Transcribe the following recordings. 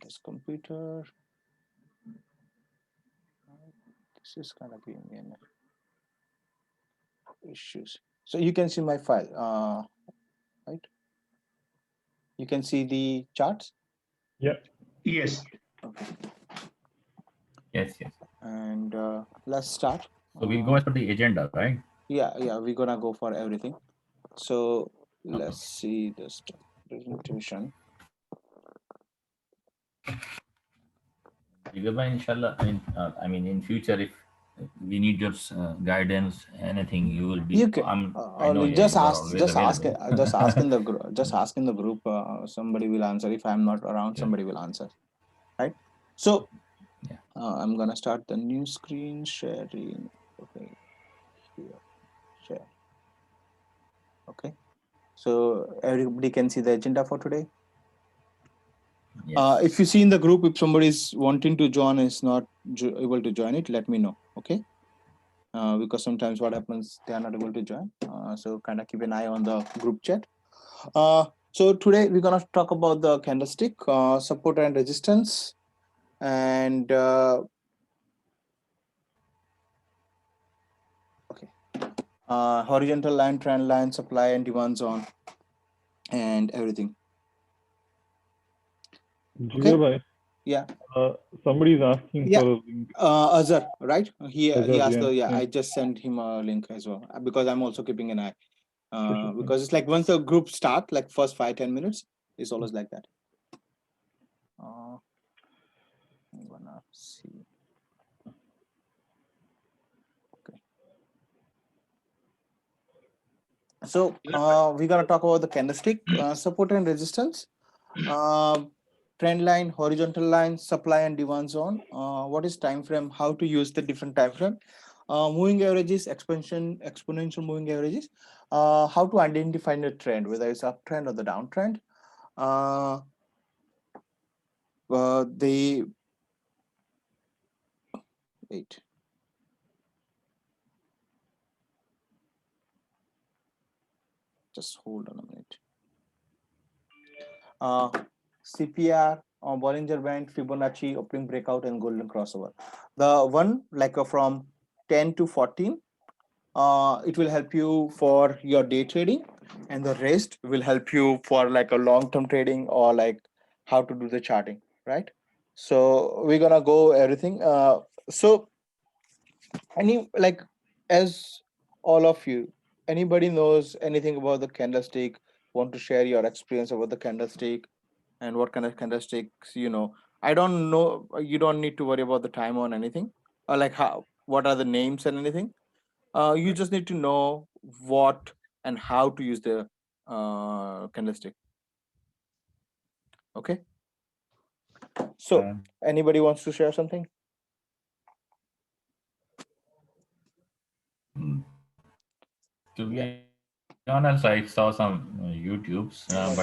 this computer. This is gonna be an issues. So you can see my file, right? You can see the charts. Yeah. Yes. Okay. Yes, yes. And let's start. So we'll go as per the agenda, right? Yeah, we're gonna go for everything. So Okay. let's see this presentation. Digabhai, inshallah, I mean, in future, if we need your guidance, anything, you will be. You can I know just you are ask, always available. just ask in the group. Just ask in the group. Somebody will answer. If I'm not around, Yeah. somebody will answer. Right. So Yeah. I'm gonna start the new screen sharing. Okay. Here. Share. Okay. So everybody can see the agenda for today. Yes. If you see in the group, if somebody is wanting to join is not able to join it, let me know. Okay. Because sometimes what happens, they are not able to join. So kind of keep an eye on the group chat. So today we're gonna talk about the candlestick, support and resistance, and okay, horizontal line, trend line, supply and demand zone, and everything. Okay. Jigar Yeah. somebody is asking Yeah. for a link. Azhar, right? He Azhar, asked. yeah. I just sent him a link as well because I'm also keeping an eye. Sure. Because it's like once the group start, like first 5-10 minutes, it's always like that. I'm gonna see. Okay. So we're gonna talk about the candlestick, support and resistance, trend line, horizontal line, supply and demand zone. What is time frame? How to use the different time frame? Moving averages, exponential moving averages. How to identify the trend, whether it's uptrend or the downtrend. The wait. Just hold on a minute. CPR, Bollinger Band, Fibonacci, opening breakout, and golden crossover. The one like from 10 to 14, it will help you for your day trading, and the rest will help you for like a long-term trading or like how to do the charting, right? So we're gonna go everything. So any like as all of you, anybody knows anything about the candlestick? Want to share your experience about the candlestick? And what kind of candlesticks, I don't know. You don't need to worry about the time on anything, or like how, what are the names and anything. You just need to know what and how to use the candlestick. Okay. So anybody wants to share something? To be honest, I saw some YouTubes, Okay.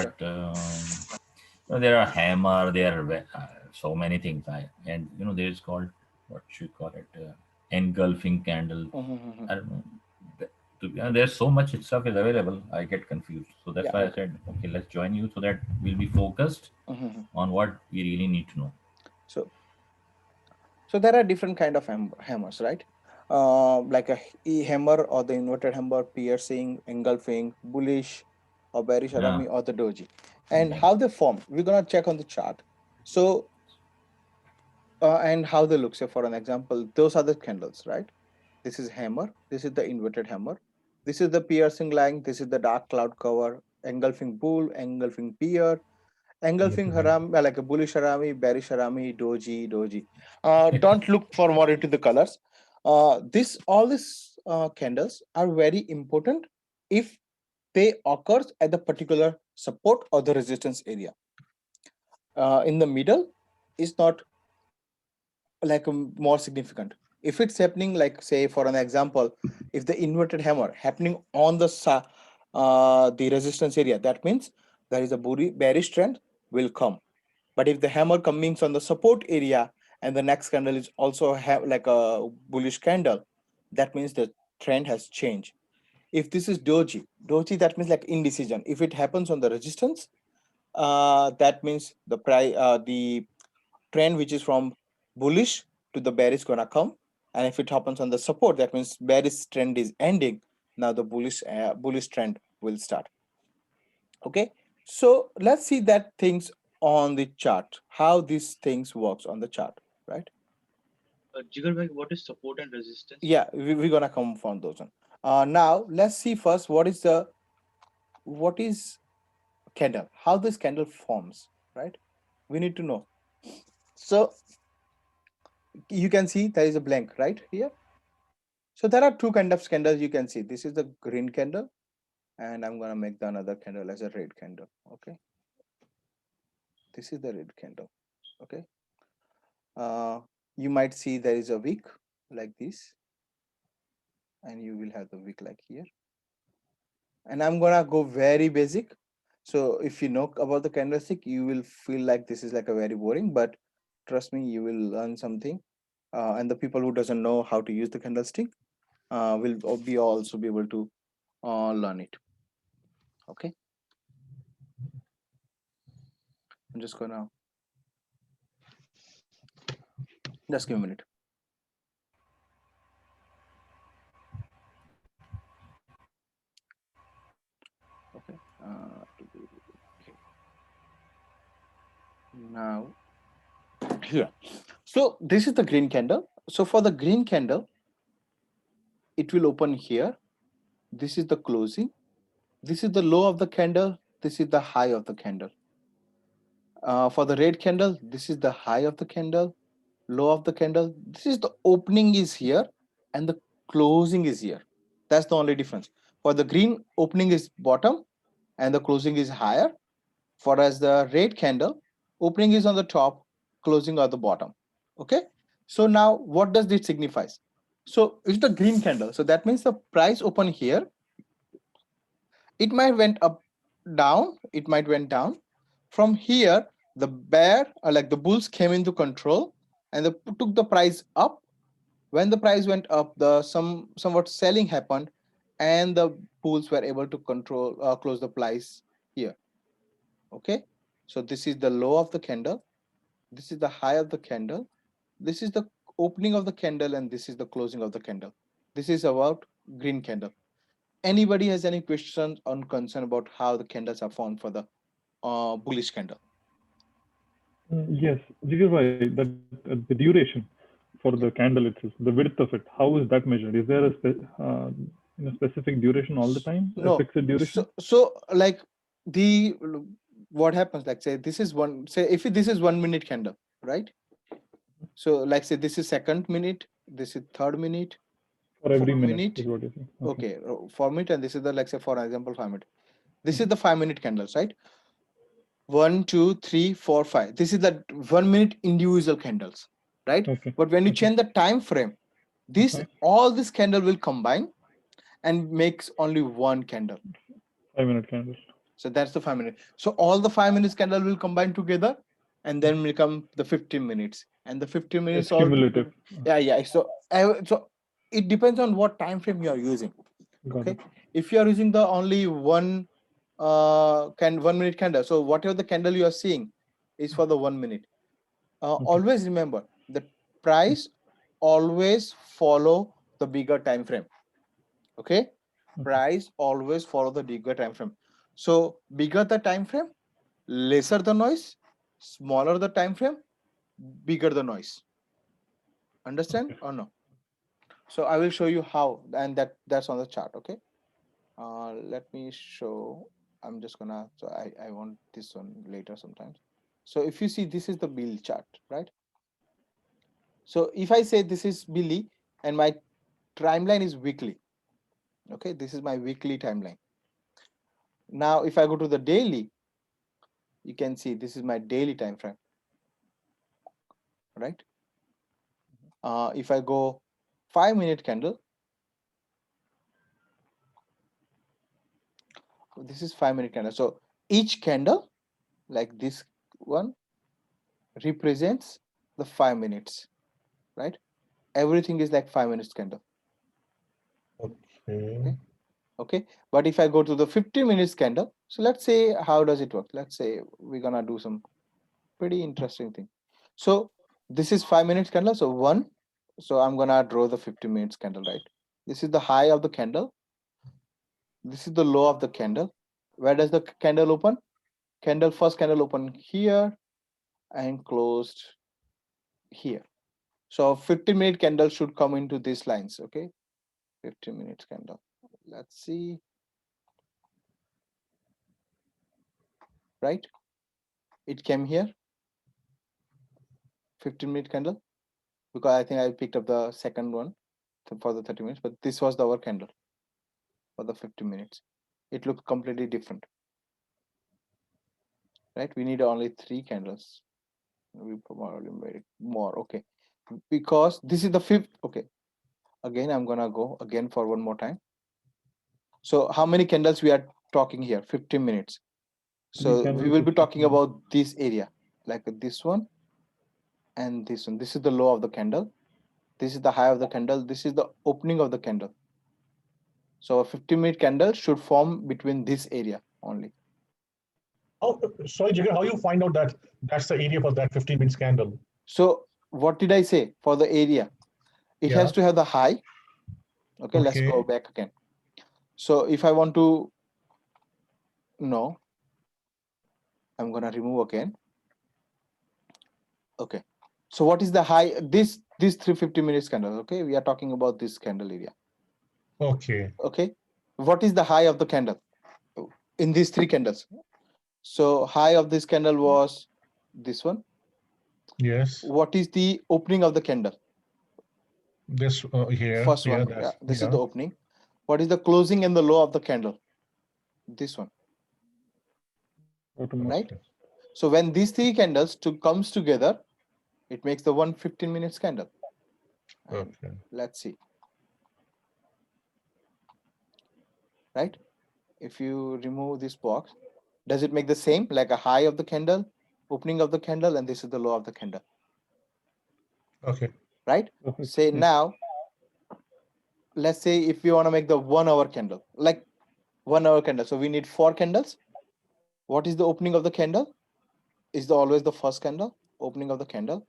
but there are hammer, there are so many things. And there is called, what should call it, engulfing candle. Mhm. I don't know. To be honest, there's so much stuff is available. I get confused. So that's Yeah. why I said, okay, let's join you so that we'll be focused Mhm. on what we really need to know. So there are different kind of hammers, right? Like a hammer or the inverted hammer, piercing, engulfing, bullish, or bearish Yeah. arami, or the doji. And how they form, we're gonna check on the chart. So and how they look. Say for an example, those are the candles, right? This is hammer. This is the inverted hammer. This is the piercing line. This is the dark cloud cover. Engulfing bull, engulfing peer, engulfing haram, like a bullish harami, bearish harami, doji. Don't look for more into the colors. All these candles are very important if they occurs at the particular support or the resistance area. In the middle is not like more significant. If it's happening, like say for an example, if the inverted hammer happening on the resistance area, that means there is a bearish trend will come. But if the hammer comes on the support area and the next candle is also have like a bullish candle, that means the trend has changed. If this is doji, that means like indecision. If it happens on the resistance, that means the trend which is from bullish to the bearish gonna come, and if it happens on the support, that means bearish trend is ending. Now the bullish trend will start. Okay, so let's see that things on the chart, how these things works on the chart, right? Jigar bhai, what is support and resistance? Yeah, we're gonna come from those one. Now let's see first what is candle, how this candle forms, right? We need to know. So you can see there is a blank right here. So there are two kind of candles you can see. This is the green candle, and I'm gonna make the another candle as a red candle. Okay, this is the red candle. Okay, you might see there is a wick like this, and you will have the wick like here. And I'm gonna go very basic. So if you know about the candlestick, you will feel like this is like a very boring, but trust me, you will learn something. And the people who doesn't know how to use the candlestick will be also be able to learn it. Okay, I'm just gonna just give me a minute. Okay, now here. So this is the green candle. So for the green candle, it will open here. This is the closing. This is the low of the candle. This is the high of the candle. For the red candle, this is the high of the candle, low of the candle. This is the opening is here and the closing is here. That's the only difference. For the green, opening is bottom and the closing is higher. For as the red candle, opening is on the top, closing at the bottom. Okay. So now what does this signifies? So it's the green candle. So that means the price open here. It might went up, down. It might went down. From here, the bear or like the bulls came into control and they took the price up. When the price went up, the somewhat selling happened, and the bulls were able to control close the price here. Okay, so this is the low of the candle. This is the high of the candle. This is the opening of the candle, and this is the closing of the candle. This is about green candle. Anybody has any questions or concern about how the candles are formed for the bullish candle? Yes, Jigar bhai, that the duration for the candle itself, the width of it, how is that measured? Is there a specific duration all the time, a No. fixed duration? So like the what happens, like say this is one, say if this is 1 minute candle, right? So like say this is second minute, this is third minute, For every 4 minute minute. is what you're saying. Okay, 4 minute, and this is the like say for example 5 minute. This is the 5 minute candles, right? 1, 2, 3, 4, 5. This is the 1 minute individual candles, right? Okay. But when you Okay. change the time frame, this all this candle will combine and makes only one candle. 5 minute candle. So that's the 5 minute. So all the 5 minutes candle will combine together, and then will come the 15 minutes, and the 15 minutes It's all. cumulative. Yeah. So it depends on what time frame you are using. Got Okay, it. if you are using the only one 1 minute candle, so whatever the candle you are seeing is for the 1 minute. Always remember the price always follow the bigger time frame. Okay, price always follow the bigger time frame. So bigger the time frame, lesser the noise, smaller the time frame, bigger the noise. Understand or no? So I will show you how, and that's on the chart. Okay, let me show. I'm just gonna, so I want this one later sometimes. So if you see, this is the bill chart, right? So if I say this is Billy and my timeline is weekly, okay, this is my weekly timeline. Now if I go to the daily, you can see this is my daily time frame, right? If I go 5 minute candle, this is 5 minute candle. So each candle like this one represents the 5 minutes, right? Everything is like 5 minutes candle. Okay. Okay, but if I go to the 15 minutes candle, so let's say how does it work? Let's say we're gonna do some pretty interesting thing. So this is 5 minutes candle. So one, so I'm gonna draw the 50 minutes candle, right? This is the high of the candle. This is the low of the candle. Where does the candle open? First candle open here and closed here. So 15-minute candle should come into these lines, okay? 15 minutes candle. Let's see. Right? It came here. 15-minute candle. Because I think I picked up the second one for the 30 minutes, but this was our candle for the 50 minutes. It looked completely different. Right? We need only 3 candles. We probably made it more. Okay. Because this is the 5th. Okay. Again, I'm gonna go again for one more time. So how many candles we are talking here? 15 minutes. So we will be talking about this area, like this one and this one. This is the low of the candle. This is the high of the candle. This is the opening of the candle. So a 15-minute candle should form between this area only. Oh, sorry, Jigar, how you find out that that's the area for that 15 minutes candle? So what did I say for the area? It has to have the high. Okay, let's go back again. So if I want to know, I'm gonna remove again. Okay. So what is the high? This 350 minutes candle. Okay, we are talking about this candle area. Okay. Okay. What is the high of the candle in these 3 candles? So high of this candle was this one. Yes. What is the opening of the candle? This here. First one. Yeah, this is the opening. What is the closing and the low of the candle? This one. Right. So when these 3 candles comes together, it makes the 15 minutes candle. Okay. Let's see. Right. If you remove this box, does it make the same, like a high of the candle, opening of the candle, and this is the low of the candle? Okay. Right. Say now, let's say if we want to make the 1 hour candle, like 1 hour candle. So we need 4 candles. What is the opening of the candle? Is always the first candle, opening of the candle.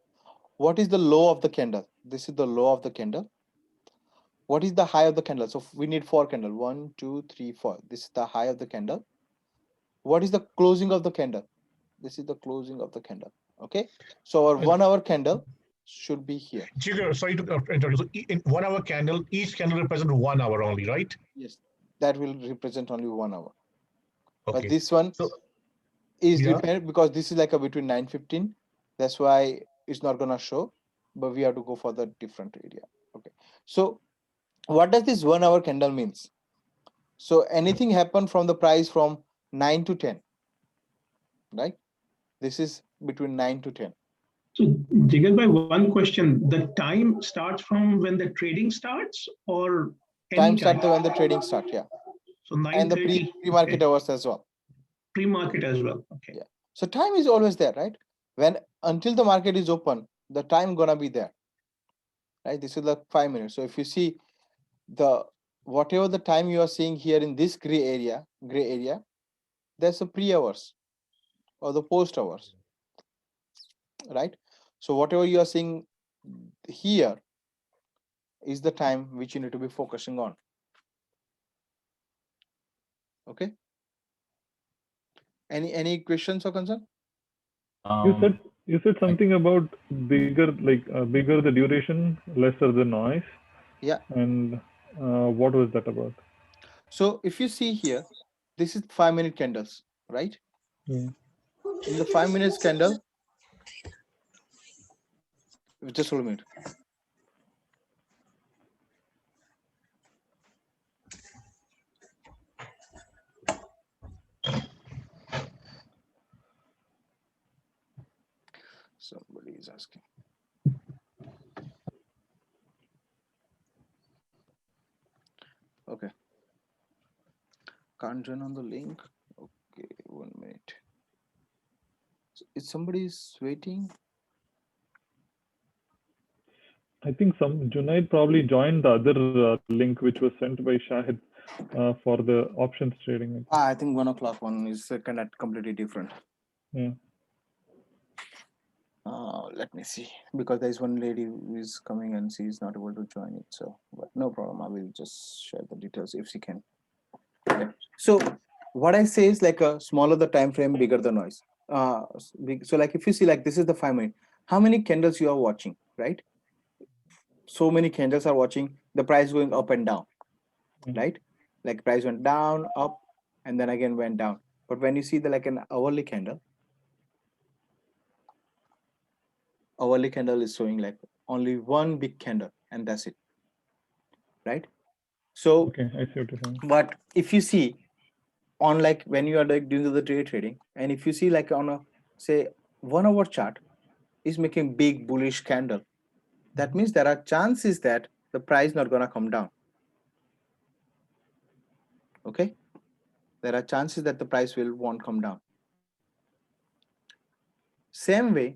What is the low of the candle? This is the low of the candle. What is the high of the candle? So we need 4 candles. 1, 2, 3, 4. This is the high of the candle. What is the closing of the candle? This is the closing of the candle. Okay. So our 1 hour candle should be here. Jigar, sorry to interrupt. So in 1 hour candle, each candle represents 1 hour only, right? Yes. That will represent only 1 hour. Okay. But this one is dependent because this is like a between 9:15. That's why it's not gonna show, but we have to go for the different area. Okay. So what does this 1 hour candle means? So anything happen from the price from 9 to 10, right? This is between 9 to 10. So Jigar bhai, one question, the time starts from when the trading starts or time starts when the trading start, yeah. So 9:30. And the pre-market hours as well. Pre-market as well. Okay. Yeah. So time is always there, right? When until the market is open, the time gonna be there. Right? This is like 5 minutes. So if you see the whatever the time you are seeing here in this gray area, there's a pre-hours or the post hours. Right? So whatever you are seeing here is the time which you need to be focusing on. Okay. Any questions or concern? You said something about bigger the duration, lesser the noise. Yeah. And what was that about? So if you see here, this is 5-minute candles, right? Yeah. In the 5 minutes candle, just a minute. Somebody is asking. Okay. Can't join on the link. Okay, 1 minute. So is somebody waiting? I think Junaid probably joined the other link which was sent by Shahid for the options trading. I think 1 o'clock one is completely different. Yeah. let me see, because there's one lady who is coming and she's not able to join it. So, but no problem. I will just share the details if she can. Okay. So what I say is like a smaller the time frame, bigger the noise. So like if you see like this is the 5 minute, how many candles you are watching, right? So many candles are watching, the price going up and down, right? Like price went down, up, and then again went down. But when you see the like an hourly candle is showing like only one big candle and that's it, right? So Okay, I see what you're saying. but if you see on like when you are like doing the day trading, and if you see like on a say 1 hour chart is making big bullish candle, that means there are chances that the price not gonna come down. Okay, there are chances that the price won't come down. Same way,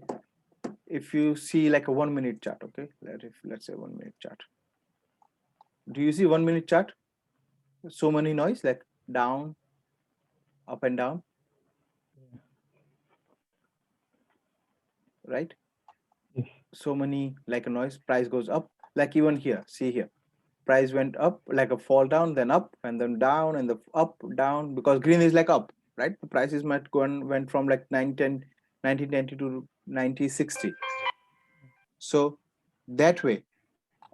if you see like a 1 minute chart, okay, let's say 1 minute chart. Do you see 1 minute chart? So many noise like down, up and down, right? Yes. So many like a noise, price goes up, like even here, see here, price went up like a fall down, then up and then down and the up down, because green is like up, right? The prices might go and went from like 1910 to 9060. So that way,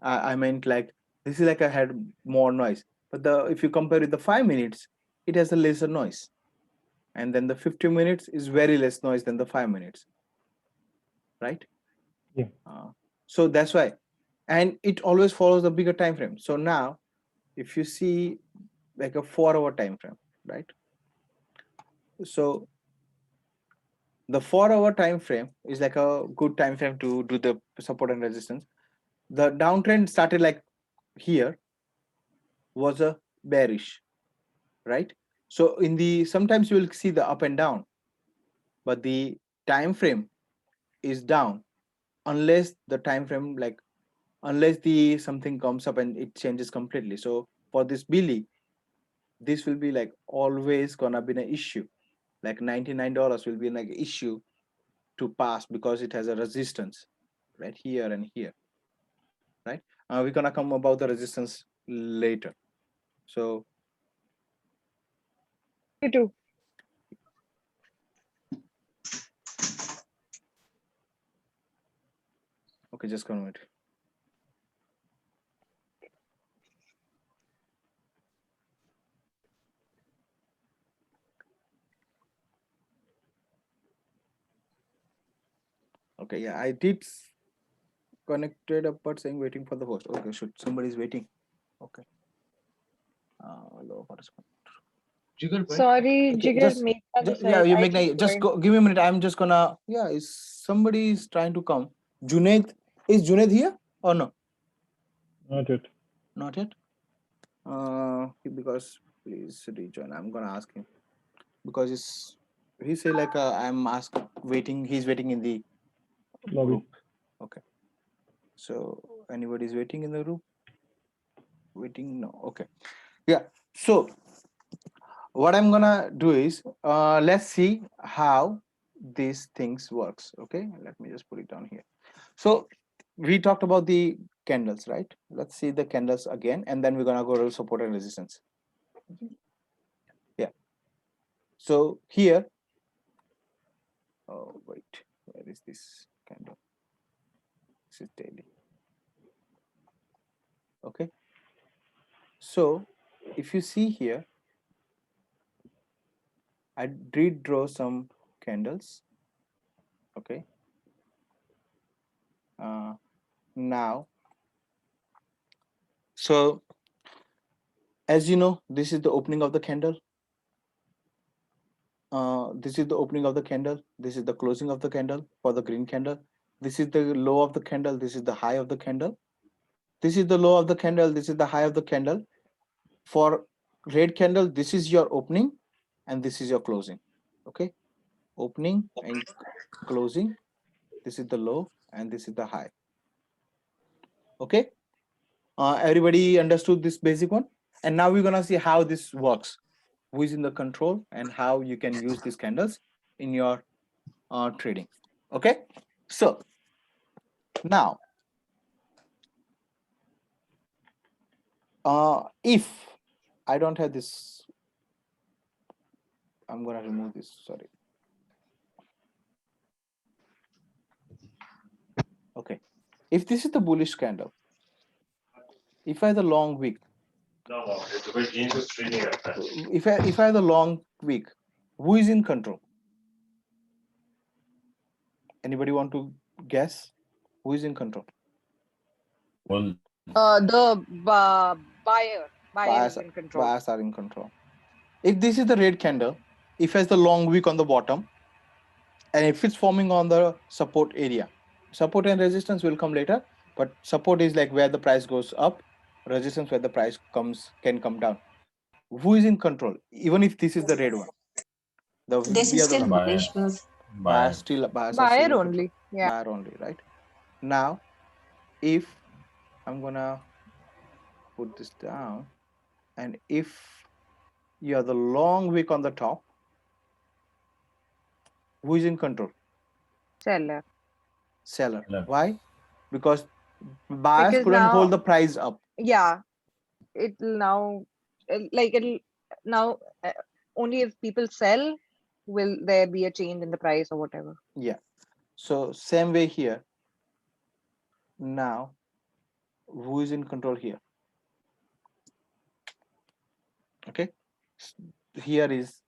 I meant like this is like I had more noise, but the if you compare with the 5 minutes, it has a lesser noise, and then the 50 minutes is very less noise than the 5 minutes, right? Yeah. So that's why, and it always follows the bigger time frame. So now, if you see like a 4 hour time frame, right? So the 4 hour time frame is like a good time frame to do the support and resistance. The downtrend started like here, was a bearish, right? So in the sometimes you will see the up and down, but the time frame is down unless the time frame like unless the something comes up and it changes completely. So for this Billy, this will be like always gonna be an issue. Like $99 will be like an issue to pass because it has a resistance right here and here, right? We're gonna come about the resistance later. So You too. okay, just gonna wait. Okay, yeah, I did connected up but saying waiting for the host. Okay, should somebody's waiting. Okay. Hello, participant. Jigar bhai, Sorry, Okay, Jigar, just, Megha this yeah, side. you I make just just joined. go, give me a minute. I'm just gonna yeah. Is somebody is trying to come? Junaid, is Junaid here or no? Not yet. Not yet. Because please rejoin. I'm gonna ask him because he say like I'm waiting. He's waiting in the Lobby. group. Okay. So anybody's waiting in the group? Waiting? No. Okay. Yeah. So what I'm gonna do is let's see how these things works. Okay. Let me just put it down here. So we talked about the candles, right? Let's see the candles again, and then we're gonna go to support and resistance. Yeah. So here, oh wait, where is this candle? This is daily. Okay. So if you see here, I did draw some candles. Okay. Now, so as you know, this is the opening of the candle. This is the opening of the candle. This is the closing of the candle for the green candle. This is the low of the candle. This is the high of the candle. This is the low of the candle. This is the high of the candle. For red candle, this is your opening and this is your closing. Okay. Opening and closing. This is the low and this is the high. Okay. Everybody understood this basic one? And now we're gonna see how this works, who is in the control and how you can use these candles in your trading. Okay. So Now, if I don't have this, I'm gonna remove this, sorry. Okay, if this is the bullish candle, if I have the long wick, if I have the long wick, who is in control? Anybody want to guess? Who is in control? Well, The buyer Buyers, is in control. buyers are in control. If this is the red candle, if it has the long wick on the bottom, and if it's forming on the support area, support and resistance will come later, but support is like where the price goes up, resistance where the price can come down. Who is in control? Even if this is the red one, This we is are the still buyer. bullish move. buyers still buyers are still Buyer in control. only. Yeah. Buyer only, right? Now, if I'm gonna put this down, and if you have the long wick on the top, who is in control? Seller. Seller. Seller. Why? Because buyers Because couldn't now- hold the price up. Yeah. It'll now it'll now only if people sell will there be a change in the price or whatever. Yeah. So same way here. Now, who is in control here? Okay. Here is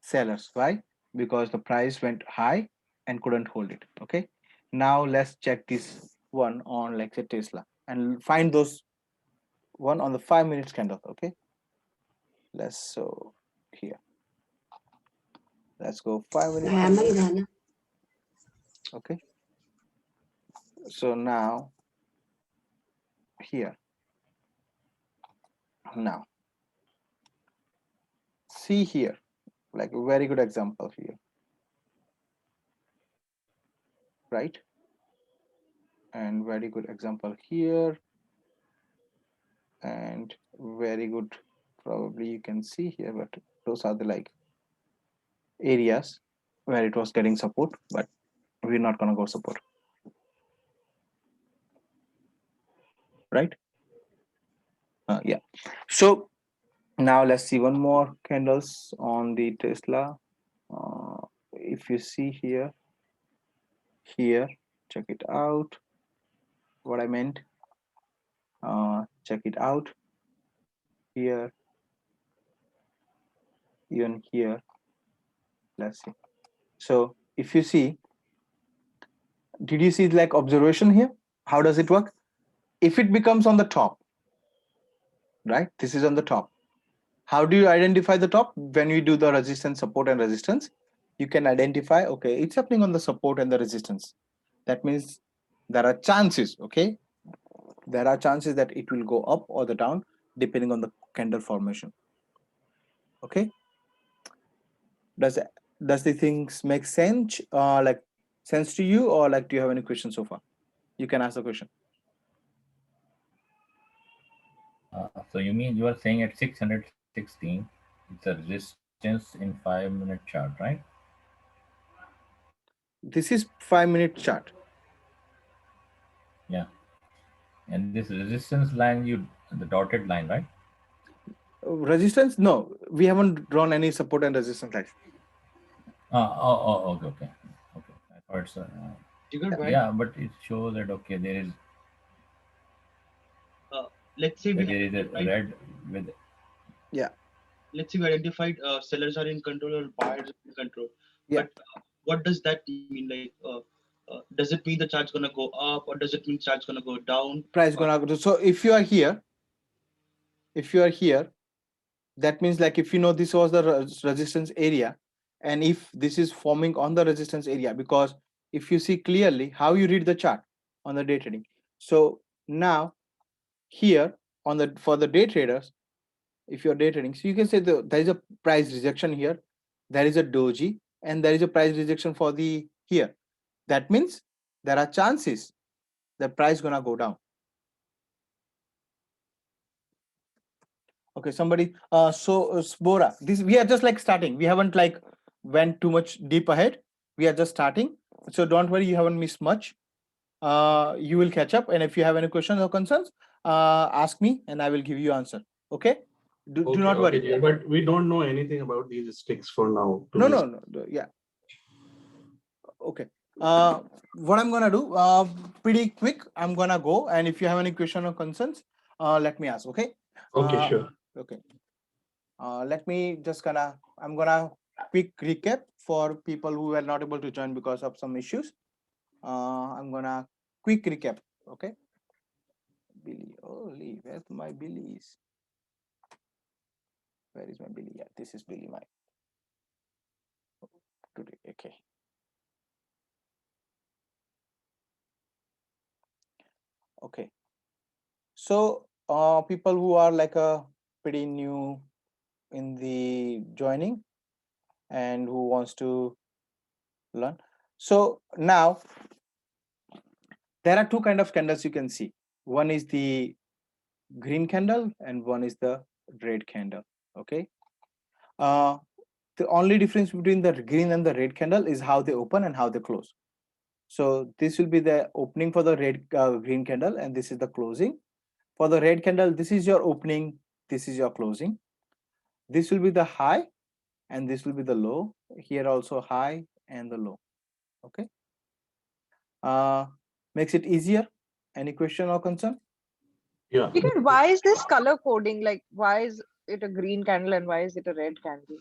sellers. Why? Because the price went high and couldn't hold it. Okay. Now let's check this one on, like, say, Tesla, and find those one on the 5 minutes candle. Okay. So here. Let's go 5 minutes candle. Okay. So now here. Now see here, like a very good example here, right? And very good example here, and very good, probably you can see here, but those are the like areas where it was getting support, but we're not gonna go support, right? Yeah. So now let's see one more candles on the Tesla. If you see here, check it out. What I meant, check it out here, even here. Let's see. So if you see, did you see like observation here? How does it work? If it becomes on the top, right? This is on the top. How do you identify the top? When you do the resistance, support and resistance, you can identify, okay, it's happening on the support and the resistance. That means there are chances, okay? There are chances that it will go up or the down depending on the candle formation. Okay. Does the things make sense? Like sense to you, or like do you have any questions so far? You can ask the question. So you mean you are saying at 616, it's a resistance in 5-minute chart, right? This is 5-minute chart. Yeah. And this resistance line, the dotted line, right? Resistance? No, we haven't drawn any support and resistance lines. Okay. I thought it's Jigar bhai, yeah, but it shows that okay, there is let's say we there is a identified- red with let's say we identified sellers are in control or buyers are in control. Yeah. But what does that mean? Like, does it mean the chart's gonna go up, or does it mean chart's gonna go down? Price gonna go to, so if you are here, that means like if you know this was the resistance area, and if this is forming on the resistance area, because if you see clearly how you read the chart on the day trading. So now here on the, for the day traders, if you're day trading, so you can say there is a price rejection here, there is a doji, and there is a price rejection for the here. That means there are chances the price gonna go down. Okay, somebody, Spora, this, we are just like starting, we haven't like went too much deep ahead, we are just starting, so don't worry, you haven't missed much. you will catch up. And if you have any questions or concerns, ask me and I will give you answer. Okay? Do not worry. Jigar, but we don't know anything about these sticks for now. No. Yeah. Okay. What I'm gonna do, pretty quick, I'm gonna go. And if you have any question or concerns, let me ask. Okay. Okay, sure. Okay. Let me just I'm gonna quick recap for people who were not able to join because of some issues. I'm gonna quick recap. Okay. Billy, holy, where's my Billy's? Where is my Billy? Yeah, this is Billy. My today. Okay. Okay. So, people who are like a pretty new in the joining and who wants to learn. So now there are two kind of candles you can see. One is the green candle and one is the red candle. Okay. The only difference between the green and the red candle is how they open and how they close. So this will be the opening for the green candle, and this is the closing. For the red candle, this is your opening, this is your closing. This will be the high and this will be the low. Here also high and the low. Okay. Makes it easier. Any question or concern? Yeah. Jigar, why is this color coding? Like, why is it a green candle and why is it a red candle?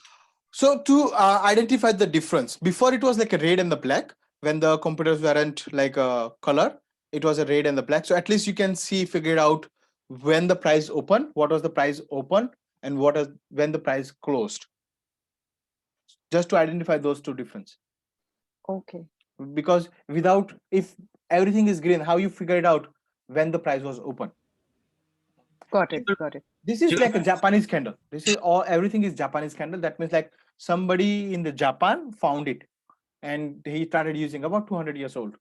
So to identify the difference, before it was like a red and the black. When the computers weren't like a color, it was a red and the black. So at least you can figure out when the price opened, what was the price open, and what is when the price closed. Just to identify those two difference. Okay. Because without, if everything is green, how you figure it out when the price was open? Got it. Got it. This is like a Japanese candle. This is all, everything is Japanese candle. That means like somebody in the Japan found it and he started using about 200 years old,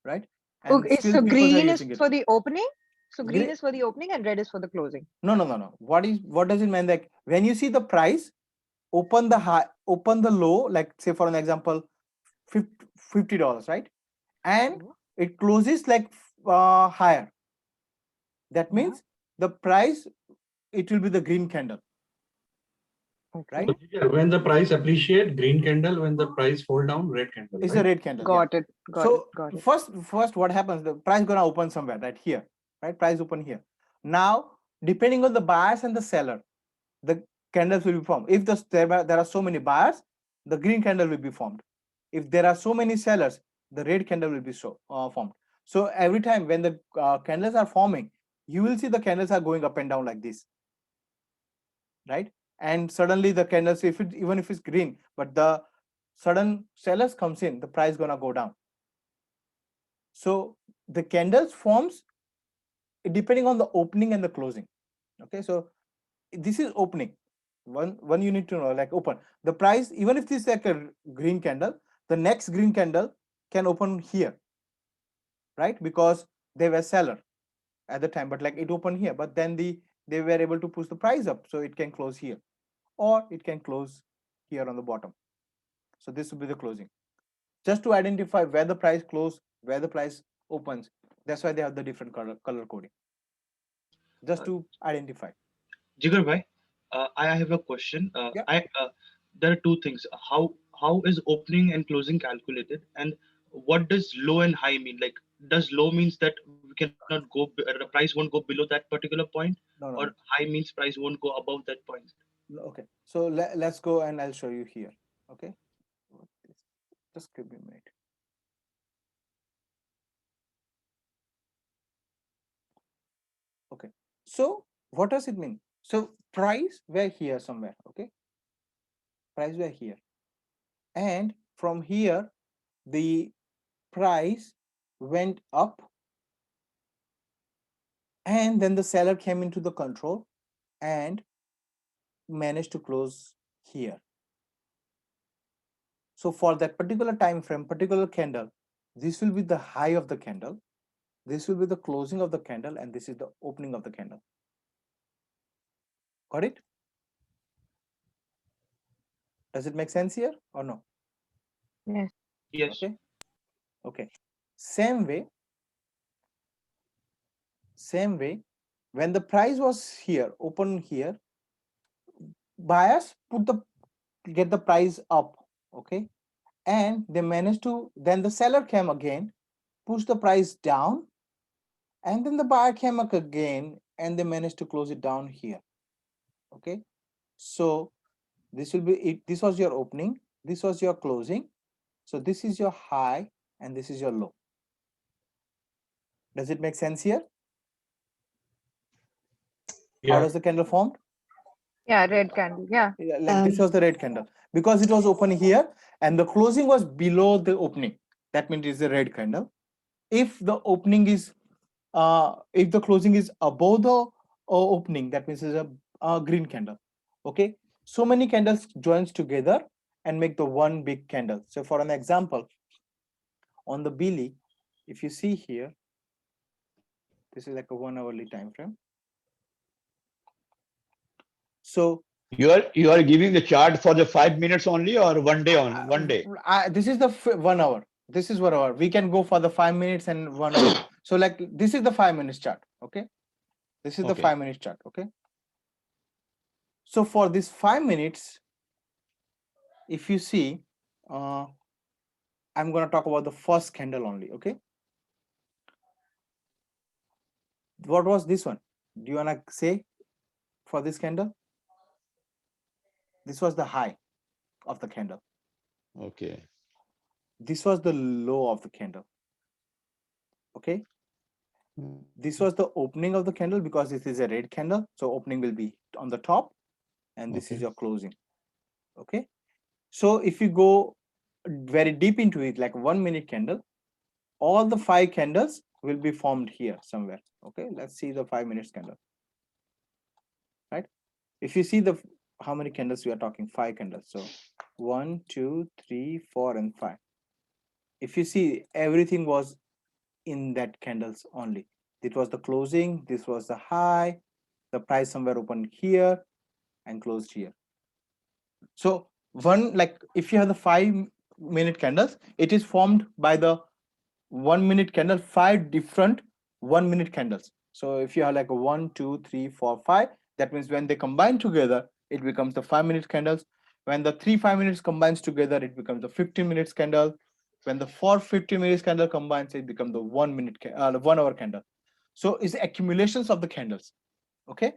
right? And Okay, still so people are green is using it. for the opening. So green Green- is for the opening and red is for the closing. No. What does it mean? Like when you see the price, open the high, open the low, like say for an example, $50, right? And it closes like higher. That means the price, it will be the green candle. Okay. Right? So, when the price appreciate, green candle. When the price fall down, red candle. It's right? a red candle. Got it. Got So it. Got it. first what happens, the price gonna open somewhere, right here, right? Price open here. Now depending on the buyers and the seller, the candles will be formed. If there are so many buyers, the green candle will be formed. If there are so many sellers, the red candle will be formed. So every time when the candles are forming, you will see the candles are going up and down like this, right? And suddenly the candles, even if it's green, but the sudden sellers comes in, the price gonna go down. So the candles forms depending on the opening and the closing. Okay, so this is opening. One you need to know, like open the price. Even if this is like a green candle, the next green candle can open here, right? Because they were seller at the time, but like it opened here, but then they were able to push the price up, so it can close here, or it can close here on the bottom. So this will be the closing. Just to identify where the price close, where the price opens. That's why they have the different color coding. Just to identify. Jigar bhai, I have a question. Yeah. There are two things. How is opening and closing calculated, and what does low and high mean? Like, does low means that we cannot go, the price won't go below that particular point, No. or high means price won't go above that point? Okay. So let's go and I'll show you here. Okay. Just give me a minute. Okay. So what does it mean? So price were here somewhere. Okay. Price were here. And from here, the price went up. And then the seller came into the control and managed to close here. So for that particular time frame, particular candle, this will be the high of the candle. This will be the closing of the candle, and this is the opening of the candle. Got it? Does it make sense here or no? Yes. Yes. Okay. Same way, Same way, when the price was here, open here, buyers get the price up, okay, and they managed to, then the seller came again, push the price down, and then the buyer came up again and they managed to close it down here, okay. So this will be it. This was your opening, this was your closing, so this is your high and this is your low. Does it make sense here? How Yeah. does the candle form? Yeah, red candle. Yeah. Yeah, like this was the red candle because it was open here and the closing was below the opening. That means it's a red candle. If the opening is if the closing is above the opening, that means it's a green candle. Okay, so many candles joins together and make the one big candle. So for an example, on the BILI, if you see here, this is like a 1 hourly time frame. So You are giving the chart for the 5 minutes only or one day on 1 day? this is the 1 hour. This is 1 hour. We can go for the 5 minutes and 1 hour. So like this is the 5 minutes chart. Okay, this is the Okay. 5 minutes chart. Okay, so for this 5 minutes, if you see, I'm going to talk about the first candle only. Okay, what was this one? Do you want to say for this candle? This was the high of the candle. Okay. This was the low of the candle. Okay, this was the opening of the candle because this is a red candle, so opening will be on the top and this is Okay. your closing. Okay, so if you go very deep into it, like 1 minute candle, all the 5 candles will be formed here somewhere. Okay, let's see the 5 minutes candle. Right, if you see the how many candles we are talking, 5 candles, so 1 2 3 4 and 5. If you see, everything was in that candles only. It was the closing, this was the high, the price somewhere opened here and closed here. So one, like if you have the 5 minute candles, it is formed by the 1 minute candle, 5 different 1 minute candles. So if you have like a 1 2 3 4 5, that means when they combine together, it becomes the 5 minute candles. When the 3 5 minutes combines together, it becomes the 15 minutes candle. When the 4 15 minutes candle combines, it becomes the 1 minute 1 hour candle. So it's accumulations of the candles. Okay,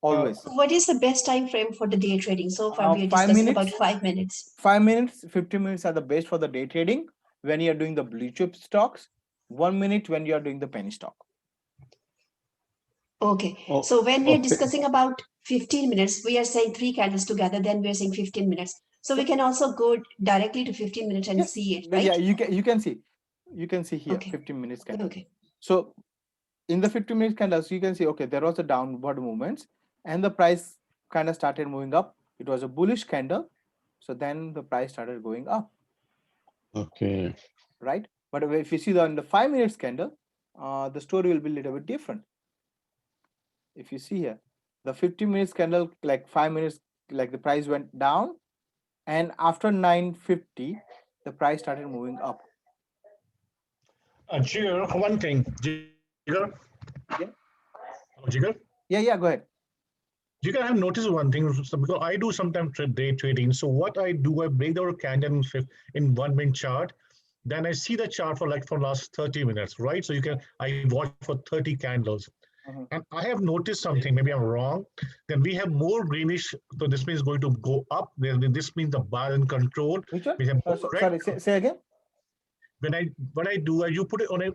always. What is the best time frame for the day trading? So far, we are 5 discussing about minutes. 5 minutes. 5 minutes, 15 minutes are the best for the day trading when you are doing the blue chip stocks. 1 minute when you are doing the penny stock. Okay. Oh, So when we are okay. discussing about 15 minutes, we are saying 3 candles together, then we are saying 15 minutes. So we can also go directly to 15 minutes and Yes, see it, yeah, right? you can see. You can see here Okay. 15 minutes candle. Okay. So in the 15 minutes candles, you can see, okay, there was a downward movements and the price kind of started moving up. It was a bullish candle. So then the price started going up, Okay. right? But if you see on the 5 minutes candle, the story will be a little bit different. If you see here, the 15 minutes candle, like 5 minutes, like the price went down, and after 9:50, the price started moving up. Jigar, one thing. Jigar? Yeah. Oh, Jigar? Yeah, go ahead. Jigar, I have noticed one thing because I do sometimes day trading. So what I do, I break down a candle in 1 minute chart. Then I see the chart for last 30 minutes, right? So I watch for 30 candles. Mhm. And I have noticed something, maybe I'm wrong. Then we have more greenish, so this means going to go up. Then this means the buyer in control. Which one? We have more red. Sorry, say again. What I do, you put it on a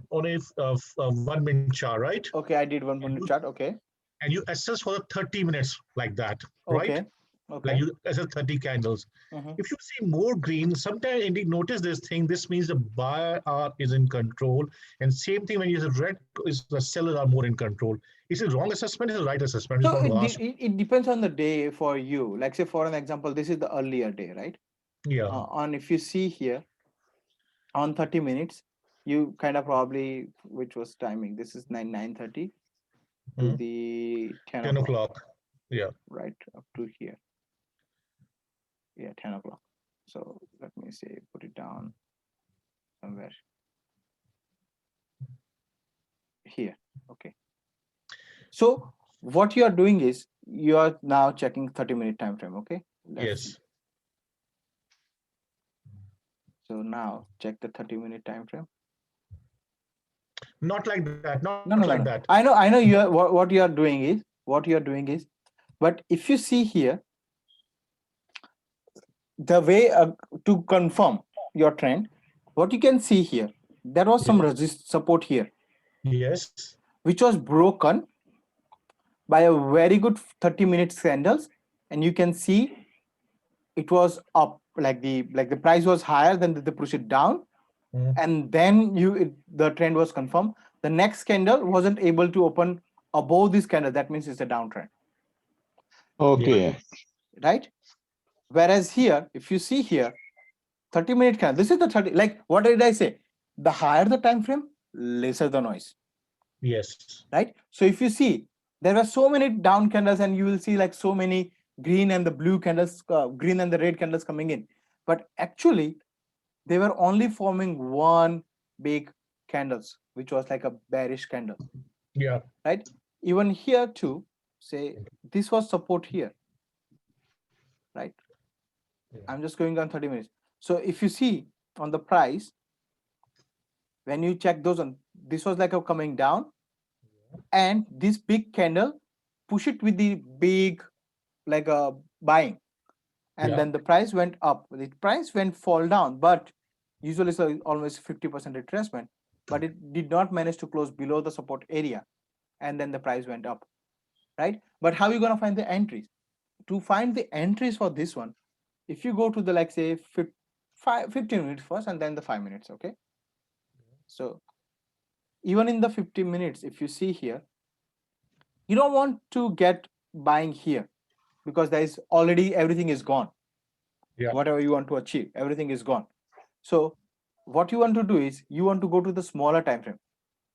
1 minute chart, right? Okay, I did 1 minute chart. Okay. And you assess for the 30 minutes like that, right? Okay. Like Okay. you assess 30 candles. Mhm. If you see more green, sometimes indeed notice this thing. This means the buyer is in control. And same thing when you see red, is the sellers are more in control. Is it wrong assessment? Is it right assessment? I just So want to ask. it depends on the day for you. Like say for an example, this is the earlier day, right? Yeah. On if you see here on 30 minutes, you kind of probably, which was timing. This is 9:30 to Mhm. the 10 10 o'clock, o'clock. Yeah. right up to here. Yeah, 10 o'clock. So let me say put it down somewhere here. Okay. So what you are doing is you are now checking 30-minute time frame. Okay. Let's see. Yes. So now check the 30-minute time frame. Not like that. Not No, like no, no. that. I know you are what you are doing is, but if you see here, the way to confirm your trend, what you can see here, there was some resist support here, Yes. which was broken by a very good 30-minute candles, and you can see it was up, like the price was higher, then they push it down, and then the trend was confirmed. The next candle wasn't able to open above this candle. That means it's a downtrend, Okay. right? Whereas here, if you see here, 30-minute candle, this is the 30, like what did I say? The higher the time frame, lesser the noise, Yes. right? So if you see, there were so many down candles, and you will see like so many green and the blue candles, green and the red candles coming in. But actually, they were only forming one big candles, which was like a bearish candle, Yeah. right? Even here too, say this was support here, right? I'm just going on 30 minutes. So if you see on the price, when you check those on, this was like a coming down, and this big candle push it with the big like a buying, and then the price went up. The price went fall down, but usually it's almost 50% retracement, but it did not manage to close below the support area, and then the price went up, right? But how are you going to find the entries? To find the entries for this one, if you go to the, like, say 15 minutes first, and then the 5 minutes. Okay, so even in the 15 minutes, if you see here, you don't want to get buying here, because there is already everything is gone. Whatever you want to achieve, everything is gone. So what you want to do is you want to go to the smaller time frame.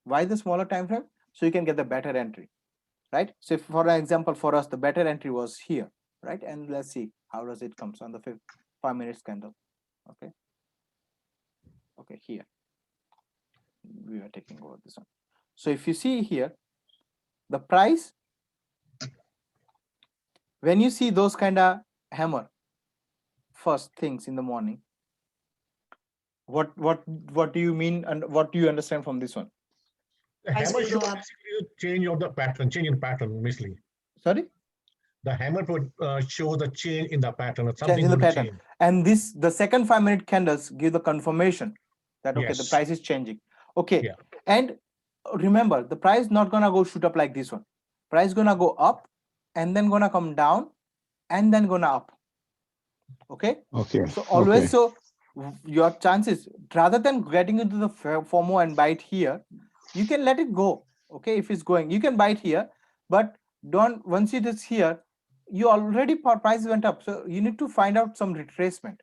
Why the smaller time frame? So you can get the better entry, right? So if, for an example, for us, the better entry was here, right? And let's see how does it comes on the 5 minutes candle. Okay, okay, here we are taking over this one. So if you see here, the price, when you see those kind of hammer first things in the morning, what do you mean, and what do you understand from this one? The Price hammer will go shows up. basically a change of the pattern, change in pattern, basically. Sorry? The hammer would show the change in the pattern, or Change something in the going to pattern. change. And this, the second 5 minute candles give the confirmation that, okay, the Yes. price is changing. Okay. Yeah. And remember, the price not gonna go shoot up like this one. Price gonna go up, and then gonna come down, and then gonna up. Okay. Okay. So always, Okay. so your chances, rather than getting into the FOMO and buy it here, you can let it go. Okay, if it's going, you can buy it here, but don't, once it is here, you already price went up, so you need to find out some retracement.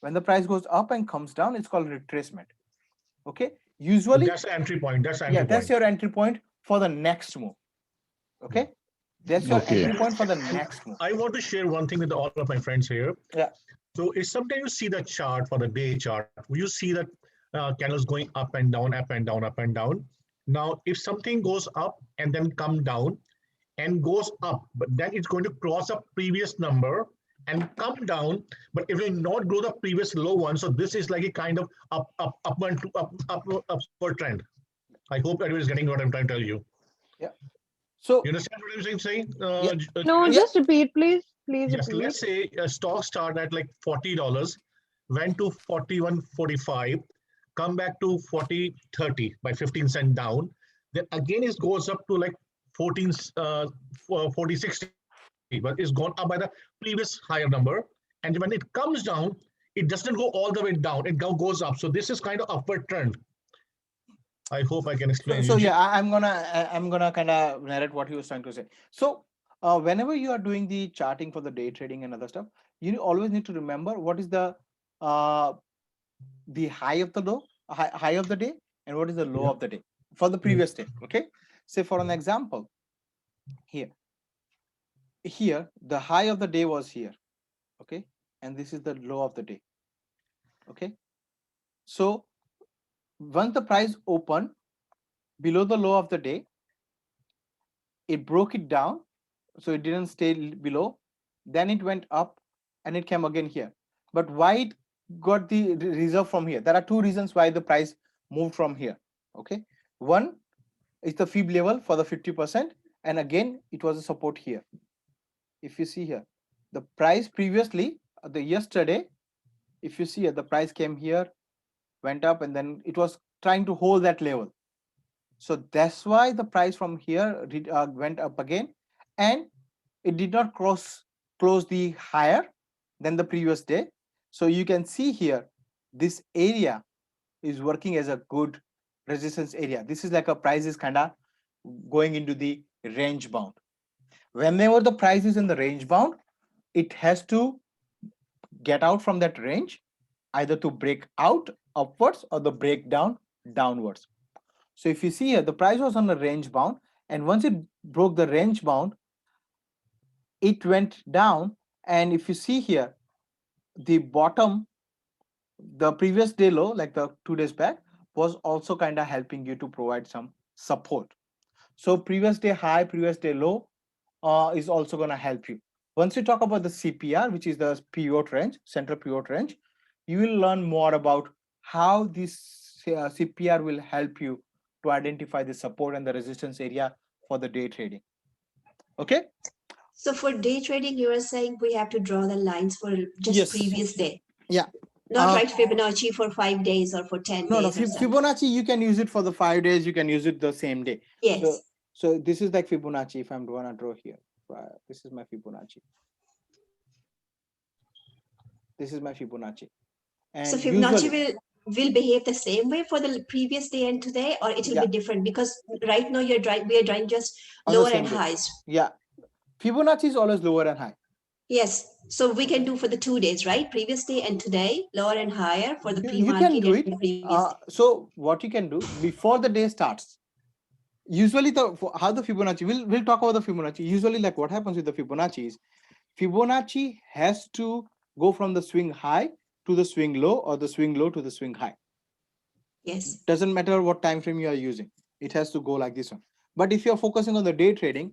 When the price goes up and comes down, it's called retracement. Okay, So usually, that's the entry point. That's the entry yeah, that's point. your entry point for the next move. Okay, that's your Okay. entry point for the next move. I want to share one thing with all of my friends here. Yeah. So it's sometimes you see the chart for the day chart. You see that candles going up and down, up and down, up and down. Now, if something goes up and then come down and goes up, but then it's going to cross a previous number and come down, but it will not go the previous low one. So this is like a kind of upward trend. I hope everyone is getting what I'm trying to tell you. Yeah. So you understand what I'm saying? No, Yeah. just repeat, please. Please Yes, repeat. let's say a stock start at like $40, went to 41.45, come back to 40.30 by 15 cents down. Then again it goes up to like 40.60, but it's gone up by the previous higher number. And when it comes down, it doesn't go all the way down, it goes up. So this is kind of upward trend. I hope I can explain. So yeah, I'm gonna kind of narrate what he was trying to say. So whenever you are doing the charting for the day trading and other stuff, you always need to remember what is the high of the low, high of the day, and what is the low of the day for the previous day. Okay, say for an example, here the high of the day was here. Okay, and this is the low of the day. Okay, so once the price open below the low of the day, it broke it down, so it didn't stay below, then it went up and it came again here. But why it got the reserve from here? There are two reasons why the price moved from here. Okay, one is the fib level for the 50%, and again it was a support here. If you see here, the price previously, the yesterday, if you see here, the price came here, went up, and then it was trying to hold that level. So that's why the price from here went up again, and it did not close the higher than the previous day. So you can see here, this area is working as a good resistance area. This is like a price is kind of going into the range bound. Whenever the price is in the range bound, it has to get out from that range, either to break out upwards or the breakdown downwards. So if you see here, the price was on the range bound, and once it broke the range bound, it went down. And if you see here, the bottom, the previous day low, like the 2 days back, was also kind of helping you to provide some support. So previous day high, previous day low is also going to help you. Once you talk about the CPR, which is the pivot range, central pivot range, you will learn more about how this CPR will help you to identify the support and the resistance area for the day trading. Okay. So for day trading, you are saying we have to draw the lines for just Yes. previous day. Yeah. Not write Fibonacci for 5 days or for 10 No, days. no. or something. Fibonacci, you can use it for the 5 days. You can use it the same day. Yes. So this is like Fibonacci. If I'm going to draw here, this is my Fibonacci. This is my Fibonacci. And So Fibonacci usually, will behave the same way for the previous day and today, or it will Yeah. be different, because right now we are drawing just on the lower same and day. highs. Yeah. Fibonacci is always lower and high. Yes. So we can do for the 2 days, right? Previous day and today, lower and higher for the You pre-market can do and it. previous day. So what you can do before the day starts, usually how the Fibonacci, we'll talk about the Fibonacci. Usually, like what happens with the Fibonacci is Fibonacci has to go from the swing high to the swing low, or the swing low to the swing high. Yes. Doesn't matter what time frame you are using, it has to go like this one. But if you're focusing on the day trading,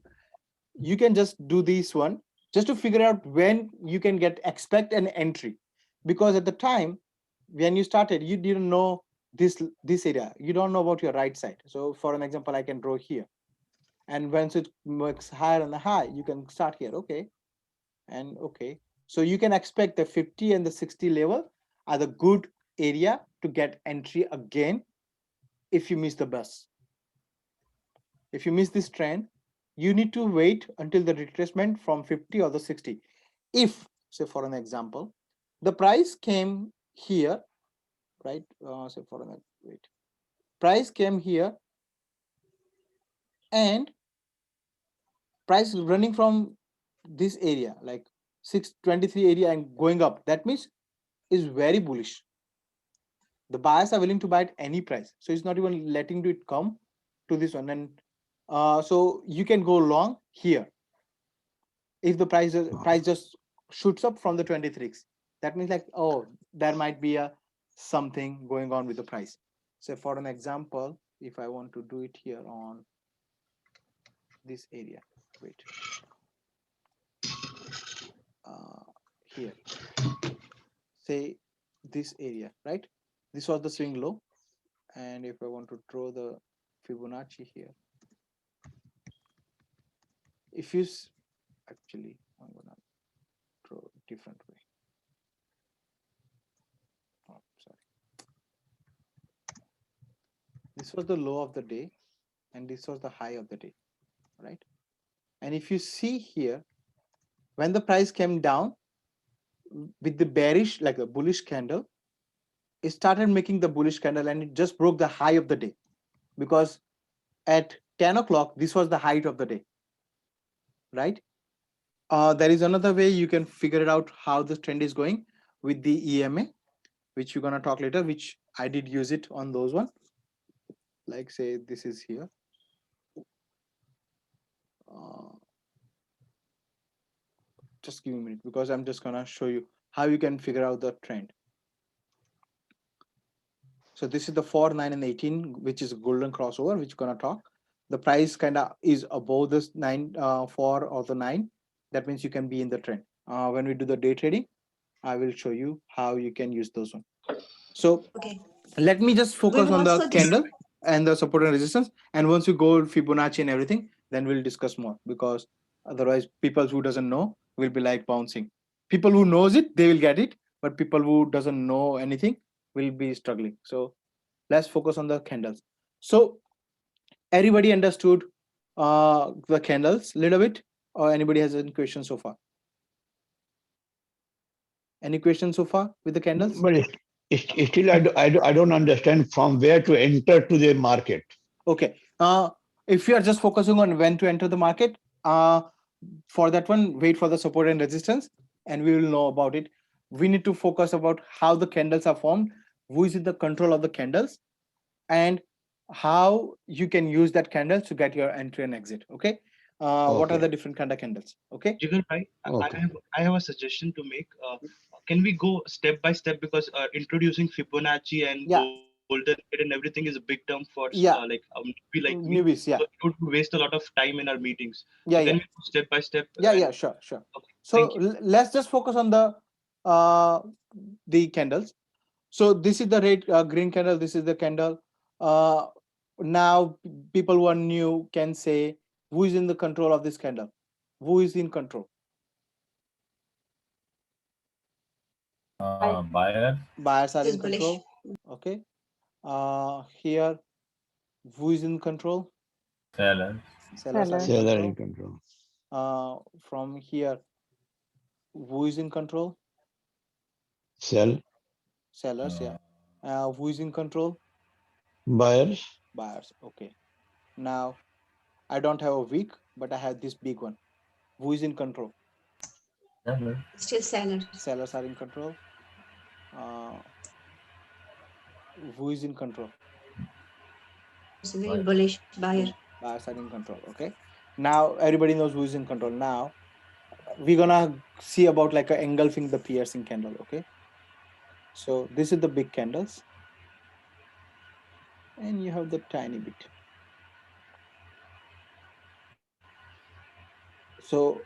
you can just do this one just to figure out when you can expect an entry, because at the time when you started, you didn't know this area, you don't know about your right side. So for an example, I can draw here, and once it works higher and high, you can start here. Okay, and okay, so you can expect the 50 and the 60 level are the good area to get entry again. If you miss the bus, if you miss this trend, you need to wait until the retracement from 50 or the 60. If, say for an example, the price came here, right? Say for an wait, price came here, and price running from this area, like 623 area, and going up, that means is very bullish. The buyers are willing to buy at any price, so it's not even letting it come to this one. And so you can go long here if the price just shoots up from the 23x. That means like, oh, there might be a something going on with the price. So for an example, if I want to do it here on this area, wait, here, say this area, right? This was the swing low, and if I want to draw the Fibonacci here, if you actually, I'm gonna draw a different way. Oh, sorry. This was the low of the day, and this was the high of the day, right? And if you see here, when the price came down with the bearish, like a bullish candle, it started making the bullish candle, and it just broke the high of the day, because at 10 o'clock, this was the height of the day, right? There is another way you can figure it out how the trend is going with the EMA, which you're gonna talk later, which I did use it on those one. Like say this is here. Just give me a minute, because I'm just gonna show you how you can figure out the trend. So this is the 4, 9, and 18, which is a golden crossover, which we're gonna talk. the price kind of is above this 4 or the 9, that means you can be in the trend. When we do the day trading, I will show you how you can use those one. So Okay. let me just focus will on the also dis- candle and the support and resistance, and once you go Fibonacci and everything, then we'll discuss more, because otherwise people who doesn't know will be like bouncing. People who knows it, they will get it, but people who doesn't know anything will be struggling. So let's focus on the candles. So everybody understood the candles a little bit, or anybody has any questions so far? Any questions so far with the candles? But still, I don't understand from where to enter to the market. Okay. If you are just focusing on when to enter the market, for that one, wait for the support and resistance, and we will know about it. We need to focus about how the candles are formed, who is in the control of the candles, and how you can use that candle to get your entry and exit. Okay. What are Okay. the different kind of candles? Okay. Jigar bhai, Okay. I have a suggestion to make. Can we go step by step, because introducing Fibonacci and Yeah. golden rate and everything is a big term for Yeah. newbie like me. Newbies. Yeah. So it would waste a lot of time in our meetings. Yeah. So can Yeah. we go step by step? Yeah. and- Yeah. Sure. Sure. Okay, So thank you. let's just focus on the candles. So this is the red green candle. This is the candle. Now people who are new can say, who is in the control of this candle? Who is in control? Buyer. Buyers are Is in bullish. control. Okay. Here, who is in control? Seller. Sellers are in Seller control. in control. From here, who is in control? Sell. Sellers. Yeah. Who is in control? Buyers. Buyers. Okay. Now I don't have a weak, but I have this big one. Who is in control? Seller. Still seller. Sellers are in control. Who is in control? It's a very Buyer. bullish buyer. Buyers are in control. Okay. Now everybody knows who is in control. Now we're gonna see about like a engulfing the piercing candle. Okay. So this is the big candles, and you have the tiny bit. So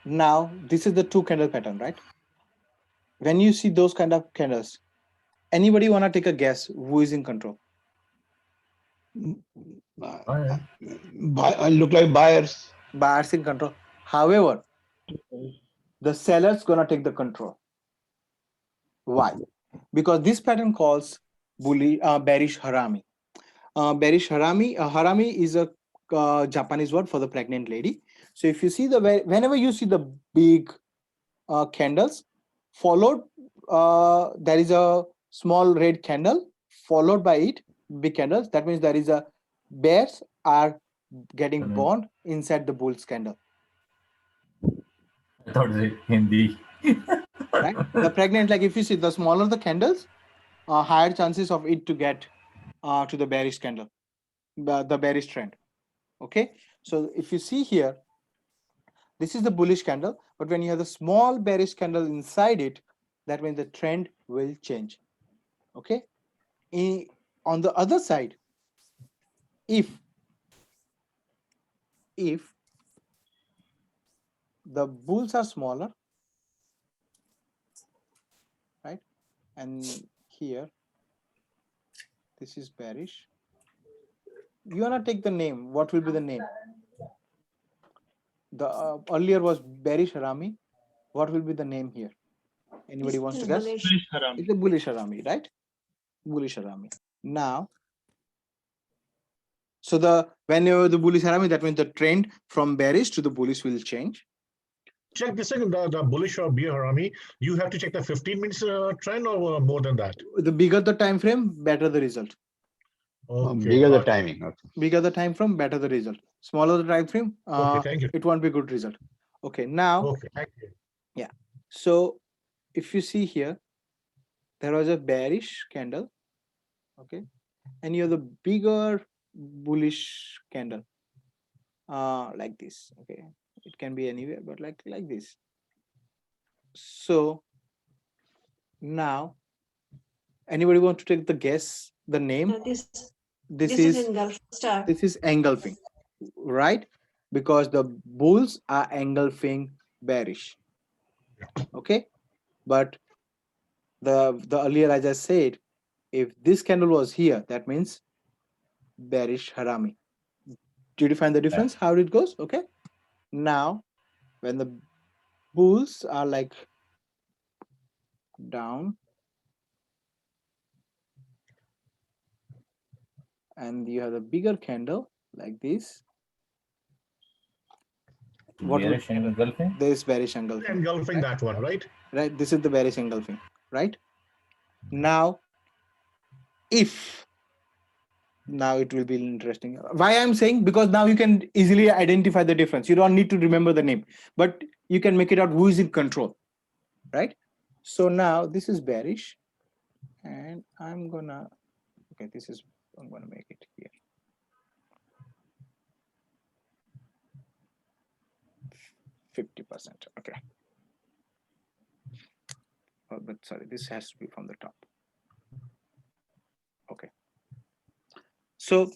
now this is the two candle pattern, right? When you see those kind of candles, anybody wanna take a guess who is in control? Buyer. Look like buyers. Buyers in control. However, the sellers gonna take the control. Why? Because this pattern calls bearish harami. Bearish harami. Harami is a Japanese word for the pregnant lady. So if you see whenever you see the big candles, followed there is a small red candle followed by it big candles. That means there is a bears are getting born inside the bull's candle. I thought it Hindi. Right? The pregnant, like if you see the smaller the candles, higher chances of it to get to the bearish candle, the bearish trend. Okay, so if you see here, this is the bullish candle, but when you have the small bearish candle inside it, that means the trend will change. Okay, on the other side, if the bulls are smaller, right, and here this is bearish, you wanna take the name. What will be the name? The earlier was bearish harami. What will be the name here? Anybody This wants to is guess? bullish. Bullish harami. It's a bullish harami, right? Bullish harami. Now, so whenever the bullish harami, that means the trend from bearish to the bullish will change. Check this thing, the bullish or bear harami. You have to check the 15 minutes trend or more than that. The bigger the time frame, better the result. Okay. Bigger the got it. timing. Okay. Bigger the time frame, better the result. Smaller the time frame, Okay, thank you. it won't be good result. Okay, now, Okay, thank you. so if you see here, there was a bearish candle, okay, and you have the bigger bullish candle, like this. Okay, it can be anywhere, but like this. So now, anybody want to take the guess the name? this This is is engulfing star. this is engulfing, right? Because the bulls are engulfing bearish. Okay, but the earlier I just said, if this candle was here, that means bearish harami. Did you find the difference? How it goes? Okay. Now, when the bulls are like down, and you have the bigger candle like this, what will Bearish engulfing? this bearish engulfing? Engulfing that one, right? Right, this is the bearish engulfing, right? Now, if now it will be interesting. Why I'm saying, because now you can easily identify the difference. You don't need to remember the name, but you can make it out who is in control, right? So now this is bearish, and I'm gonna, okay, this is, I'm gonna make it here. 50%, okay. Oh, but sorry, this has to be from the top. Okay. So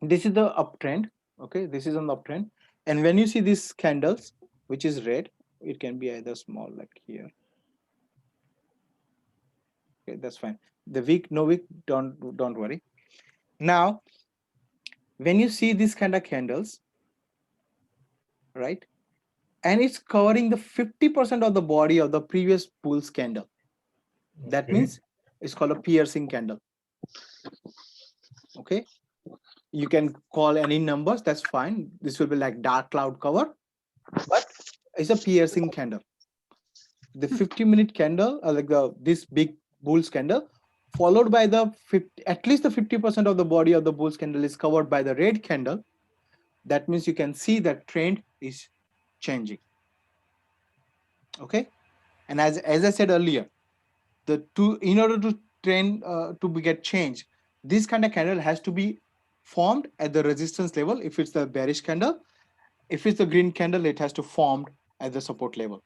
this is the uptrend. Okay, this is on the uptrend. And when you see these candles, which is red, it can be either small like here. Okay, that's fine. The wick, no wick, don't worry. Now, when you see these kind of candles, right, and it's covering the 50% of the body of the previous bull's candle, that means it's called a piercing candle. Okay, you can call any numbers, that's fine. This will be like dark cloud cover, but it's a piercing candle. The 50-minute candle, like this big bull's candle, followed by the at least the 50% of the body of the bull's candle is covered by the red candle. That means you can see that trend is changing. Okay, and as I said earlier, in order to trend get change, this kind of candle has to be formed at the resistance level. If it's the bearish candle, if it's the green candle, it has to form at the support level.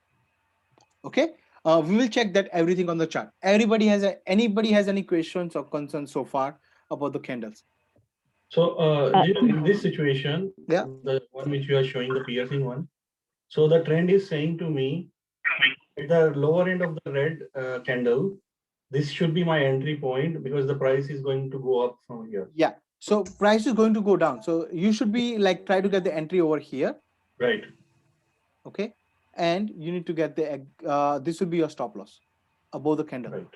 Okay, we will check that everything on the chart. Anybody has any questions or concerns so far about the candles? So in this situation, yeah, the one which you are showing, the piercing one. So the trend is saying to me, at the lower end of the red candle, this should be my entry point because the price is going to go up from here. Yeah. So price is going to go down. So you should be like try to get the entry over here. Right. Okay. And you need to get the this will be your stop loss above the candle. Right.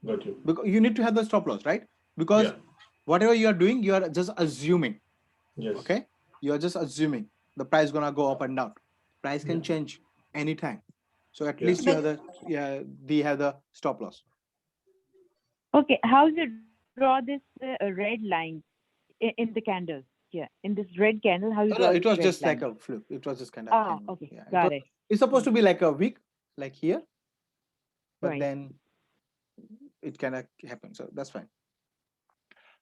Got you. Because you need to have the stop loss, right? Because whatever you are doing, you are just assuming. Yes. Okay. You are just assuming the price gonna go up and down. Price can change anytime. So at least you have the stop loss. Okay, how do you draw this red line in the candles? Yeah, in this red candle, how you draw it was just line? like a fluke. It was just kind of. Okay, got it. It's supposed to be like a wick, like here, but then it cannot happen. So that's fine.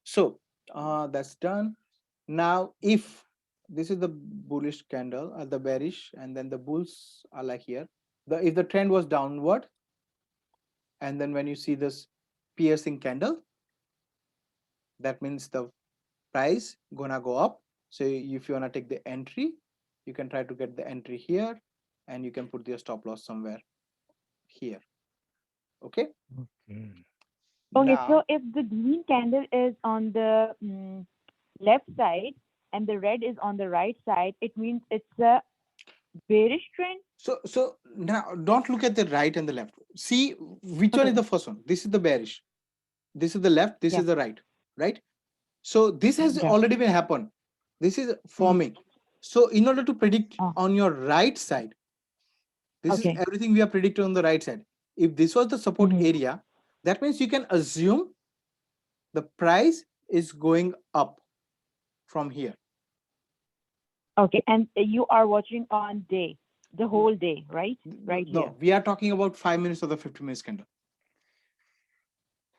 So that's done. Now, if this is the bullish candle, the bearish, and then the bulls are like here. If the trend was downward, and then when you see this piercing candle, that means the price gonna go up. So if you wanna take the entry, you can try to get the entry here, and you can put your stop loss somewhere here. Okay. Okay. So if the green candle is on the left side and the red is on the right side, it means it's a bearish trend. So now don't look at the right and the left. See which one is the first one. This is the bearish. This is the left. This is the right. Right. So this has already been happened. This is forming. So in order to predict on your right side, this is everything we are predicting on the right side. If this was the support area, that means you can assume the price is going up from here. Okay, and you are watching on day, the whole day, right? Right here. No, we are talking about 5 minutes of the 50 minutes candle.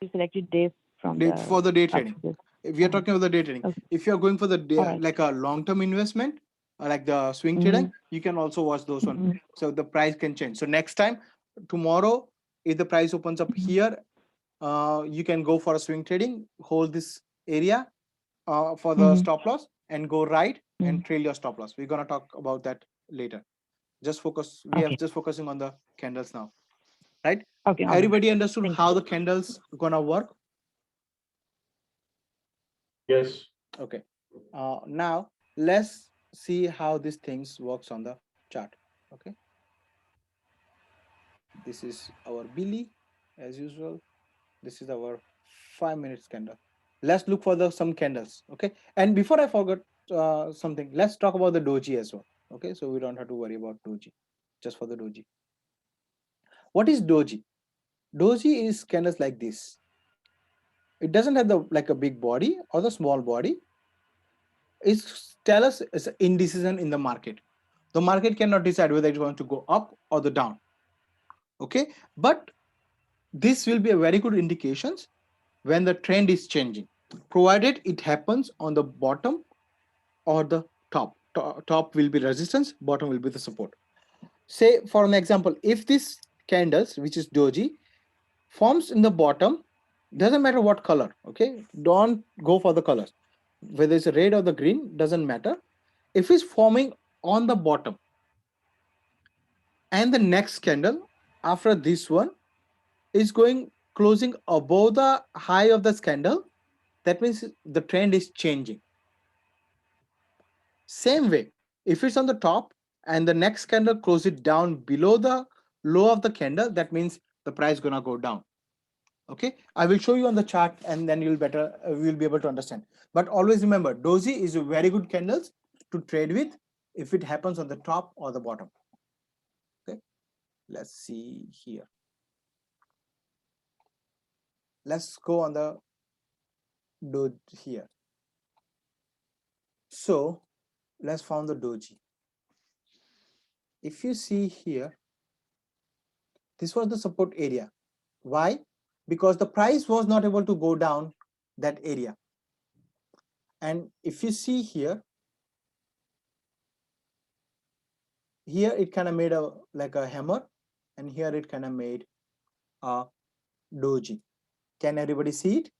You selected day from for the day trading. If we are talking about the day trading, if you are going for the day, like a long-term investment, or like the swing trading, you can also watch those ones. So the price can change. So next time, tomorrow, if the price opens up here, you can go for a swing trading, hold this area, for the Mhm. stop loss and go right Mhm. and trail your stop loss. We're gonna talk about that later. Just focus. We are Okay. just focusing on the candles now, right? Okay. All right. Everybody understood Thank how you. the candles gonna work? Yes. Okay. Now let's see how these things works on the chart. Okay. This is our Billy as usual. This is our 5 minutes candle. Let's look for the some candles. Okay. And before I forget something, let's talk about the doji as well. Okay. So we don't have to worry about doji, just for the doji. What is doji? Doji is candles like this. It doesn't have the like a big body or the small body. It's tell us it's an indecision in the market. The market cannot decide whether it's going to go up or the down. Okay, but this will be a very good indications when the trend is changing, provided it happens on the bottom or the top. Top will be resistance, bottom will be the support. Say for an example, if this candles, which is doji, forms in the bottom, doesn't matter what color. Okay, don't go for the colors, whether it's a red or the green, doesn't matter. If it's forming on the bottom and the next candle after this one is going closing above the high of the candle, that means the trend is changing. Same way, if it's on the top and the next candle closes down below the low of the candle, that means the price gonna go down. Okay, I will show you on the chart and then you'll better will be able to understand. But always remember, doji is a very good candles to trade with if it happens on the top or the bottom. Okay, let's see here. Let's go on the doji here. So let's find the doji. If you see here, this was the support area. Why? Because the price was not able to go down that area. And if you see here it kind of made a like a hammer, and here it kind of made a doji. Can everybody see it?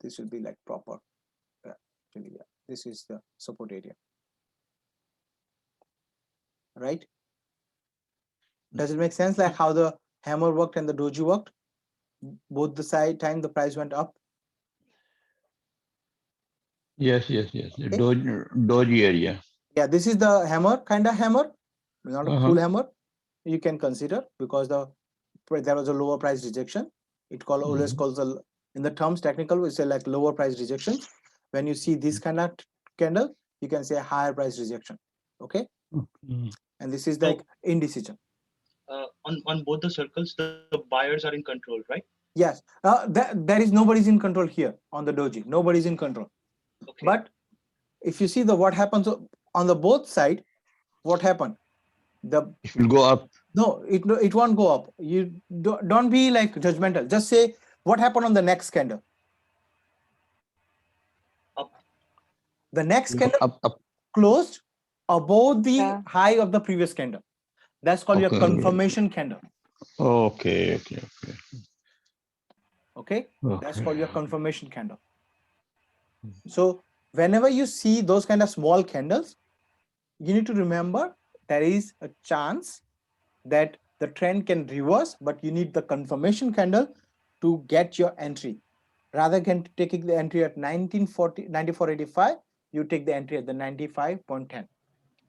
This will be like proper. Actually, yeah, this is the support area, right? Does it make sense like how the hammer worked and the doji worked? Both the side time the price went up. Yes, yes, yes. The Okay. doji area. Yeah, this is the hammer, kind of hammer, not a Uh-huh. full hammer. You can consider because there was a lower price rejection. It always calls in the terms technical, we say like lower price rejection. When you see this kind of candle, you can say higher price rejection. Okay, and this is like indecision. On both the circles, the buyers are in control, right? Yes, there is nobody's in control here on the doji. Nobody's in control. Okay. But if you see the what happens on the both side, what happened? It will go up. No, it won't go up. You don't be like judgmental. Just say what happened on the next candle. Up. The next candle Up. closed above the high of the previous candle. That's called your Okay. confirmation candle. Okay. Okay, that's Okay. called your confirmation candle. So whenever you see those kind of small candles, you need to remember there is a chance that the trend can reverse, but you need the confirmation candle to get your entry. Rather than taking the entry at 94.85, you take the entry at the 95.10.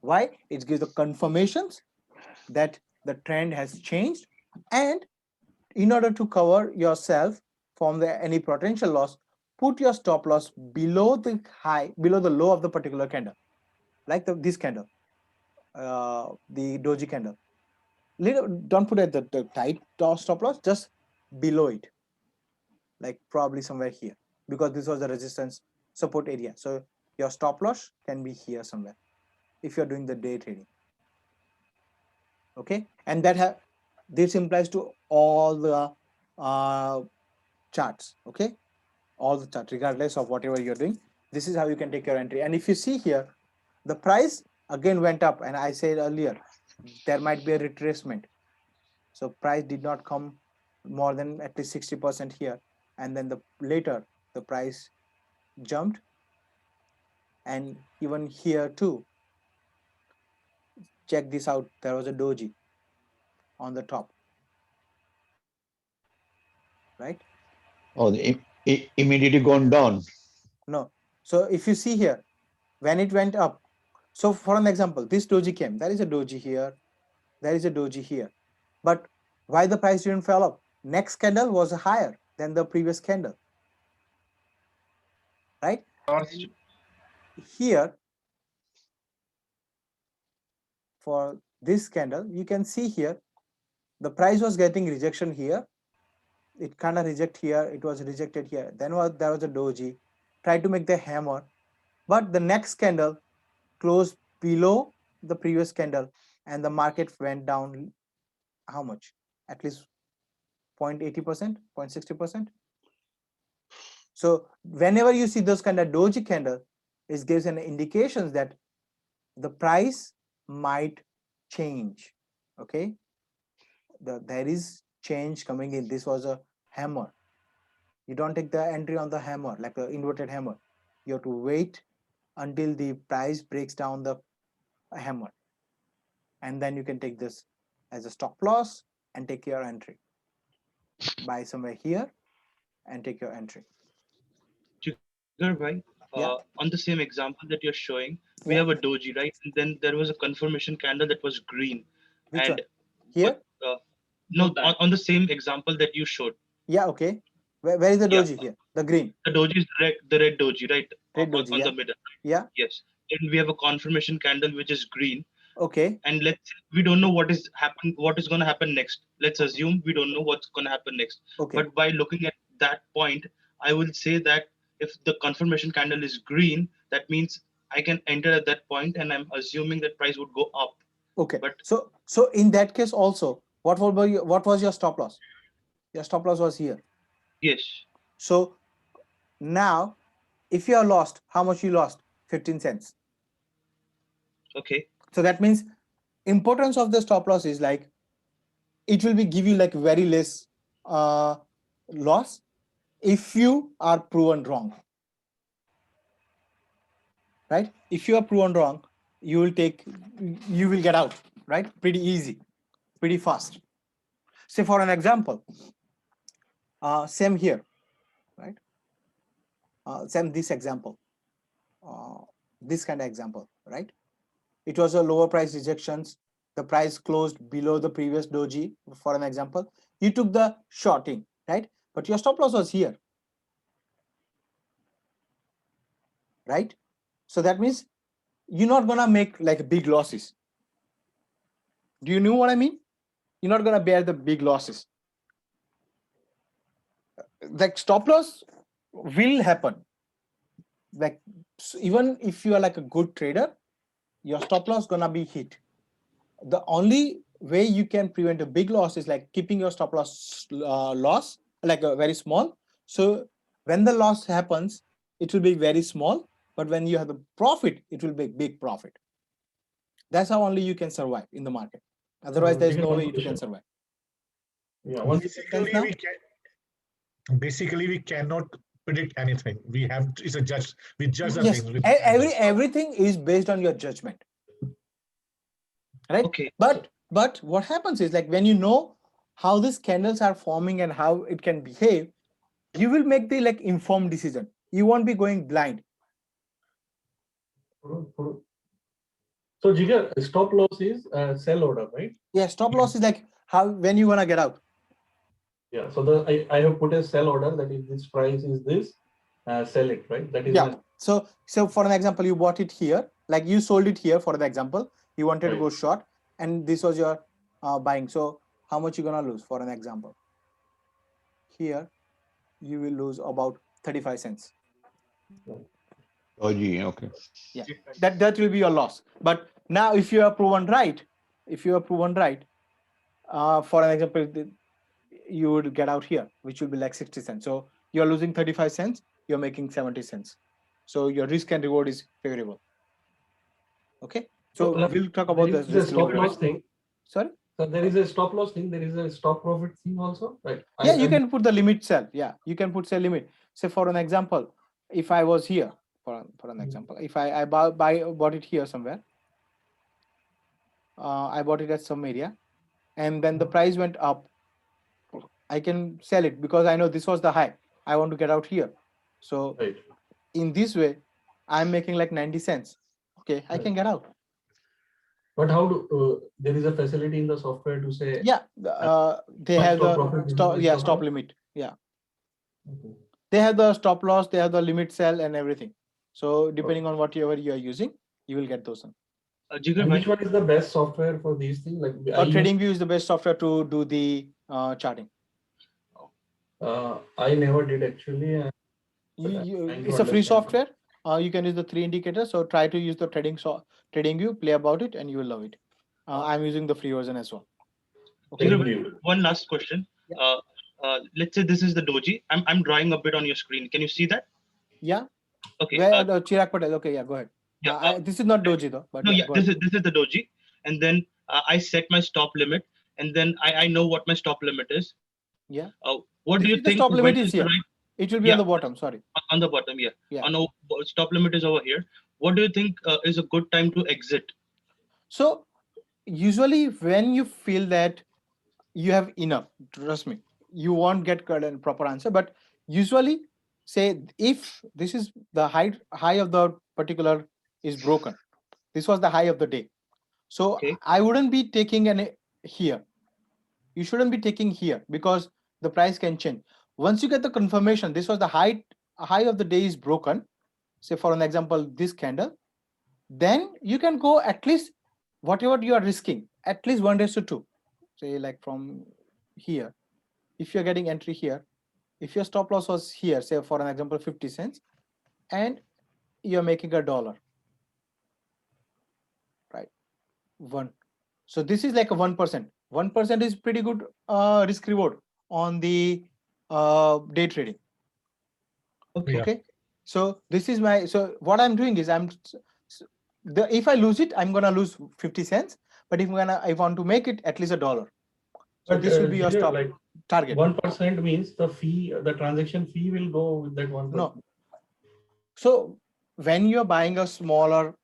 Why? It gives the confirmations that the trend has changed, and in order to cover yourself from any potential loss, put your stop loss below the low of the particular candle, like this candle, the doji candle. Don't put at the tight stop loss, just below it, like probably somewhere here, because this was the resistance support area. So your stop loss can be here somewhere if you're doing the day trading. Okay, and this implies to all the charts. Okay, all the charts, regardless of whatever you're doing, this is how you can take your entry. And if you see here, the price again went up, and I said earlier there might be a retracement. So price did not come more than at least 60% here, and then later the price jumped, and even here too. Check this out, there was a doji on the top, right? Oh, immediately gone down. No, so if you see here, when it went up, so for an example, this doji came, there is a doji here, there is a doji here, but why the price didn't fall up? Next candle was higher than the previous candle, right? And here for this candle, you can see here the price was getting rejection here, it kind of reject here, it was rejected here, then there was a doji, tried to make the hammer, but the next candle closed below the previous candle, and the market went down how much? At least 0.80%, 0.60%. So whenever you see those kind of doji candle, it gives an indications that the price might change. Okay, there is change coming in. This was a hammer. You don't take the entry on the hammer like the inverted hammer. You have to wait until the price breaks down the hammer, and then you can take this as a stop loss and take your entry. Buy somewhere here and take your entry. Right? On the same example that you're showing, we have a doji, right? And then there was a confirmation candle that was green. Which and one? Here? No, on the same example that you showed. Yeah, okay. Where is the doji here? The green. The doji is the red doji, right? Red doji, on yeah. the middle. Yeah. Yes. And we have a confirmation candle which is green. Okay. And we don't know what is going to happen next. Let's assume we don't know what's going to happen next. Okay. But by looking at that point, I will say that if the confirmation candle is green, that means I can enter at that point, and I'm assuming that price would go up. Okay. But so in that case also, what was your stop loss? Your stop loss was here. Yes. So now, if you are lost, how much you lost? 15 cents. Okay. So that means importance of the stop loss is like it will be give you like very less loss if you are proven wrong, right? If you are proven wrong, you will get out, right? Pretty easy, pretty fast. Say for an example, same here, right? Same this example, this kind of example, right? It was a lower price rejections. The price closed below the previous doji, for an example. You took the shorting, right? But your stop loss was here, right? So that means you're not gonna make like big losses. Do you know what I mean? You're not gonna bear the big losses. Like stop loss will happen. Like even if you are like a good trader, your stop loss gonna be hit. The only way you can prevent a big loss is like keeping your stop loss like a very small. So when the loss happens, it will be very small, but when you have the profit, it will be big profit. That's how only you can survive in the market. Otherwise, there's no way you can survive. Yeah, basically we cannot predict anything. We have it's a judge. We judge the things. Everything is based on your judgment, right? Okay. But what happens is like when you know how these candles are forming and how it can behave, you will make the like informed decision. You won't be going blind. So Jigar, stop loss is sell order, right? Yeah, stop loss is like when you wanna get out. Yeah, so I have put a sell order that if this price is this, sell it, right? That is So for an example, you bought it here, like you sold it here for an example, you wanted to go short, and this was your buying. So how much you gonna lose for an example? Here, you will lose about 35 cents. Oh, gee, okay. Yeah, that will be your loss. But now if you are proven right, for an example, you would get out here, which will be like 60 cents. So you're losing 35 cents, you're making 70 cents. So your risk and reward is favorable. Okay. So we'll talk about the stop loss thing. Sorry? So there is a stop loss thing. There is a stop profit thing also. Like Yeah, you can put the limit cell. Yeah, you can put say limit. Say for an example, if I was here, for an example, if I bought it here somewhere, I bought it at some area, and then the price went up, I can sell it because I know this was the high. I want to get out here. So Right. in this way, I'm making like 90 cents. Okay, I can get out. But how do there is a facility in the software to say? Yeah, they my have stop the profit, this is stop. my Yeah, stop stop loss? limit. Yeah, Okay. they have the stop loss. They have the limit sell and everything. So depending on whatever you are using, you will get those. Jigar, And which one is the best software for these things? Like I use, TradingView is the best software to do the charting. I never did actually. It's a free software. You can use the 3 indicators. So try to use the TradingView, play about it, and you will love it. I'm using the free version as well. Okay. Jigar, one last question. Let's say this is the doji. I'm drawing a bit on your screen. Can you see that? Yeah. Okay. Where the Chirag Patel? Okay, yeah, go ahead. Yeah. This is not doji though. But No, yeah, this is the doji, and then I set my stop limit, and then I know what my stop limit is. Yeah. What do you The think? stop limit when is here. the right- It will be on the bottom. Sorry. On the bottom, yeah. Yeah. Stop limit is over here. What do you think is a good time to exit? So usually when you feel that you have enough, trust me, you won't get a proper answer. But usually say if this is the high of the particular is broken, this was the high of the day. So I wouldn't be taking any here. You shouldn't be taking here because the price can change. Once you get the confirmation, this was the high of the day is broken. Say for an example, this candle, then you can go at least whatever you are risking, at least 1:2. Say like from here, if you're getting entry here, if your stop loss was here, say for an example, 50 cents, and you're making $1, right? One. So this is like a 1%. 1% is pretty good risk reward on the day trading. Okay. So this is my, so what I'm doing is if I lose it, I'm gonna lose 50 cents. But if I want to make it at least $1. So But this will be your stop like target. 1% means the fee, the transaction fee will go with that 1%. No. So when you're buying a smaller,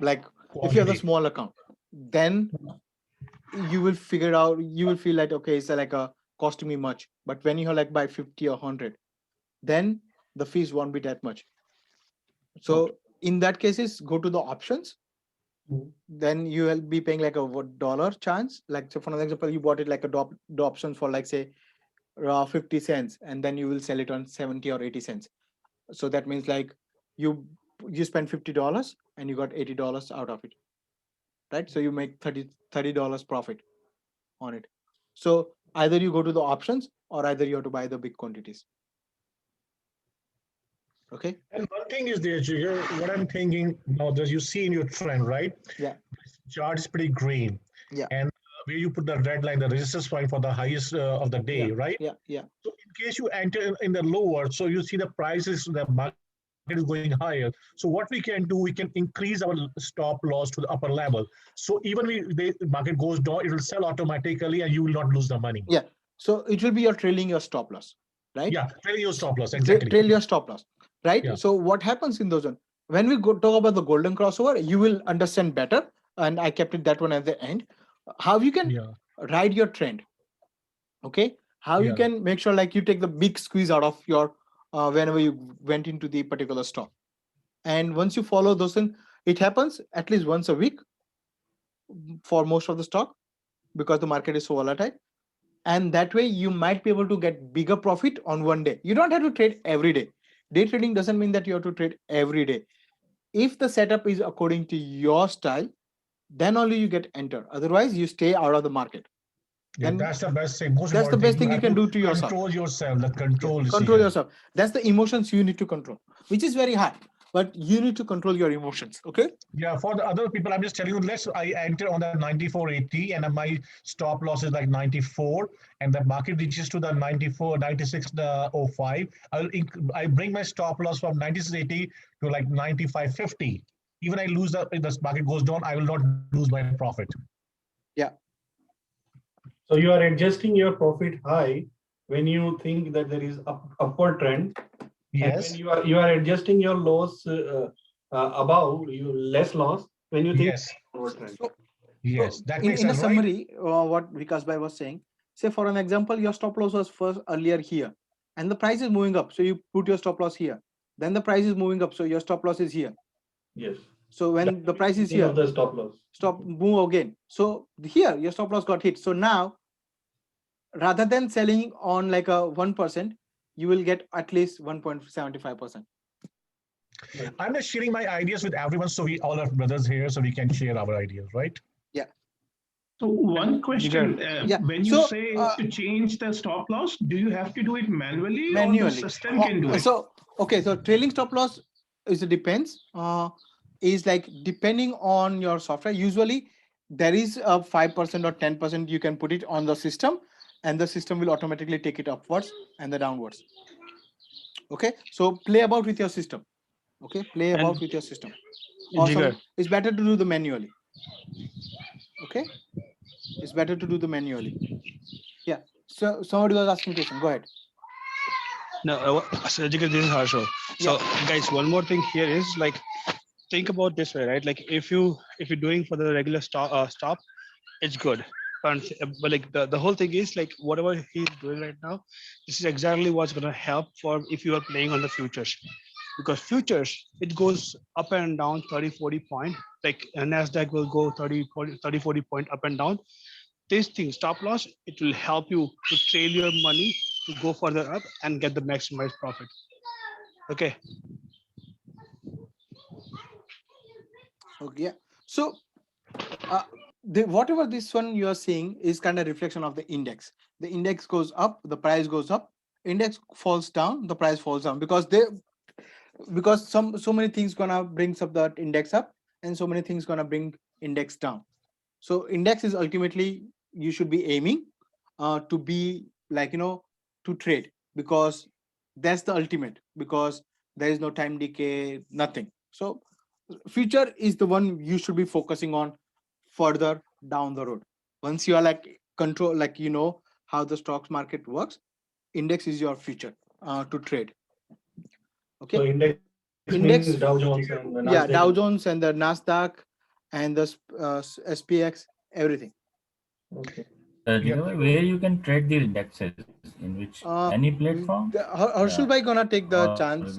like if you have a small account, then you will figure out, you will feel like, okay, it's like costing me much. But when you like buy 50 or 100, then the fees won't be that much. So in that cases, go to the options. Then you will be paying like a $1 chance. Like so for an example, you bought it like the options for like say 50 cents, and then you will sell it on 70 or 80 cents. So that means like you spend $50 and you got $80 out of it, right? So you make $30 profit on it. So either you go to the options or either you have to buy the big quantities. Okay. And one thing is there, Jigar, what I'm thinking now, that you see in your trend, right? Yeah. This chart is pretty green. Yeah. And where you put the red line, the resistance point for the highest of the day, right? Yeah. Yeah. So in case you enter in the lower, so you see the prices, the market is going higher. So what we can do, we can increase our stop loss to the upper level. So even if the market goes down, it will sell automatically and you will not lose the money. Yeah. So it will be your trailing your stop loss, right? Yeah, trailing your stop loss, exactly. Trail your stop loss, right? Yeah. So what happens in those one? When we talk about the golden crossover, you will understand better. And I kept it that one at the end. How you can ride your trend. Okay. How you can make sure like you take the big squeeze out of your whenever you went into the particular stock. And once you follow those things, it happens at least once a week for most of the stock because the market is so volatile. And that way you might be able to get bigger profit on one day. You don't have to trade every day. Day trading doesn't mean that you have to trade every day. If the setup is according to your style, then only you get enter. Otherwise, you stay out of the market. Yeah, And that's the best thing. Most that's the best thing you can do to yourself. Control yourself. The control is Control here. yourself. That's the emotions you need to control, which is very hard. But you need to control your emotions. Okay. Yeah, for the other people, I'm just telling you, I enter on the 94.80 and my stop loss is like 94 and the market reaches to the 94, 96.05. I bring my stop loss from 96.80 to like 95.50. Even I lose if the market goes down, I will not lose my profit. Yeah. So you are adjusting your profit high when you think that there is upward trend. Yes. And when you are adjusting your loss above, you less loss when you think Yes. upward trend. So, Yes. That makes in a sense, right? summary, what Vikas Bhai was saying, say for an example, your stop loss was first earlier here, and the price is moving up. So you put your stop loss here. Then the price is moving up, so your stop loss is here. Yes. So when the price is Beginning here, of the stop loss. stop move again. So here your stop loss got hit. So now, rather than selling on like a 1%, you will get at least 1.75%. I'm just sharing my ideas with everyone, so we all are brothers here, so we can share our ideas, right? Yeah. So one question, Yeah. when you So, say to change the stop loss, do you have to do it manually, or the Manually. system can do it? So okay, so trailing stop loss is depends. Is like depending on your software. Usually there is a 5% or 10% you can put it on the system, and the system will automatically take it upwards and the downwards. Okay, so play about with your system. Okay, play about with your system. Also, it's better to do the manually. Okay, it's better to do the manually. Yeah. So somebody was asking question. Go ahead. No, so this is Harshal. So guys, one more thing here is like, think about this way, right? Like if you're doing for the regular stop, it's good. But like the whole thing is like whatever he's doing right now, this is exactly what's gonna help for if you are playing on the futures. Because futures, it goes up and down 30-40 point, like NASDAQ will go 30-40 point up and down. This thing, stop loss, it will help you to trail your money to go further up and get the maximized profit. Okay. Okay. Yeah. So whatever this one you are seeing is kind of reflection of the index. The index goes up, the price goes up. Index falls down, the price falls down, because so many things gonna brings up that index up, and so many things gonna bring index down. So index is ultimately you should be aiming to be like, to trade, because that's the ultimate, because there is no time decay, nothing. So future is the one you should be focusing on further down the road. Once you are like control, like how the stocks market works, index is your future to trade. Okay. So index means Dow Jones and the Nasdaq. Dow Jones and the Nasdaq and the SPX, everything. Okay. Where you can trade the indexes, in which any platform? Harshal Bhai gonna take the chance.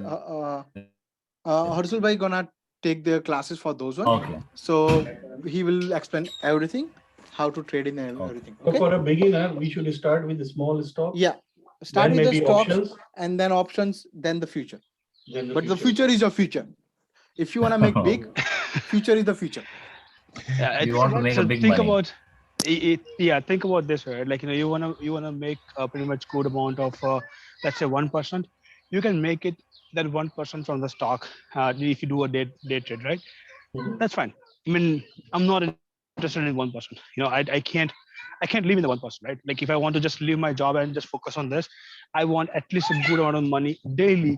Harshal Bhai gonna take the classes for those ones. Okay. So he will explain everything, how to trade in everything. So for a beginner, we should start with the small stock. Yeah. Start then with the maybe stocks, options. and then options, then the future. Then the future is your future. If you wanna make big, future is the future. Yeah, You want to make a big think money. about it. Yeah, think about this, right? Like you wanna make a pretty much good amount of let's say 1%. You can make it that 1% from the stock if you do a day trade, right? That's fine. I mean, I'm not interested in 1%. I can't live in the 1%, right? Like if I want to just leave my job and just focus on this, I want at least a good amount of money daily,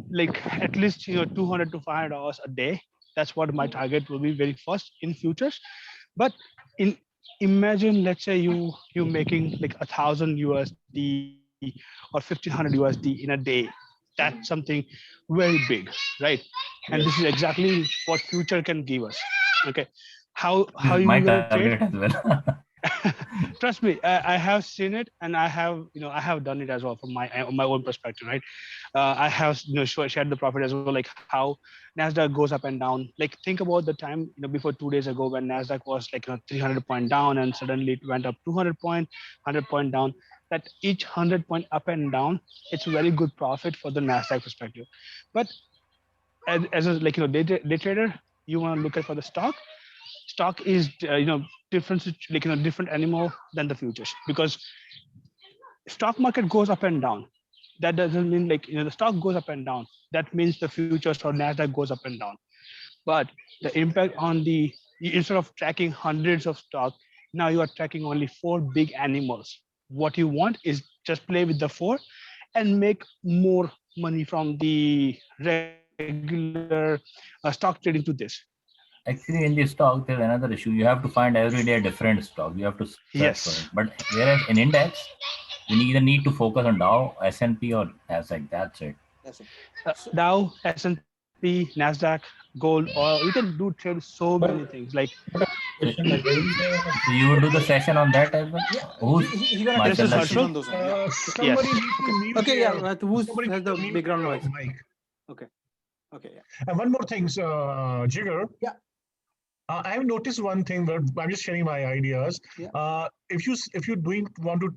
like at least $200 to $500 a day. That's what my target will be very first in futures. But imagine, let's say you're making like 1,000 USD or 1,500 USD in a day. That's something very big, right? And this is exactly what future can give us. Okay, how you my gonna trade? target as well. Trust me, I have seen it, and I have done it as well from my own perspective, right? I have shared the profit as well, like how Nasdaq goes up and down. Like think about the time before 2 days ago when Nasdaq was like 300 point down, and suddenly it went up 200 point, 100 point down. That each 100 point up and down, it's a very good profit for the Nasdaq perspective. But as a day trader, you want to look at for the stock. Stock is different, like different animal than the futures, because stock market goes up and down. That doesn't mean like the stock goes up and down. That means the futures or Nasdaq goes up and down. But the impact on instead of tracking hundreds of stock, now you are tracking only 4 big animals. What you want is just play with the 4 and make more money from the regular stock trading to this. Actually, in the stock, there's another issue. You have to find every day a different stock. You have to search for Yes. it. But whereas in index, you either need to focus on Dow, S&P, or Nasdaq. That's it. That's it. Dow, S&P, Nasdaq, gold, oil. You can do trade so many things. Like Question like there is a So you would do the session on that as well? Yeah, Who's he gonna This take is the Harshal? session on those ones. Yeah. Somebody Yes. need to mute Okay, yeah, their- but who's somebody has the mute background their noise? mic. Okay, yeah. And one more thing, Jigar. Yeah. I've noticed one thing where I'm just sharing my ideas. Yeah. If you want to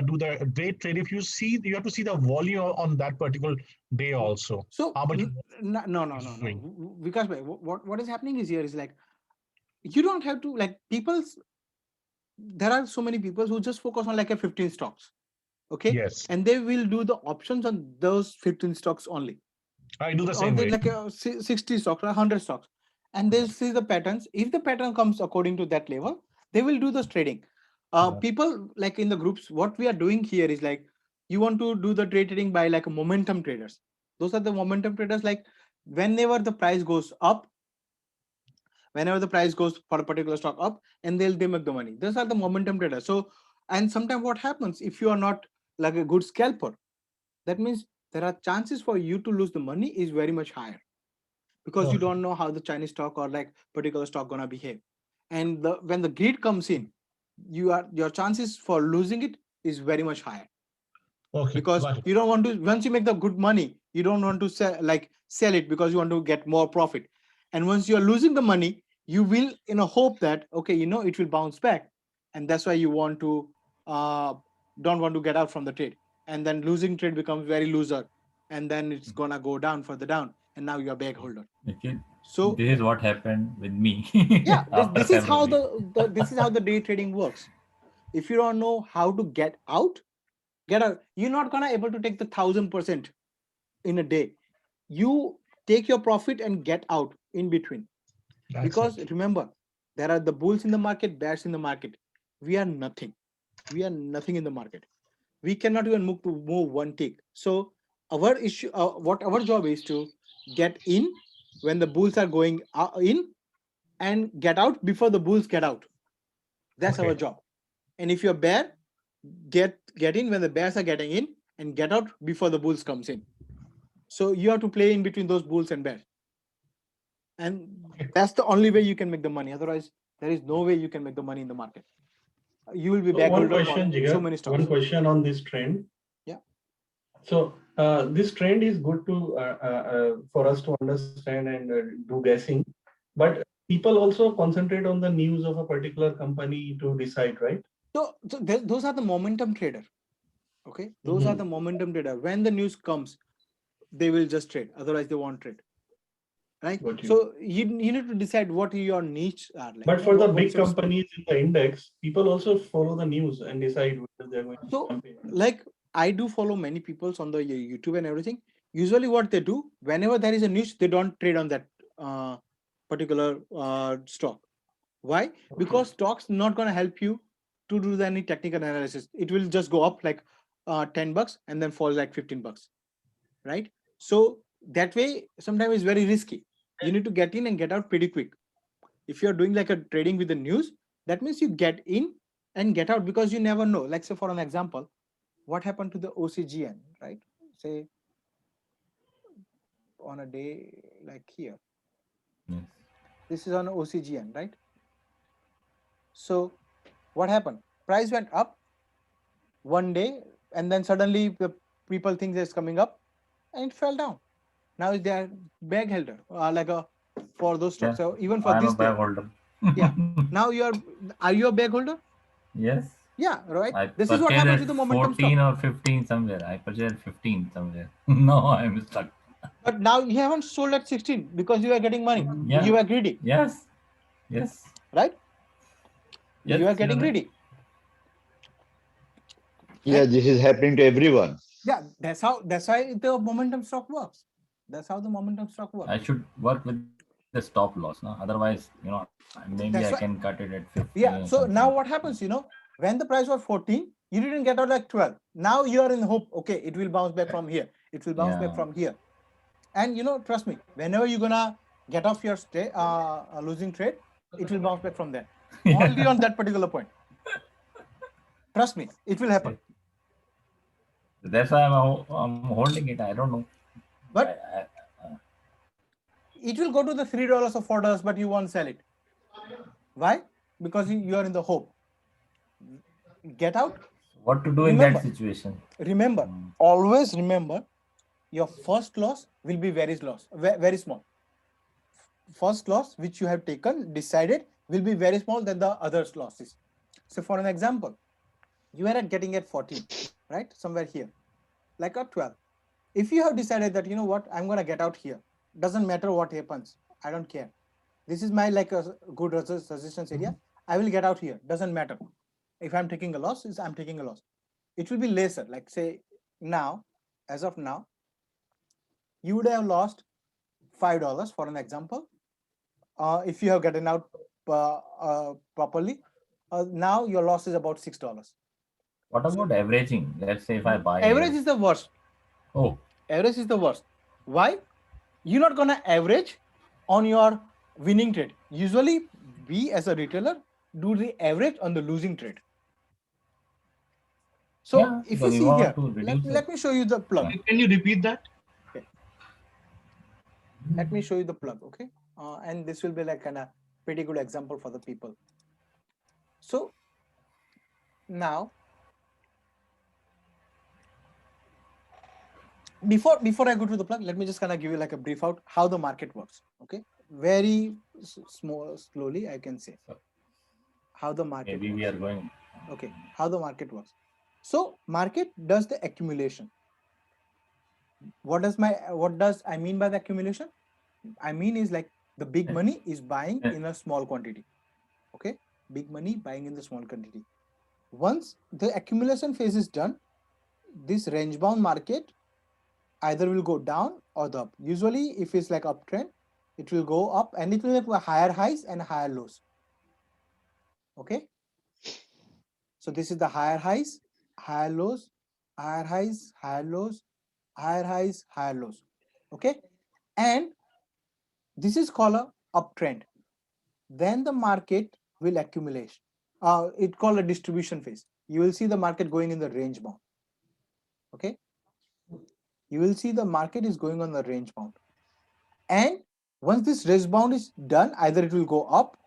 do the day trade, if you see, you have to see the volume on that particular day also. So How much no. Because what is happening is here is like you don't have to like people's. There are so many people who just focus on like a 15 stocks, okay? Yes. And they will do the options on those 15 stocks only. I do the Or same they way. like 60 stocks or 100 stocks, and they see the patterns. If the pattern comes according to that level, they will do this trading. People like in the groups, what we are doing here is like you want to do the trade trading by like momentum traders. Those are the momentum traders. Like whenever the price goes up, whenever the price goes for a particular stock up, and they make the money. Those are the momentum traders. So, and sometimes what happens if you are not like a good scalper, that means there are chances for you to lose the money is very much higher because you don't know how the Chinese stock or like particular stock gonna behave. And when the greed comes in, your chances for losing it is very much higher. Okay. Because you don't want to, once you make the good money, you don't want to sell it because you want to get more profit. And once you're losing the money, you will hope that okay, it will bounce back, and that's why you want to don't want to get out from the trade. And then losing trade becomes very loser, and then it's gonna go down further down, and now you're a bag holder. Okay. So this is what happened with me. Yeah, after this is how February. this is how the day trading works. If you don't know how to get out, you're not gonna able to take the 1000% in a day. You take your profit and get out in between. Because remember, there are the bulls in the market, bears in the market. We are nothing. We are nothing in the market. We cannot even move one tick. So our issue, what our job is to get in when the bulls are going in and get out before the bulls get out. That's our job. And if you're bear, get in when the bears are getting in and get out before the bulls comes in. So you have to play in between those bulls and bears. And that's the only way you can make the money. Otherwise, there is no way you can make the money in the market. You will be back one holder question, for Jigar, so many stocks. one question on this trend. Yeah. So this trend is good to for us to understand and do guessing, but people also concentrate on the news of a particular company to decide, right? So those are the momentum trader. Okay, those are the momentum trader. When the news comes, they will just trade. Otherwise, they won't trade. Right. So you need to decide what your niche are like. But for the big companies in the index, people also follow the news and decide whether they're going to jump in. Like I do follow many people on the YouTube and everything. Usually what they do, whenever there is a news, they don't trade on that particular stock. Why? Because stock's not going to help you to do any technical analysis. It will just go up like $10 and then fall like $15, right? So that way, sometimes it's very risky. You need to get in and get out pretty quick. If you're doing like a trading with the news, that means you get in and get out because you never know. Like say for an example, what happened to the OCGN, right? Say on a day like here. Yes. This is on OCGN, right? So what happened? Price went up one day and then suddenly the people think it's coming up and it fell down. Now they are bag holder, for those stocks. So even for I'm this a bag holder. Yeah. Now are you a bag holder? Yes. Yeah, right. This is what happens with the momentum 14 stock. Or 15 somewhere. I purchased 15 somewhere. No, I'm stuck. But now you haven't sold at 16 because you are getting money. Yeah. You are greedy. Yes. Yes. Right? Yes, you are getting greedy. Yeah, this is happening to everyone. Yeah, that's why the momentum stock works. That's how the momentum stock works. I should work with the stop loss, no? Otherwise, maybe I can cut it at 15. Yeah. So now what happens, when the price was 14, you didn't get out like 12. Now you are in hope, okay, it will bounce back from here. It will bounce back from here. And trust me, whenever you're gonna get off your losing trade, it will bounce back from there. Only on that particular point. Trust me, it will happen. That's why I'm holding it. I don't know. But it will go to the $3 or $4, but you won't sell it. Why? Because you are in the hope. Get out. What to do in that situation? Remember, always remember, your first loss will be very small. First loss which you have taken, decided, will be very small than the other losses. So for an example, you are getting at 14, right? Somewhere here, like a 12. If you have decided that, you know what, I'm going to get out here, doesn't matter what happens, I don't care. This is my like a good resistance area. I will get out here, doesn't matter. If I'm taking a loss, I'm taking a loss. It will be lesser, like say now, as of now, you would have lost $5 for an example. If you have gotten out properly, now your loss is about $6. What about averaging? Let's say if I buy. Average is the worst. Oh. Average is the worst. Why? You're not gonna average on your winning trade. Usually, we as a retailer do the average on the losing trade. So Yeah, if so you we see want here, to reduce let me show you the plug. Can you repeat that? Okay. Let me show you the plug, okay? And this will be like a pretty good example for the people. So now, before I go to the plug, let me just kind of give you like a brief out how the market works. Okay, very slowly I can say how the market. Maybe works. we are going. Okay, how the market works. So market does the accumulation. What does I mean by the accumulation? I mean is like the big money is buying in a small quantity. Okay, big money buying in the small quantity. Once the accumulation phase is done, this range bound market either will go down or the up. Usually if it's like uptrend, it will go up and it will have higher highs and higher lows. Okay, so this is the higher highs, higher lows, higher highs, higher lows, higher highs, higher lows. Okay, and this is called a uptrend. Then the market will accumulate. It's called a distribution phase. You will see the market going in the range bound. Okay, you will see the market is going on the range bound, and once this range bound is done, either it will go up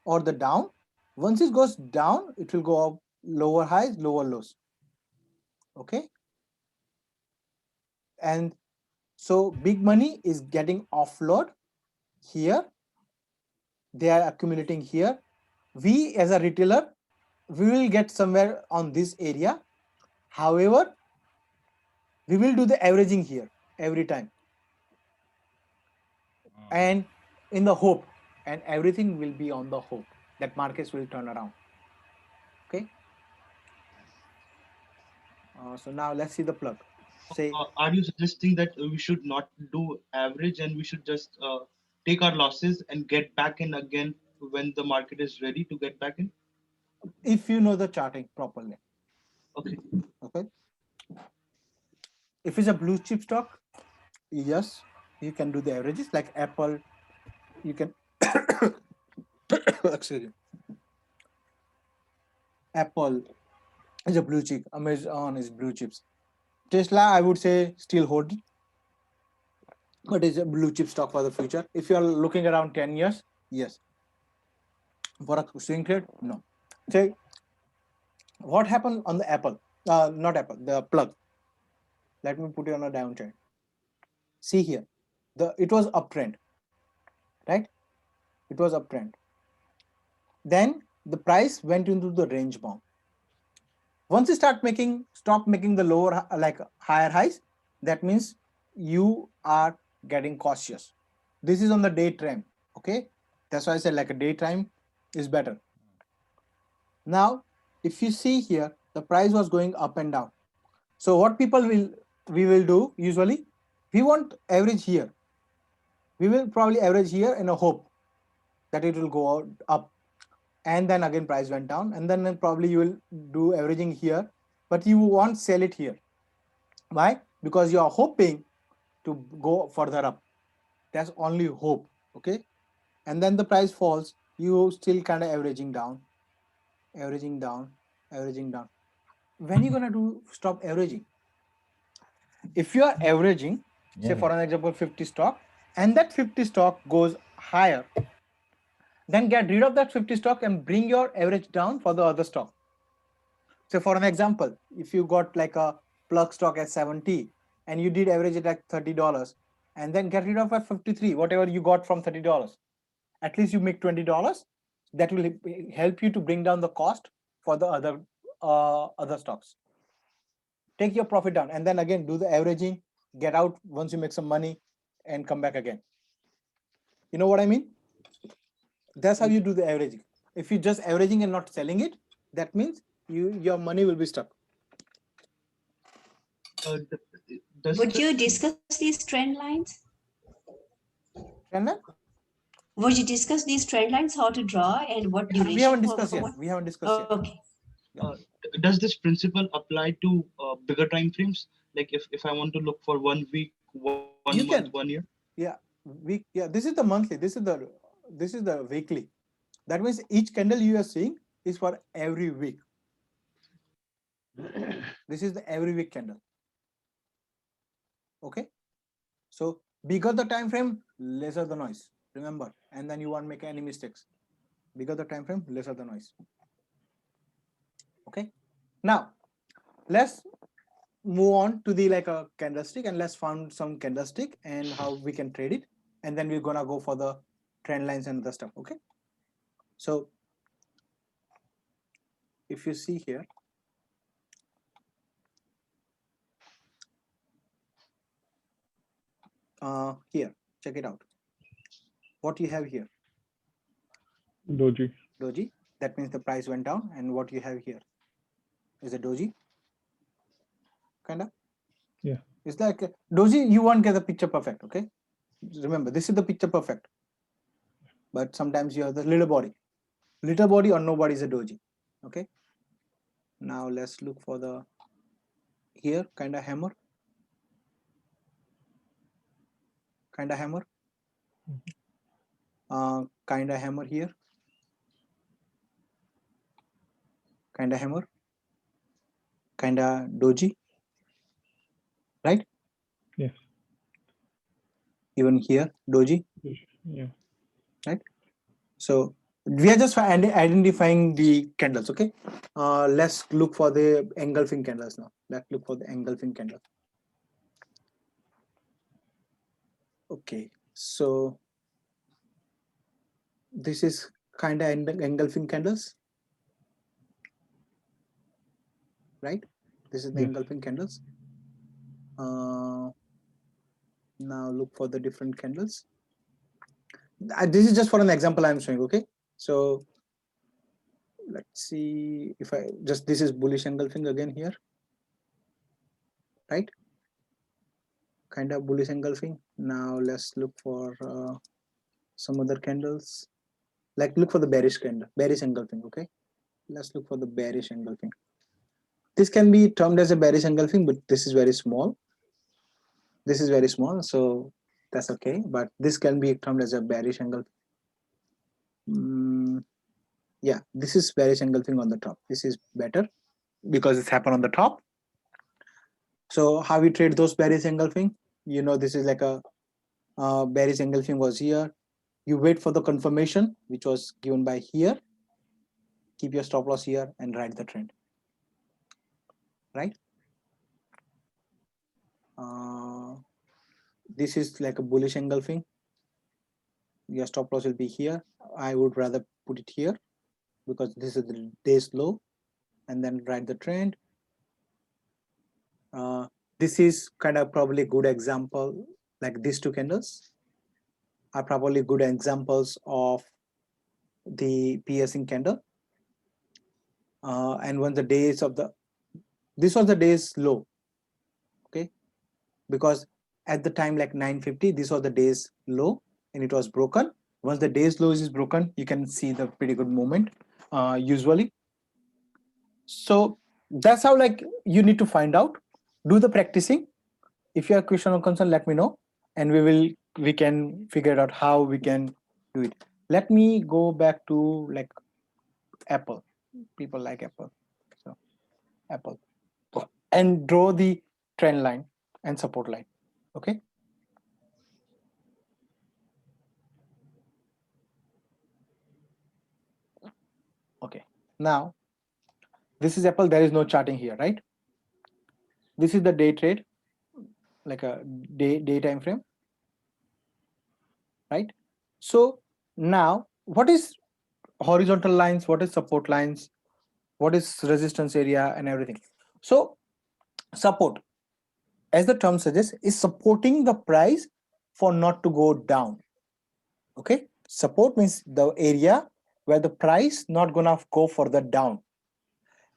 or the down. Once it goes down, it will go up lower highs, lower lows. Okay, and so big money is getting offload here, they are accumulating here. We as a retailer, we will get somewhere on this area. However, we will do the averaging here every time, and in the hope, and everything will be on the hope that markets will turn around. Okay, so now let's see the plug. Say, are you suggesting that we should not do average and we should just take our losses and get back in again when the market is ready to get back in? If you know the charting properly. Okay. Okay. If it's a blue chip stock, yes, you can do the averages like Apple. You can excuse me. Apple is a blue chip. Amazon is blue chips. Tesla, I would say, still hold it, but it's a blue chip stock for the future. If you are looking around 10 years, yes. For a swing trade, no. So, what happened on the Apple? Not Apple, the plug. Let me put it on a downtrend. See here, it was uptrend, right? It was uptrend. Then the price went into the range bound. Once you stop making the lower, like higher highs, that means you are getting cautious. This is on the day trend. Okay, that's why I said like a day time is better. Now, if you see here, the price was going up and down. So what we will do usually, we won't average here. We will probably average here in a hope that it will go up, and then again price went down, and then probably you will do averaging here, but you won't sell it here. Why? Because you are hoping to go further up. That's only hope. okay, and then the price falls, you still kind of averaging down. When are you gonna do stop averaging? If you are averaging, say for an example 50 stock, and that 50 stock goes higher, then get rid of that 50 stock and bring your average down for the other stock. So for an example, if you got like a plug stock at 70 and you did average it at $30, and then get rid of at 53, whatever you got from $30, at least you make $20. That will help you to bring down the cost for the other stocks. Take your profit down and then again do the averaging, get out once you make some money and come back again. You know what I mean? That's how you do the averaging. If you're just averaging and not selling it, that means your money will be stuck. Would you discuss these trend lines? Trend line? Would you discuss these trend lines, how to draw and what duration? We haven't discussed yet. We haven't discussed yet. Okay. Does this principle apply to bigger time frames? Like if I want to look for 1 week, one month, 1 year? Yeah, week. Yeah, this is the monthly. This is the weekly. That means each candle you are seeing is for every week. This is the every week candle. Okay. So bigger the time frame, lesser the noise. Remember, and then you won't make any mistakes. Bigger the time frame, lesser the noise. Okay. Now let's move on to the like a candlestick, and let's find some candlestick and how we can trade it, and then we're gonna go for the trend lines and other stuff. Okay. So if you see here, here, check it out. What you have here? Doji. Doji. That means the price went down, and what you have here is a doji. Kinda. Yeah. It's like doji. You won't get the picture perfect. Okay. Remember, this is the picture perfect. But sometimes you have the little body or nobody is a doji. Okay. Now let's look for the here kind of hammer. Kind of hammer. Kind of hammer here. Kind of hammer. Kind of doji. Right? Yes. Even here, doji. Yeah. Right? So we are just identifying the candles. Okay. Let's look for the engulfing candles now. Let's look for the engulfing candle. Okay. So this is kind of engulfing candles. Right? This is the engulfing candles. Now look for the different candles. This is just for an example I'm showing. Okay, so let's see if I just, this is bullish engulfing again here, right? Kind of bullish engulfing. Now let's look for some other candles. Like look for the bearish candle, bearish engulfing. Okay, let's look for the bearish engulfing. This can be termed as a bearish engulfing, but this is very small. This is very small, so that's okay. But this can be termed as a bearish engulfing. Yeah, this is bearish engulfing on the top. This is better because it's happened on the top. So how we trade those bearish engulfing? You know, this is like a bearish engulfing was here. You wait for the confirmation, which was given by here. Keep your stop loss here and ride the trend. Right? This is like a bullish engulfing. Your stop loss will be here. I would rather put it here because this is the day's low, and then ride the trend. This is kind of probably a good example, like these two candles are probably good examples of the piercing candle. And when the days of the, this was the day's low, okay, because at the time like 950, this was the day's low and it was broken. Once the day's low is broken, you can see the pretty good movement usually. So that's how like you need to find out, do the practicing. If you have question or concern, let me know. and we can figure out how we can do it. Let me go back to like Apple. People like Apple, so Apple, and draw the trend line and support line. Okay. Okay. Now this is Apple. There is no charting here, right? This is the day trade, like a day time frame, right? So now what is horizontal lines, what is support lines, what is resistance area, and everything. So support, as the term suggests, is supporting the price for not to go down. Okay, support means the area where the price not gonna go further down,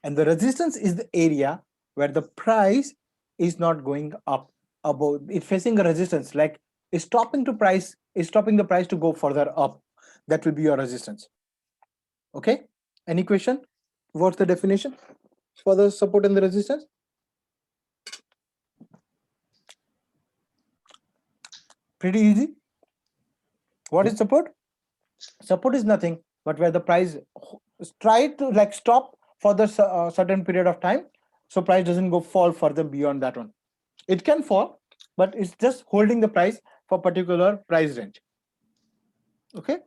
and the resistance is the area where the price is not going up above. It's facing a resistance, like it's stopping the price to go further up. That will be your resistance. Okay, any question? What's the definition for the support and the resistance? Pretty easy. What is support? Support is nothing but where the price try to like stop for the certain period of time, so price doesn't go fall further beyond that one. It can fall, but it's just holding the price for particular price range. Okay,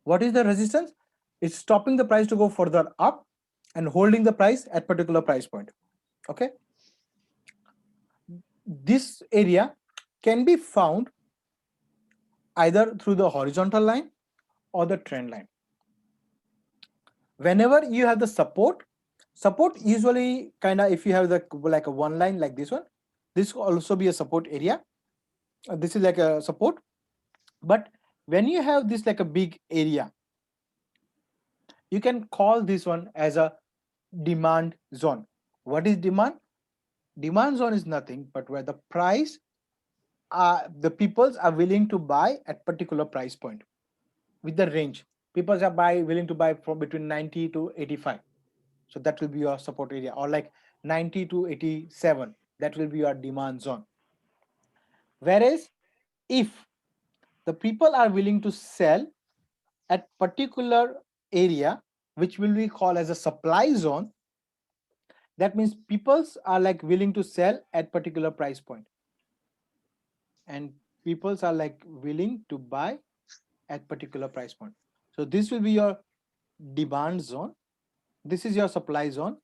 what is the resistance? It's stopping the price to go further up and holding the price at particular price point. Okay, this area can be found either through the horizontal line or the trend line. Whenever you have the support usually kind of, if you have the like a one line like this one, this will also be a support area. This is like a support. But when you have this like a big area, you can call this one as a demand zone. What is demand? Demand zone is nothing but where the price the peoples are willing to buy at particular price point with the range. People are willing to buy from between 90 to 85. So that will be your support area, or like 90 to 87. That will be your demand zone. Whereas if the people are willing to sell at particular area, which will be called as a supply zone, that means peoples are like willing to sell at particular price point, and peoples are like willing to buy at particular price point. So this will be your demand zone, this is your supply zone,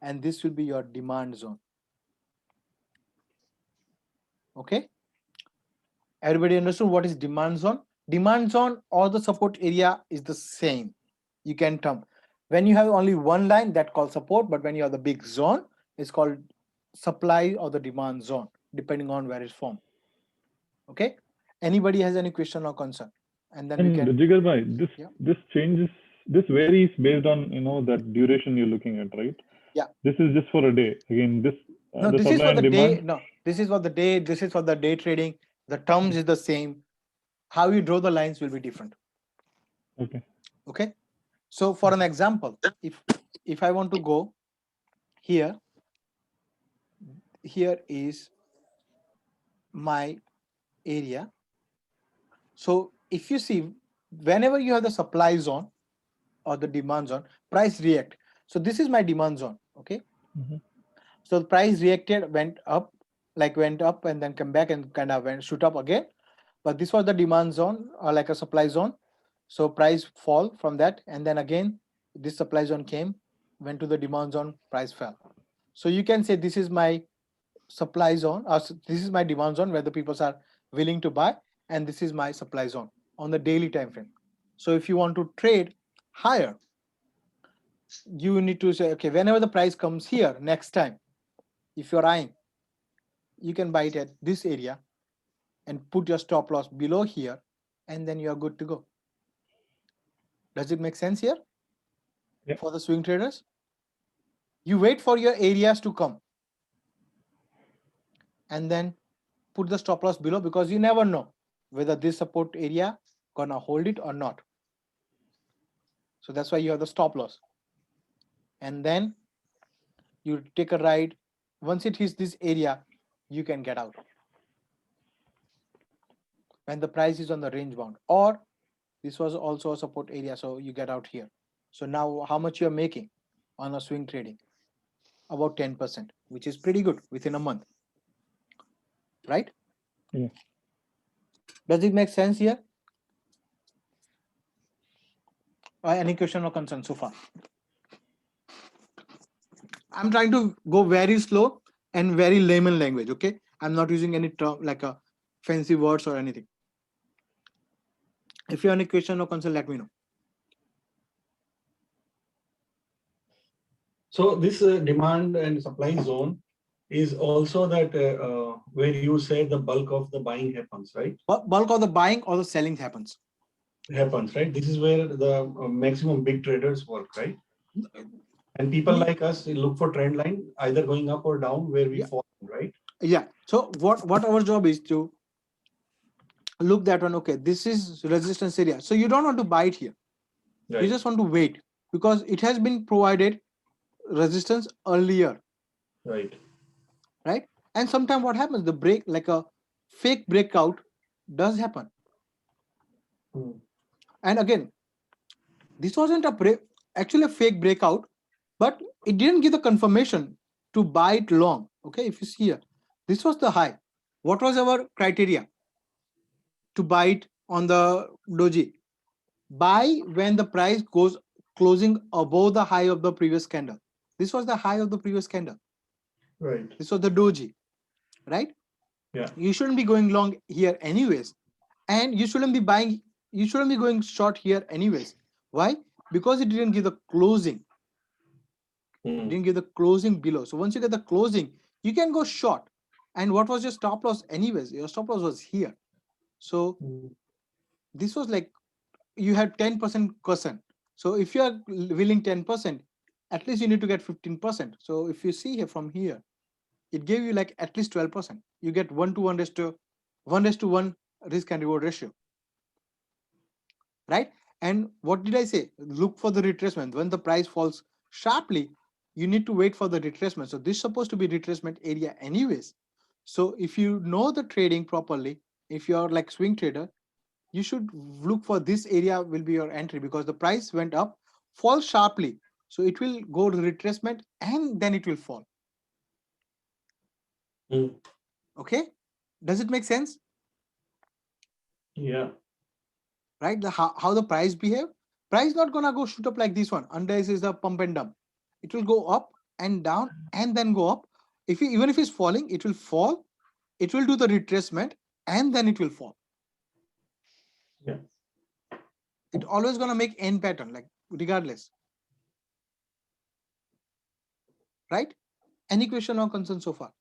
and this will be your demand zone. Okay, everybody understood what is demand zone? Demand zone or the support area is the same. You can term when you have only one line, that called support, but when you have the big zone, it's called supply or the demand zone, depending on where it's formed. Okay, anybody has any question or concern? And then we can Jigar bhai, this changes, this varies based on that duration you're looking at, right? Yeah, this is just for a day. Again, this no, this is for the day. No, this is for the day. This is for the day trading. The terms is the same. How you draw the lines will be different. Okay. Okay. So for an example, if I want to go here is my area. So if you see, whenever you have the supply zone or the demand zone, price react. So this is my demand zone. Okay. So the price reacted, went up and then come back and kind of shoot up again. But this was the demand zone or like a supply zone. So price fall from that, and then again this supply zone came, went to the demand zone, price fell. So you can say this is my supply zone, or this is my demand zone where the people are willing to buy, and this is my supply zone on the daily time frame. So if you want to trade higher, you need to say, okay, whenever the price comes here next time, if you're eyeing, you can buy it at this area and put your stop loss below here, and then you're good to go. Does it make sense here? Yep. For the swing traders, you wait for your areas to come and then put the stop loss below, because you never know whether this support area gonna hold it or not. So that's why you have the stop loss, and then you take a ride. Once it hits this area, you can get out. when the price is on the range bound, or this was also a support area, so you get out here. So now how much you're making on a swing trading? About 10%, which is pretty good within a month, right? Yeah. Does it make sense here? Any question or concern so far? I'm trying to go very slow and very layman language, okay? I'm not using any term like a fancy words or anything. If you have any question or concern, let me know. So this demand and supply zone is also that where you say the bulk of the buying happens, right? Bulk of the buying or the selling happens. Happens, right? This is where the maximum big traders work, right? And people like us look for trend line either going up or down where we fall, right? Yeah. So what our job is to look that one. Okay, this is resistance area. So you don't want to buy it here. Right. You just want to wait because it has been provided resistance earlier. Right. Right. And sometimes what happens, the break, like a fake breakout does happen. And again, this wasn't actually a fake breakout, but it didn't give the confirmation to buy it long. Okay, if you see here, this was the high. What was our criteria to buy it on the doji? Buy when the price goes closing above the high of the previous candle. This was the high of the previous candle. Right. This was the doji, right? Yeah. You shouldn't be going long here anyways, and you shouldn't be buying. You shouldn't be going short here anyways. Why? Because it didn't give the closing. It didn't give the closing below. So once you get the closing, you can go short. And what was your stop loss anyways? Your stop loss was here. So this was like you had 10% cushion. So if you are willing 10%, at least you need to get 15%. So if you see here from here, it gave you like at least 12%. You get 1:1 risk and reward ratio. Right? And what did I say? Look for the retracement. When the price falls sharply, you need to wait for the retracement. So this is supposed to be retracement area anyways. So if you know the trading properly, if you're like swing trader, you should look for this area will be your entry because the price went up, fall sharply. So it will go to retracement and then it will fall. Okay. Does it make sense? Yeah. Right? How the price behave? Price not gonna go shoot up like this one. Unless is the pump and dump. It will go up and down and then go up. Even if it's falling, it will fall. It will do the retracement and then it will fall. Yeah. It always gonna make N pattern, like regardless. Right? Any question or concern so far?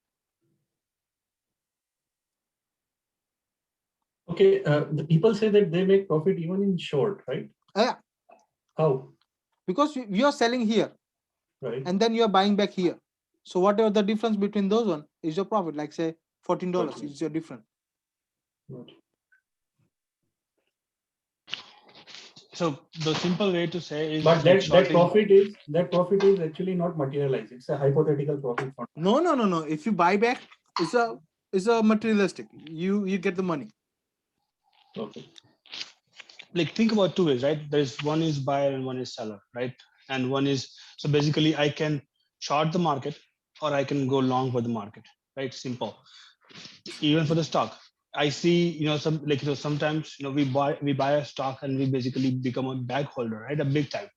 Okay, the people say that they make profit even in short, right? Yeah. How? Because you are selling here, right? And then you are buying back here. So whatever the difference between those one is your profit. Like say $14 is your difference. So the simple way to say is, but like that profit is actually not materialized. It's a hypothetical profit. No. If you buy back, it's a materialistic. You get the money. Okay. Like think about two ways, right? There's one is buyer and one is seller, right? And one is, so basically I can short the market or I can go long for the market, right? Simple. Even for the stock, I see, sometimes, we buy a stock and we basically become a bag holder, right? A big time.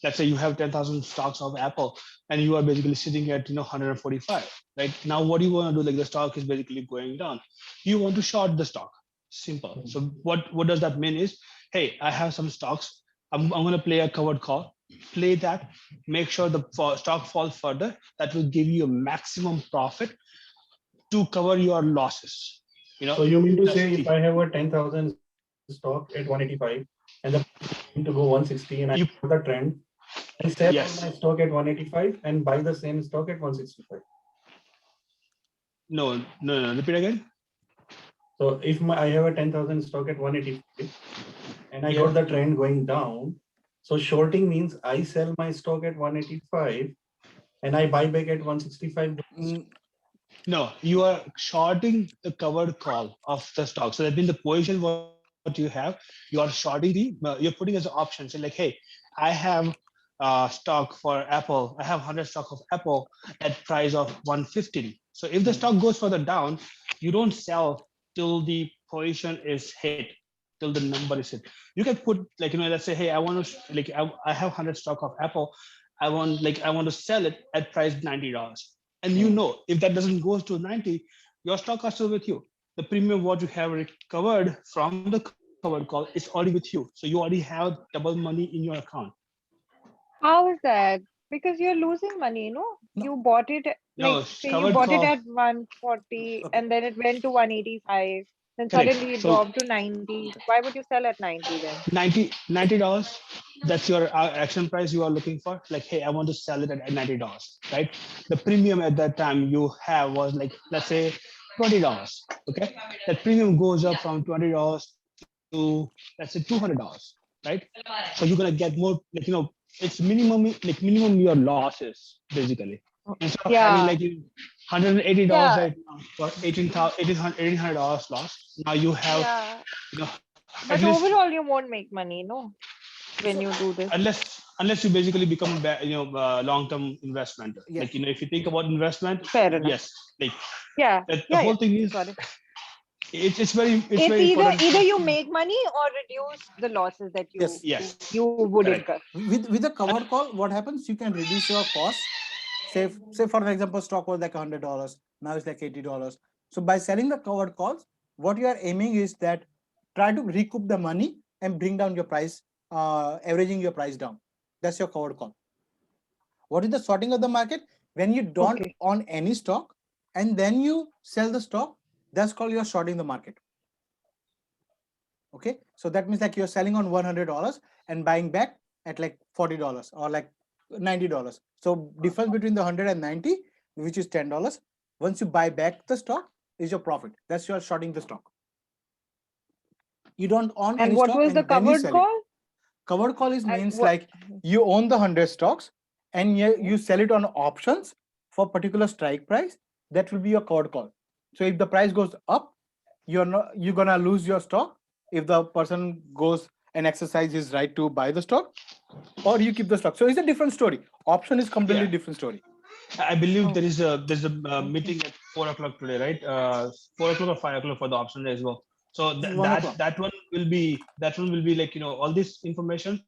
Let's say you have 10,000 stocks of Apple and you are basically sitting at, 145, right? Now, what do you want to do? Like the stock is basically going down. You want to short the stock. Simple. So what does that mean is, hey, I have some stocks. I'm going to play a covered call, play that, make sure the stock falls further. That will give you a maximum profit to cover your losses. So you mean to say if I have a 10,000 stock at 185 and the to go 160 and I put the trend, I sell my stock at 185 and buy the same stock at 165. No. Repeat again. So if I have a 10,000 stock at 185 and I got the trend going down, so shorting means I sell my stock at 185 and I buy back at 165. No, you are shorting the covered call of the stock. So that means the position what you have, you are shorting you're putting as an option. So like, hey, I have stock for Apple. I have 100 stock of Apple at price of 150. So if the stock goes further down, you don't sell till the position is hit, till the number is hit. You can put like, let's say, hey, I want to like, I have 100 stock of Apple. I want to sell it at price $90. And if that doesn't go to 90, your stock are still with you. The premium what you have recovered from the covered call is already with you. So you already have double money in your account. How is that? Because you're losing money, You bought it No, say you covered bought it call. at 140 and then it went to 185. Then Correct. suddenly it So- dropped to 90. Why would you sell at 90 then? $90. That's your action price you are looking for. Like, hey, I want to sell it at $90, right? The premium at that time you have was like, let's say $20. Okay, that premium goes up from $20 to, let's say, $200, right? So you're gonna get more, like, it's minimum your losses basically. Instead of having like $180 Yeah. right now for $1,800 loss, now you have Yeah. at But least, overall, you won't make money, when you do this. unless you basically become a long-term investment. Yes. Like, if you think about investment, Fair enough. yes, like Yeah. the whole thing is, Got it. it's very It's very important. either you make money or reduce the losses that you would Correct. incur. With a covered call, what happens? You can reduce your cost. Say for an example, stock was like $100. Now it's like $80. So by selling the covered calls, what you are aiming is that try to recoup the money and bring down your price, averaging your price down. That's your covered call. What is the sorting of the market? When you don't own any stock and then you sell the stock, that's called you're shorting the market. Okay, so that means like you're selling on $100 and buying back at like $40 or like $90. So difference between the 100 and 90, which is $10. Once you buy back the stock, is your profit. That's your shorting the stock. You don't own And any what stock was the and then you covered sell it. call? Covered call is means like you own the 100 stocks and you sell it on options for particular strike price. That will be your covered call. So if the price goes up, you're gonna lose your stock. If the person goes and exercise his right to buy the stock, or you keep the stock. So it's a different story. Option is completely different story. I believe there's a meeting at 4 o'clock today, right? 4 o'clock or 5 o'clock for the option as well. So that one will be like, all this information.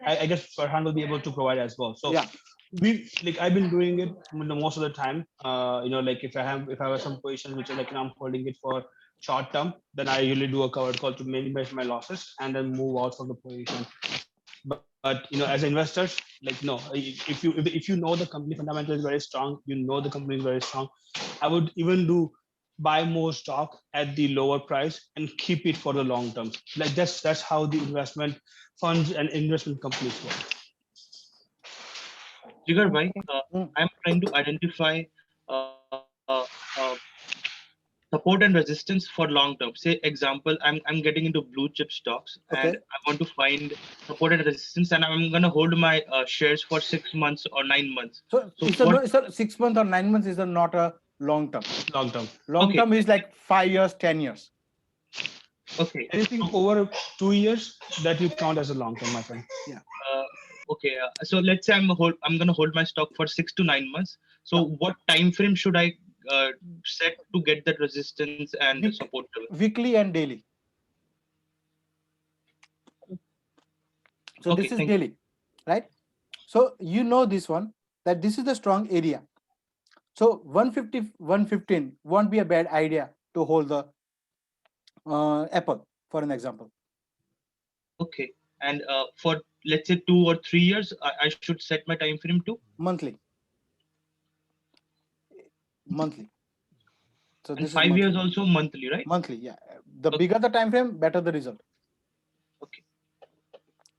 I guess Farhan will be able to provide as well. So I've been doing it most of the time. Like if I have some positions which are like, I'm holding it for short term, then I usually do a covered call to minimize my losses and then move out from the position. But as investors, like, no, if you know the company fundamental is very strong, the company is very strong, I would even buy more stock at the lower price and keep it for the long term. Like that's how the investment funds and investment companies work. Jigar bhai, I'm trying to identify support and resistance for long term. Say example, I'm getting into blue chip stocks and I want to find support and resistance, and I'm gonna hold my shares for 6 months or 9 months. So it's a 6 months or 9 months is not a long term. Long term. Long term is like 5 years, 10 years. Okay. Anything over 2 years that you count as a long term, my friend. Yeah. Okay. So let's say I'm gonna hold my stock for 6 to 9 months. So what time frame should I set to get that resistance and support level? Weekly and daily. So this is daily, right? So this one, that this is the strong area. So 150, 115 won't be a bad idea to hold the Apple, for an example. Okay. And for let's say 2 or 3 years, I should set my time frame to monthly. So and 5 years also monthly, right? Monthly, yeah. The bigger the time frame, better the result. Okay.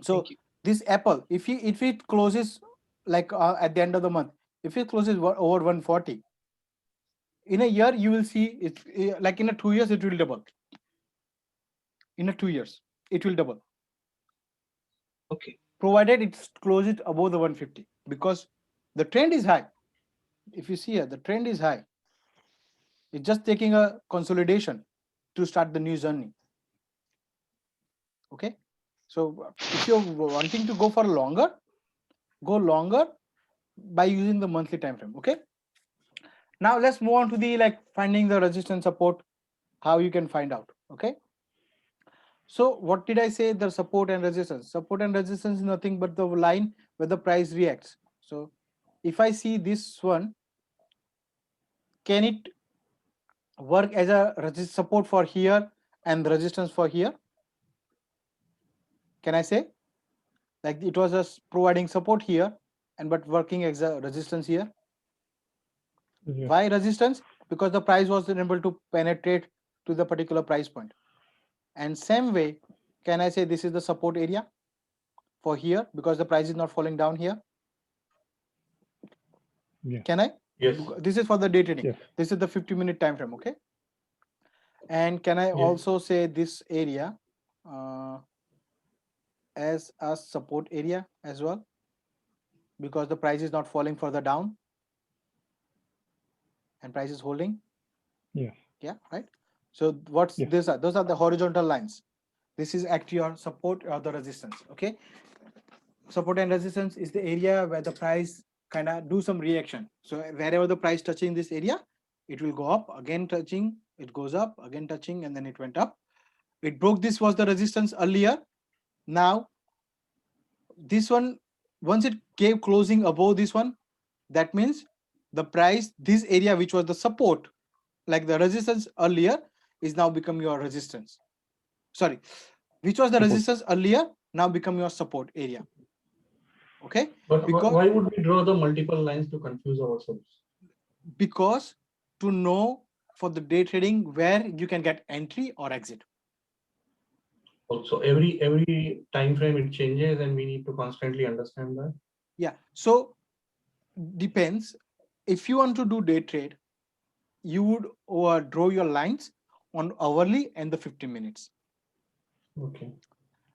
So this Apple, if it closes like at the end of the month, if it closes over 140, in a year you will see it, like in 2 years it will double. In 2 years it will double. Okay. Provided it closes above the 150, because the trend is high. If you see here, the trend is high. It's just taking a consolidation to start the new journey. Okay, so if you're wanting to go for longer, go longer by using the monthly time frame. Okay, now let's move on to the like finding the resistance support, how you can find out. Okay, so what did I say? The support and resistance. Support and resistance is nothing but the line where the price reacts. So if I see this one, can it work as a support for here and the resistance for here? Can I say like it was just providing support here and but working as a resistance here? Yeah. Why resistance? Because the price was unable to penetrate to the particular price point. And same way, can I say this is the support area for here because the price is not falling down here? Yeah. Can I? Yes. This is for the day trading. Yes. This is the 50-minute time frame. Okay. And can I Yes. also say this area as a support area as well? Because the price is not falling further down and price is holding. Yeah. Yeah, right. So what's Yes. this? Those are the horizontal lines. This is actually your support or the resistance. Okay. Support and resistance is the area where the price kind of do some reaction. So wherever the price touching this area, it will go up, again touching, it goes up, again touching, and then it went up. It broke. This was the resistance earlier. Now this one, once it gave closing above this one, that means the price, this area which was the support, like the resistance earlier, is now become your resistance. Sorry, which was the Support. resistance earlier, now become your support area. Okay, But because why would we draw the multiple lines to confuse ourselves? because to know for the day trading where you can get entry or exit. Also, every time frame it changes, and we need to constantly understand that. Yeah, so depends. If you want to do day trade, you would draw your lines on hourly and the 50 minutes. Okay.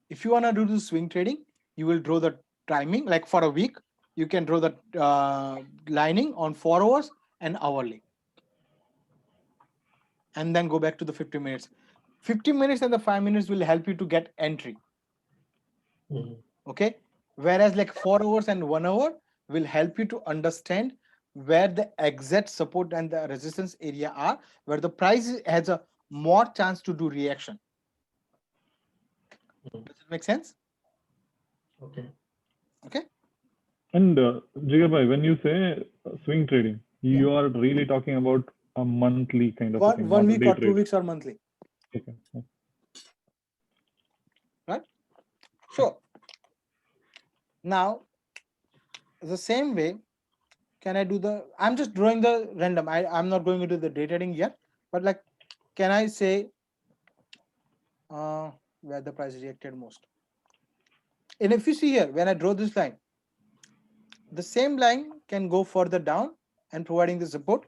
If you want to do the swing trading, you will draw the timing like for a week. You can draw the lining on 4 hours and hourly, and then go back to the 50 minutes. 50 minutes and the 5 minutes will help you to get entry. Mhm. Okay, whereas like 4 hours and 1 hour will help you to understand where the exact support and the resistance area are, where the price has a more chance to do reaction. Does it make sense? Okay. Okay. And Jigar bhai, when you say swing trading, you are really talking about a monthly kind of a thing, one not a week day or 2 trade. weeks or monthly. Okay. Right. So now the same way, can I do the, I'm just drawing the random. I'm not going into the day trading yet, but like, can I say where the price reacted most? And if you see here, when I draw this line, the same line can go further down and providing the support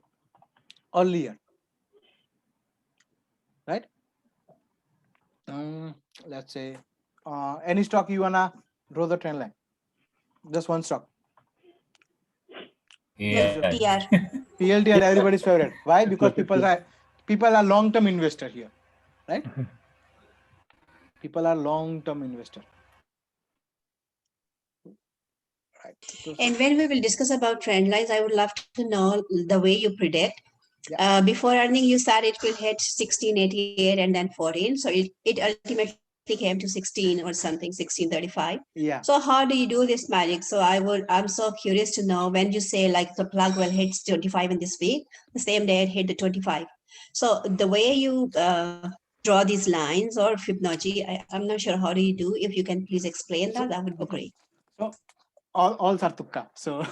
earlier, right? Let's say any stock you wanna draw the trend line, just one stock. Yeah. PR. PLT are everybody's favorite. Why? Because people are long-term investor here, right? People are long-term investor. Right. And when we will discuss about trend lines, I would love to know the way you predict. Yeah. Before earning, you said it will hit 1688 and then 14. So it ultimately came to 16 or something, 1635. Yeah. So how do you do this magic? So I'm so curious to know when you say like the plug will hit 25 in this week, the same day it hit the 25. So the way you draw these lines or Fibonacci, I'm not sure how do you do. If you can please explain that, that would be great. So all are tukka. So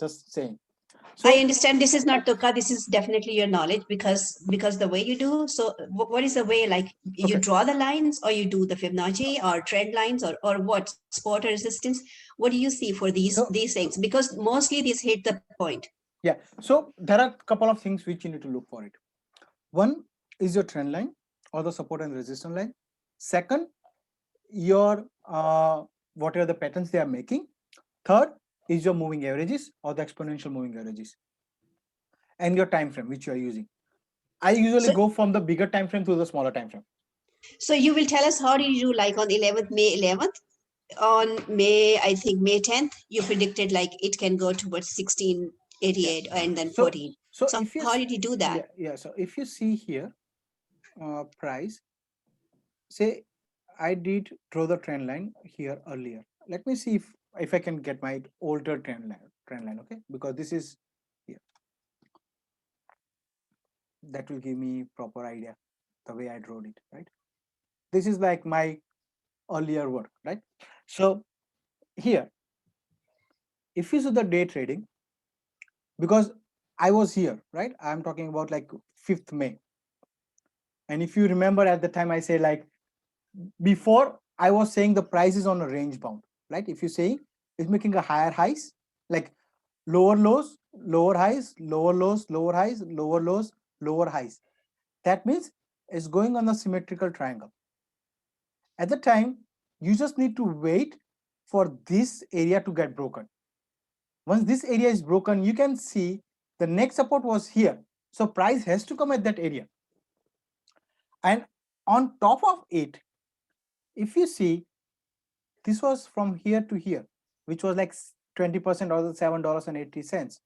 just saying. So, I understand this is not tukka. This is definitely your knowledge because the way you do. So what is the way, like you draw the lines or you do the Fibonacci or trend lines or what, support or resistance? What do you see for these things? Because mostly these hit the point. Yeah. So there are a couple of things which you need to look for it. One is your trend line or the support and resistance line. Second, your whatever the patterns they are making. Third is your moving averages or the exponential moving averages, and your time frame which you are using. I usually So- go from the bigger time frame to the smaller time frame. So you will tell us how did you do, like on 11th, May 11th, on May, I think May 10th, you predicted like it can go towards 1688 and then So- 14. So So if you how did you do that? Yeah. So if you see here, price, say I did draw the trend line here earlier. Let me see if I can get my older trend line, okay? Because this is here. That will give me proper idea the way I drew it, right? This is like my earlier work, right? So here, if you see the day trading, because I was here, right? I'm talking about like 5th May. And if you remember at the time I say like, before I was saying the price is on a range bound, right? If you say it's making a higher highs, like lower lows, lower highs, lower lows, lower highs, lower lows, lower highs. That means it's going on a symmetrical triangle. At the time, you just need to wait for this area to get broken. Once this area is broken, you can see the next support was here. So price has to come at that area. And on top of it, if you see, this was from here to here, which was like 20% or the $7.80.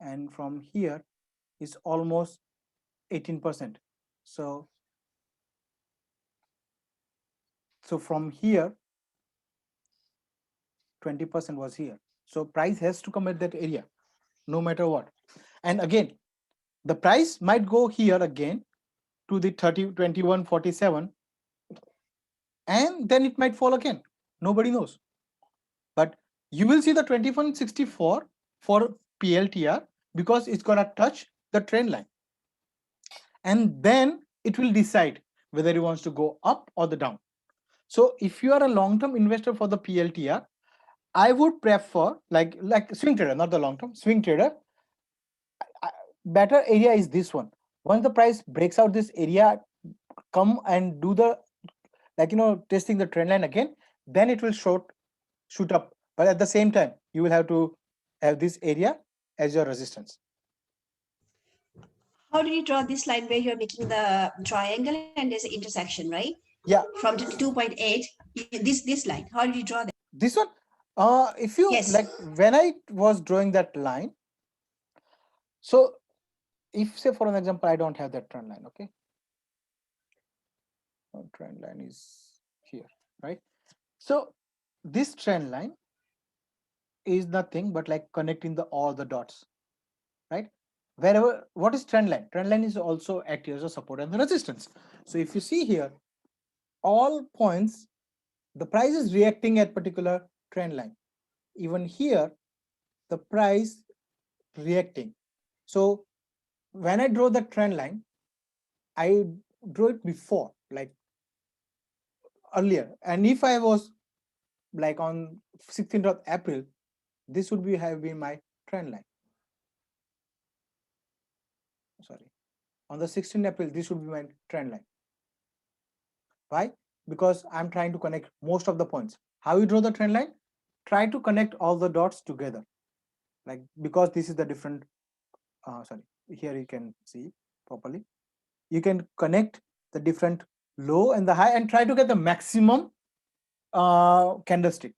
And from here is almost 18%. So from here, 20% was here. So price has to come at that area, no matter what. And again, the price might go here again to the 21.47, and then it might fall again. Nobody knows. But you will see the 21.64 for PLTR because it's gonna touch the trend line. And then it will decide whether it wants to go up or the down. So if you are a long-term investor for the PLTR, I would prefer like swing trader, not the long-term swing trader. Better area is this one. Once the price breaks out this area, come and do the testing the trend line again, then it will shoot up. But at the same time, you will have to have this area as your resistance. How did you draw this line where you're making the triangle and there's an intersection, right? Yeah. From 2.8, this line, how did you draw that? This one, if you Yes. like, when I was drawing that line, so if say for an example, I don't have that trend line, okay? Trend line is here, right? So this trend line is nothing but like connecting all the dots, right? Wherever, what is trend line? Trend line is also act as a support and the resistance. So if you see here, all points, the price is reacting at particular trend line. Even here, the price reacting. So when I draw the trend line, I drew it before, like earlier. And if I was like on 16th of April, this would have been my trend line. Sorry, on the 16th April, this would be my trend line. Why? Because I'm trying to connect most of the points. How you draw the trend line? Try to connect all the dots together. Like, because this is the different, sorry, here you can see properly. You can connect the different low and the high and try to get the maximum candlestick.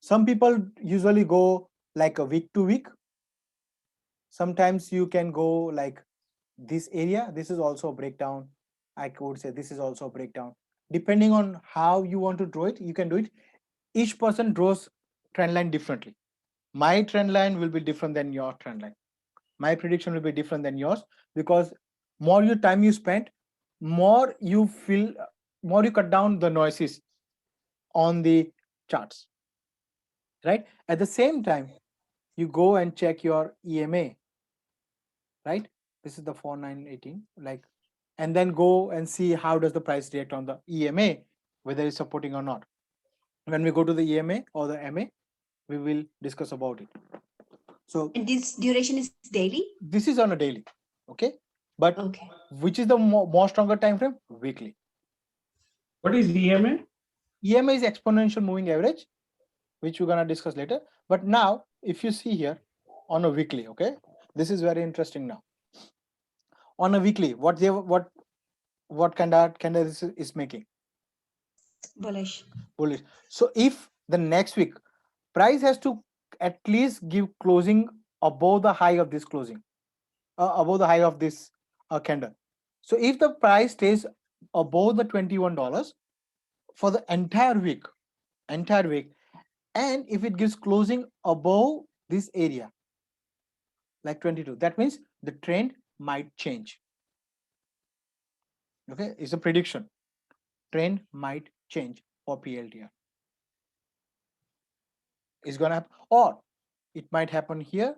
Some people usually go like a week to week. Sometimes you can go like this area. This is also a breakdown. I could say this is also a breakdown. Depending on how you want to draw it, you can do it. Each person draws trend line differently. My trend line will be different than your trend line. My prediction will be different than yours, because more time you spend, more you cut down the noises on the charts, right? At the same time, you go and check your EMA, right? This is the 4918, like, and then go and see how does the price react on the EMA, whether it's supporting or not. When we go to the EMA or the MA, we will discuss about it. So, and this duration is daily? This is on a daily, okay? But okay, which is the more stronger time frame? Weekly. What is EMA? EMA is exponential moving average, which we're gonna discuss later. But now, if you see here on a weekly, okay, this is very interesting now. on a weekly, what kind of candle is making? Bullish. Bullish. So if the next week price has to at least give closing above the high of this closing, above the high of this candle. So if the price stays above the $21 for the entire week, and if it gives closing above this area like 22, that means the trend might change. Okay, it's a prediction. Trend might change for PLTR. It's gonna happen, or it might happen here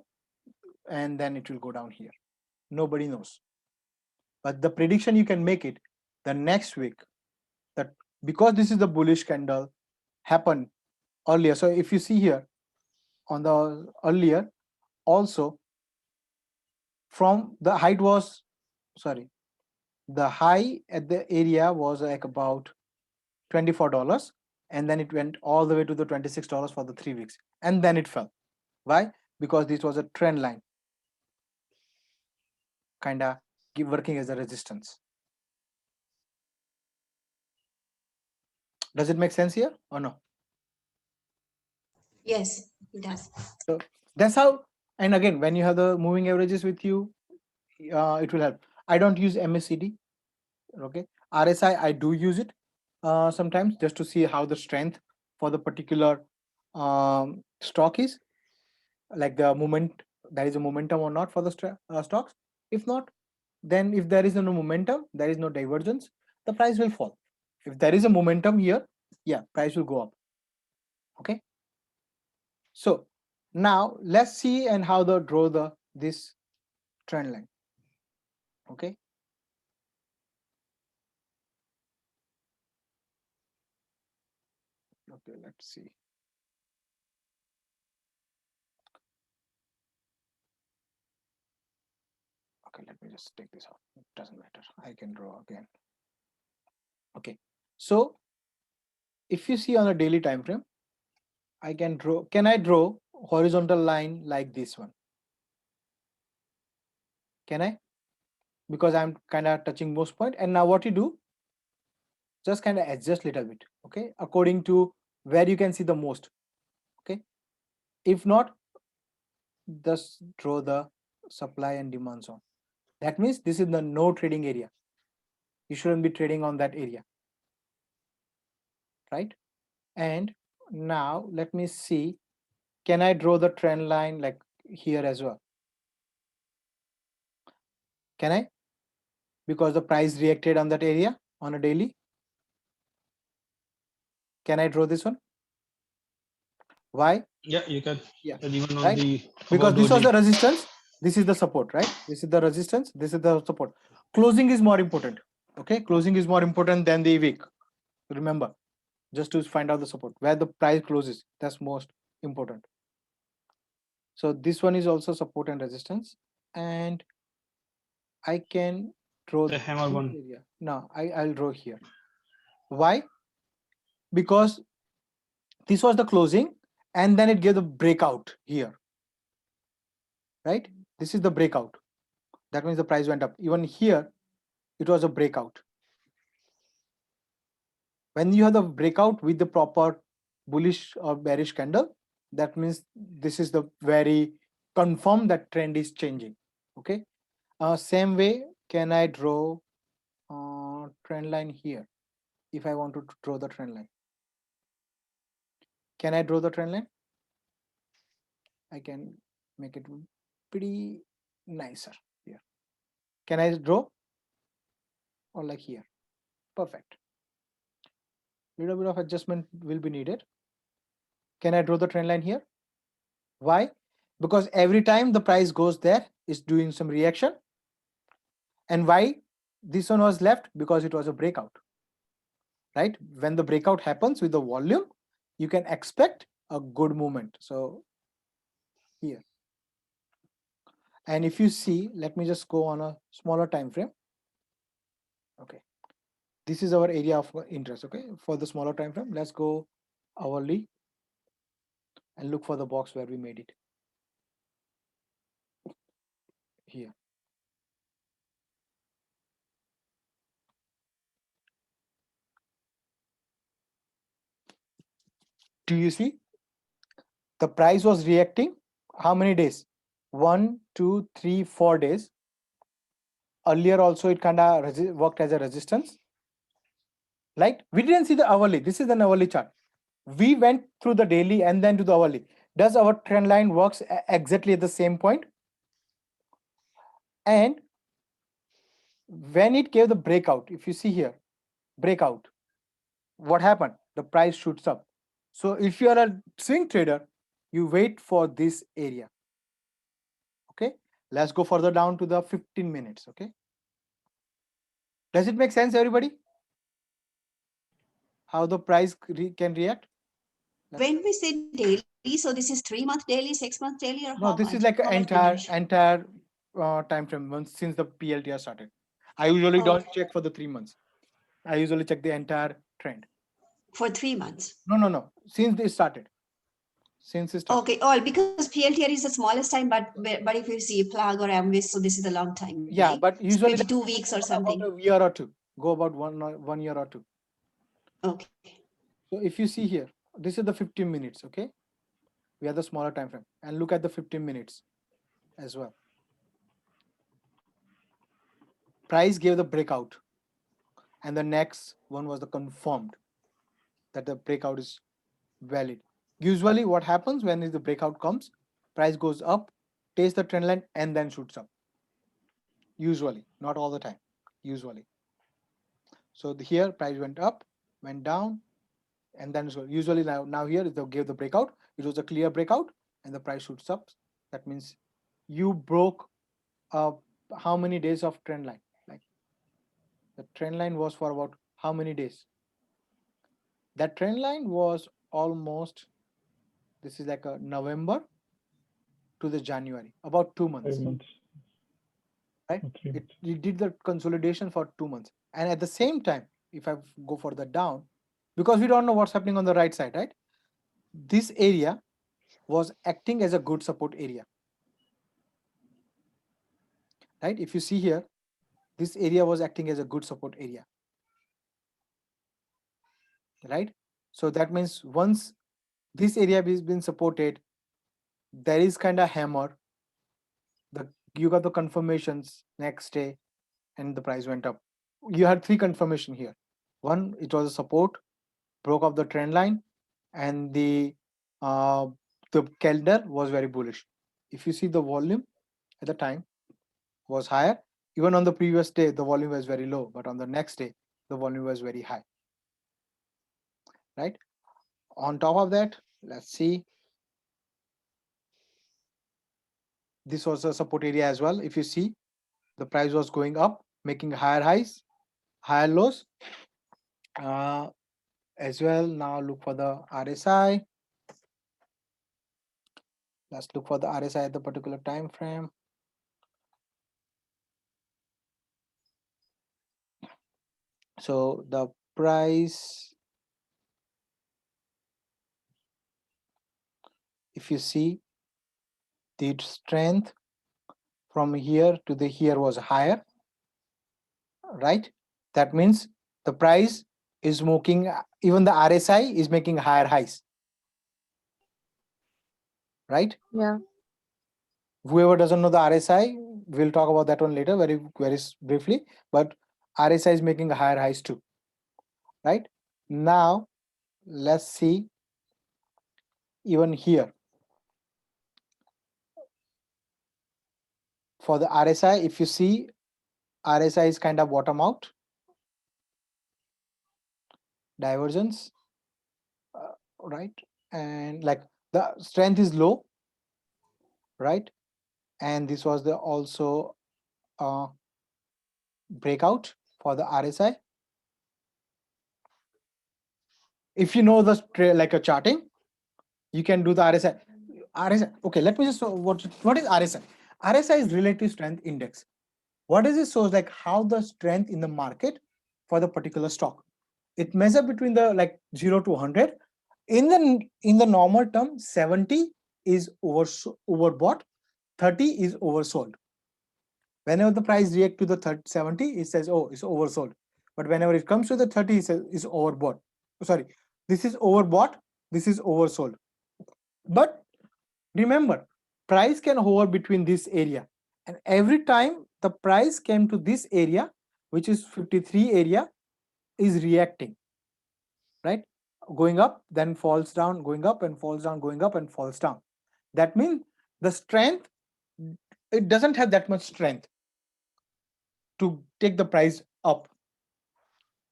and then it will go down here. Nobody knows. But the prediction you can make it the next week, that because this is the bullish candle happened earlier. So if you see here on the earlier also, from the height was, sorry, the high at the area was like about $24, and then it went all the way to the $26 for the 3 weeks, and then it fell. Why? Because this was a trend line, kind of working as a resistance. Does it make sense here or no? Yes, it does. So that's how. And again, when you have the moving averages with you, it will help. I don't use MACD. Okay, RSI I do use it sometimes just to see how the strength for the particular stock is, like the moment there is a momentum or not for the stocks. If not, then if there is no momentum, there is no divergence, the price will fall. If there is a momentum here, yeah, price will go up. Okay, so now let's see and how the draw this trend line. Okay, let's see. Okay, let me just take this out. It doesn't matter, I can draw again. Okay, so if you see on a daily time frame, I can draw. Can I draw horizontal line like this one? Can I? Because I'm kind of touching most point. And now what you do, just kind of adjust little bit, okay, according to where you can see the most. Okay, if not, just draw the supply and demand zone. That means this is the no trading area. You shouldn't be trading on that area, right? And now let me see, can I draw the trend line like here as well? Can I? Because the price reacted on that area on a daily. Can I draw this one? Why? Yeah, you can. Yeah, And even on right? the Because this was the the resistance, this is the support, right? This is the resistance, this is the support. Closing is more important. Okay, closing is more important than the wick. Remember, just to find out the support where the price closes, that's most important. So this one is also support and resistance, and I can draw the hammer one. area. No, I'll draw here. Why? Because this was the closing, and then it gave the breakout here, right? This is the breakout. That means the price went up. Even here, it was a breakout. When you have the breakout with the proper bullish or bearish candle, that means this is the very confirm that trend is changing. Okay. Same way, can I draw trend line here? If I want to draw the trend line, can I draw the trend line? I can make it pretty nicer here. Can I draw? Or like here? Perfect. Little bit of adjustment will be needed. Can I draw the trend line here? Why? Because every time the price goes there, it's doing some reaction. And why this one was left? Because it was a breakout, right? When the breakout happens with the volume, you can expect a good movement. So here, and if you see, let me just go on a smaller time frame. Okay, this is our area of interest. Okay, for the smaller time frame, let's go hourly and look for the box where we made it here. Do you see? The price was reacting how many days? 1, 2, 3, 4 days. Earlier also it kind of worked as a resistance. Right? We didn't see the hourly. This is an hourly chart. We went through the daily and then to the hourly. Does our trend line works exactly at the same point? And when it gave the breakout, if you see here, breakout, what happened? The price shoots up. So if you are a swing trader, you wait for this area. Okay, let's go further down to the 15 minutes. Okay, does it make sense, everybody? How the price can react? When we say daily, so this is 3-month daily, 6-month daily, or No, how this much? is like an How much duration? entire time frame since the PLTR started. I usually don't Okay. check for the 3 months. I usually check the entire trend. For 3 months. No. Since it started. Since it started. Okay. Oh, because PLTR is the smallest time, but if you see plug or MVIS, so this is a long time. Yeah, right? but So usually maybe 2 weeks or something. about a year or two. Go about 1 year or 2. Okay. So if you see here, this is the 15 minutes. Okay, we have the smaller time frame, and look at the 15 minutes as well. Price gave the breakout, and the next one was the confirmed that the breakout is valid. Usually what happens when the breakout comes, price goes up, takes the trend line, and then shoots up. Usually, not all the time, usually. So here price went up, went down, and then usually now here they gave the breakout. It was a clear breakout, and the price shoots up. That means you broke how many days of trend line? Like the trend line was for about how many days? That trend line was almost, this is like a November to the January, about 2 months. 5 months. Right? Or 3 months. It did the consolidation for 2 months. And at the same time, if I go further down, because we don't know what's happening on the right side, right? This area was acting as a good support area. Right? If you see here, this area was acting as a good support area. Right? So that means once this area has been supported, there is kind of hammer. You got the confirmations next day, and the price went up. You had 3 confirmation here. One, it was a support, broke off the trend line, and the candle was very bullish. If you see the volume at the time was higher. Even on the previous day, the volume was very low, but on the next day, the volume was very high. Right? On top of that, let's see. This was a support area as well. If you see, the price was going up, making higher highs, higher lows. As well, now look for the RSI. Let's look for the RSI at the particular time frame. So the price, if you see, the strength from here to the here was higher, right? That means the price is making, even the RSI is making higher highs, right? Yeah. Whoever doesn't know the RSI, we'll talk about that one later very briefly, but RSI is making higher highs too, right? Now let's see even here for the RSI. If you see, RSI is kind of bottom out, divergence, right? And like the strength is low, right? And this was the also breakout for the RSI. If you know the like a charting, you can do the RSI. Okay, let me just what is RSI? RSI is relative strength index. What is it? Shows like how the strength in the market for the particular stock. It measures between the like 0 to 100. In the normal term, 70 is overbought, 30 is oversold. Whenever the price react to the 70, it says, oh, it's oversold. But whenever it comes to the 30, it says it's overbought. Sorry, this is overbought, this is oversold. But remember, price can hover between this area, and every time the price came to this area, which is 53 area, is reacting, right? Going up, then falls down, going up and falls down, going up and falls down. That means the strength, it doesn't have that much strength to take the price up.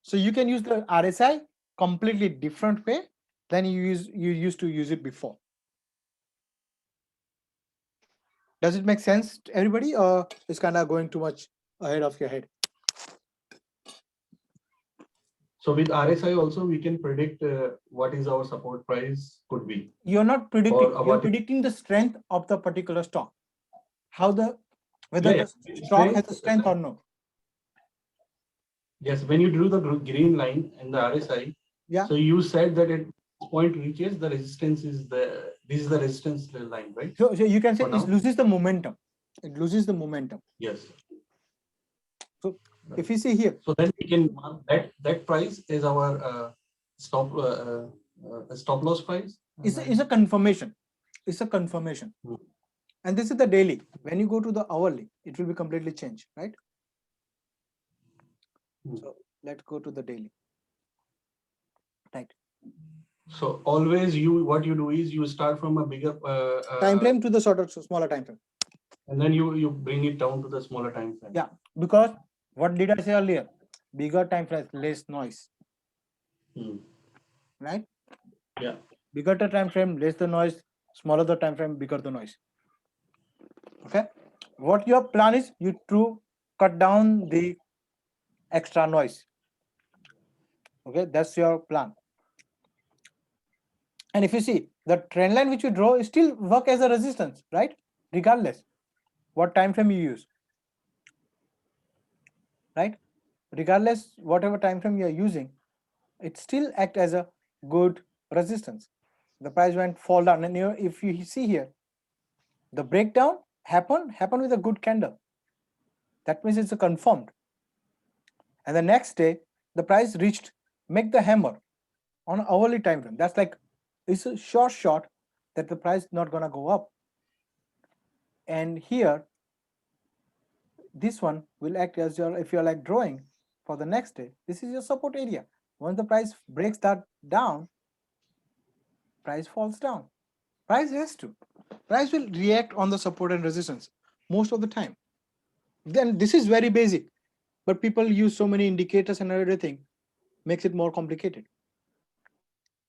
So you can use the RSI completely different way than you used to use it before. Does it make sense to everybody, or is kind of going too much ahead of your head? So with RSI also, we can predict what is our support price could be. You're not predicting, Or you're what- predicting the strength of the particular stock. Whether Yeah, the stock has a strength or no. Yes, when you drew the green line and the RSI, Yeah. so you said that at this point reaches the resistance is this is the resistance line, right? So you can say For it now? loses the momentum. It loses the momentum. Yes. So if you see here, So then we can mark that price is our stop loss price. it's a confirmation. It's a confirmation. And this is the daily. When you go to the hourly, it will be completely changed, right? So let's go to the daily. Right. So always what you do is you start from a bigger Time frame to the smaller time frame. and then you bring it down to the smaller time frame. Yeah, because what did I say earlier? Bigger time frame, less noise. Right? Yeah. Bigger the time frame, less the noise. Smaller the time frame, bigger the noise. Okay. What your plan is, you to cut down the extra noise. Okay, that's your plan. And if you see the trend line which you draw is still work as a resistance, right? Regardless what time frame you use, right? Regardless whatever time frame you are using, it still act as a good resistance. The price went fall down, and if you see here, the breakdown happened with a good candle. That means it's a confirmed. And the next day, the price reached make the hammer on an hourly time frame. That's like it's a short that the price is not gonna go up. And here, this one will act as your, if you're like drawing for the next day, this is your support area. Once the price breaks that down, price falls down. Price has to. Price will react on the support and resistance most of the time. Then this is very basic, but people use so many indicators and everything, makes it more complicated.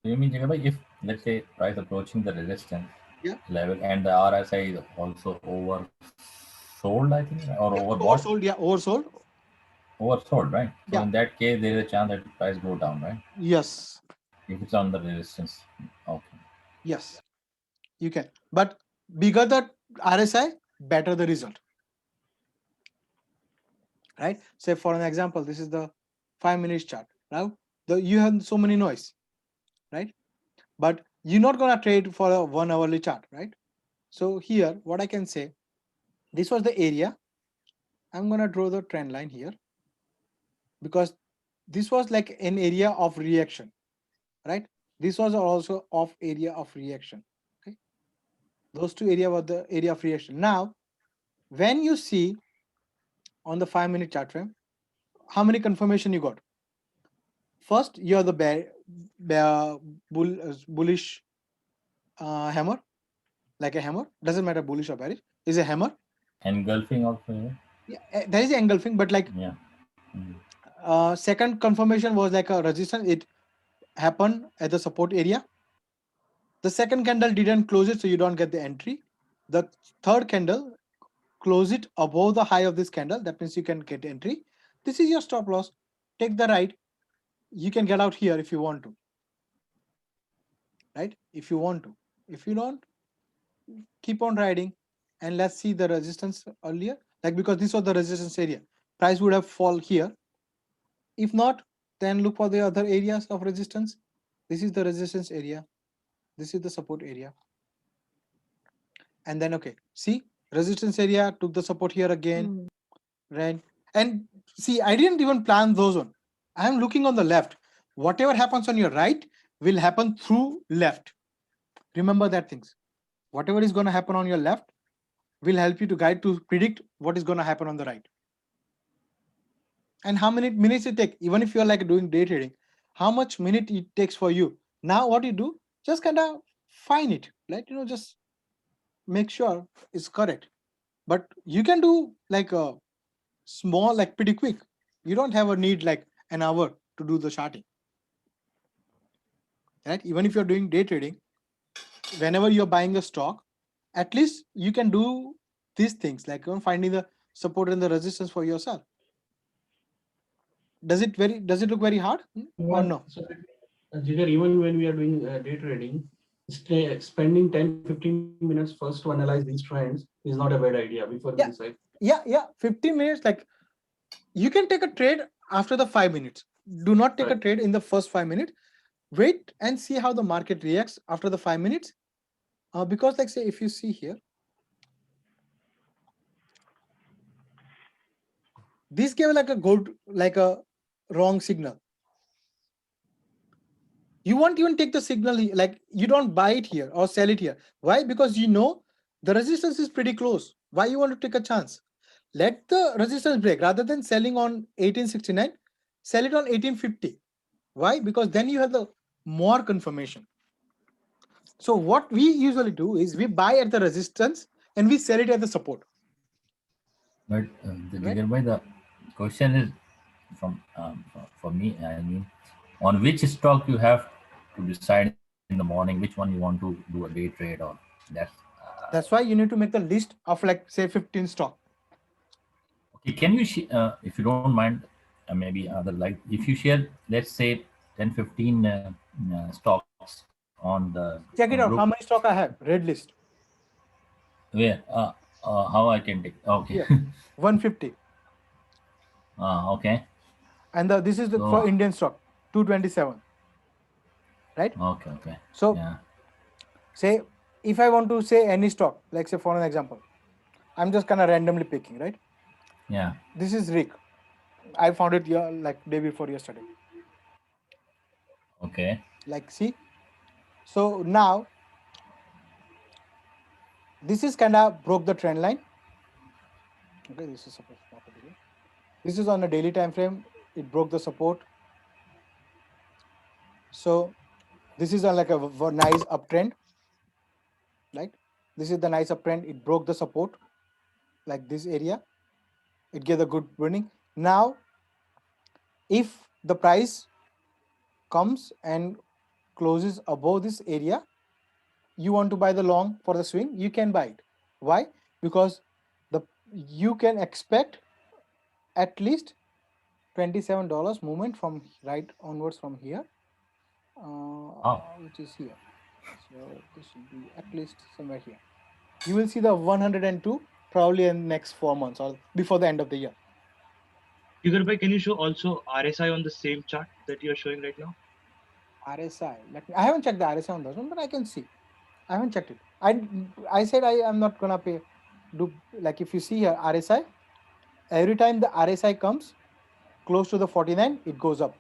You mean, if let's say price approaching the resistance Yeah. level and the RSI is also oversold, I think, or overbought? Oversold, yeah, oversold. Oversold, right? So Yeah. in that case, there is a chance that the price go down, right? Yes. If it's on the resistance. Okay. Yes, you can. But bigger the RSI, better the result. Right? Say for an example, this is the 5 minutes chart. Now you have so many noise, right? But you're not gonna trade for a 1 hourly chart, right? So here, what I can say, this was the area. I'm gonna draw the trend line here because this was like an area of reaction, right? This was also of area of reaction. Okay, those two areas were the area of reaction. Now, when you see on the 5 minute chart frame, how many confirmation you got? First, you're the bullish hammer, like a hammer. Doesn't matter bullish or bearish. Is a hammer. Engulfing also. Yeah, there is engulfing, but like second confirmation was like a resistance. It happened at the support area. The second candle didn't close it, so you don't get the entry. The third candle close it above the high of this candle. That means you can get entry. This is your stop loss. Take the right. You can get out here if you want to. Right? If you want to. If you don't, keep on riding. And let's see the resistance earlier. Like because this was the resistance area. Price would have fall here. If not, then look for the other areas of resistance. This is the resistance area. This is the support area. And then, okay, see, resistance area took the support here again, right? And see, I didn't even plan those one. I'm looking on the left. Whatever happens on your right, will happen through left. Remember that things. Whatever is going to happen on your left will help you to guide to predict what is going to happen on the right. And how many minutes it take, even if you're like doing day trading, how much minute it takes for you. Now what you do, just kind of find it, like, just make sure it's correct. But you can do like a small, like pretty quick. You don't have a need like an hour to do the charting. Right? Even if you're doing day trading, whenever you're buying a stock, at least you can do these things, like finding the support and the resistance for yourself. Does it look very hard or no? So, Jigar, even when we are doing day trading, spending 10-15 minutes first to analyze these trends is not a bad idea before we decide. Yeah, 15 minutes, like you can take a trade after the 5 minutes. Do not take a trade in the first 5 minutes. Wait and see how the market reacts after the 5 minutes. Because like say, if you see here, this gave like a good, like a wrong signal. You won't even take the signal, like you don't buy it here or sell it here. Why? Because you know the resistance is pretty close. Why you want to take a chance? Let the resistance break rather than selling on 1869, sell it on 1850. Why? Because then you have the more confirmation. So what we usually do is we buy at the resistance and we sell it at the support. But the question is for me, I mean, on which stock you have to decide in the morning which one you want to do a day trade on. That's why you need to make the list of like say 15 stock. Okay, can you if you don't mind, maybe other, like if you share, let's say 10-15 stocks on the check it out group. How many stock I have, red list. Where how I can take? Okay. Yeah. 150. Okay. And this is for Indian stock 227. Right? Okay. So yeah. Say if I want to say any stock, like say for an example, I'm just kind of randomly picking, right? Yeah. This is Rick. I found it like day before yesterday. Okay. Like see, so now this is kind of broke the trend line. Okay, this is supposed to be. This is on a daily time frame. It broke the support. So this is like a nice uptrend. Right? This is the nice uptrend. It broke the support, like this area. It gave a good burning. Now, if the price comes and closes above this area, you want to buy the long for the swing, you can buy it. Why? Because you can expect at least $27 movement from right onwards from here, which is here. So this should be at least somewhere here. You will see the 102 probably in the next 4 months or before the end of the year. Jigar, can you show also RSI on the same chart that you're showing right now? RSI. I haven't checked the RSI on this one, but I can see. I haven't checked it. I said I am not gonna do like if you see here RSI, every time the RSI comes close to the 49, it goes up.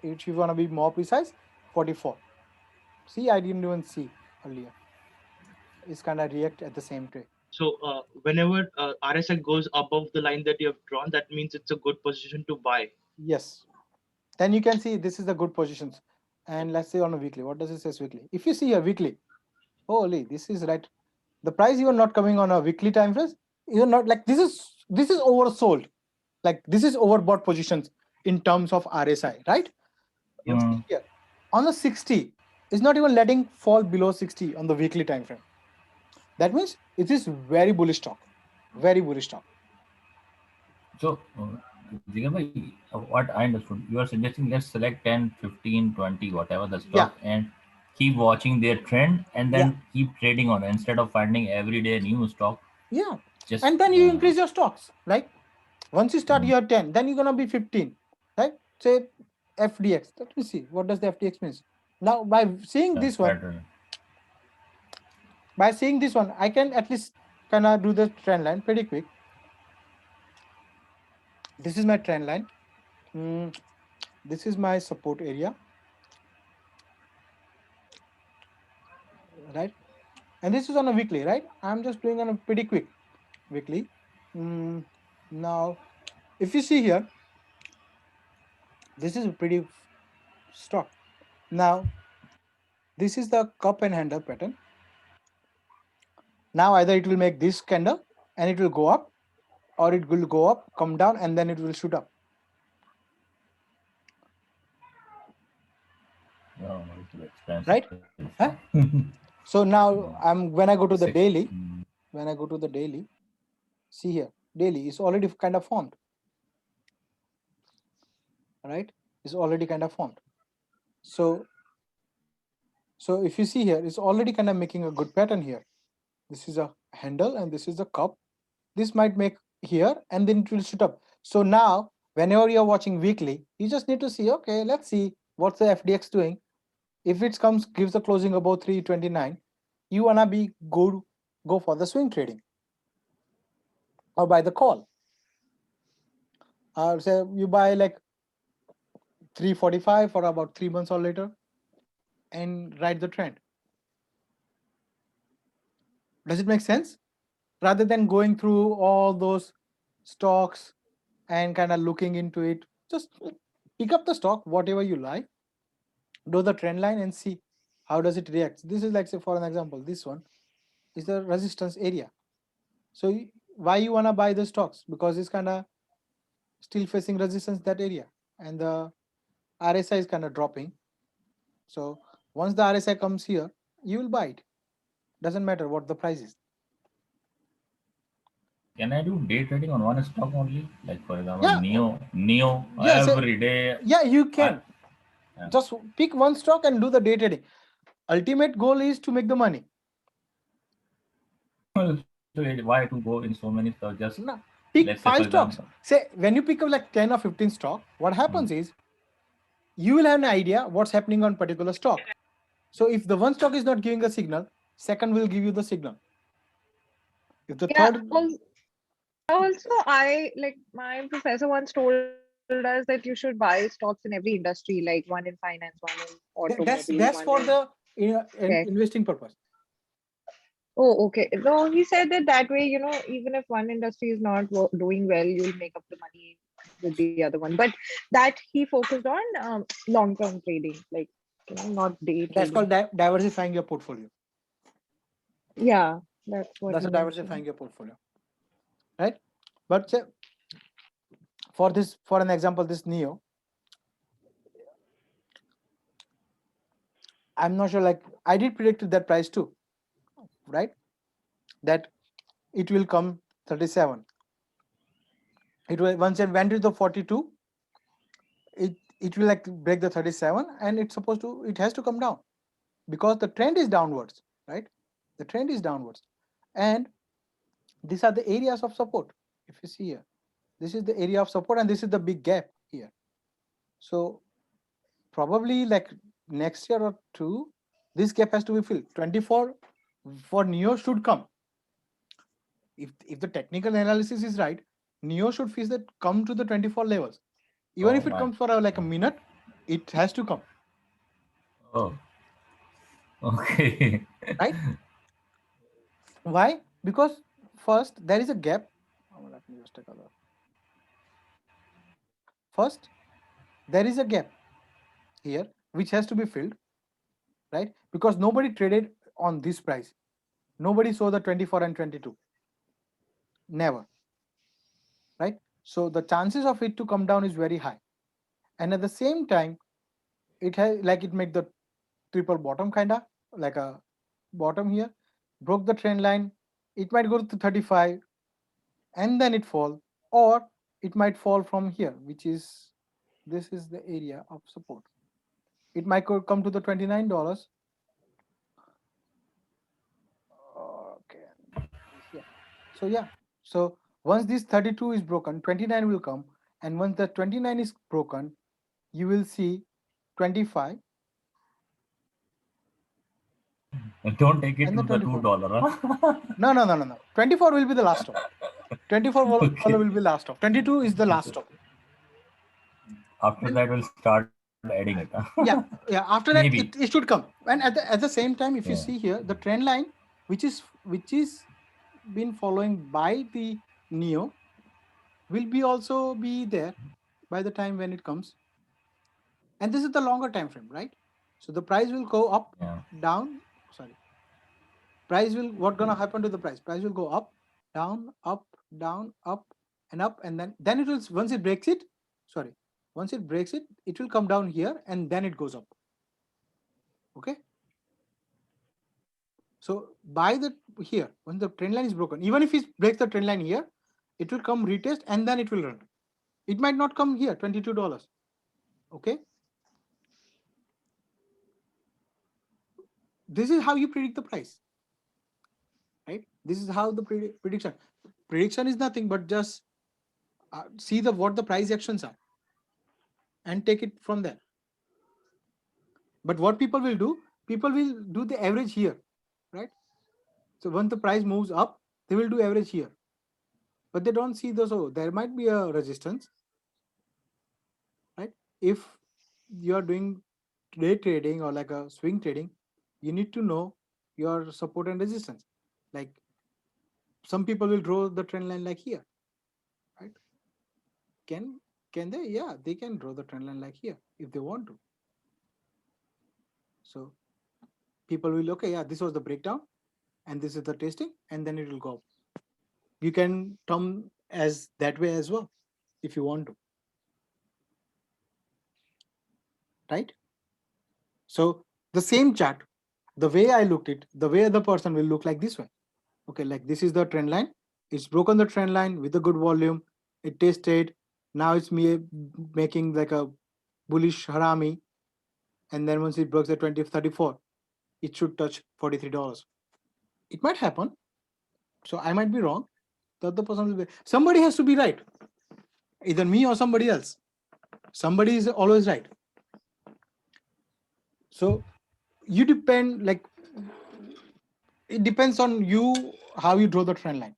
If you wanna be more precise, 44. See, I didn't even see earlier. It's kind of react at the same trade. So whenever RSI goes above the line that you have drawn, that means it's a good position to buy. Yes. Then you can see this is the good positions. And let's say on a weekly, what does it say weekly? If you see a weekly, holy, this is right. The price even not coming on a weekly time frame, you're not like this is oversold. Like this is overbought positions in terms of RSI, right? Here on the 60, it's not even letting fall below 60 on the weekly time frame. That means it is very bullish stock, very bullish stock. So, what I understood, you are suggesting let's select 10, 15, 20, whatever the stock, and keep watching their trend and then keep trading on instead of finding every day new stock. Yeah. And then you increase your stocks, right? Once you start your 10, then you're gonna be 15, right? Say FDX. Let me see. What does the FDX means? Now by seeing this one, I can at least kind of do the trend line pretty quick. This is my trend line. This is my support area. right? And this is on a weekly, right? I'm just doing on a pretty quick weekly. Now, if you see here, this is a pretty stock. Now, this is the cup and handle pattern. Now, either it will make this candle and it will go up, or it will go up, come down, and then it will shoot up. Oh, it's too expensive. Right? Huh? So now when I go to the daily, see here, daily is already kind of formed. Right? It's already kind of formed. So if you see here, it's already kind of making a good pattern here. This is a handle and this is the cup. This might make here and then it will shoot up. So now whenever you're watching weekly, you just need to see, okay, let's see what's the FDX doing. If it gives a closing above 329, you wanna go for the swing trading or buy the call. Or say you buy like 345 for about 3 months or later and ride the trend. Does it make sense? Rather than going through all those stocks and kind of looking into it, just pick up the stock, whatever you like, do the trend line and see how does it react. This is like, say for an example, this one is the resistance area. So why you want to buy the stocks? Because it's kind of still facing resistance that area and the RSI is kind of dropping. So once the RSI comes here, you will buy it. Doesn't matter what the price is. Can I do day trading on one stock only? Like for example, Neo Yeah, every day. Yeah, you can. Just pick one stock and do the day trading. Ultimate goal is to make the money. Why to go in so many stocks? Just pick 5 stocks. Say when you pick up like 10 or 15 stock, what happens is you will have an idea what's happening on particular stock. So if the one stock is not giving a signal, second will give you the signal. If the third also, my professor once told us that you should buy stocks in every industry, like one in finance, one in automobile. That's for the investing purpose. Oh, okay. No, he said that way, even if one industry is not doing well, you'll make up the money with the other one. But that he focused on long-term trading, like not day trading. That's called diversifying your portfolio. Yeah, that's a diversifying your portfolio, right? But say, for an example, this Neo, I'm not sure. Like I did predict that price too, right? That it will come 37. It will once it went to the 42. It will like break the 37, and it has to come down because the trend is downwards, right? The trend is downwards, and these are the areas of support. If you see here, this is the area of support, and this is the big gap here. So probably like next year or two, this gap has to be filled. 24 for Neo should come. If the technical analysis is right, Neo should come to the 24 levels. Even if it comes for like a minute, it has to come. Oh, okay. Right? Why? Because first there is a gap. Let me just take a look. First, there is a gap here which has to be filled, right? Because nobody traded on this price. Nobody saw the 24 and 22. Never. Right? So the chances of it to come down is very high. And at the same time, it made the triple bottom kind of like a bottom here, broke the trend line. It might go to 35 and then it fall, or it might fall from here, this is the area of support. It might come to the $29. Okay. Yeah. So once this 32 is broken, 29 will come, and once the 29 is broken, you will see 25. Don't take it to the $2. Huh? No. 24 will be the last stop. 24 will be last stop. 22 is the last stop. After that, we'll start adding it. Yeah. After that, Maybe. it should come. And at the same time, if you Yeah. see here, the trend line, which is been following by the Neo, will be also be there by the time when it comes. And this is the longer time frame, right? So the price will go up, Yeah. down. Sorry, price will, what gonna happen to the price? Price will go up, down, up, and then it will, once it breaks it, it will come down here and then it goes up. Okay. So by the here, when the trend line is broken, even if it breaks the trend line here, it will come retest and then it will run. It might not come here, $22. Okay. This is how you predict the price, right? This is how the prediction is nothing but just see what the price actions are and take it from there. But what people will do the average here, right? So when the price moves up, they will do average here, but they don't see those. Oh, there might be a resistance, right? If you are doing day trading or like a swing trading, you need to know your support and resistance. Like some people will draw the trend line like here, right? Can they? Yeah, they can draw the trend line like here if they want to. So people will, okay, yeah, this was the breakdown and this is the testing, and then it will go up. You can come as that way as well if you want to, right? So the same chart, the way I looked it, the way the person will look like this way. Okay, like this is the trend line. It's broken the trend line with a good volume. It tested. Now it's me making like a bullish harami. And then once it breaks the 2034, it should touch $43. It might happen. So I might be wrong. The other person will be, somebody has to be right. Either me or somebody else. Somebody is always right. So you depend, like, it depends on you, how you draw the trend line.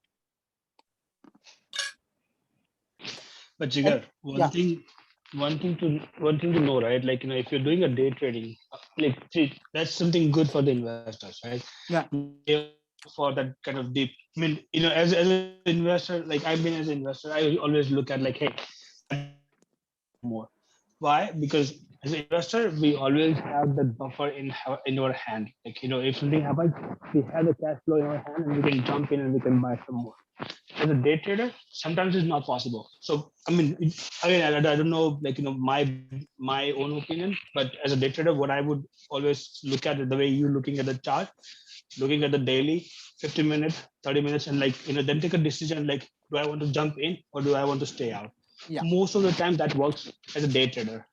But Jigar, one thing to know, right? Like, if you're doing a day trading, like, see, that's something good for the investors, right? Yeah. For that kind of deep, I mean, as an investor, like I've been as an investor, I always look at like, hey, more. Why? Because as an investor, we always have the buffer in our hand. Like, if something happens, we have the cash flow in our hand and we can jump in and we can buy some more. As a day trader, sometimes it's not possible. So, I mean, again, I don't know, like, my own opinion, but as a day trader, what I would always look at it the way you're looking at the chart, looking at the daily, 50 minutes, 30 minutes, and like, then take a decision like, do I want to jump in or do I want to stay out? Yeah. Most of the time that works as a day trader.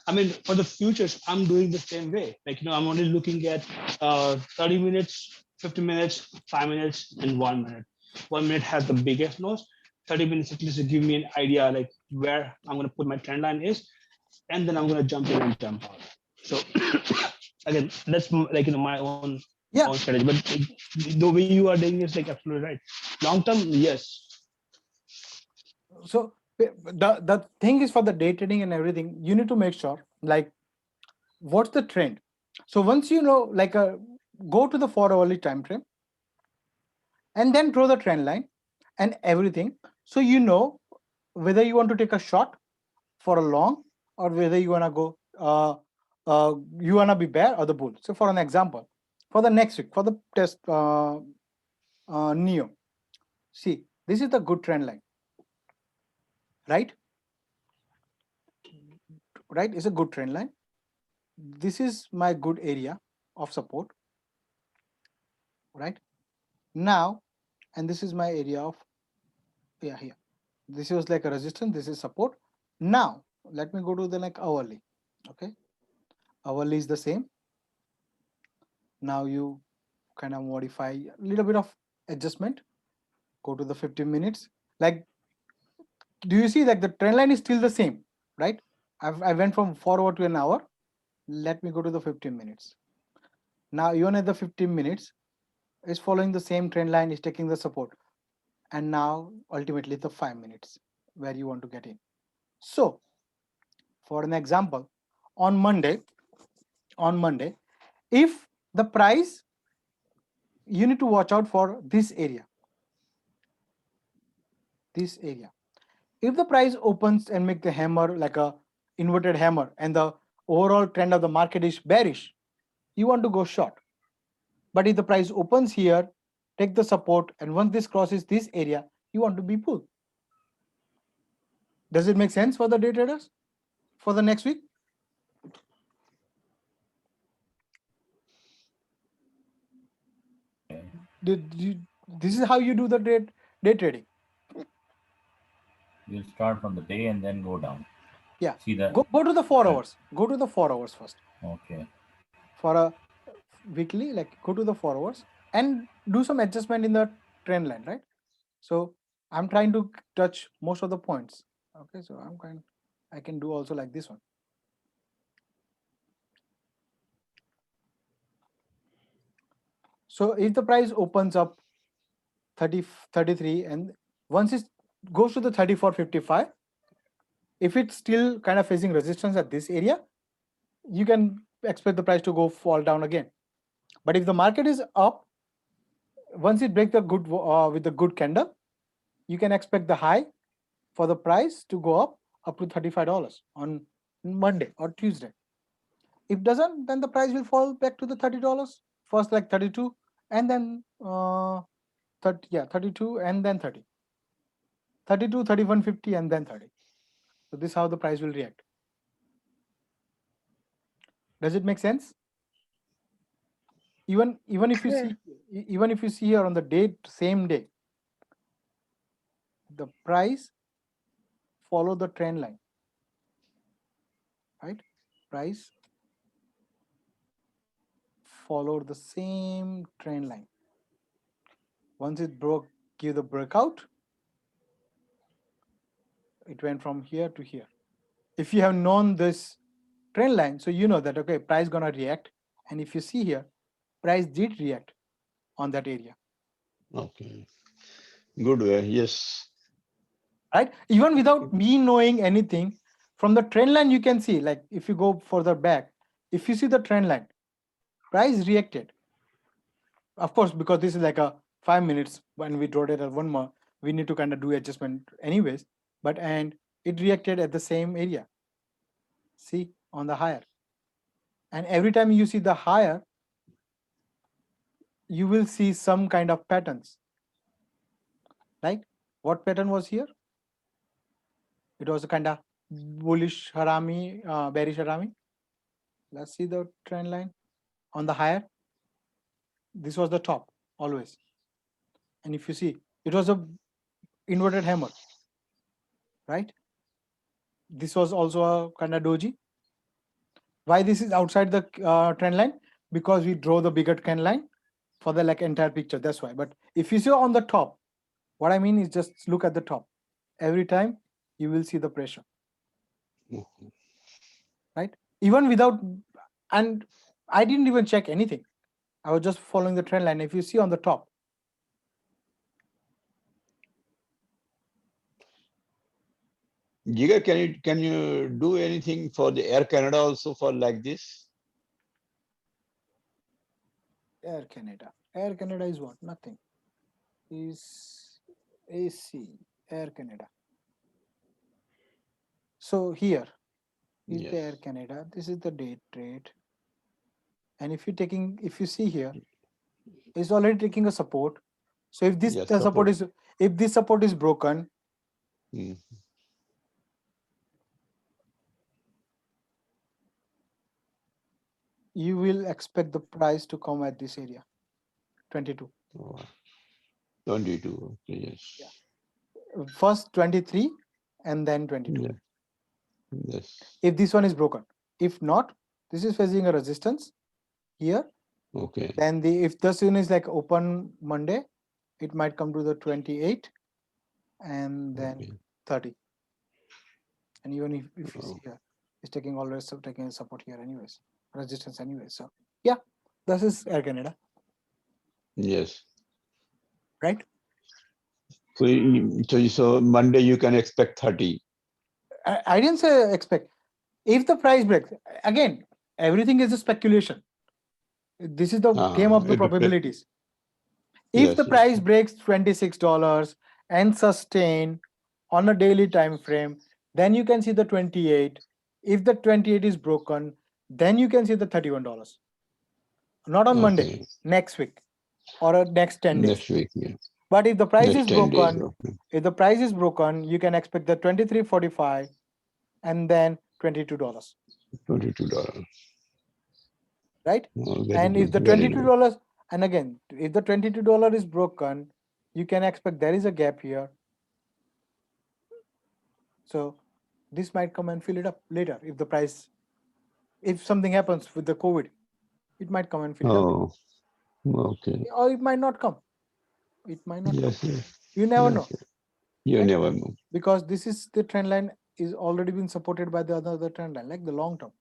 I mean, for the futures, I'm doing the same way. Like, I'm only looking at 30 minutes, 50 minutes, 5 minutes, and 1 minute. 1 minute has the biggest loss. 30 minutes at least to give me an idea like where I'm going to put my trend line is, and then I'm going to jump in and jump out. So again, that's like, my own strategy. But the way you are doing is like absolutely right. Long term, yes. So the thing is, for the day trading and everything, you need to make sure like what's the trend. So once you know, like, go to the 4-hourly time frame and then draw the trend line and everything, so you know whether you want to take a shot for a long or whether you want to go you want to be bear or the bull. So for an example, for the next week, for the test Neo, see, this is the good trend line, right? It's a good trend line. This is my good area of support, right? Now, and this is my area of, here. This was like a resistance, this is support. Now, let me go to the like hourly. Okay, hourly is the same. Now you kind of modify a little bit of adjustment, go to the 15 minutes. Like, do you see like the trend line is still the same, right? I went from 4 hour to an hour. Let me go to the 15 minutes. Now even at the 15 minutes, is following the same trend line, is taking the support. And now ultimately the 5 minutes where you want to get in. So for an example, on Monday, if the price, you need to watch out for this area. This area. If the price opens and make the hammer like a inverted hammer and the overall trend of the market is bearish, you want to go short. But if the price opens here, take the support, and once this crosses this area, you want to be bull. Does it make sense for the day traders for the next week? This is how you do the day trading. You'll start from the day and then go down. Yeah. See that? Go to the 4 hours. Go to the 4 hours first. Okay. For a weekly, like go to the 4 hours and do some adjustment in the trend line, right? So I'm trying to touch most of the points. Okay, so I can do also like this one. So if the price opens up 33 and once it goes to the 34.55, if it's still kind of facing resistance at this area, you can expect the price to go fall down again. But if the market is up, once it breaks the good with the good candle, you can expect the high for the price to go up to $35 on Monday or Tuesday. If doesn't, then the price will fall back to the $30, first like 32 and then 32 and then 30. 32, 31.50 and then 30. So this is how the price will react. Does it make sense? Even if you see here on the same day, the price follow the trend line, right? Price followed the same trend line. Once it give the breakout, it went from here to here. If you have known this trend line, so you know that, okay, price gonna react. And if you see here, price did react on that area. Okay. Good way. Yes. Right? Even without me knowing anything, from the trend line, you can see, like if you go further back, if you see the trend line, price reacted. Of course, because this is like a 5 minutes when we draw it at 1 more, we need to kind of do adjustment anyways, and it reacted at the same area. See, on the higher. And every time you see the higher, you will see some kind of patterns. Like what pattern was here? It was a kind of bullish harami, bearish harami. Let's see the trend line on the higher. This was the top always. And if you see, it was a inverted hammer, right? This was also a kind of doji. Why this is outside the trend line? Because we draw the bigger trend line for the like entire picture. That's why. But if you see on the top, what I mean is just look at the top. Every time you will see the pressure, right? Even without, and I didn't even check anything. I was just following the trend line. If you see on the top, Jigar, can you do anything for the Air Canada also for like this? Air Canada. Air Canada is what? Nothing. Is AC Air Canada. So here is the Air Canada. This is the day trade. And if you see here, it's already taking a support. So if this if this support is broken, you will expect the price to come at this area, 22. 22. Okay, yes. Yeah. First 23 and then 22. Yeah. Yes. If this one is broken, if not, this is facing a resistance here. Okay. Then if this one is like open Monday, it might come to the 28 and then 30. And even if you see here, it's taking always taking support here anyways, resistance anyway. So yeah, this is Air Canada. Yes. Right. So Monday you can expect 30. I didn't say expect. If the price breaks, again, everything is a speculation. This is the game of the It depends. probabilities. If Yes, the yes. price breaks $26 and sustain on a daily time frame, then you can see the 28. If the 28 is broken, then you can see the $31. Not on Monday, Okay. next week or next 10 days. Next week, yeah. But if the price Next is 10 days. broken, Okay. if the price is broken, you can expect the 23.45 and then $22, $22. right? Oh, very And if good. the Very good. $22, and again, if the $22 is broken, you can expect there is a gap here. So this might come and fill it up later if the price, if something happens with the COVID, it might come and fill it up. Oh, okay. Or it might not come. It might not come. Yes, yes. You never Yes, know. yes. You Right? never know. Because this is the trend line is already been supported by the other trend line, like the long term.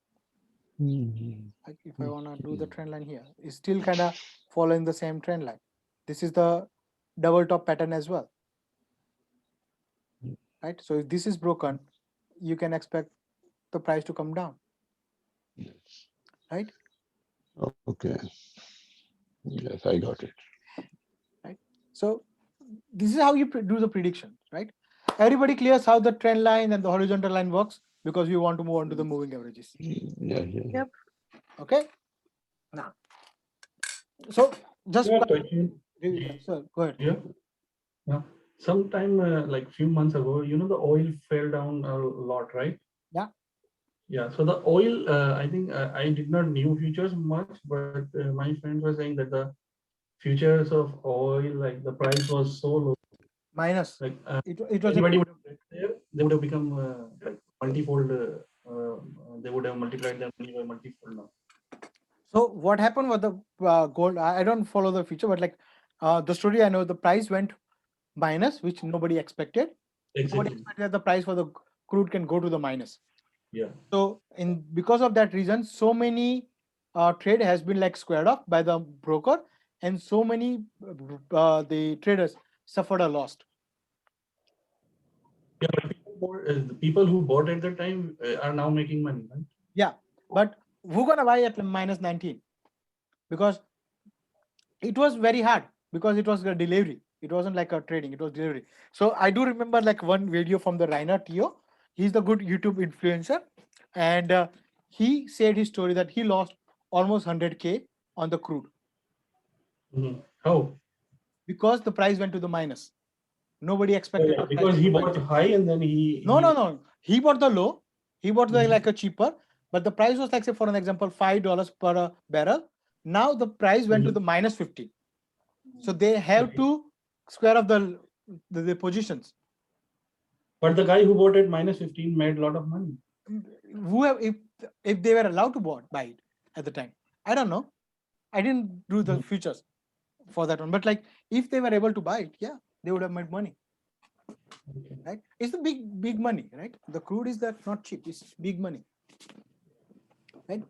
Mhm. Like if I want to do the trend line here, it's still kind of following the same trend line. This is the double top pattern as well. Right? So if this is broken, you can expect the price to come down. Right? Okay. Yes, I got it. Right? So this is how you do the prediction, right? Everybody clears how the trend line and the horizontal line works because we want to move on to the moving averages. Yes, yes. Yep. Okay. Now, so just Yeah, question. sir, go ahead. Yeah. Yeah. Sometime like few months ago, the oil fell down a lot, right? Yeah. Yeah. So the oil, I think I did not knew futures much, but my friends were saying that the futures of oil, like the price was so low. Minus. Like It was anybody would have bet there, they would have become like multifold. They would have multiplied their money by multifold now. So what happened with the gold? I don't follow the future, but like the story I know, the price went minus, which nobody expected. Nobody Exactly. expected that the price for the crude can go to the minus. Yeah. So because of that reason, so many trade has been like squared off by the broker, and so many the traders suffered a loss. Yeah, but the people who bought at the time are now making money, right? Yeah, but who gonna buy at minus 19? Because it was very hard because it was a delivery. It wasn't like a trading, it was delivery. So I do remember like one video from the Rainer Tio. He's the good YouTube influencer. And he said his story that he lost almost 100K on the crude. How? Because the price went to the minus. Nobody expected. Yeah, because he bought high and then No. He bought the low. He bought the like a cheaper, but the price was like, say, for an example, $5 per barrel. Now the price went to the minus 50. So they have to square up the positions. But the guy who bought at minus 15 made a lot of money. If they were allowed to buy it at the time, I don't know. I didn't do the futures for that one, but like if they were able to buy it, yeah, they would have made money. Right? It's the big money, right? The crude is that not cheap. It's big money. Right?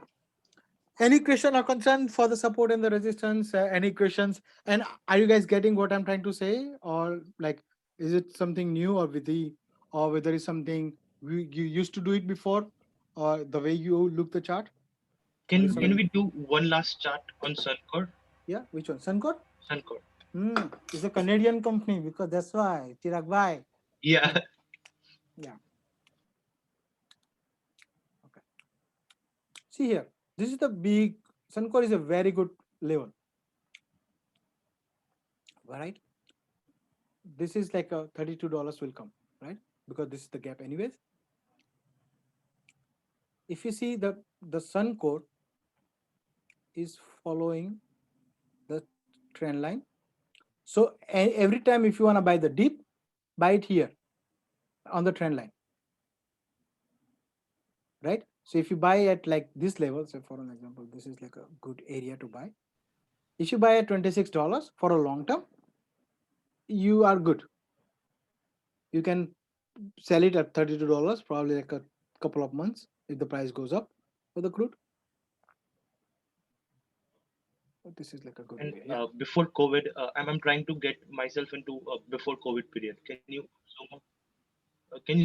Any question or concern for the support and the resistance? Any questions? And are you guys getting what I'm trying to say, or like, is it something new, or whether it's something you used to do it before, or the way you look the chart? Can we do one last chart on Suncor? Yeah, which one? Suncor? Suncor. It's a Canadian company because that's why Chirag bhai. Yeah. Yeah. Okay. See here. This is the big Suncor is a very good level. Right? This is like a $32 will come, right? Because this is the gap anyways. If you see the Suncor is following the trend line. So every time if you want to buy the dip, buy it here on the trend line. Right? So if you buy at like this level, say for an example, this is like a good area to buy. If you buy at $26 for a long term, you are good. You can sell it at $32, probably like a couple of months if the price goes up for the crude. But this is like a good And area. before COVID, I'm trying to get myself into before COVID period. Can you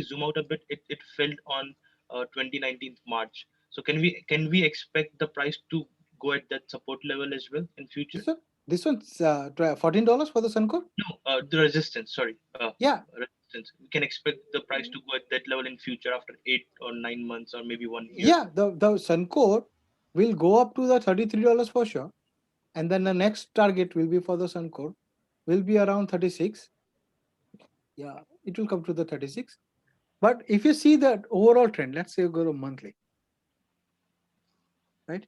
zoom out a bit? It fell on 2019 March. So can we expect the price to go at that support level as well in future? So this one's $14 for the Suncor. No, the resistance. Sorry. Yeah. Resistance. We can expect the price to go at that level in future after 8 or 9 months or maybe 1 year. Yeah, the Suncor will go up to the $33 for sure, and then the next target will be for the Suncor will be around 36. Yeah, it will come to the 36. But if you see that overall trend, let's say you go to monthly, right?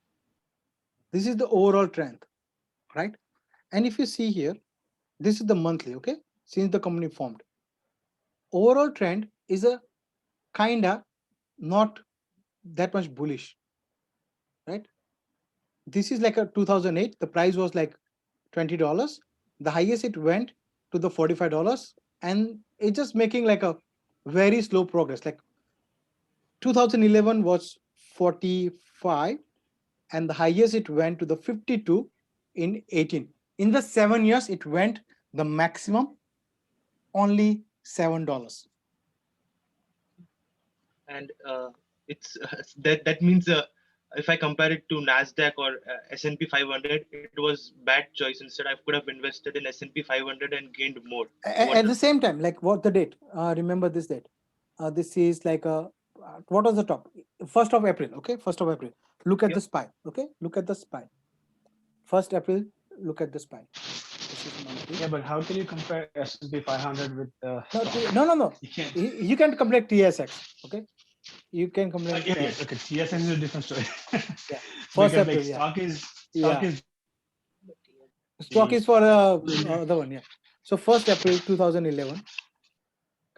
This is the overall trend, right? And if you see here, this is the monthly, okay? Since the company formed. Overall trend is a kinda not that much bullish, right? This is like a 2008, the price was like $20. The highest it went to the $45, and it's just making like a very slow progress. Like 2011 was 45, and the highest it went to the 52 in 18. In the 7 years, it went the maximum only $7. And it's that means if I compare it to Nasdaq or S&P 500, it was bad choice. Instead, I could have invested in S&P 500 and gained more. At the same time, like what the date? Remember this date. This is like a what was the top? 1st of April. Okay, 1st of April. Look at the SPY. Okay, look at the SPY. 1st April. Look at the SPY. Yeah, but how can you compare S&P 500 with? No. You can compare TSX. Okay, you can compare. Yes, okay. TSX is a different story. Yeah, 1st April. Like, stock is. Stock is for the one. Yeah. So 1st April 2011.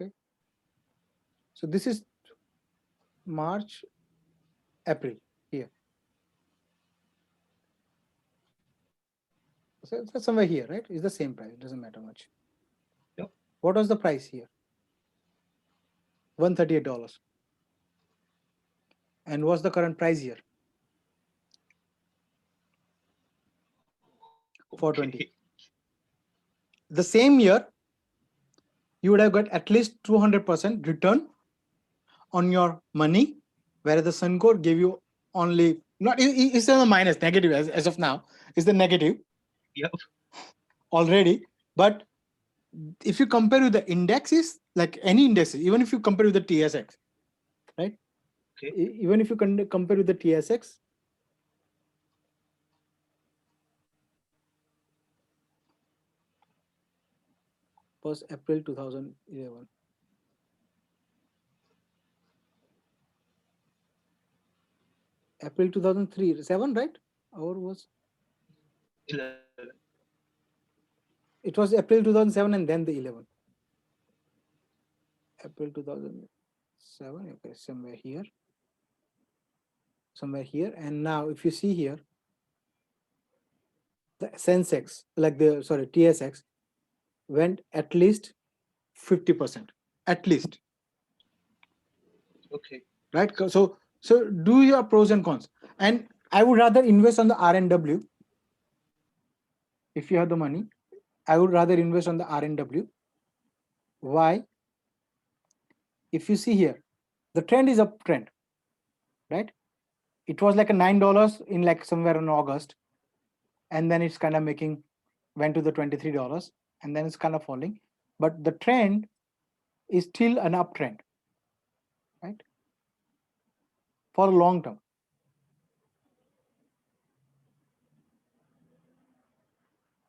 Okay. So this is March, April here. So it's somewhere here, right? It's the same price. It doesn't matter much. Yep. What was the price here? $138. And what's the current price here? 420. The same year, you would have got at least 200% return on your money, whereas the Suncor gave you only it's on the minus negative as of now. It's the negative. Yep. Already, but if you compare with the indexes, like any indexes, even if you compare with the TSX, right? Okay. Even if you compare with the TSX, was April 2011. April 2003, 7, right? Or was 11. It was April 2007 and then the 11. April 2007, okay, somewhere here. And now if you see here, the Sensex, like the, sorry, TSX went at least 50%, at least. Okay. Right? So do your pros and cons. And I would rather invest on the RNW. If you have the money, I would rather invest on the RNW. Why? If you see here, the trend is uptrend, right? It was like a $9 in like somewhere in August, and then it's kind of went to the $23, and then it's kind of falling. But the trend is still an uptrend, right? For a long term.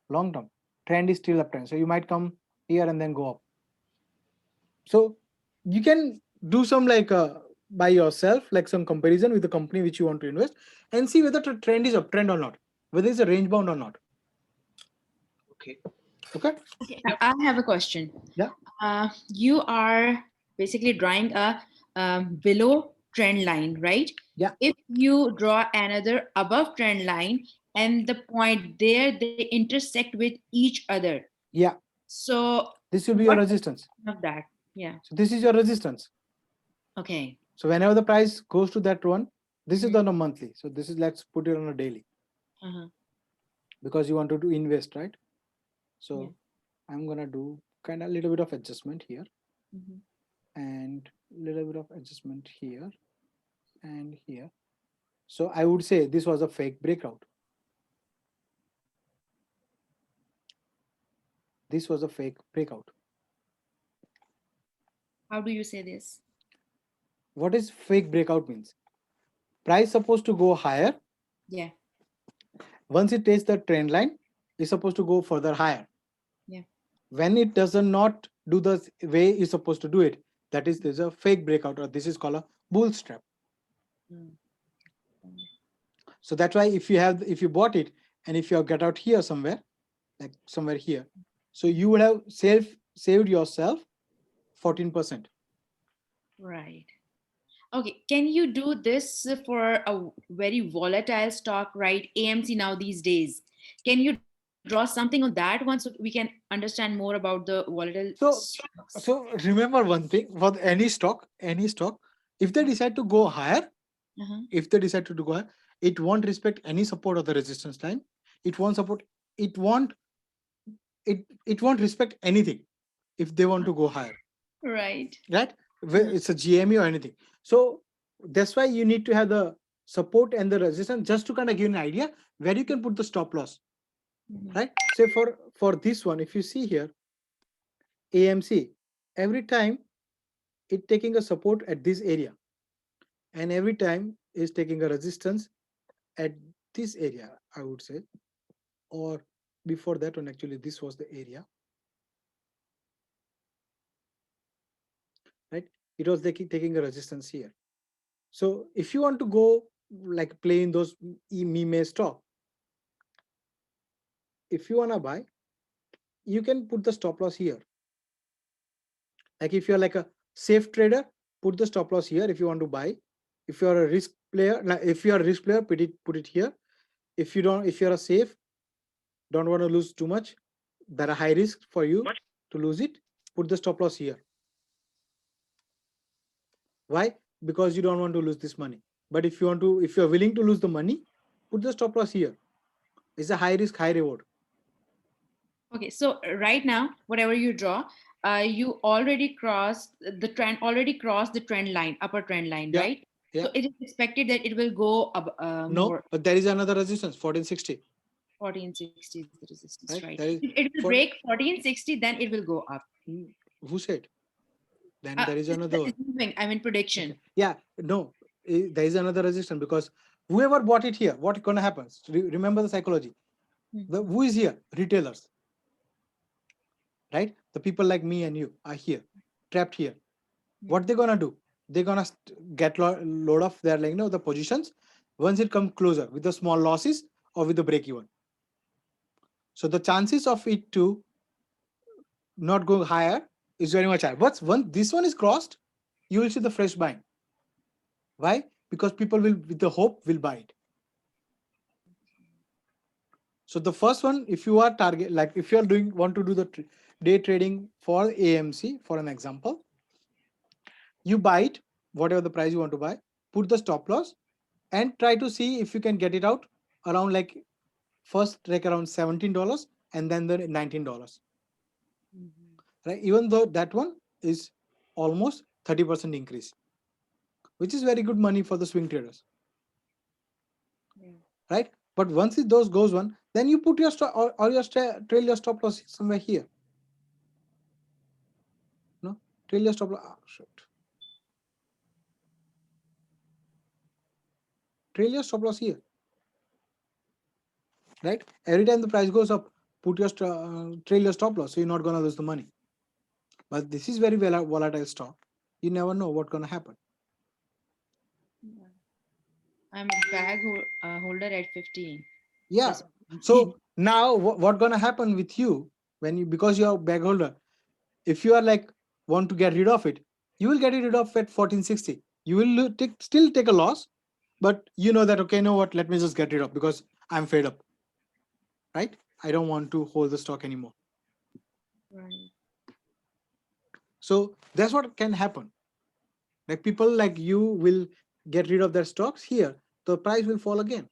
Long term trend is still uptrend. So you might come here and then go up. So you can do some like by yourself, like some comparison with the company which you want to invest, and see whether the trend is uptrend or not, whether it's a range bound or not. Okay. Okay. I have a question. Yeah. You are basically drawing a below trend line, right? Yeah. If you draw another above trend line and the point there, they intersect with each other. Yeah. So this will be your resistance. Of that. Yeah. So this is your resistance. Okay. So whenever the price goes to that one, this is on a monthly. So this is, let's put it on a daily. Because you want to invest, right? So I'm gonna do kind of a little bit of adjustment here, and little bit of adjustment here. and here. So I would say this was a fake breakout. This was a fake breakout. How do you say this? What is fake breakout means? Price supposed to go higher. Yeah. Once it takes the trend line, it's supposed to go further higher. Yeah. When it does not do the way it's supposed to do it, that is, there's a fake breakout, or this is called a bootstrap. So that's why if you bought it and if you have got out here somewhere, like somewhere here, so you would have saved yourself 14%. Right. Okay. Can you do this for a very volatile stock, right? AMC now these days. Can you draw something on that one so we can understand more about the volatile stocks? So remember one thing, for any stock, if they decide to go higher, if they decide to go higher, it won't respect any support of the resistance line. It won't support, it won't respect anything if they want to go higher. Right. Right? It's a GME or anything. So that's why you need to have the support and the resistance, just to kind of give you an idea where you can put the stop loss. Right? Say for this one, if you see here, AMC, every time it taking a support at this area, and every time is taking a resistance at this area, I would say, or before that one, actually this was the area, right? It was taking a resistance here. So if you want to go like play in those meme stock, if you want to buy, you can put the stop loss here. Like if you're like a safe trader, put the stop loss here if you want to buy. If you're a risk player, like if you're a risk player, put it here. If you're a safe, don't want to lose too much, that are high risk for you to lose it, put the stop loss here. Why? Because you don't want to lose this money. But if you're willing to lose the money, put the stop loss here. It's a high risk, high reward. Okay, so right now, whatever you draw, you already crossed the trend line, upper trend line, right? Yeah. So it is expected that it will go up No, more. but there is another resistance, 1460. 1460 is the resistance, right? There is It will break 1460, then it will go up. Who said? Then there is another one. I mean prediction. Yeah, no, there is another resistance, because whoever bought it here, what gonna happen? Remember the psychology. Who is here? Retailers, right? The people like me and you are here, trapped here. What they're gonna do? They're gonna get load of their, like, the positions once it comes closer with the small losses or with the break even. So the chances of it to not go higher is very much higher. But once this one is crossed, you will see the fresh buying. Why? Because people will, with the hope, will buy it. So the first one, if you are target, like if you are want to do the day trading for AMC, for an example, you buy it, whatever the price you want to buy, put the stop loss, and try to see if you can get it out around, like, first like around $17 and then the $19. Right? Even though that one is almost 30% increase, which is very good money for the swing traders. Right? But once it goes one, then you put your stop or your trail your stop loss somewhere here. No, trail your stop loss. Oh, shit. Trail your stop loss here. Right? Every time the price goes up, put your trail your stop loss, so you're not gonna lose the money. But this is very volatile stock. You never know what's gonna happen. I'm a bag holder at 15. Yeah. So now what gonna happen with you when because you're a bag holder, if you are like want to get rid of it, you will get rid of at 1460. You will still take a loss, but you know that, okay, you know what, let me just get rid of, because I'm fed up. Right? I don't want to hold the stock anymore. Right. So that's what can happen. Like people like you will get rid of their stocks here, the price will fall again.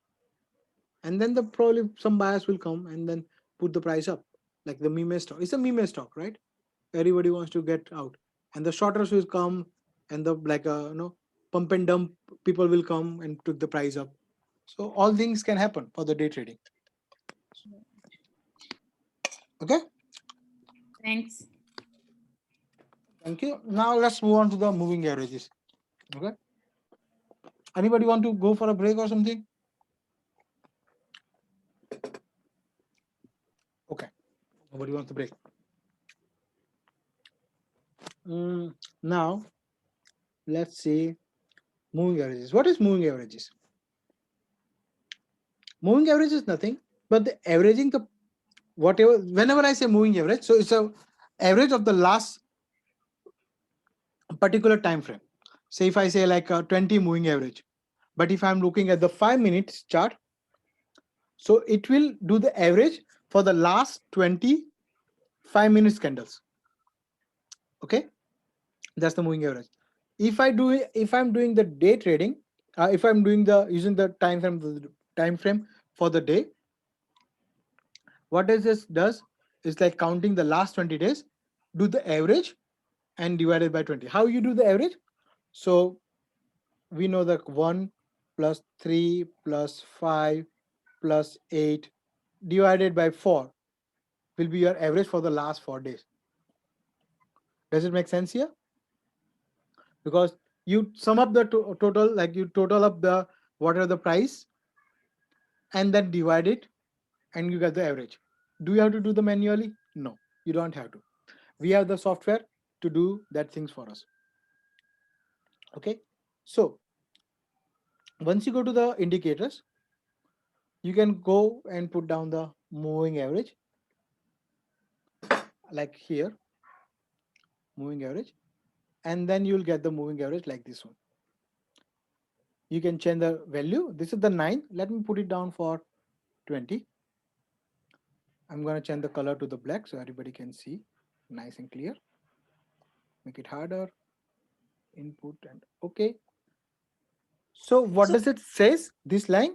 And then probably some buyers will come and then put the price up. Like the meme stock. It's a meme stock, right? Everybody wants to get out. And the shorters will come and the pump and dump, people will come and took the price up. So all things can happen for the day trading. Okay. Thanks. Thank you. Now let's move on to the moving averages. Okay. Anybody want to go for a break or something? Okay. Nobody wants to break. Now, let's see moving averages. What is moving averages? Moving average is nothing but the averaging the whatever. Whenever I say moving average, so it's a average of the last particular time frame. Say if I say like a 20 moving average, but if I'm looking at the 5 minutes chart, so it will do the average for the last 25 minutes candles. Okay, that's the moving average. If I'm doing the day trading, if I'm doing using the time frame for the day, what this does is like counting the last 20 days, do the average and divided by 20. How you do the average? So we know that 1 plus 3 plus 5 plus 8 divided by 4 will be your average for the last 4 days. Does it make sense here? Because you sum up the total, like you total up the whatever the price and then divide it and you get the average. Do you have to do the manually? No, you don't have to. We have the software to do that things for us. Okay, so once you go to the indicators, you can go and put down the moving average, like here, moving average, and then you'll get the moving average like this one. You can change the value. This is the 9. Let me put it down for 20. I'm going to change the color to the black so everybody can see nice and clear. Make it harder. Input and okay. So what does it says? This line,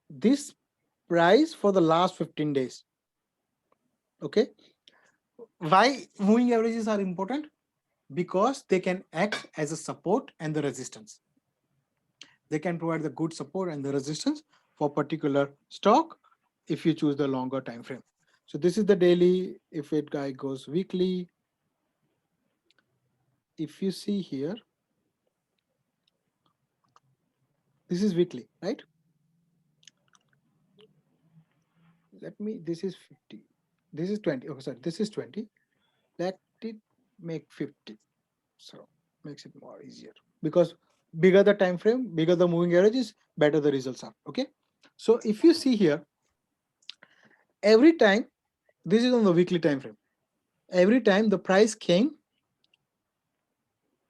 this price for the last 15 days. Okay. Why moving averages are important? Because they can act as a support and the resistance. They can provide the good support and the resistance for particular stock if you choose the longer time frame. So this is the daily. If it guy goes weekly, if you see here, this is weekly, right? Let me, this is 50, this is 20. Okay, sorry, this is 20. Let it make 50. So makes it more easier, because bigger the time frame, bigger the moving averages, better the results are. Okay, so if you see here, every time, this is on the weekly time frame, every time the price came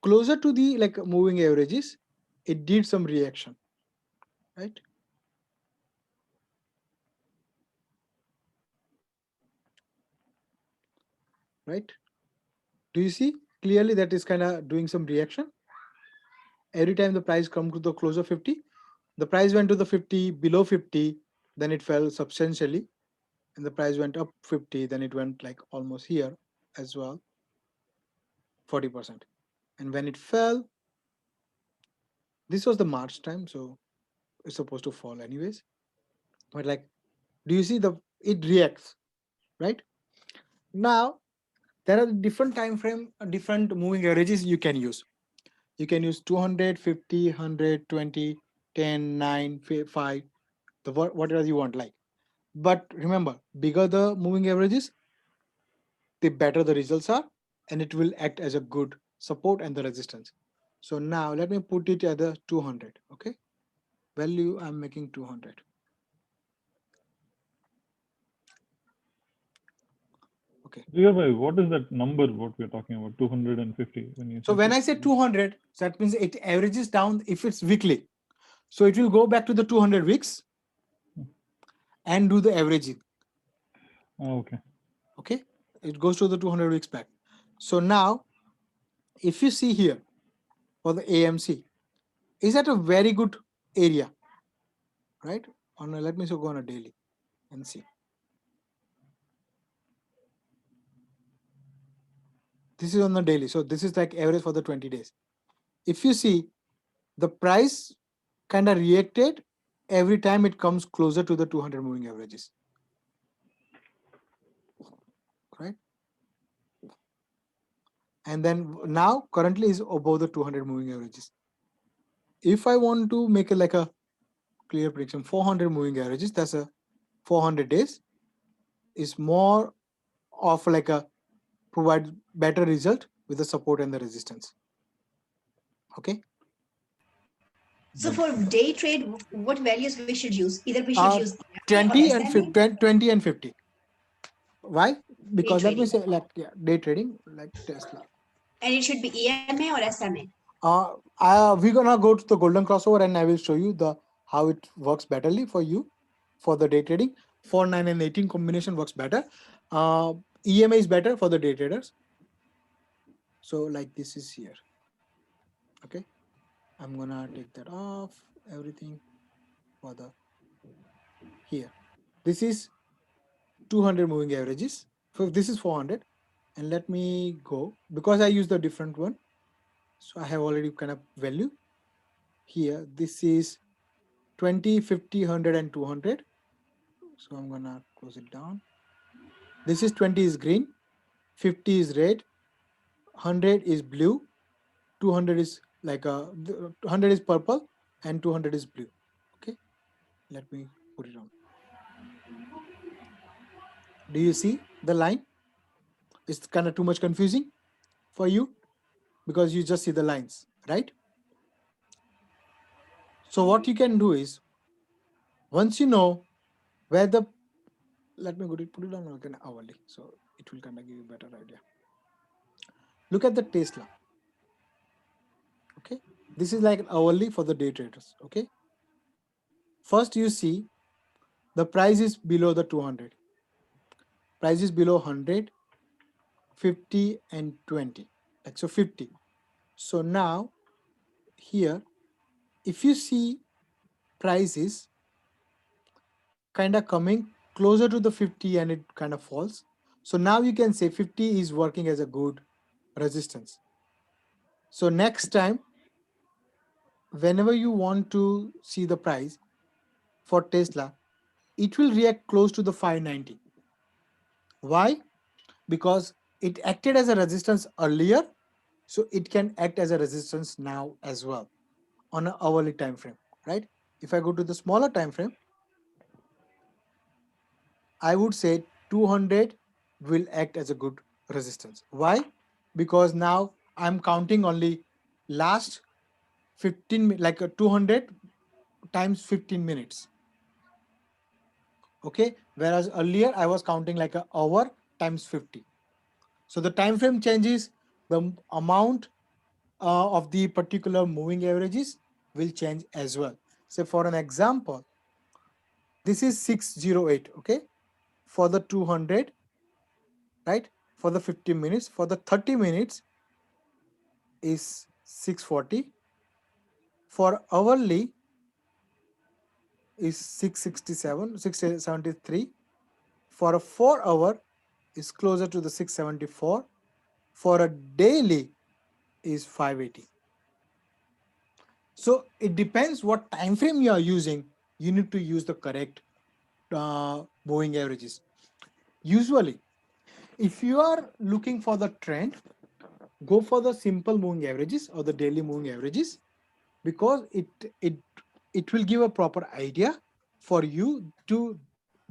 closer to the like moving averages, it did some reaction, right? Right, do you see clearly that is kind of doing some reaction? Every time the price come to the closer 50, the price went to the 50, below 50, then it fell substantially, and the price went up 50, then it went like almost here as well, 40%. And when it fell, this was the March time, so it's supposed to fall anyways. But like, do you see it reacts, right? Now, there are different time frame, different moving averages you can use. You can use 200, 50, 100, 20, 10, 9, 5, whatever you want like. But remember, bigger the moving averages, the better the results are, and it will act as a good support and the resistance. So now let me put it at the 200. Okay, value I'm making 200. Okay. What is that number? What we're talking about? 250. When I say 200, that means it averages down if it's weekly. So it will go back to the 200 weeks and do the averaging. Okay. Okay, it goes to the 200 weeks back. So now, if you see here for the AMC, is at a very good area, right? Let me go on a daily and see. This is on the daily, so this is like average for the 20 days. If you see, the price kind of reacted every time it comes closer to the 200 moving averages, right? And then now currently is above the 200 moving averages. If I want to make it like a clear prediction, 400 moving averages, that's a 400 days, is more of like a provide better result with the support and the resistance. Okay. So for day trade, what values we should use? Either we should use 20 or and SMA? 50, 20 and 50. Why? Because let me trading. say, like, yeah, day trading, like Tesla. And it should be EMA or SMA? We're gonna go to the golden crossover, and I will show you the how it works betterly for you for the day trading. 4, 9, and 18 combination works better. EMA is better for the day traders. So like this is here. Okay, I'm gonna take that off, everything for the here. This is 200 moving averages. So this is 400, and let me go because I use the different one. So I have already kind of value here. This is 20, 50, 100, and 200. So I'm gonna close it down. This is 20 is green, 50 is red, 100 is blue, 200 is like a 100 is purple, and 200 is blue. Okay, let me put it on. Do you see the line? It's kind of too much confusing for you because you just see the lines, right? So what you can do is, once you know where the, let me put it on again hourly, so it will kind of give you a better idea. Look at the Tesla. Okay, this is like hourly for the day traders. Okay, first you see the price is below the 200. Price is below 100, 50, and 20. Like so 50. So now here, if you see prices kind of coming closer to the 50 and it kind of falls. So now you can say 50 is working as a good resistance. So next time, whenever you want to see the price for Tesla, it will react close to the 590. Why? Because it acted as a resistance earlier, so it can act as a resistance now as well on an hourly time frame, right? If I go to the smaller time frame, I would say 200 will act as a good resistance. Why? Because now I'm counting only last 15, like a 200 times 15 minutes. Okay, whereas earlier I was counting like an hour times 50. So the time frame changes, the amount of the particular moving averages will change as well. So for an example, this is 608, okay, for the 200, right? For the 50 minutes, for the 30 minutes is 640. For hourly is 667, 673. For a 4 hour is closer to the 674. For a daily is 580. So it depends what time frame you are using. You need to use the correct moving averages. Usually, if you are looking for the trend, go for the simple moving averages or the daily moving averages, because it will give a proper idea for you to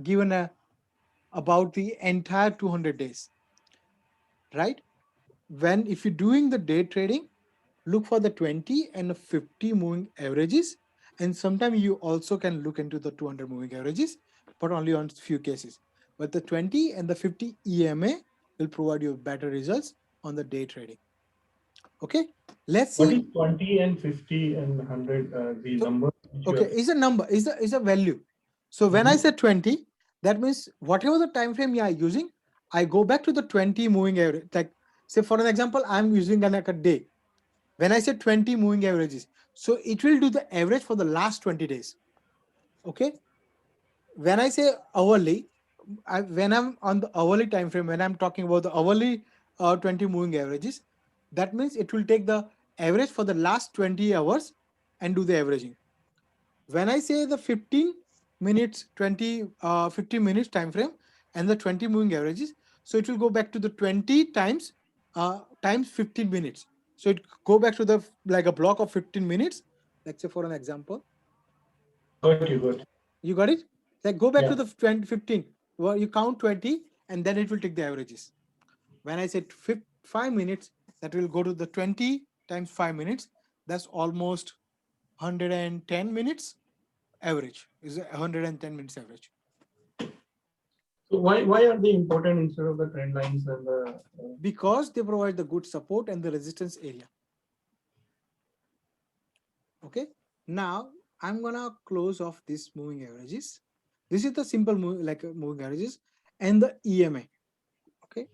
give about the entire 200 days, right? When if you're doing the day trading, look for the 20 and 50 moving averages, and sometimes you also can look into the 200 moving averages, but only on few cases. But the 20 and the 50 EMA will provide you better results on the day trading. Okay, let's What see. is 20 and 50 and 100? The number. Okay, is a number, is a value. So when I say 20, that means whatever the time frame you are using, I go back to the 20 moving average. Like say for an example, I'm using like a day. When I say 20 moving averages, so it will do the average for the last 20 days. Okay. When I say hourly, when I'm on the hourly time frame, when I'm talking about the hourly 20 moving averages, that means it will take the average for the last 20 hours and do the averaging. When I say the 15 minutes, 15 minutes time frame and the 20 moving averages, so it will go back to the 20 times 15 minutes. So it go back to the like a block of 15 minutes. Let's say for an example. Got you, got you. You got it? Like go back Yeah. to the 20, 15. Well, you count 20 and then it will take the averages. When I said 5 minutes, that will go to the 20 times 5 minutes. That's almost 110 minutes average. Is 110 minutes average. So why are they important instead of the trend lines and the? Because they provide the good support and the resistance area. Okay. Now I'm gonna close off these moving averages. This is the simple moving averages and the EMA. Okay.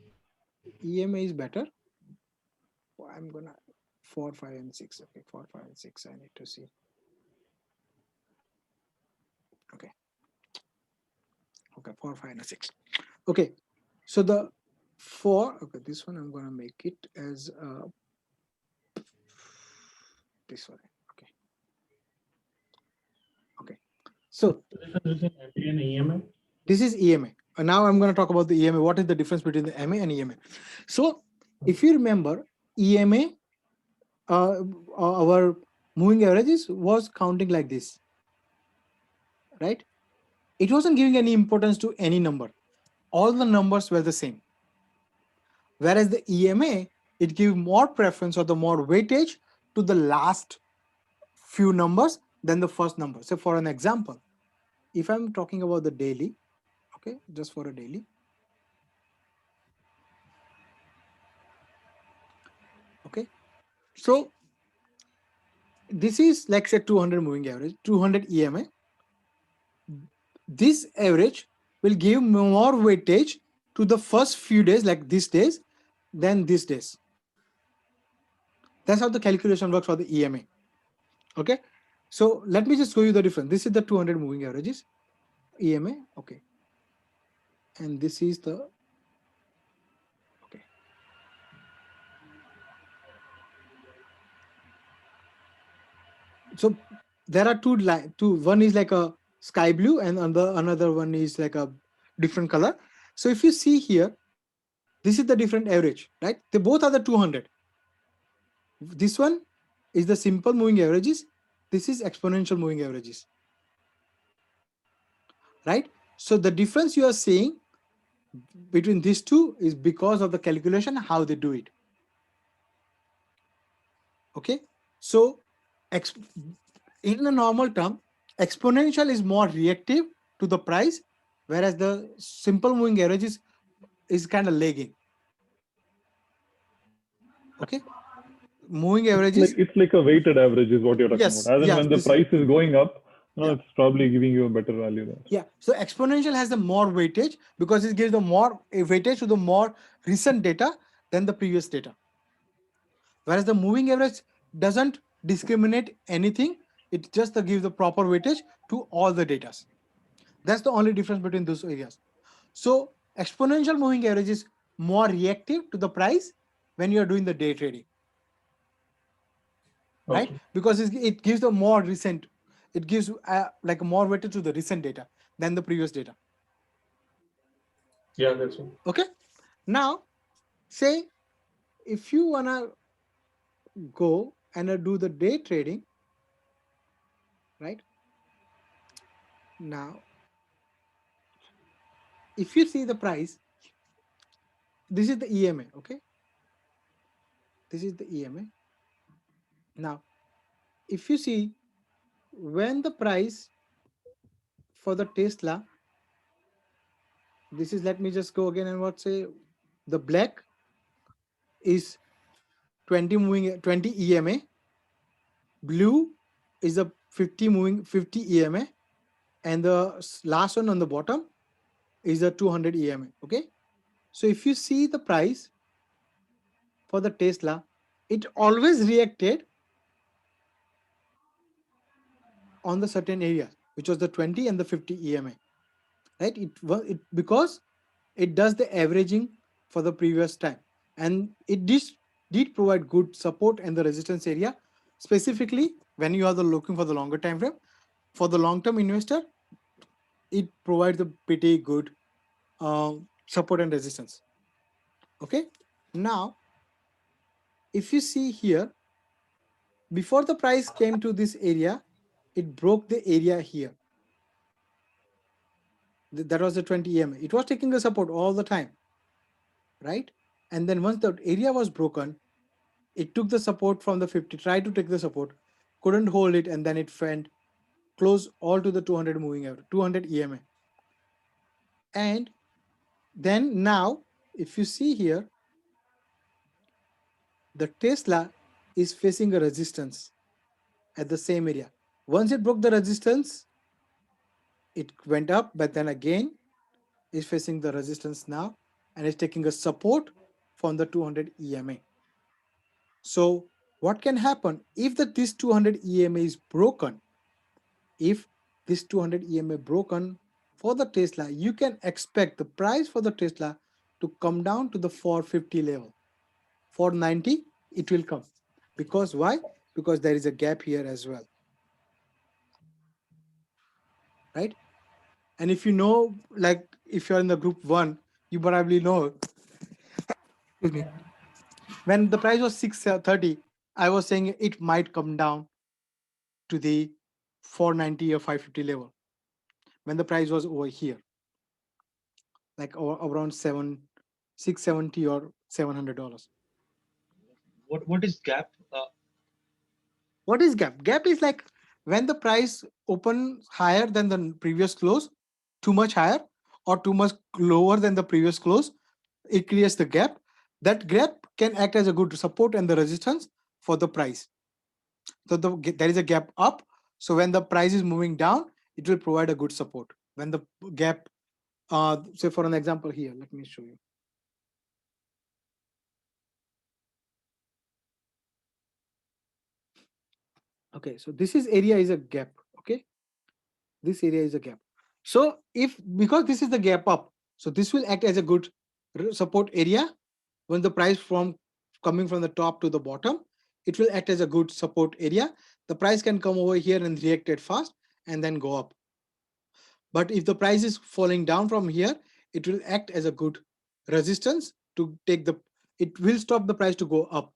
EMA is better. I'm gonna 4, 5, and 6. Okay, 4, 5, and 6. I need to see. Okay. Okay, 4, 5, and 6. Okay. So the 4. Okay, this one I'm gonna make it as this one. Okay. Okay. So EMA. This is EMA. And now I'm going to talk about the EMA. What is the difference between the MA and EMA? So if you remember, EMA, our moving averages was counting like this, right? It wasn't giving any importance to any number. All the numbers were the same. Whereas the EMA, it gives more preference or the more weightage to the last few numbers than the first number. So for an example, if I'm talking about the daily, okay, just for a daily. Okay, so this is like say 200 moving average, 200 EMA. This average will give more weightage to the first few days, like these days, than these days. That's how the calculation works for the EMA. Okay, so let me just show you the difference. This is the 200 moving averages, EMA. Okay, and this is the so there are two. One is like a sky blue and another one is like a different color. So if you see here, this is the different average, right? They both are the 200. This one is the simple moving averages. This is exponential moving averages, right? So the difference you are seeing between these two is because of the calculation, how they do it. Okay, so in a normal term, exponential is more reactive to the price, whereas the simple moving averages is kind of lagging. Okay, moving averages. It's like a weighted average is what you're talking Yes, about. As in when the price is going up, it's probably giving you a better value there. Yeah, so exponential has the more weightage because it gives the more weightage to the more recent data than the previous data. Whereas the moving average doesn't discriminate anything. It just gives the proper weightage to all the data. That's the only difference between those areas. So exponential moving average is more reactive to the price when you're doing the day trading. Right? Because it gives the more recent, it gives like more weightage to the recent data than the previous data. Yeah, that's it. Okay. Now, say if you wanna go and do the day trading, right? Now, if you see the price, this is the EMA, okay? This is the EMA. Now, if you see when the price for the Tesla, this is, let me just go again and what say, the black is 20 EMA, blue is a 50 EMA, and the last one on the bottom is a 200 EMA. Okay, so if you see the price for the Tesla, it always reacted on the certain area, which was the 20 and the 50 EMA, right? It because it does the averaging for the previous time, and it did provide good support and the resistance area, specifically when you are looking for the longer time frame, for the long-term investor, it provides a pretty good support and resistance. Okay, now if you see here, before the price came to this area, it broke the area here. That was the 20 EMA. It was taking the support all the time, right? And then once the area was broken, it took the support from the 50, tried to take the support, couldn't hold it, and then it went close all to the 200 moving average, 200 EMA. And then now, if you see here, the Tesla is facing a resistance at the same area. Once it broke the resistance, it went up, but then again is facing the resistance now and is taking a support from the 200 EMA. So what can happen if this 200 EMA is broken? If this 200 EMA broken for the Tesla, you can expect the price for the Tesla to come down to the 450 level. 490, it will come. Because why? Because there is a gap here as well. Right? And if you know, like if you're in the group 1, you probably know, excuse me, when the price was 630, I was saying it might come down to the 490 or 550 level when the price was over here, like around 670 or $700. What is gap? What is gap? Gap is like when the price open higher than the previous close, too much higher or too much lower than the previous close, it creates the gap. That gap can act as a good support and the resistance for the price. So there is a gap up. So when the price is moving down, it will provide a good support. When the gap, say for an example here, let me show you. Okay, so this area is a gap. Okay, this area is a gap. So because this is the gap up, so this will act as a good support area. When the price coming from the top to the bottom, it will act as a good support area. The price can come over here and react it fast and then go up. But if the price is falling down from here, it will act as a good resistance to take it will stop the price to go up.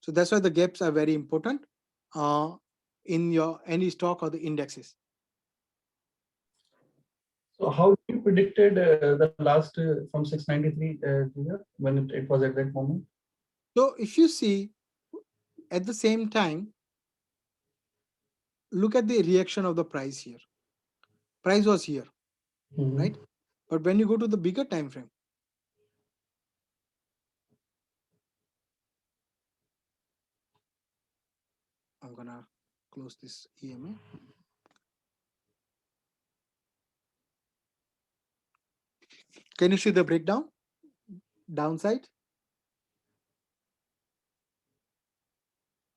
So that's why the gaps are very important in your any stock or the indexes. So how you predicted the last from 693 when it was at that moment? So if you see at the same time, look at the reaction of the price here. Price was here, right? But when you go to the bigger time frame, I'm gonna close this EMA. Can you see the breakdown? Downside?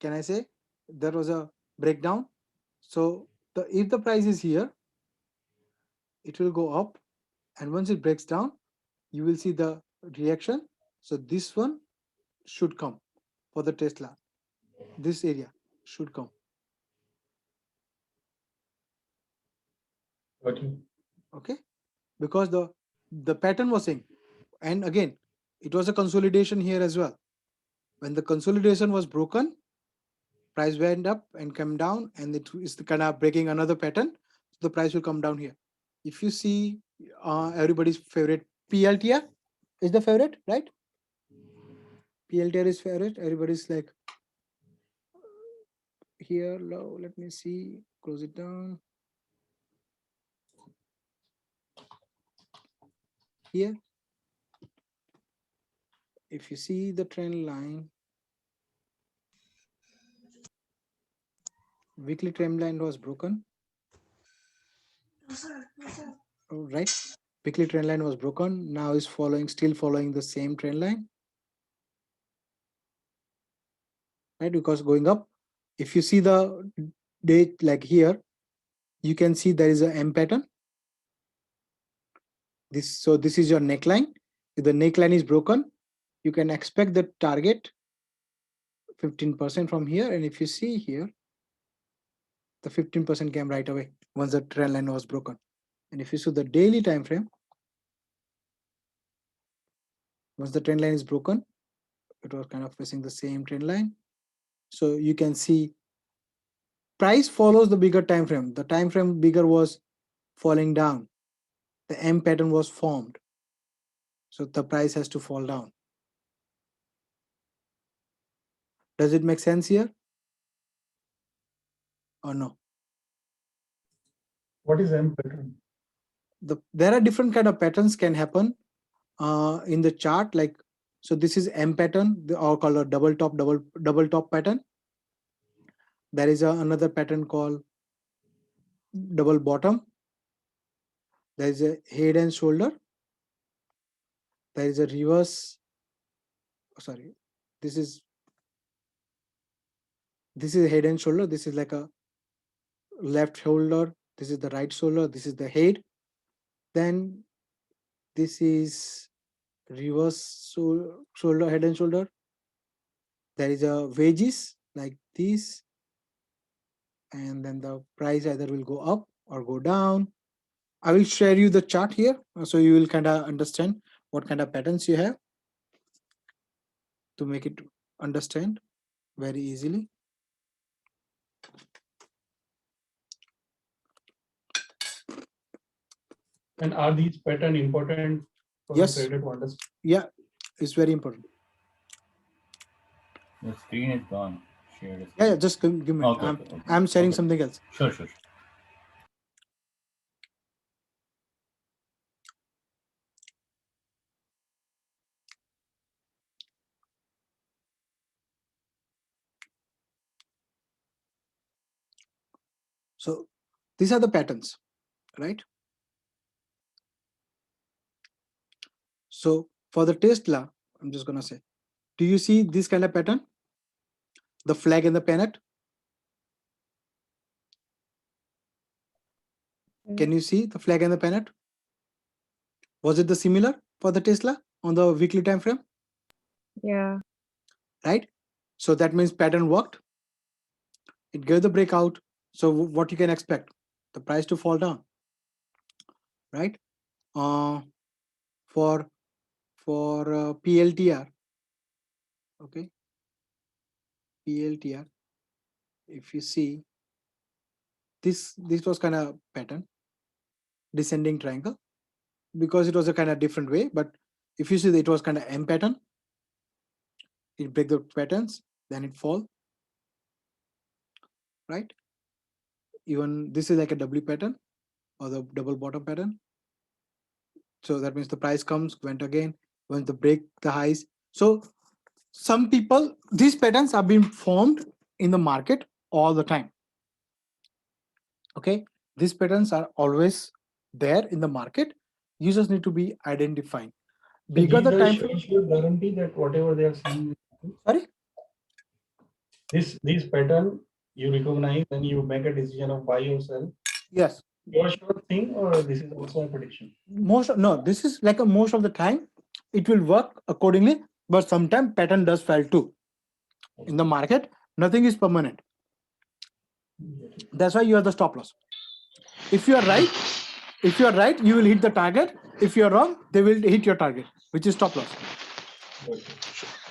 Can I say there was a breakdown? So if the price is here, it will go up, and once it breaks down, you will see the reaction. So this one should come for the Tesla. This area should come. Okay, because the pattern was saying, and again, it was a consolidation here as well. When the consolidation was broken, price went up and come down, and it is kind of breaking another pattern. So the price will come down here. If you see everybody's favorite PLTR is the favorite, right? PLTR is favorite. Everybody's like here. Let me see. Close it down. Here, if you see the trend line, weekly trend line was broken. All right, weekly trend line was broken. Now is still following the same trend line, right? Because going up, if you see the date like here, you can see there is a M pattern. This is your neckline. If the neckline is broken, you can expect the target 15% from here. And if you see here, the 15% came right away once the trend line was broken. And if you see the daily time frame, once the trend line is broken, it was kind of facing the same trend line. So you can see price follows the bigger time frame. The time frame bigger was falling down. The M pattern was formed. So the price has to fall down. Does it make sense here? Or no? What is M pattern? There are different kind of patterns can happen in the chart. Like, so this is M pattern, or called a double top pattern. There is another pattern called double bottom. There is a head and shoulder. There is a reverse. Sorry, this is head and shoulder. This is like a left shoulder. This is the right shoulder. This is the head. Then this is reverse shoulder, head and shoulder. There is a wedges like this, and then the price either will go up or go down. I will share you the chart here, so you will kind of understand what kind of patterns you have to make it understand very easily. And are these pattern important for Yes. the trader to understand? Yeah, it's very important. The screen is gone. Share the Yeah, screen. just give me. Okay, okay. I'm sharing Okay. something else. Sure, sure. So these are the patterns, right? So for the Tesla, I'm just gonna say, do you see this kind of pattern? The flag and the pennant. Can you see the flag and the pennant? Was it the similar for the Tesla on the weekly time frame? Yeah. Right? So that means pattern worked. It gave the breakout. So what you can expect? The price to fall down, right? For PLTR, okay, PLTR. If you see this was kind of pattern, descending triangle, because it was a kind of different way. But if you see that it was kind of M pattern, it break the patterns, then it fall, right? Even this is like a W pattern or the double bottom pattern. So that means the price comes, went again, when the break the highs. So some people, these patterns are being formed in the market all the time. Okay, these patterns are always there in the market. You just need to be identifying. Bigger the time frame. Should guarantee that whatever they are saying. Sorry? This pattern you recognize and you make a decision of buy or sell. Yes. Your sure thing, or this is also a prediction? This is like a most of the time it will work accordingly, but sometimes pattern does fail too. In the market, nothing is permanent. That's why you have the stop loss. If you are right, you will hit the target. If you are wrong, they will hit your target, which is stop loss.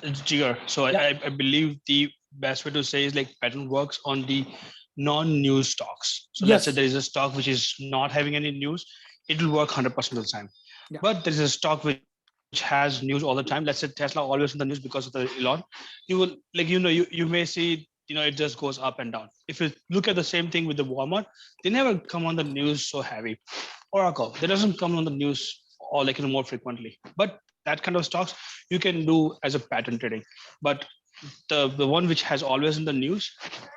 It's Jigar. So I believe the best way to say is like pattern works on the non-news stocks. So let's say there is a stock which is not having any news, it will work 100% of the time. Yeah. But there is a stock which has news all the time. Let's say Tesla always in the news because of the Elon. You will you may see it just goes up and down. If you look at the same thing with the Walmart, they never come on the news so heavy. Oracle, that doesn't come on the news or more frequently. But that kind of stocks you can do as a pattern trading. But the one which has always in the news,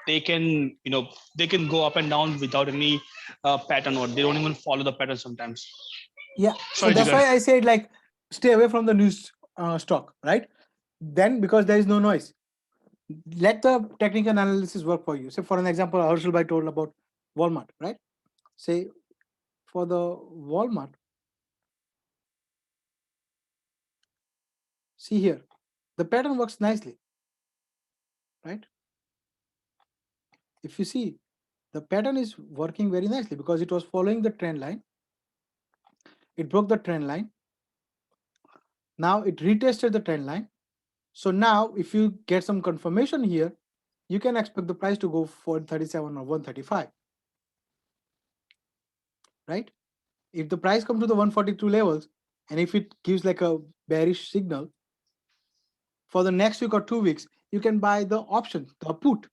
they can go up and down without any pattern, or they don't even follow the pattern sometimes. Yeah. Sorry, so that's Jigar. why I said like stay away from the news stock, right? Then because there is no noise, let the technical analysis work for you. So for an example, Harshal Bhai told about Walmart, right? Say for the Walmart, see here, the pattern works nicely, right? If you see, The pattern is working very nicely because it was following the trend line. It broke the trend line. Now it retested the trend line. So now if you get some confirmation here, you can expect the price to go for 37 or 135. Right? If the price comes to the 142 levels, and if it gives like a bearish signal for the next week or 2 weeks, you can buy the option, the put.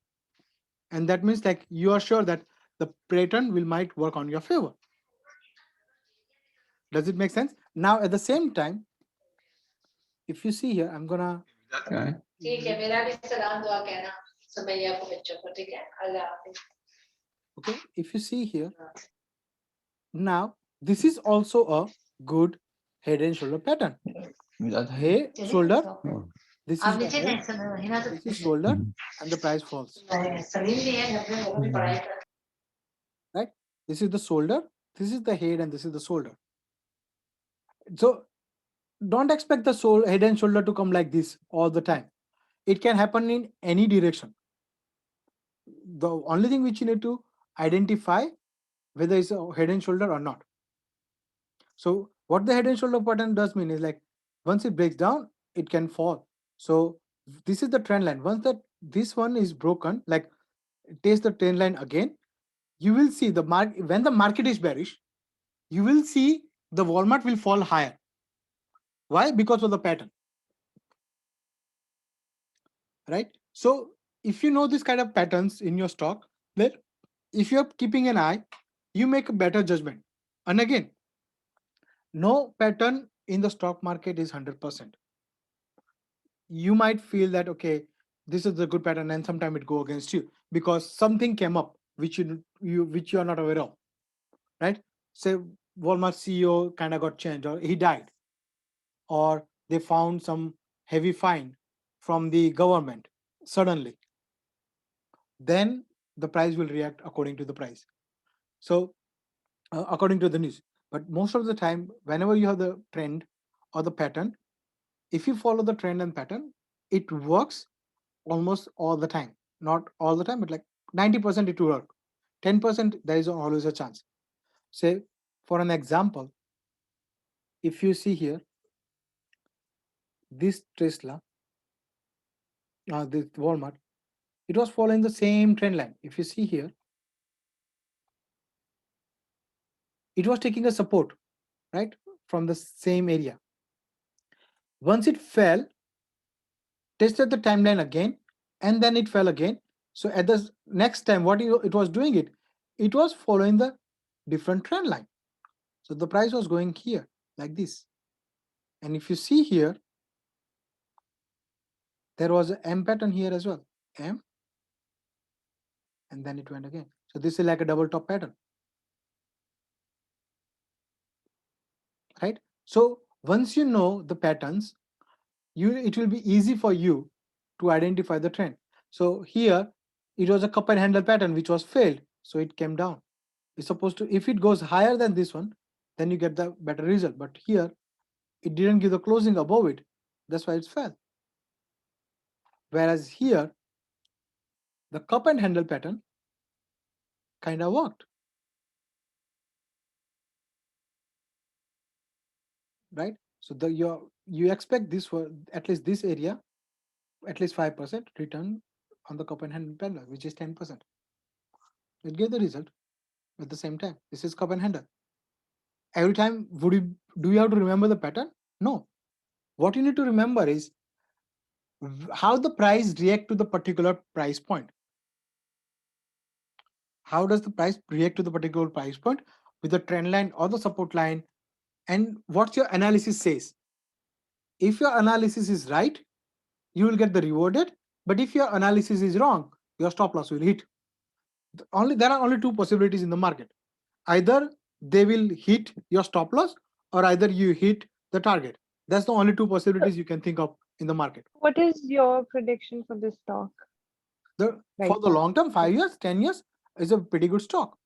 And that means like you are sure that the pattern might work on your favor. Does it make sense? Now at the same time, if you see here, I'm gonna okay, if you see here, now this is also a good head and shoulder pattern. Head, shoulder, this is the head, this is shoulder, and the price falls. Right? This is the shoulder, this is the head, and this is the shoulder. So don't expect the head and shoulder to come like this all the time. It can happen in any direction. The only thing which you need to identify whether it's a head and shoulder or not. So what the head and shoulder pattern does mean is like once it breaks down, it can fall. So this is the trend line. Once that this one is broken, like taste the trend line again, you will see the market when the market is bearish, you will see the Walmart will fall higher. Why? Because of the pattern. Right? So if you know this kind of patterns in your stock, then if you're keeping an eye, you make a better judgment. And again, no pattern in the stock market is 100%. You might feel that, okay, this is the good pattern, and sometimes it go against you because something came up which you are not aware of, right? Say Walmart CEO kind of got changed, or he died, or they found some heavy fine from the government suddenly. Then the price will react according to the price. So according to the news. But most of the time, whenever you have the trend or the pattern, if you follow the trend and pattern, it works almost all the time. Not all the time, but like 90% it will work. 10% there is always a chance. Say for an example, if you see here, this Tesla, this Walmart, it was following the same trend line. If you see here, it was taking a support, right, from the same area. Once it fell, tested the timeline again, and then it fell again. So at the next time, what it was doing it was following the different trend line. So the price was going here like this. And if you see here, there was an M pattern here as well. M, and then it went again. So this is like a double top pattern. Right? So once you know the patterns, it will be easy for you to identify the trend. So here it was a cup and handle pattern which was failed, so it came down. It's supposed to, if it goes higher than this one, then you get the better result. But here it didn't give the closing above it, that's why it fell. Whereas here the cup and handle pattern kind of worked. Right? So you expect this for at least this area, at least 5% return on the cup and handle pattern, which is 10%. It gave the result at the same time. This is cup and handle. Every time do you have to remember the pattern? No. What you need to remember is how the price react to the particular price point. How does the price react to the particular price point with the trend line or the support line, and what your analysis says. If your analysis is right, you will get the rewarded, but if your analysis is wrong, your stop loss will hit. There are only two possibilities in the market. Either they will hit your stop loss, or either you hit the target. That's the only two possibilities you can think of in the market. What is your prediction for this stock? For the long term, 5 years, 10 years is a pretty good stock.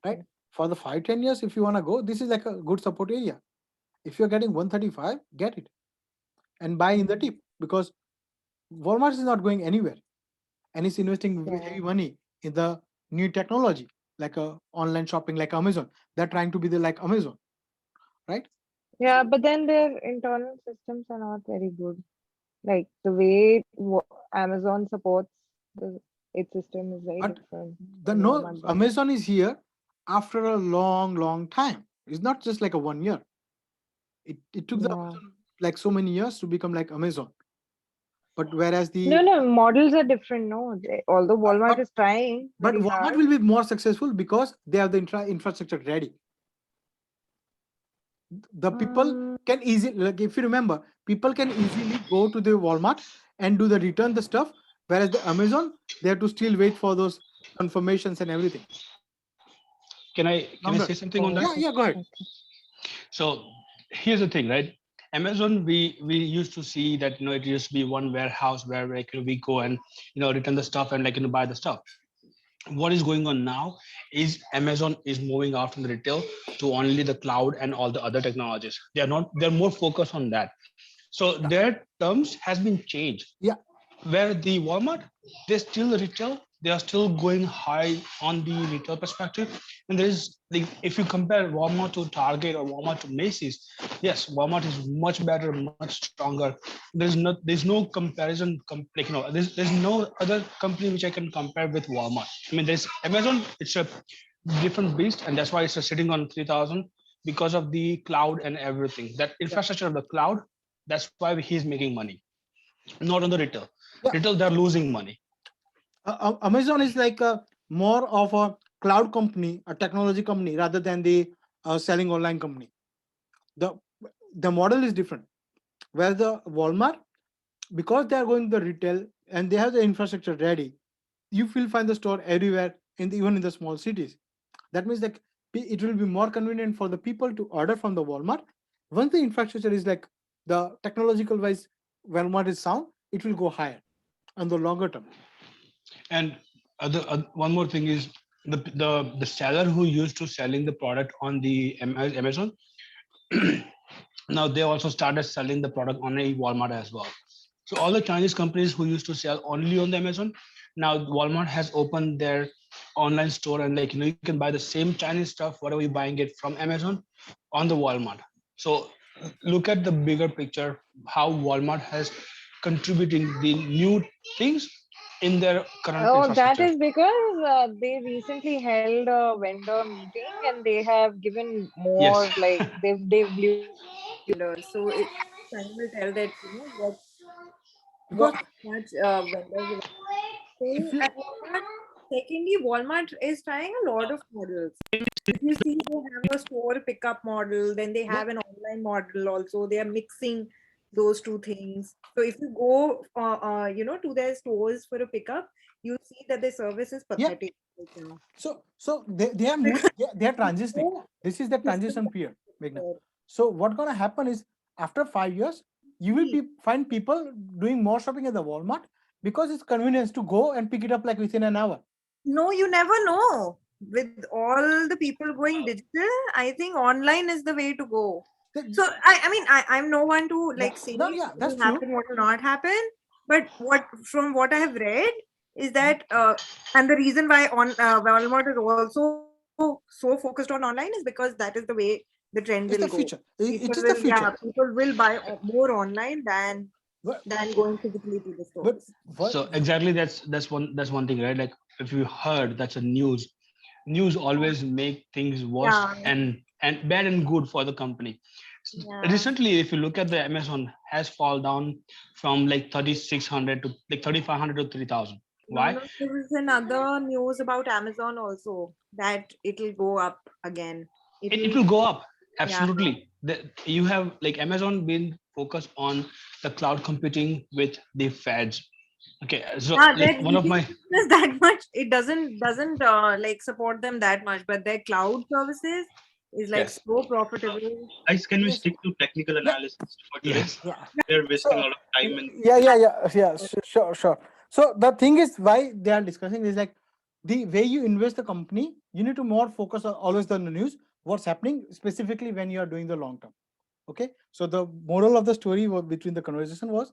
Right? For the 5-10 years, if you want to go, this is like a good support area. If you're getting 135, get it and buy in the dip, because Walmart is not going anywhere and it's investing heavy money in the new technology, like online shopping, like Amazon. They're trying to be like Amazon, right? Yeah, but then their internal systems are not very good. Like the way Amazon supports its system is very But different. the than no Walmart does. Amazon is here after a long time. It's not just like a 1 year. It took the Yeah. Amazon like so many years to become like Amazon. But whereas the No, models are different. No, although Walmart is trying but very Walmart hard. will be more successful because they have the infrastructure ready. The people can easily, like if you remember, people can easily go to the Walmart and do the return the stuff, whereas the Amazon, they have to still wait for those confirmations and everything. Can I say something on that? Yeah, go ahead. So here's the thing, right? Amazon, we used to see that it used to be one warehouse where like we go and return the stuff and like buy the stuff. What is going on now is Amazon is moving out from the retail to only the cloud and all the other technologies. They're more focused on that. So their terms has been changed. Yeah. Where the Walmart, they're still retail, they are still going high on the retail perspective. And there's like, if you compare Walmart to Target or Walmart to Macy's, yes, Walmart is much better, much stronger. There's no comparison, there's no other company which I can compare with Walmart. I mean, there's Amazon, it's a different beast, and that's why it's sitting on 3,000 because of the cloud and everything. That infrastructure of the cloud, that's why he's making money, not on the retail. Retail, they're losing money. Amazon is like a more of a cloud company, a technology company, rather than the selling online company. The model is different. Where the Walmart, because they are going the retail and they have the infrastructure ready, you will find the store everywhere, even in the small cities. That means that it will be more convenient for the people to order from the Walmart. Once the infrastructure is like the technological wise, Walmart is sound, it will go higher on the longer term. And one more thing is the seller who used to selling the product on the Amazon, now they also started selling the product on a Walmart as well. So all the Chinese companies who used to sell only on the Amazon, now Walmart has opened their online store, and like you can buy the same Chinese stuff, whatever you're buying it from Amazon, on the Walmart. So look at the bigger picture, how Walmart has contributing the new things in their current That infrastructure. is because they recently held a vendor meeting and they have given more like they've vendors. So it time will tell that what much vendors will say. And Walmart, secondly, Walmart is trying a lot of models. If you see, they have a store pickup model, then they have an online model also. They are mixing those two things. So if you go, to their stores for a pickup, you see that the service is pathetic. Right now. So they are moving, they are transitioning. This is the transition period. Meghna. So what's gonna happen is after 5 years, you will find people doing more shopping at the Walmart because it's convenience to go and pick it up like within an hour. No, you never know. With all the people going digital, I think online is the way to go. So I'm no one to like say what will happen, what will not happen. But from what I have read is that and the reason why Walmart is also so focused on online is because that is the way the trend will go. Future. It is will, the future. People will buy more online than going physically to the stores. So exactly that's one thing, right? Like if you heard that's a news always make things worse and bad and good for the company. Recently, if you look at the Amazon has fallen down from like 3,600 to like 3,500 to 3,000. Why? No, there was another news about Amazon also that it will go up again. It will go up. Absolutely. You have like Amazon been focused on the cloud computing with the feds. Okay, so like one of my that much it doesn't like support them that much, but their cloud services is like so profitable. Guys, can we stick to technical analysis for today? We're wasting a lot of time in Sure. So the thing is why they are discussing is like the way you invest the company, you need to more focus on always on the news, what's happening specifically when you are doing the long term. Okay, so the moral of the story between the conversation was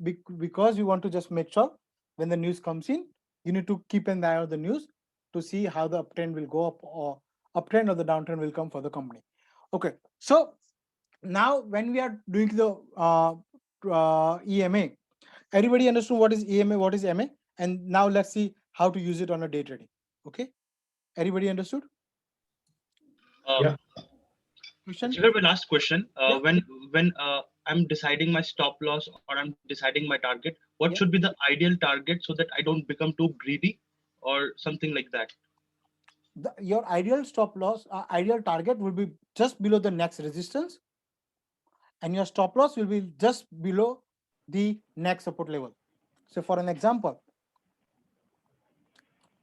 because you want to just make sure when the news comes in, you need to keep an eye on the news to see how the uptrend will go up or uptrend or the downtrend will come for the company. Okay, so now when we are doing the EMA, everybody understood what is EMA, what is MA, and now let's see how to use it on a day trading. Okay, everybody understood? Yeah. Jigar, my last question. When I'm deciding my stop loss or I'm deciding my target, what should be the ideal target so that I don't become too greedy or something like that? Your ideal stop loss, ideal target will be just below the next resistance, and your stop loss will be just below the next support level. So for an example,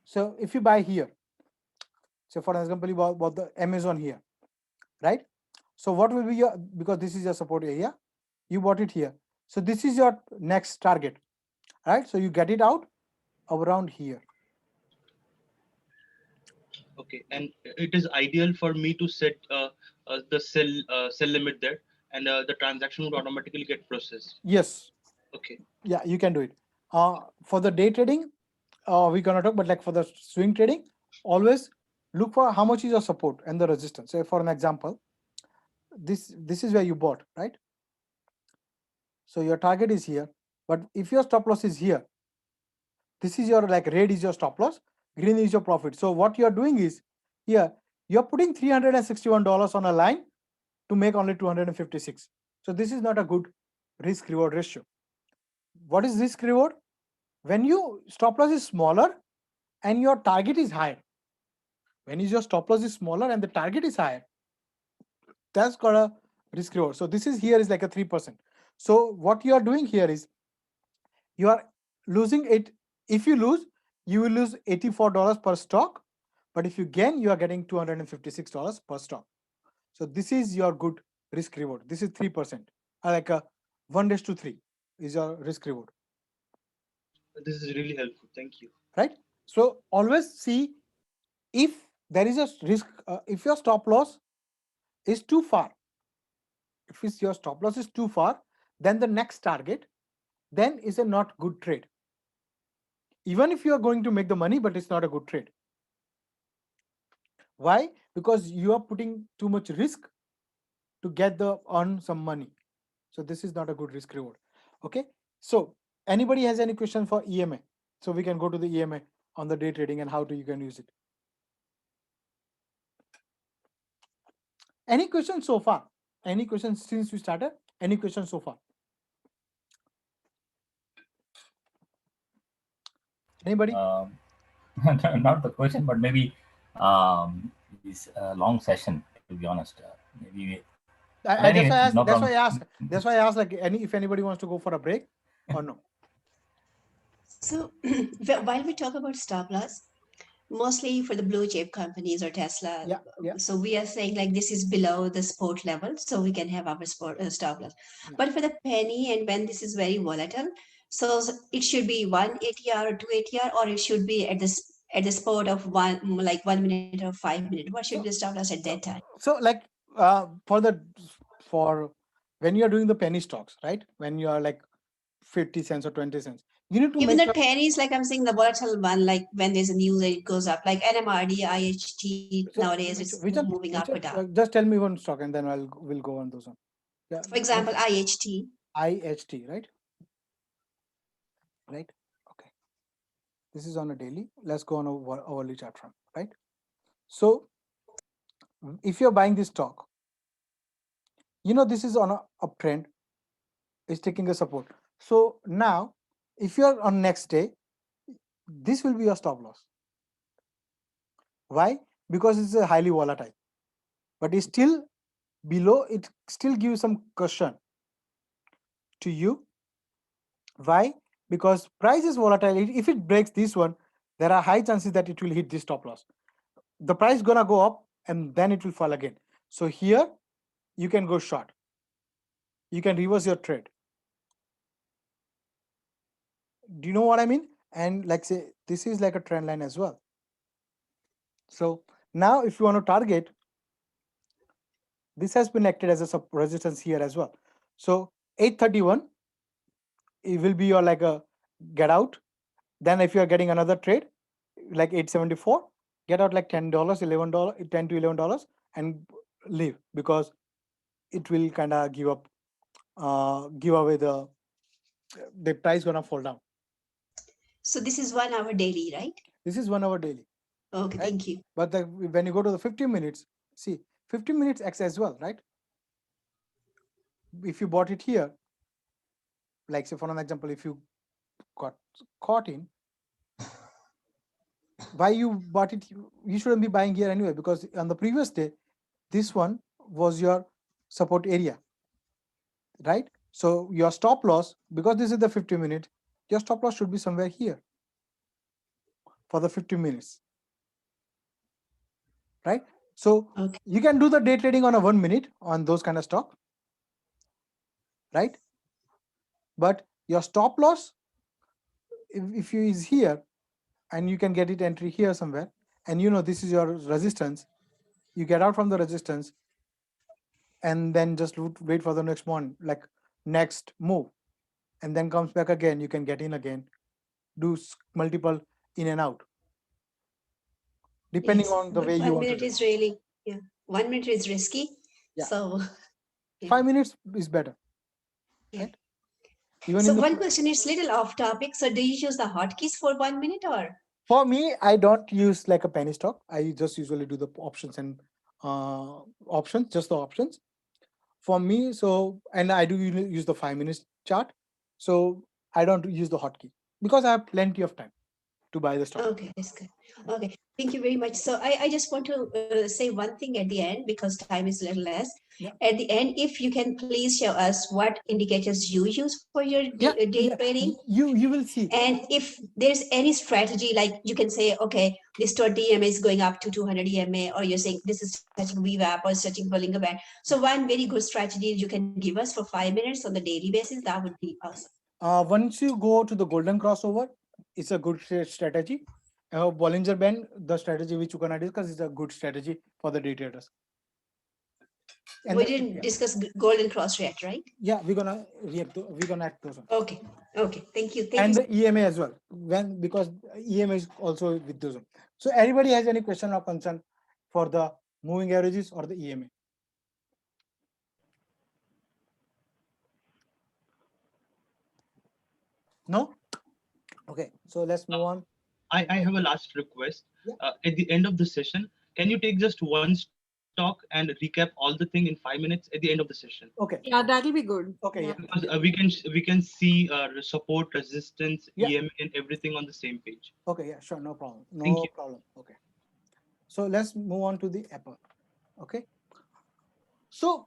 so if you buy here, so for example, you bought the Amazon here, right? So what will be your, because this is your support area, you bought it here. So this is your next target, right? So you get it out around here. Okay, and it is ideal for me to set the sell limit there, and the transaction would automatically get processed. Yes. Okay. Yeah, you can do it. For the day trading, we're gonna talk, but like for the swing trading, always look for how much is your support and the resistance. Say for an example, this is where you bought, right? So your target is here, but if your stop loss is here, this is your, like, red is your stop loss, green is your profit. So what you're doing is here you're putting $361 on a line to make only 256. So this is not a good risk reward ratio. What is risk reward? When you stop loss is smaller and your target is higher. When is your stop loss is smaller and the target is higher, that's called a risk reward. So this is here is like a 3%. So what you are doing here is you are losing it. If you lose, you will lose $84 per stock, but if you gain, you are getting $256 per stock. So this is your good risk reward. This is 3%, like a 1:3 is your risk reward. This is really helpful. Thank you. Right? So always see if there is a risk, if your stop loss is too far, if your stop loss is too far, then the next target then is a not good trade. Even if you are going to make the money, but it's not a good trade. Why? Because you are putting too much risk to get the earn some money. So this is not a good risk reward. Okay. So anybody has any question for EMA? So we can go to the EMA on the day trading and how you can use it. Any questions so far? Any questions since we started? Any questions so far? Anybody? Not the question, but maybe this long session. To be honest, maybe. That's why I asked. Like, if anybody wants to go for a break or no. So while we talk about stop loss, mostly for the blue chip companies or Tesla. Yeah. So we are saying like this is below the support level, so we can have our stop loss. Yeah. But for the penny and when this is very volatile, so it should be 1 ATR or 2 ATR, or it should be at the spot of 1 minute or 5 minutes. What should be the stop loss at that time? So like for when you are doing the penny stocks, right? When you are like 50 cents or 20 cents. You need to even the pennies, like I'm saying the volatile one, like when there's a news it goes up, like NMRD, IHT. So nowadays it's moving up or down. Just tell me one stock and then we'll go on those one. Yeah. For example, IHT. IHT, right? Right. Okay. This is on a daily. Let's go on a hourly chart front, right? So if you're buying this stock, you know this is on a uptrend. It's taking a support. So now, if you're on next day, this will be your stop loss. Why? Because it's a highly volatile, but it's still below. It still gives some cushion to you. Why? Because price is volatile. If it breaks this one, there are high chances that it will hit this stop loss. The price is gonna go up and then it will fall again. So here you can go short. You can reverse your trade. Do you know what I mean? And like say, this is like a trend line as well. So now if you want to target, this has been acted as a resistance here as well. So 831, it will be your like a get out. Then if you are getting another trade, like 874, get out like $10, $11, $10 to $11 and leave, because it will kind of give away the price gonna fall down. So this is 1 hour daily, right? This is 1 hour daily. Okay, right? thank you. But when you go to the 15 minutes, see, 15 minutes acts as well, right? If you bought it here, like say for an example, if you got caught in, why you bought it, you shouldn't be buying here anyway, because on the previous day, this one was your support area, right? So your stop loss, because this is the 50 minute, your stop loss should be somewhere here for the 50 minutes, right? So you can do the day trading on a 1 minute on those kind of stock, right? But your stop loss, if you is here, and you can get it entry here somewhere, and you know this is your resistance, you get out from the resistance, and then just wait for the next one, like next move, and then comes back again. You can get in again, do multiple in and out, depending Yes, on the but way you 1 want to minute do. is really, yeah, 1 minute is risky. Yeah. So, 5 minutes is better. yeah. Right? Even So in the one question is little off topic. So do you use the hotkeys for 1 minute or? For me, I don't use like a penny stock. I just usually do the options and just the options. For me, so, and I do use the 5 minutes chart. So I don't use the hotkey because I have plenty of time to buy the stock. Okay, that's good. Okay, thank you very much. So I just want to say one thing at the end because time is a little less. Yeah. At the end, if you can please show us what indicators you use for your day trading. You will see. And if there's any strategy, like you can say, okay, this 20 EMA is going up to 200 EMA, or you're saying this is touching VWAP or touching Bollinger Band. So one very good strategy you can give us for 5 minutes on the daily basis, that would be awesome. Once you go to the golden crossover, it's a good strategy. Bollinger Band, the strategy which you're gonna discuss, is a good strategy for the day traders. And we didn't discuss golden cross yet, right? Yeah, we're gonna act those ones. Okay. Okay. Thank you. And the EMA as well, because EMA is also with those ones. So anybody has any question or concern for the moving averages or the EMA? No? Okay, so let's move on. I have a last request. At the end of the session, can you take just one stock and recap all the thing in 5 minutes at the end of the session? Okay. Yeah, that'll be good. Okay. Yeah. Because we can see support, resistance, EMA, and everything on the same page. Okay. Yeah. Sure. No problem. Thank No you. problem. Okay. So let's move on to the Apple. Okay. So,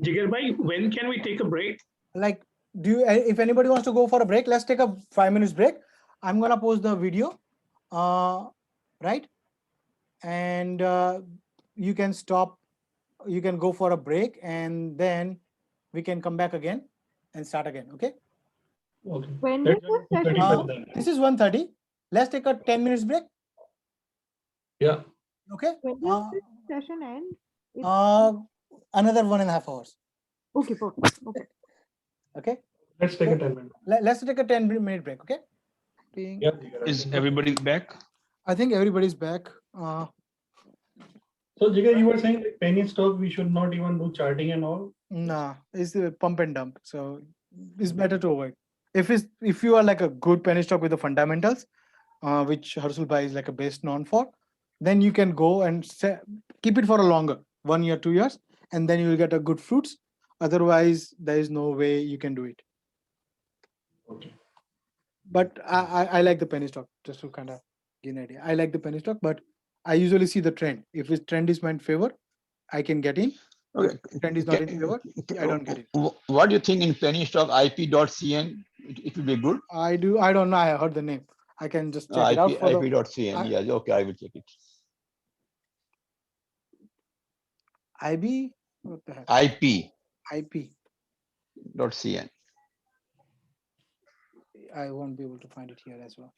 Jigar bhai, when can we take a break? Like, if anybody wants to go for a break, let's take a 5 minutes break. I'm gonna post the video, right? And you can stop. You can go for a break, and then we can come back again and start again. Okay. Okay. When Let's does go the to session 35 then. This is 1:30. Let's take a 10 minutes break. Yeah. Okay. When does this session end? Another 1.5 hours. Okay, perfect. Okay. Okay. Let's take a 10 minute. Let's take a 10-minute break. Okay. Yeah. Is everybody back? I think everybody's back. So Jigar, you were saying like penny stock, we should not even do charting and all. Nah, it's a pump and dump. So it's better to avoid. If you are like a good penny stock with the fundamentals, which Harshul Bhai is like a best known for, then you can go and keep it for a longer 1 year, 2 years, and then you will get a good fruits. Otherwise, there is no way you can do it. Okay. But I like the penny stock, just to kind of get an idea. I like the penny stock, but I usually see the trend. If the trend is in favor, I can get in. Okay. If trend is not in favor, I don't get in. What do you think in penny stock IP.cn? It will be good. I don't know. I heard the name. I can just check it out for IP.cn. Yes. Okay. I will check it. IB. What the heck? IP.cn. I won't be able to find it here as well.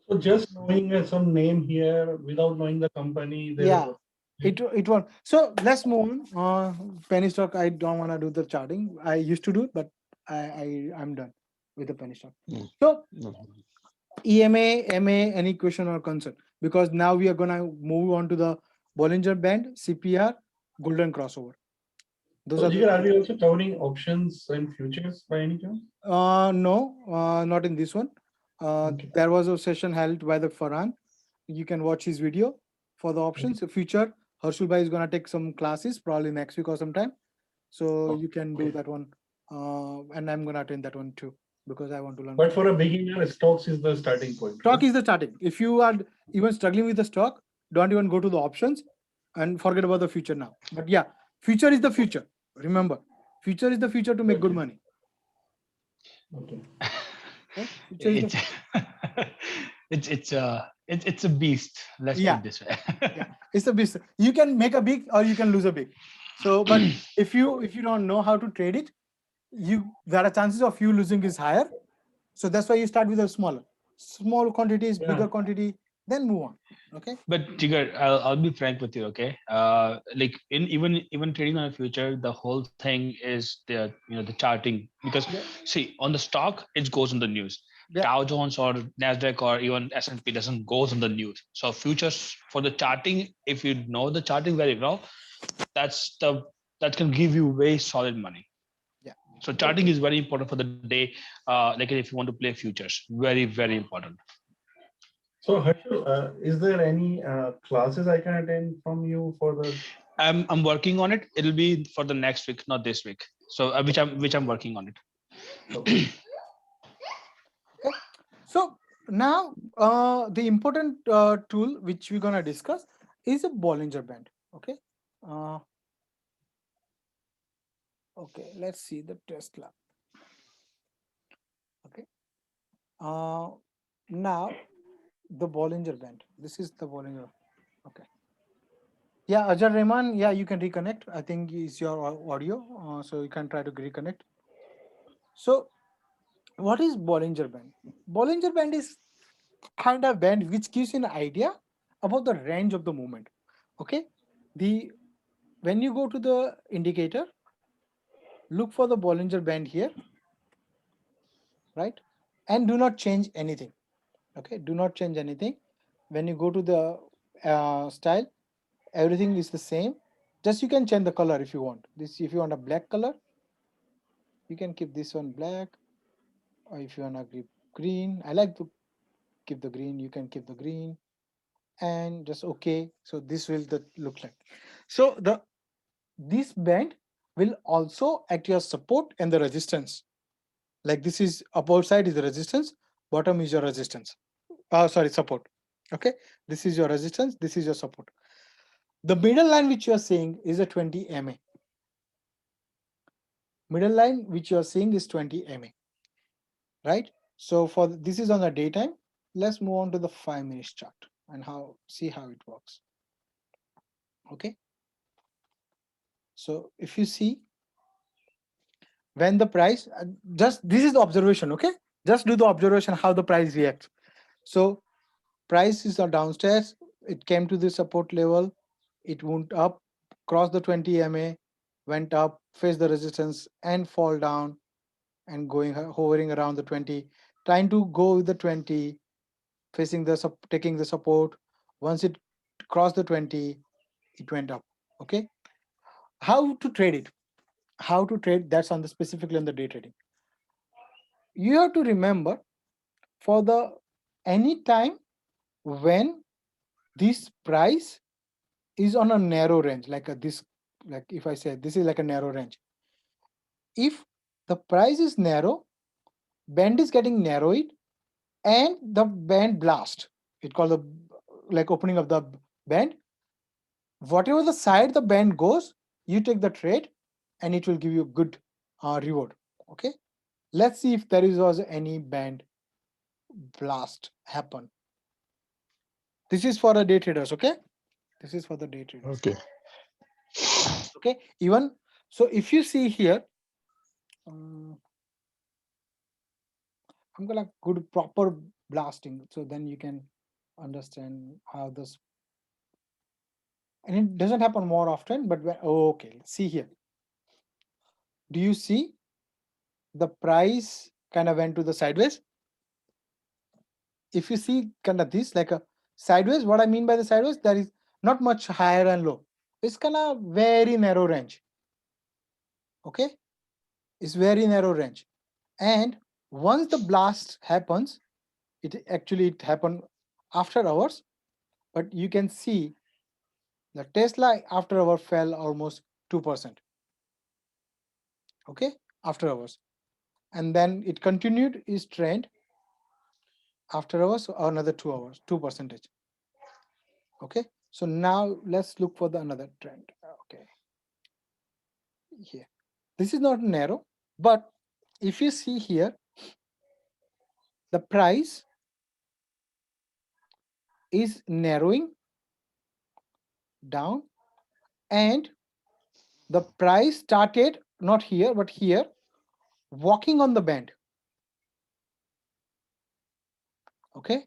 So just knowing some name here without knowing the company. Yeah, it won't. So let's move on. Penny stock, I don't want to do the charting. I used to do it, but I'm done with the penny stock. So EMA, MA, any question or concern? Because now we are gonna move on to the Bollinger Band, CPR, Golden Crossover. Those So, are Jigar, are we the, also covering options and futures by any chance? no, not in this one. Okay. There was a session held by the Farhan. You can watch his video for the options. Future, Harshul Bhai is gonna take some classes probably next week or sometime. So you can do that one. And I'm gonna attend that one too because I want to learn. But for a beginner, stocks is the starting point. Stock is the starting. If you are even struggling with the stock, don't even go to the options and forget about the future now. But yeah, future is the future. Remember, future is the future to make good money. Okay. Future is It's it's a beast. Let's Yeah. put it this way. yeah, it's a business. You can make a big or you can lose a big. So, but if you don't know how to trade it, there are chances of you losing is higher. So that's why you start with a small quantities, bigger quantity, then move on. Okay. But Jigar, I'll be frank with you, okay? Like in even trading on a future, the whole thing is the the charting because see on the stock it goes on the news. Dow Jones or Nasdaq or even S&P doesn't goes on the news. So futures for the charting, if you know the charting very well, that can give you very solid money. Yeah. So charting is very important for the day. Like if you want to play futures, very important. So, Harshul, is there any classes I can attend from you for the? I'm working on it. It'll be for the next week, not this week. So which I'm working on it. So now the important tool which we're gonna discuss is a Bollinger Band. Okay. Okay, let's see the Tesla. Okay. Now the Bollinger Band. This is the Bollinger. Okay. Yeah, Ajay Rahman. Yeah, you can reconnect. I think is your audio, so you can try to reconnect. So, what is Bollinger Band? Bollinger Band is kind of band which gives you an idea about the range of the movement. Okay, when you go to the indicator, look for the Bollinger Band here, right? And do not change anything. Okay, do not change anything. When you go to the style, everything is the same. Just you can change the color if you want. This if you want a black color, you can keep this one black, or if you want to keep green, I like to keep the green. You can keep the green, and just okay. So this will look like. So this band will also act as support and the resistance. Like this is upper side is the resistance, bottom is your resistance. Sorry, support. Okay, this is your resistance, this is your support. The middle line which you are seeing is a 20 MA. Middle line which you are seeing is 20 MA, right? So for this is on the daytime. Let's move on to the 5 minutes chart and see how it works. Okay. So if you see when the price, just this is the observation, okay? Just do the observation how the price reacts. So price is downstairs, it came to the support level, it went up, crossed the 20 MA, went up, faced the resistance and fall down and hovering around the 20, trying to go with the 20, facing taking the support. Once it crossed the 20, it went up. Okay. How to trade it? How to trade, that's on the specifically on the day trading. You have to remember for the any time when this price is on a narrow range, like if I say this is like a narrow range. If the price is narrow, band is getting narrowed and the band blast, it called the like opening of the band. Whatever the side the band goes, you take the trade and it will give you a good reward. Okay, let's see if there was any band blast happen. This is for the day traders. Okay, this is for the day traders. Okay. Okay, even so if you see here, I'm gonna go to proper blasting so then you can understand how this, and it doesn't happen more often, but okay, see here, do you see the price kind of went to the sideways? if you see kind of this like a sideways, what I mean by the sideways, there is not much higher and low. It's kind of very narrow range. Okay, it's very narrow range. And once the blast happens, it happened after hours, but you can see the Tesla after hour fell almost 2%. Okay, after hours, and then it continued its trend after hours, another 2 hours, 2%. Okay, so now let's look for the another trend. Okay, here, this is not narrow, but if you see here, the price is narrowing down, and the price started not here but here, walking on the band. Okay,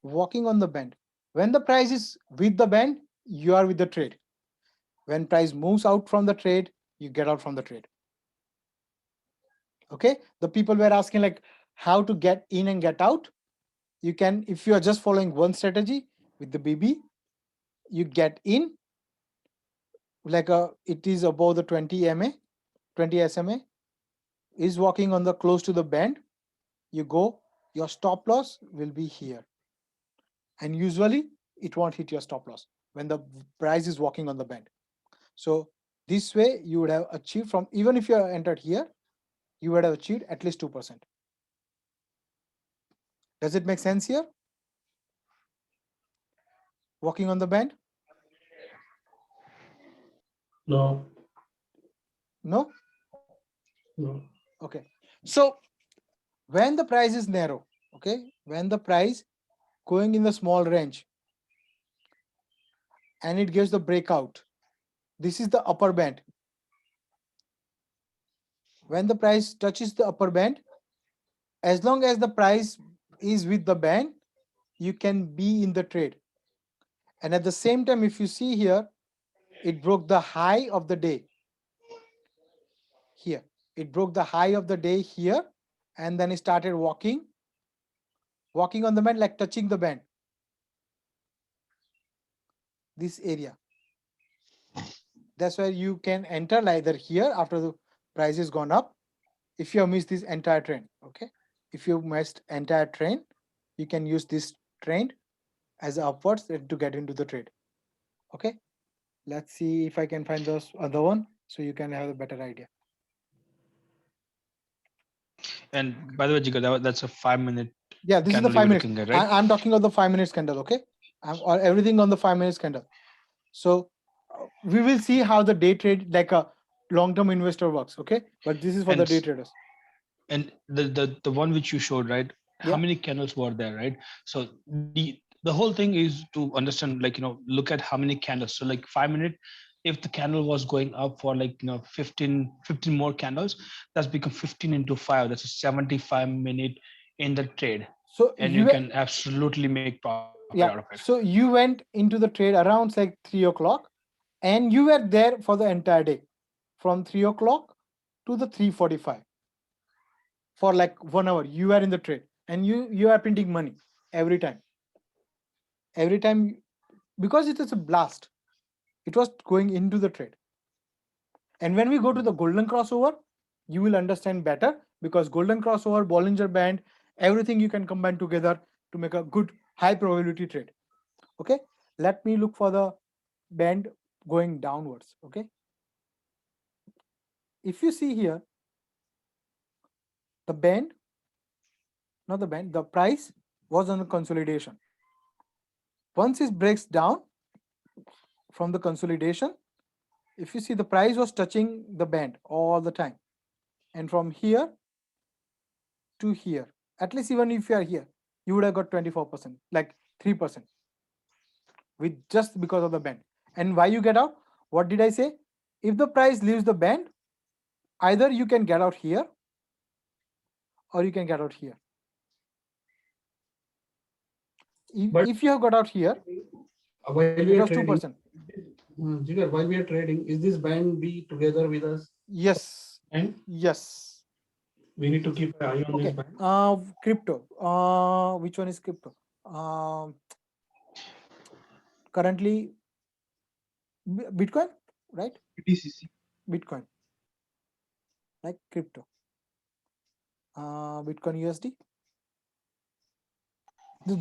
walking on the band. When the price is with the band, you are with the trade. When price moves out from the trade, you get out from the trade. Okay, the people were asking like how to get in and get out. You can, if you are just following one strategy with the BB, you get in like it is above the 20 SMA is walking on the close to the band. You go, your stop loss will be here, and usually it won't hit your stop loss when the price is walking on the band. So this way you would have achieved from, even if you are entered here, you would have achieved at least 2%. Does it make sense here? Walking on the band? No. No? No. Okay. So when the price is narrow, okay, when the price going in the small range and it gives the breakout, this is the upper band. When the price touches the upper band, as long as the price is with the band, you can be in the trade. And at the same time, if you see here, it broke the high of the day here. It broke the high of the day here, and then it started walking on the band, like touching the band. This area. That's where you can enter either here after the price has gone up. If you have missed this entire trend, okay. If you missed entire trend, you can use this trend as upwards to get into the trade. Okay. Let's see if I can find those other one so you can have a better idea. And by the way, Jigar, that's a 5 minute. Yeah, this is the 5 minutes. At, right? I'm talking about the 5 minutes candle. Okay, or everything on the 5 minutes candle. So we will see how the day trade like a long-term investor works. Okay, but this is for the day traders. And the one which you showed, right? Yeah. How many candles were there, right? So the whole thing is to understand, like, look at how many candles. So like 5 minute, if the candle was going up for like 15 more candles, that's become 15 into 5. That's a 75 minute in the trade. So and you can absolutely make profit out of it. So you went into the trade around like 3 o'clock, and you were there for the entire day, from 3 o'clock to the 3:45. For like 1 hour, you are in the trade, and you are printing money every time. Every time, because it is a blast, it was going into the trade. And when we go to the golden crossover, you will understand better, because golden crossover, Bollinger Band, everything you can combine together to make a good high probability trade. Okay, let me look for the band going downwards. Okay, if you see here, the band, not the band, the price was on the consolidation. Once it breaks down from the consolidation, if you see, the price was touching the band all the time, and from here to here, at least even if you are here, you would have got 24%, like 3%, with just because of the band. And why you get out? What did I say? If the price leaves the band, either you can get out here or you can get out here. If you have got out here, while we are trading, 2%. Jigar, while we are trading, is this band be together with us? Yes. And yes. we need to keep an eye on this Okay. band? Crypto. Which one is crypto? Currently, Bitcoin, right? BTCC. Bitcoin, like crypto. Bitcoin USD.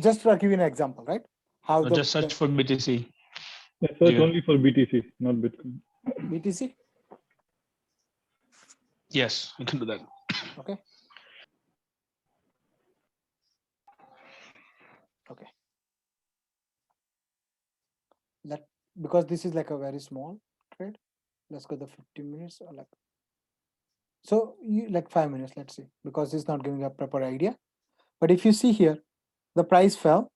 Just to give you an example, right? How the Just search for BTC. Yeah, search Yeah. only for BTC, not Bitcoin. BTC. Yes, you can do that. Okay. Okay. That because this is like a very small trade. Let's go the 15 minutes or like. So you like 5 minutes, let's see, because it's not giving a proper idea. But if you see here, the price fell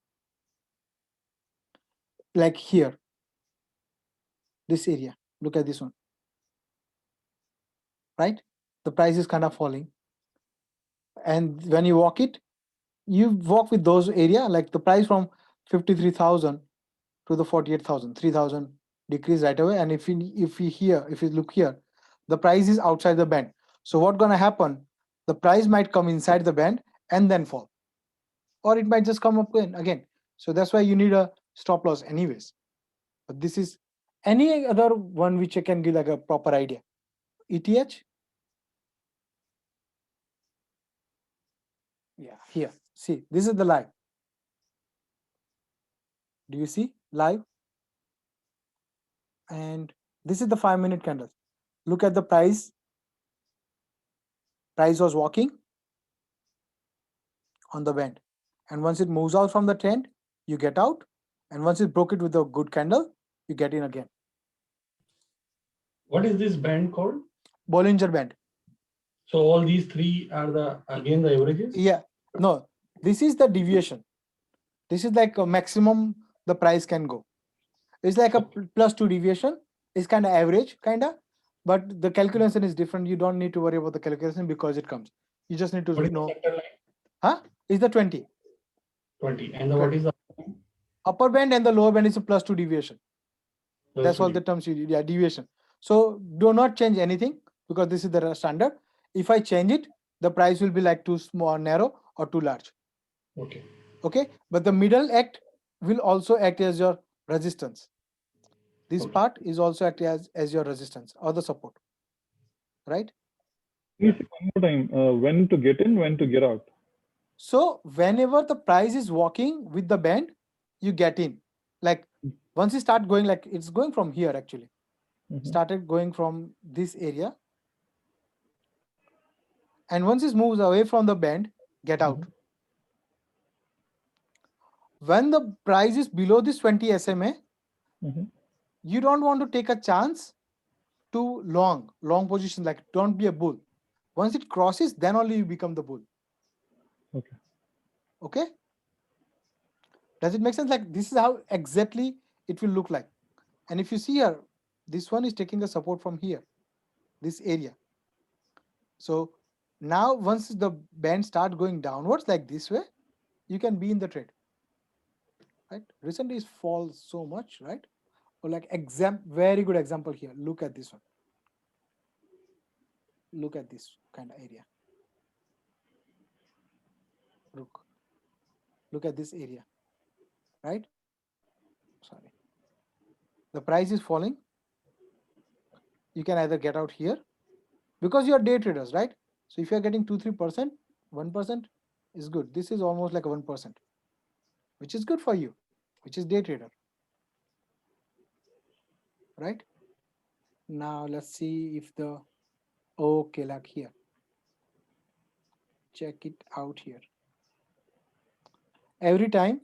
like here, this area. Look at this one, right? The price is kind of falling. And when you walk it, you walk with those area, like the price from 53,000 to the 48,000, 3,000 decrease right away. And if you look here, the price is outside the band. So what's gonna happen? The price might come inside the band and then fall, or it might just come up again. So that's why you need a stop loss anyways. But this is any other one which I can give like a proper idea. ETH. Yeah, here. See, this is the live. Do you see live? And this is the 5-minute candle. Look at the price. Price was walking on the band. And once it moves out from the trend, you get out. And once it broke it with a good candle, you get in again. What is this band called? Bollinger Band. So all these three are the averages? Yeah. No, this is the deviation. This is like a maximum the price can go. It's like a +2 deviation. It's kind of average, kind of. But the calculation is different. You don't need to worry about the calculation because it comes. You just need to know. Huh? Is the 20. 20. And what is the upper band and the lower band is a +2 deviation. That's all the terms you need. Yeah, deviation. So do not change anything because this is the standard. If I change it, the price will be like too small, narrow, or too large. Okay. Okay. But the middle act will also act as your resistance. This part is also act as your resistance or the support. Right? Please one more time. When to get in, when to get out. So whenever the price is walking with the band, you get in. Like once you start going, like it's going from here actually. Started going from this area. And once it moves away from the band, get out. When the price is below this 20 SMA, you don't want to take a chance to long position, like don't be a bull. Once it crosses, then only you become the bull. Okay. Okay. Does it make sense? Like this is how exactly it will look like. And if you see here, this one is taking the support from here, this area. So now once the band start going downwards like this way, you can be in the trade. Right? Recently it's fall so much, right? Or like very good example here. Look at this one. Look at this kind of area. Look at this area. Right? Sorry. The price is falling. You can either get out here because you are day traders, right? So if you are getting 2-3%, 1% is good. This is almost like a 1%, which is good for you, which is day trader. Right? Now let's see if the okay, like here. Check it out here. Every time,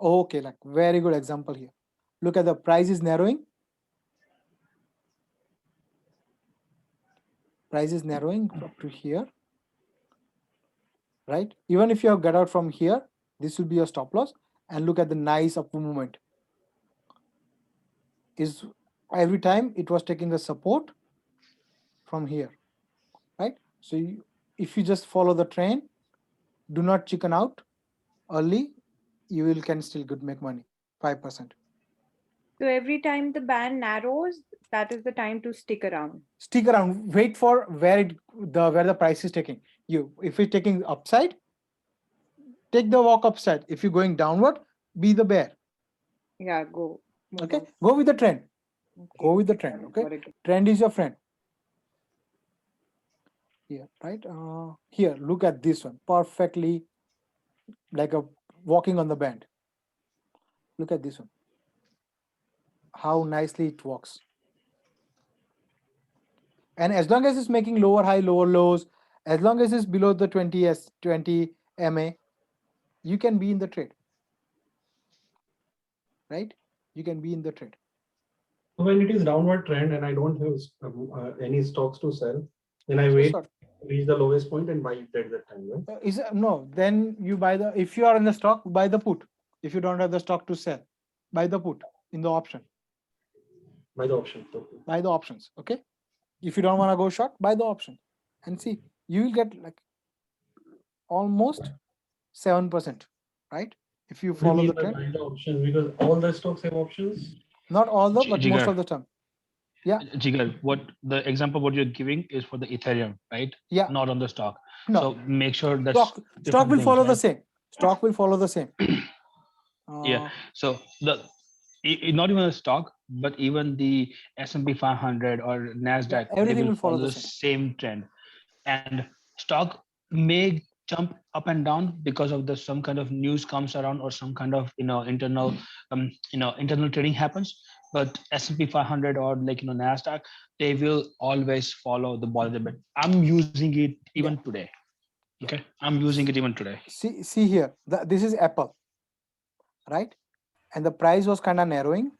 okay, like very good example here. Look at the price is narrowing. Price is narrowing up to here. Right? Even if you have got out from here, this will be your stop loss. And look at the nice upward movement. Is every time it was taking the support from here. Right? So if you just follow the trend, do not chicken out early, you will can still good make money, 5%. So every time the band narrows, that is the time to stick around. Stick around, wait for where the price is taking you. If it's taking upside, take the walk upside. If you're going downward, be the bear. Yeah, go. move Okay, on. go with the trend. Go Okay, with the trend. got Okay, it. trend is your friend. Here, right? Here, look at this one. Perfectly like a walking on the band. Look at this one. How nicely it walks. And as long as it's making lower high, lower lows, as long as it's below the 20 MA, you can be in the trade. Right? You can be in the trade. When it is downward trend and I don't have any stocks to sell, then I wait, reach the lowest point and buy it at that time, right? No, then you buy if you are in the stock, buy the put. If you don't have the stock to sell, buy the put in the option. Buy the option. Okay. Buy the options. Okay. If you don't want to go short, buy the option and see, you will get like almost 7%, right? If you follow the trend. Buy the options because all the stocks have options. Not all the, but most Jigar. of the time. Yeah. Jigar, what the example what you're giving is for the Ethereum, right? Yeah. Not on the stock. No. So make sure that stock will follow the same. Stock will follow the same. Yeah. So not even a stock, but even the S&P 500 or Nasdaq, everything they will follow the the same trend. And stock may jump up and down because of some kind of news comes around or some kind of internal internal trading happens. But S&P 500 or Nasdaq, they will always follow the Bollinger. I'm using it even today. Okay, I'm using it even today. See here, this is Apple, right? And the price was kind of narrowing,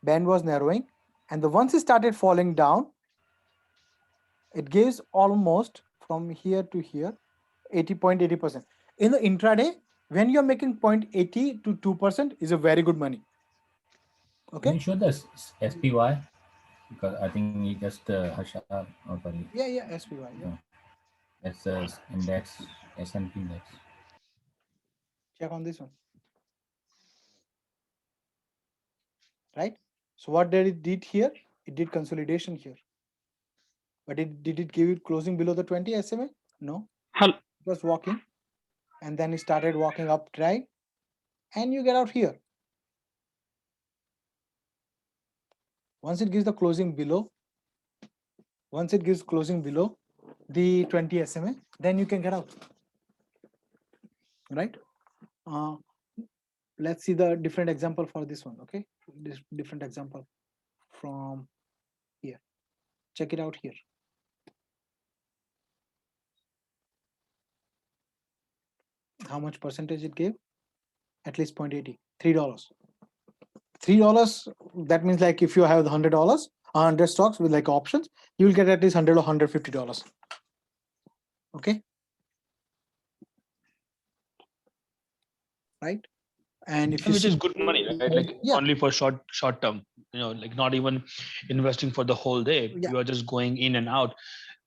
band was narrowing, and once it started falling down, it gives almost from here to here 80.80%. In the intraday, when you're making 0.80 to 2% is a very good money. Okay. Can you show the SPY? Because I think you just sorry. Yeah, SPY. Yeah. That's index, S&P index. Check on this one. Right? So what did it did here? It did consolidation here. But did it give it closing below the 20 SMA? No. It was walking. And then it started walking up, right? And you get out here. Once it gives the closing below, the 20 SMA, then you can get out. Right? Let's see the different example for this one. Okay, this different example from here. Check it out here. How much percentage it gave? At least 0.80. $3. $3. That means like if you have the $100, 100 stocks with like options, you will get at least $100 or $150. Okay. Right. And if you which is good money, right? Like only for short term, like not even investing for the whole day. You are just going in and out,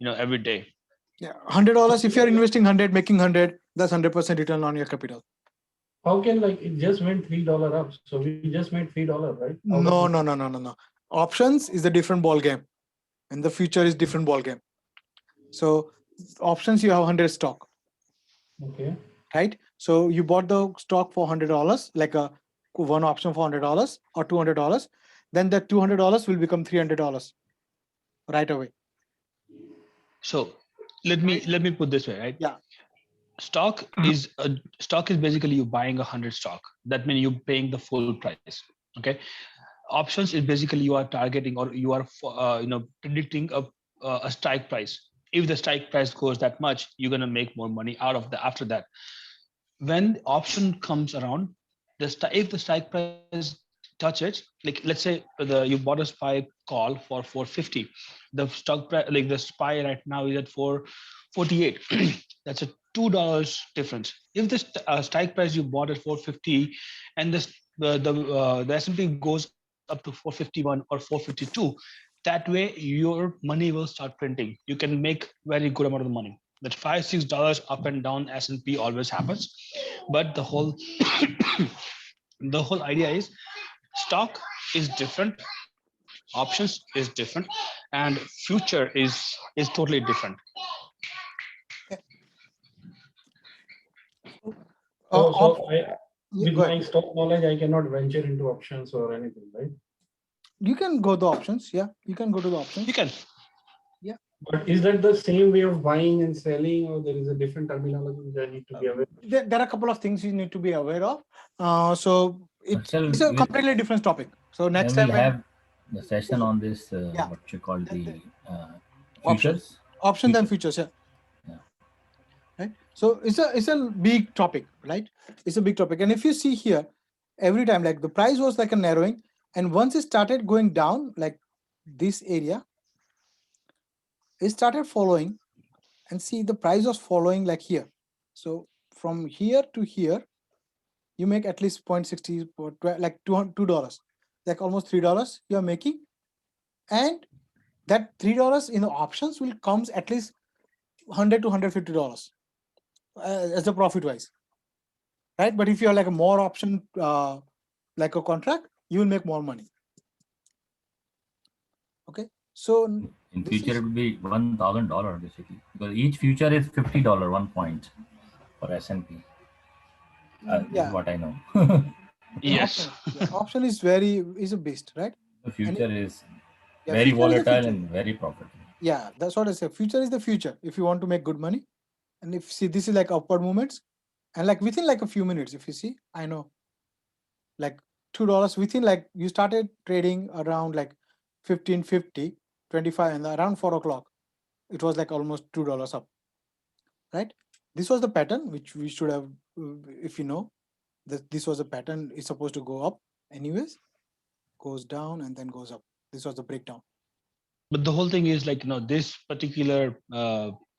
every day. Yeah, $100. If you're investing 100, making 100, that's 100% return on your capital. How can it just went $3 up? So we just made $3, right? No. Options is a different ball game, and the future is different ball game. So options, you have 100 stock. Okay. Right. So you bought the stock for $100, like one option for $100 or $200. Then that $200 will become $300 right away. So let me put this way, right? Yeah. Stock is basically you buying 100 stock. That means you're paying the full price. Okay. Options is basically you are targeting or you are predicting a strike price. If the strike price goes that much, you're gonna make more money out of after that. When the option comes around, if the strike price touches, like let's say you bought a SPY call for 450, the stock price, like the SPY right now is at 448. That's a $2 difference. If the strike price you bought at 450 and the S&P goes up to 451 or 452, that way your money will start printing. You can make very good amount of money. That $5-6 up and down S&P always happens, but the whole idea is stock is different, options is different, and future is totally different. With my stock knowledge, I cannot venture into options or anything, right? You can go the options. Yeah, you can go to the options. You can. Yeah. But is that the same way of buying and selling, or there is a different terminology which I need to be aware of? There are a couple of things you need to be aware of. So it's a completely different topic. So next we'll time have the session on this, what you call the futures. Options and futures, yeah. Right. So it's a big topic, right? It's a big topic. And if you see here, every time like the price was like a narrowing, and once it started going down, like this area, it started following, and see the price was following like here. So from here to here, you make at least 0.60 or like $2, like almost $3 you are making, and that $3 in the options will comes at least $100 to $150 as a profit wise, right? But if you are like a more option like a contract, you will make more money. Okay, so in future it will be $1,000 basically, because each future is $50 1 point for S&P. Yeah, is what I know. Yes, option is a beast, right? The future is Yeah, very future is the volatile future. and very profitable. Yeah, that's what I say. Future is the future if you want to make good money. And if see, this is like upward movements, and like within like a few minutes, if you see, I know, like $2 within, like you started trading around like 15.50, 25, and around 4 o'clock, it was like almost $2 up, right? This was the pattern which we should have, if you know that this was a pattern, is supposed to go up anyways, goes down and then goes up. This was the breakdown. But the whole thing is like, this particular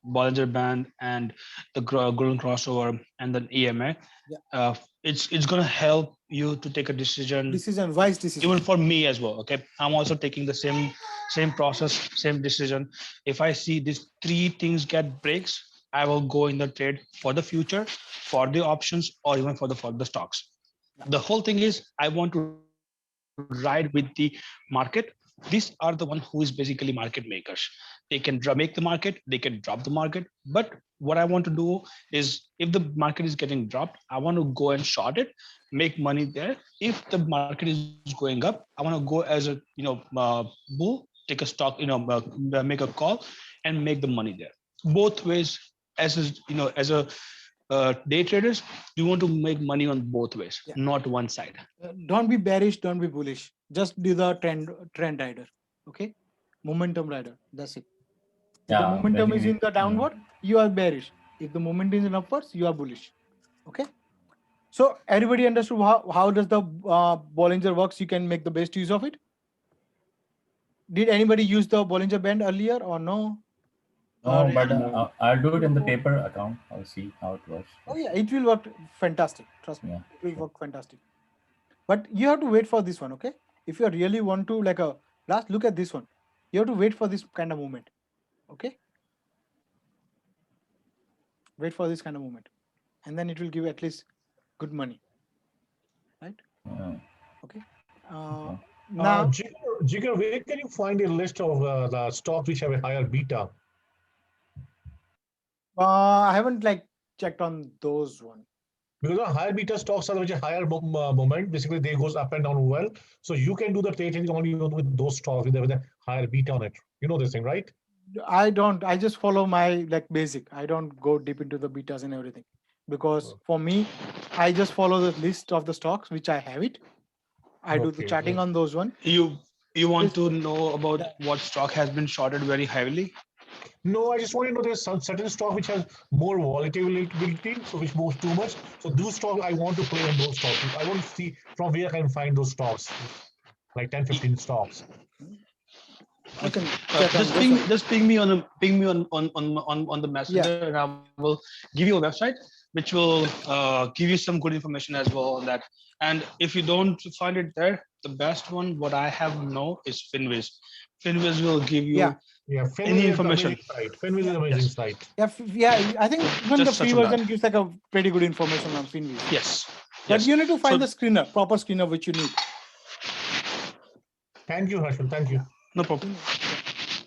Bollinger Band and the golden crossover and then EMA, it's going to help you to take a wise decision. Even for me as well. Okay, I'm also taking the same process, same decision. If I see these three things get breaks, I will go in the trade for the future, for the options, or even for the stocks. The whole thing is I want to ride with the market. These are the one who is basically market makers. They can make the market, they can drop the market. But what I want to do is, if the market is getting dropped, I want to go and short it, make money there. If the market is going up, I want to go as a bull, take a stock, make a call and make the money there. Both ways, as a day traders, you want to make money on both ways, not one side. Don't be bearish, don't be bullish. Just do the trend rider. Okay, momentum rider. That's it. If the momentum is in the downward, you are bearish. If the momentum is in upwards, you are bullish. Okay. So everybody understood how does the Bollinger works? You can make the best use of it. Did anybody use the Bollinger Band earlier or no? No, but I'll do it in the paper account. I'll see how it works. Oh yeah, it will work fantastic. Trust me, it will work fantastic. But you have to wait for this one, okay? If you really want to look at this one. You have to wait for this kind of movement, okay? Wait for this kind of movement, and then it will give at least good money, right? Okay. Now, Jigar, where can you find a list of the stocks which have a higher beta? I haven't checked on those one. Because the higher beta stocks are which a higher moment. Basically, they goes up and down well. So you can do the trading only with those stocks with a higher beta on it. You know this thing, right? I don't. I just follow my basic. I don't go deep into the betas and everything, because for me, I just follow the list of the stocks which I have it. I do the charting on those one. You want to know about what stock has been shorted very heavily? No, I just want to know there's some certain stock which has more volatility, so which moves too much. So those stocks I want to play on those stocks. I want to see from where I can find those stocks, like 10, 15 stocks. I can just ping me on the messenger, and I will give you a website which will give you some good information as well on that. And if you don't find it there, the best one what I have know is Finviz. Finviz will give you any information. Finviz is an amazing site. Yeah. I think even the free version gives a pretty good information on Finviz. Yes. But you need to find the screener, proper screener which you need. Thank you, Harshal. Thank you. No problem.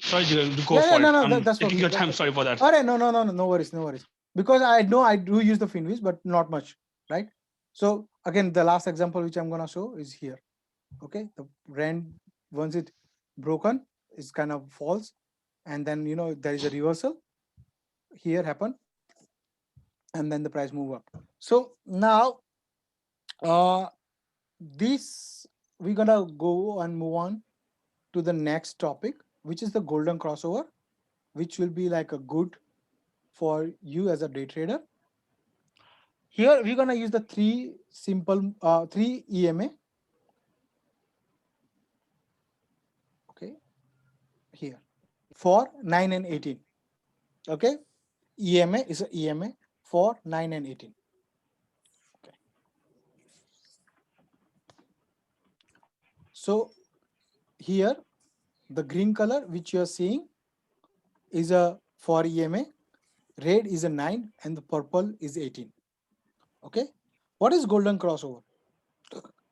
Sorry, Jigar, to go Yeah, for no, it. no, I'm that's taking okay. your That's time. okay. Sorry for that. All right, no worries, no worries. Because I know I do use the Finviz, but not much, right? So again, the last example which I'm gonna show is here. Okay, the rand once it broken, it's kind of false, and then there is a reversal here happen, and then the price move up. So now, this we're gonna go and move on to the next topic, which is the golden crossover, which will be like a good for you as a day trader. Here we're gonna use the three EMA. Okay, here for 9 and 18. Okay, EMA is a EMA for 9 and 18. Okay, so here the green color which you are seeing is a for EMA, red is a 9, and the purple is 18. Okay, what is golden crossover?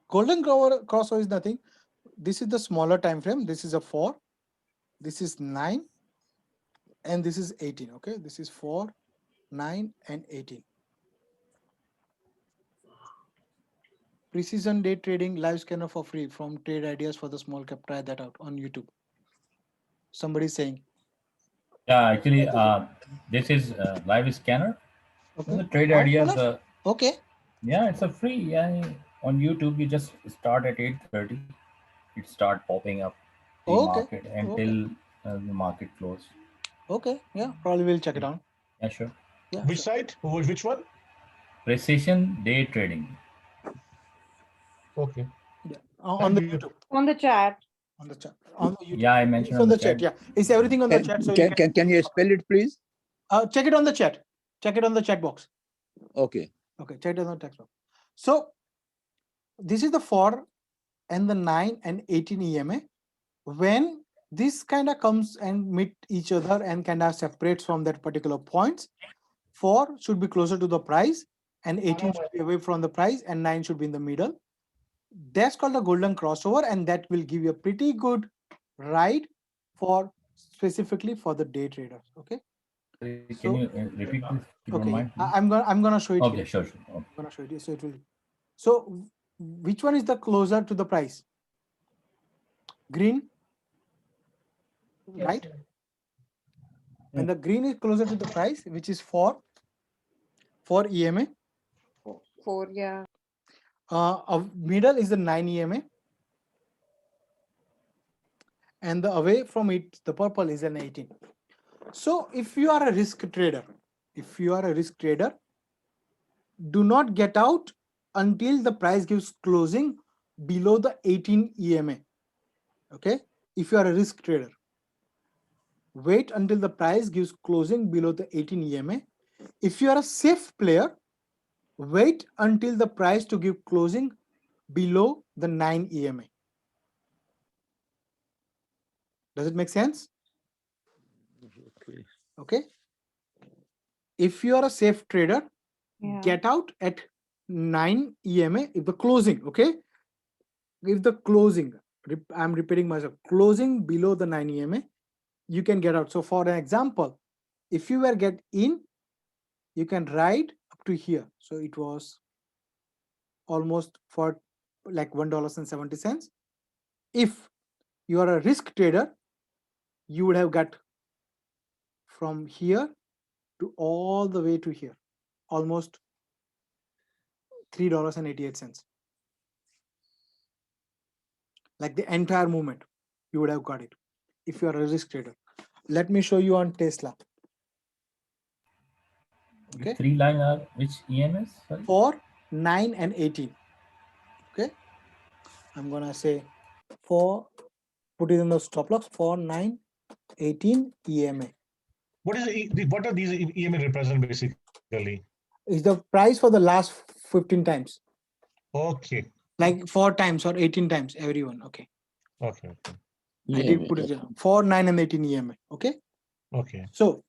Golden crossover is nothing. This is the smaller time frame. This is a 4, this is 9, and this is 18. Okay, this is 4, 9, and 18. Precision day trading live scanner for free from Trade Ideas for the small cap. Try that out on YouTube. Somebody saying. Yeah, actually, this is live scanner. Okay. The Trade Ideas. Okay. Yeah, it's a free. Yeah, on YouTube, you just start at 8:30. It start popping up the market until the market close. Okay. Yeah, probably we'll check it out. Yeah, sure. Yeah. Which site? Which one? Precision day trading. Okay. Yeah. On the YouTube. On the chat. On the chat. On the YouTube. Yeah, I mentioned it's on the chat. Yeah, it's everything on the chat. So can you spell it, please? Check it on the chat. Check it on the chat box. Okay. Okay, check it on the text box. So this is the 4 and the 9 and 18 EMA. When this kind of comes and meet each other and kind of separates from that particular points, 4 should be closer to the price, and 18 should be away from the price, and 9 should be in the middle. That's called the golden crossover, and that will give you a pretty good ride for specifically for the day traders. Okay. Can you repeat this? Okay, I'm gonna show it. Okay, here. sure. Okay. I'm gonna show it here. So it will. So which one is the closer to the price? Green, right? Yes. And the green is closer to the price, which is for EMA. 4, yeah. Middle is the 9 EMA, and the away from it, the purple is an 18. So if you are a risk trader, do not get out until the price gives closing below the 18 EMA. Okay, if you are a risk trader, wait until the price gives closing below the 18 EMA. If you are a safe player, wait until the price to give closing below the 9 EMA. Does it make sense? Okay. If you are a safe trader, get out at 9 EMA if the closing, okay? If the closing, I'm repeating myself, closing below the 9 EMA, you can get out. So for an example, if you were get in, you can ride up to here. So it was almost for like $1.70. If you are a risk trader, you would have got from here to all the way to here, almost $3.88. Like the entire movement, you would have got it if you are a risk trader. Let me show you on Tesla. Okay. 3 line are which EMS? Sorry? 4, 9, and 18. Okay. I'm gonna say 4, put it in the stop loss, 4, 9, 18 EMA. What are these EMA represent basically? Is the price for the last 15 times. Okay. Like 4 times or 18 times, everyone. Okay. Okay. I did put it down. 4, 9, and 18 EMA. Okay. Okay. So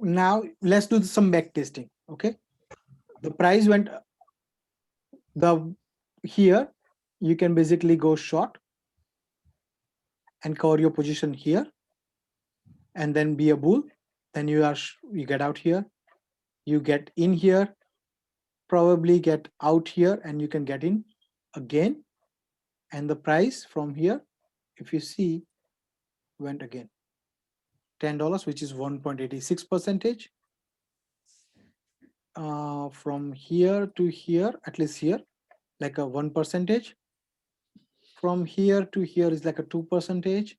now let's do some back testing. Okay. The price went here you can basically go short and cover your position here and then be a bull. Then you get out here, you get in here, probably get out here, and you can get in again. And the price from here, if you see, went again $10, which is 1.86%. From here to here, at least here, like a 1%. From here to here is like a 2%.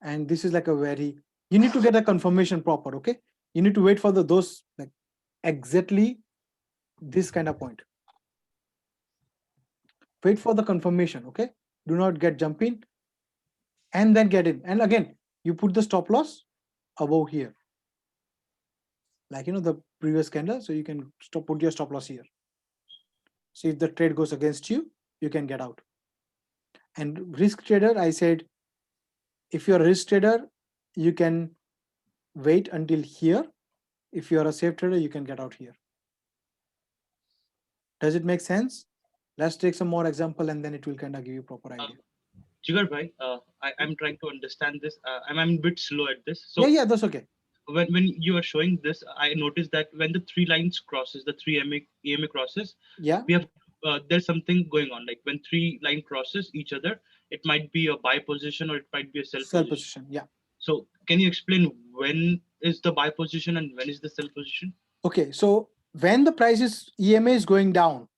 And this is like a very, you need to get a confirmation proper, okay? You need to wait for those like exactly this kind of point. Wait for the confirmation, okay? Do not get jump in and then get in. And again, you put the stop loss above here. Like, the previous candle, so you can put your stop loss here. So if the trade goes against you, you can get out. And risk trader, I said, if you're a risk trader, you can wait until here. If you're a safe trader, you can get out here. Does it make sense? Let's take some more example and then it will kind of give you proper idea. Jigar bhai, I'm trying to understand this. I'm a bit slow at this. So Yeah, that's okay. When you are showing this, I noticed that when the three lines crosses, the three EMA crosses, yeah, we have there's something going on. Like when three line crosses each other, it might be a buy position or it might be a sell position. Yeah. So can you explain when is the buy position and when is the sell position? Okay, so when the price EMA is going down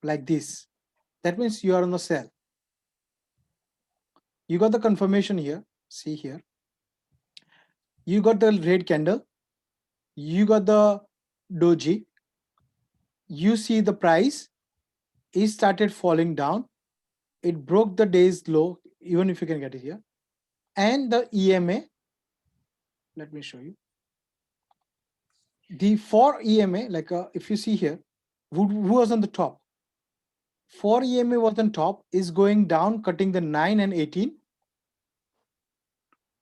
like this, that means you are on the sell. You got the confirmation here. See here. You got the red candle. You got the doji. You see the price. It started falling down. It broke the day's low, even if you can get it here. And the EMA, let me show you. The 4 EMA, like if you see here, who was on the top? 4 EMA was on top, is going down, cutting the 9 and 18.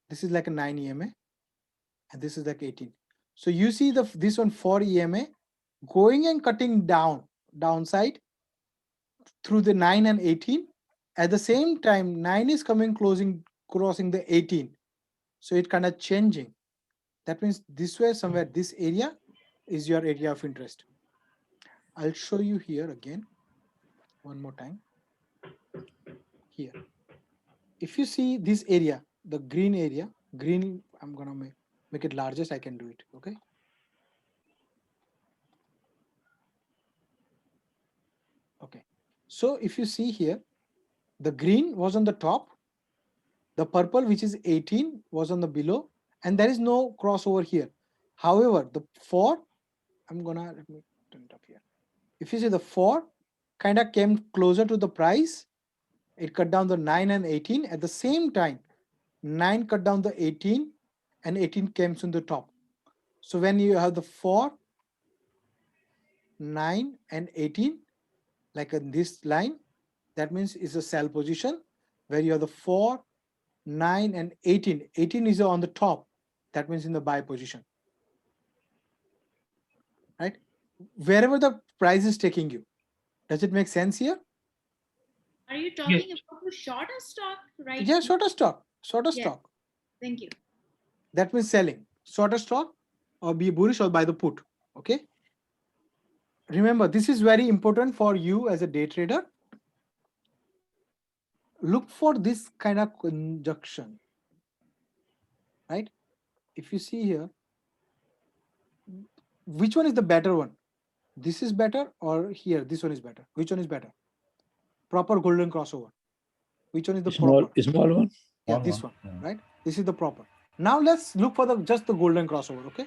This is like a 9 EMA, and this is like 18. So you see this one 4 EMA going and cutting downside through the 9 and 18. At the same time, 9 is crossing the 18. So it kind of changing. That means this way, somewhere, this area is your area of interest. I'll show you here again, one more time. Here. If you see this area, the green area, I'm gonna make it largest, I can do it, okay? Okay, so if you see here, the green was on the top, the purple, which is 18, was on the below, and there is no crossover here. However, the 4, let me turn it up here. If you see the 4 kind of came closer to the price, it cut down the 9 and 18. At the same time, 9 cut down the 18 and 18 came to the top. So when you have the 4, 9 and 18, like in this line, that means it's a sell position where you have the 4, 9 and 18. 18 is on the top. That means in the buy position. Right? Wherever the price is taking you. Does it make sense here? Are you talking about the shorter stock, right? Yeah, shorter stock. Thank you. That means selling. Shorter stock or be bullish or buy the put. Okay. Remember, this is very important for you as a day trader. Look for this kind of conjunction. Right? If you see here, which one is the better one? This is better or here? This one is better. Which one is better? Proper golden crossover. Which one is the proper? Small one? Yeah, this one, right? This is the proper. Now let's look for just the golden crossover, okay?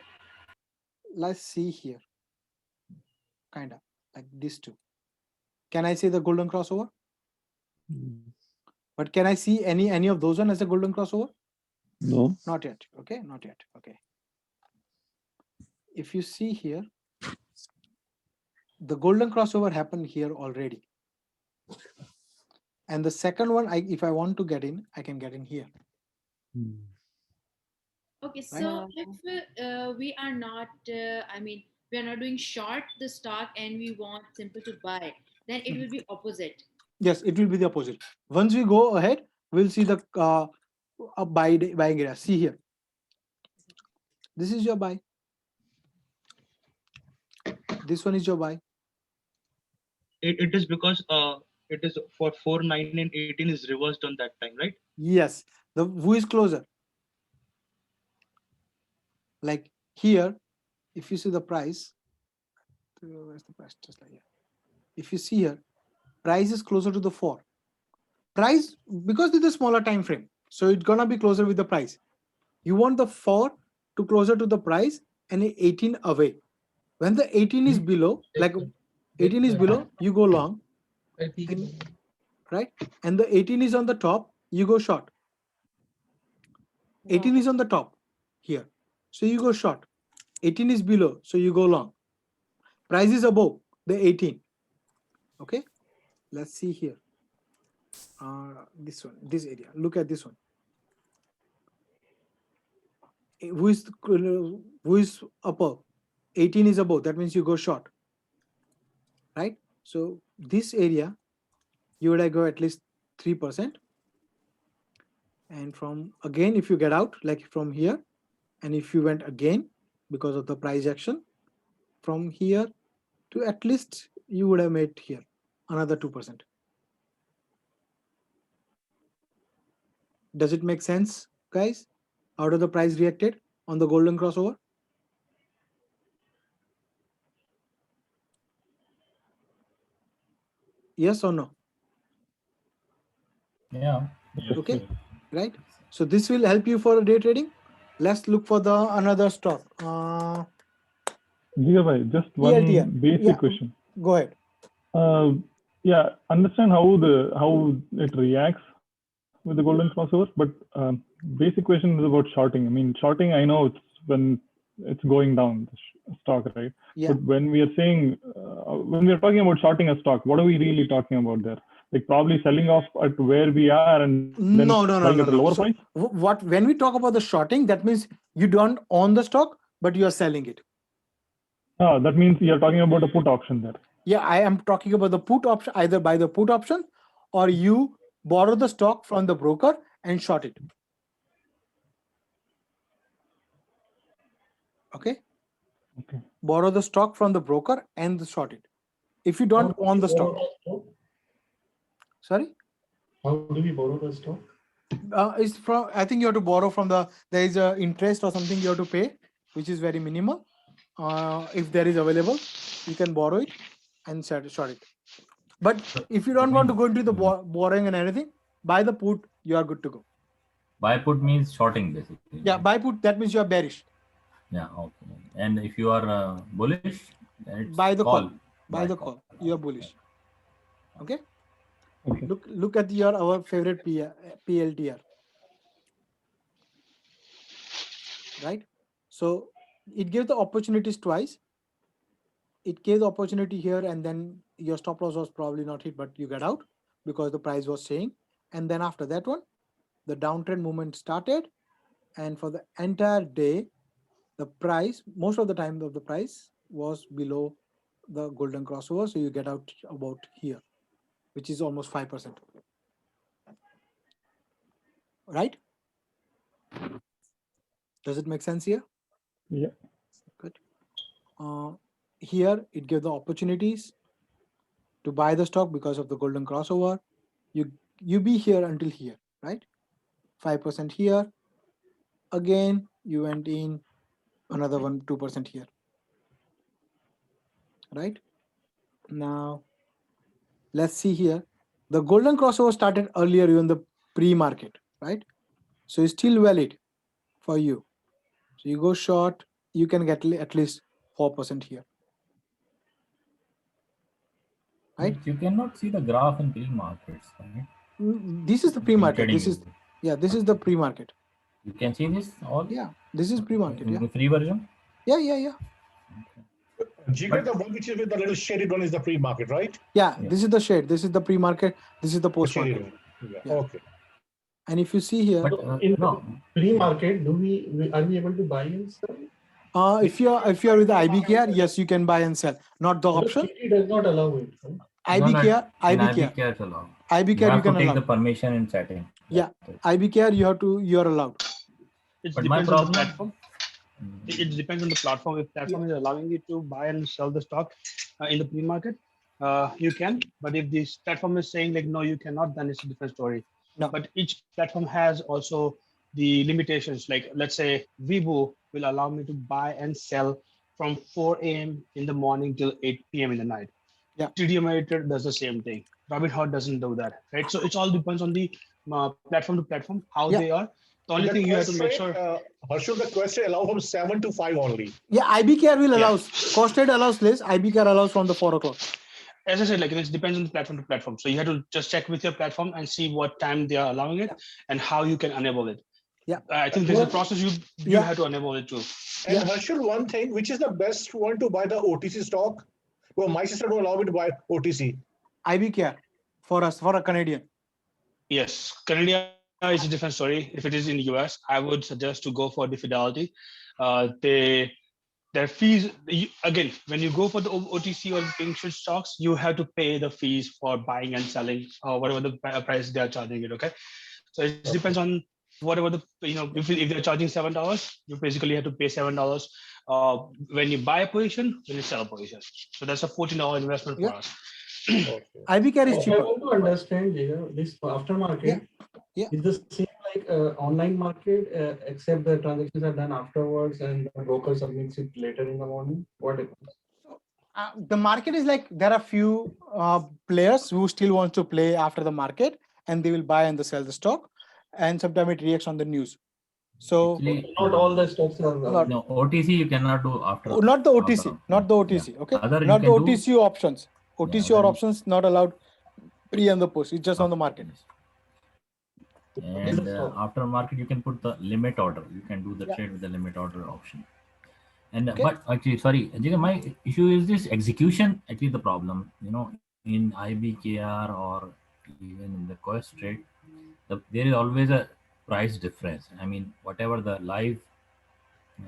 Let's see here. Kind of like these two. Can I say the golden crossover? But can I see any of those one as a golden crossover? No. Not yet. Okay, not yet. Okay. If you see here, the golden crossover happened here already. And the second one, if I want to get in, I can get in here. Okay, so if we are not, we are not doing short the stock and we want simple to buy, then it will be opposite. Yes, it will be the opposite. Once we go ahead, we'll see the buying area. See here. This is your buy. This one is your buy. It is because it is for 4, 9, and 18 is reversed on that time, right? Yes. The who is closer? Like here, if you see the price, where's the price? Just like here. If you see here, price is closer to the 4. Price, because it's a smaller time frame, so it's gonna be closer with the price. You want the 4 to closer to the price and 18 away. When the 18 is below, like 18 is below, you go long, right? And the 18 is on the top, you go short. 18 is on the top here, so you go short. 18 is below, so you go long. Price is above the 18. Okay, let's see here. This one, this area. Look at this one. Who is above? 18 is above. That means you go short, right? So this area, you would go at least 3%. And from again, if you get out, like from here, and if you went again because of the price action, from here to at least you would have made here another 2%. Does it make sense, guys? How does the price reacted on the golden crossover? Yes or no? Yeah. Okay, right. So this will help you for day trading. Let's look for the another stock. Jigar bhai, just one PLTR. basic Yeah, question. go ahead. Yeah, understand how it reacts with the golden crossover, but basic question is about shorting. I mean, shorting, I know it's when it's going down, the stock, right? Yeah. But when we are saying, when we are talking about shorting a stock, what are we really talking about there? Like probably selling off at where we are and then buying at a lower price? What when we talk about the shorting, that means you don't own the stock, but you are selling it. That means you're talking about a put option there. Yeah, I am talking about the put option, either buy the put option or you borrow the stock from the broker and short it. Okay. Okay. Borrow the stock from the broker and short it. If you don't own the stock. Sorry? How do we borrow the stock? It's from, I think you have to borrow from there is a interest or something you have to pay, which is very minimal. If there is available, you can borrow it and short it. But if you don't want to go into the borrowing and anything, buy the put, you are good to go. Buy put means shorting basically. Yeah, buy put, that means you are bearish. Yeah, okay. And if you are bullish, then it's buy the call. Buy the call. You are bullish. Okay. Okay. Look at our favorite PLTR. Right. So it gives the opportunities twice. It gave the opportunity here, and then your stop loss was probably not hit, but you get out because the price was saying. And then after that one, the downtrend movement started, and for the entire day, the price, most of the time of the price was below the golden crossover, so you get out about here, which is almost 5%. Right? Does it make sense here? Yeah. Good. Here it gives the opportunities to buy the stock because of the golden crossover. You be here until here, right? 5% here. Again, you went in another 2% here. Right? Now, let's see here. The golden crossover started earlier in the pre-market, right? So it's still valid for you. So you go short, you can get at least 4% here. Right? But you cannot see the graph in pre-markets, right? This is the pre-market. This is the pre-market. You can see this all? Yeah, this is pre-market. In the free version? Yeah. Jigar, the one which is with the little shaded one is the pre-market, right? Yeah, this is the shade. This is the pre-market. This is the post-market. Yeah. Okay. And if you see here, In pre-market, are we able to buy and sell? if you are with the IBKR, yes, you can buy and sell. Not the option. It does not allow it. Right? IBKR, in IBKR, IBKR it's allowed. IBKR You have can to take allow. the permission in setting. Yeah, IBKR you're allowed. It But my depends on the problem- platform. It depends on the platform. If platform is allowing you to buy and sell the stock in the pre-market, you can. But if this platform is saying like no, you cannot, then it's a different story. No. But each platform has also the limitations. Like let's say Weibo will allow me to buy and sell from 4 a.m. in the morning till 8 p.m. in the night. Yeah. TD Ameritrade does the same thing. Robinhood doesn't do that, right? So it all depends on the platform to platform how they are. The only thing you have to make sure. Harshul, the question allow from 7 to 5 only. Yeah, IBKR will allow. Cost trade allows less. IBKR allows from the 4 o'clock. As I said, like it depends on the platform to platform. So you have to just check with your platform and see what time they are allowing it and how you can enable it. Yeah, I think there's a process you have to enable it too. And Harshul, one thing, which is the best one to buy the OTC stock? Well, my sister don't allow me to buy OTC. IBKR for us, for a Canadian. Yes, Canadian is a different story. If it is in the US, I would suggest to go for the Fidelity. Their fees, again, when you go for the OTC or the pink sheet stocks, you have to pay the fees for buying and selling or whatever the price they are charging it. Okay, so it depends on whatever the if they're charging $7, you basically have to pay $7 when you buy a position, when you sell a position. So that's a $14 investment for us. IBKR is I cheaper. want to understand, Jigar, this aftermarket is the same like online market, except the transactions are done afterwards and the broker submits it later in the morning. What it is? The market is like there are few players who still want to play after the market, and they will buy and sell the stock, and sometimes it reacts on the news. So Actually, not all the stocks are no, OTC you cannot do after. Not the OTC, after. not the OTC. Yeah. Okay, Other not the you can do- OTC options. OTC or options not allowed pre and the post. It's just on the market. And after market, you can put the limit order. You can do the trade with the limit order option. And but actually, sorry, Jigar, my issue is this execution. Actually, the problem, in IBKR or even in the Quest trade, there is always a price difference. I mean, whatever the live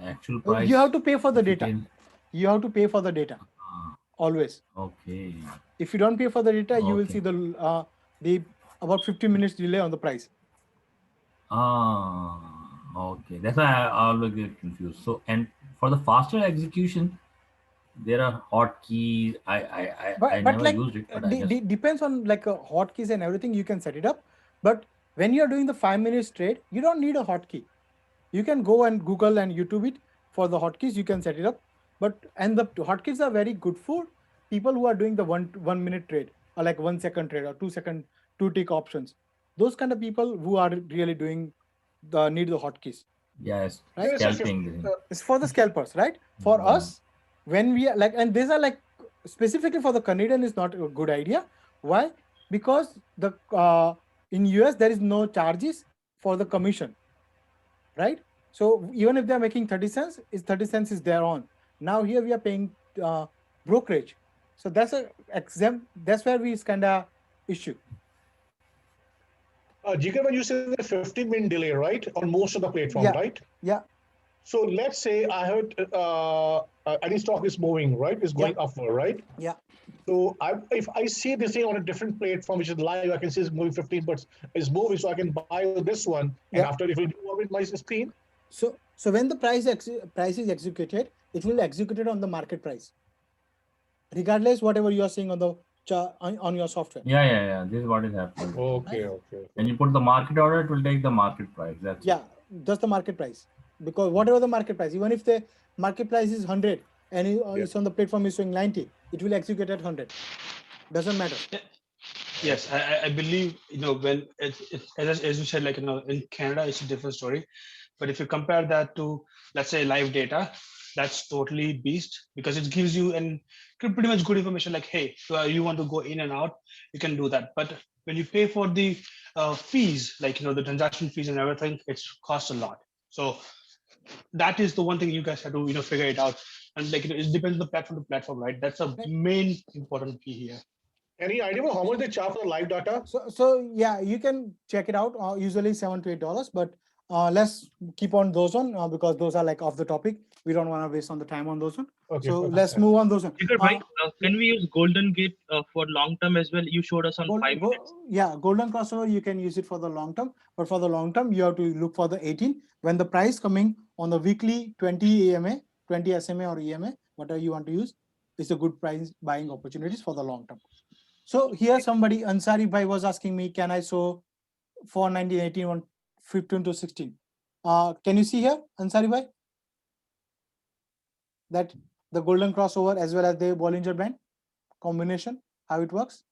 actual price. You have to pay for the data. You have to pay for the data. Always. Okay. If you don't pay for the data, you will see the about 15 minutes delay on the price. Okay. That's why I always get confused. So, and for the faster execution, there are hotkeys. I never like, used it, but I just... depends on like hotkeys and everything. You can set it up, but when you are doing the 5 minutes trade, you don't need a hotkey. You can go and Google and YouTube it for the hotkeys. You can set it up, and the hotkeys are very good for people who are doing the 1 minute trade or like 1 second trade or 2 second 2 tick options. Those kind of people who are really doing need the hotkeys. Yes, right? Scalping. It's for the scalpers, right? For us, when we are like, and these are like specifically for the Canadian is not a good idea. Why? Because the in US there is no charges for the commission, right? So even if they are making 30 cents, 30 cents is their own. Now here we are paying brokerage, so that's a exempt. That's where we kind of issue. Jigar, when you say the 15-minute delay, right, on most of the platform, right? Yeah. So let's say I heard any stock is moving, right? It's going upward, right? Yeah. So if I see this thing on a different platform, which is live, I can see it's moving 15, but it's moving, so I can buy this one, and after it will move with my screen. So when the price is executed, it will execute it on the market price, regardless whatever you are seeing on the on your software. Yeah. This is what is happening. Okay. When you put the market order, it will take the market price. That's just the market price. Because whatever the market price, even if the market price is 100 and it's on the platform is showing 90, it will execute at 100. Doesn't matter. Yes, I believe when it's as you said, like in Canada it's a different story, but if you compare that to, let's say, live data, that's totally beast, because it gives you pretty much good information, like, hey, you want to go in and out, you can do that. But when you pay for the fees, like the transaction fees and everything, it costs a lot. So that is the one thing you guys have to figure it out, and like it depends on the platform to platform, right? That's a main important key here. Any idea about how much they charge for the live data? So yeah, you can check it out. Usually $7 to $8, but let's keep on those one because those are like off the topic. We don't want to waste on the time on those one. Okay. So okay, let's sir. move on those one. Jigar bhai, can we use Golden Gate for long term as well? You showed us on 5 minutes. Yeah, golden crossover, you can use it for the long term, but for the long term, you have to look for the 18. When the price coming on the weekly 20 EMA, 20 SMA or EMA, whatever you want to use, is a good price buying opportunities for the long term. So here somebody, Ansari Bhai was asking me, can I show 419, 18, 15 to 16? Can you see here, Ansari Bhai? That the golden crossover as well as the Bollinger Band combination, how it works?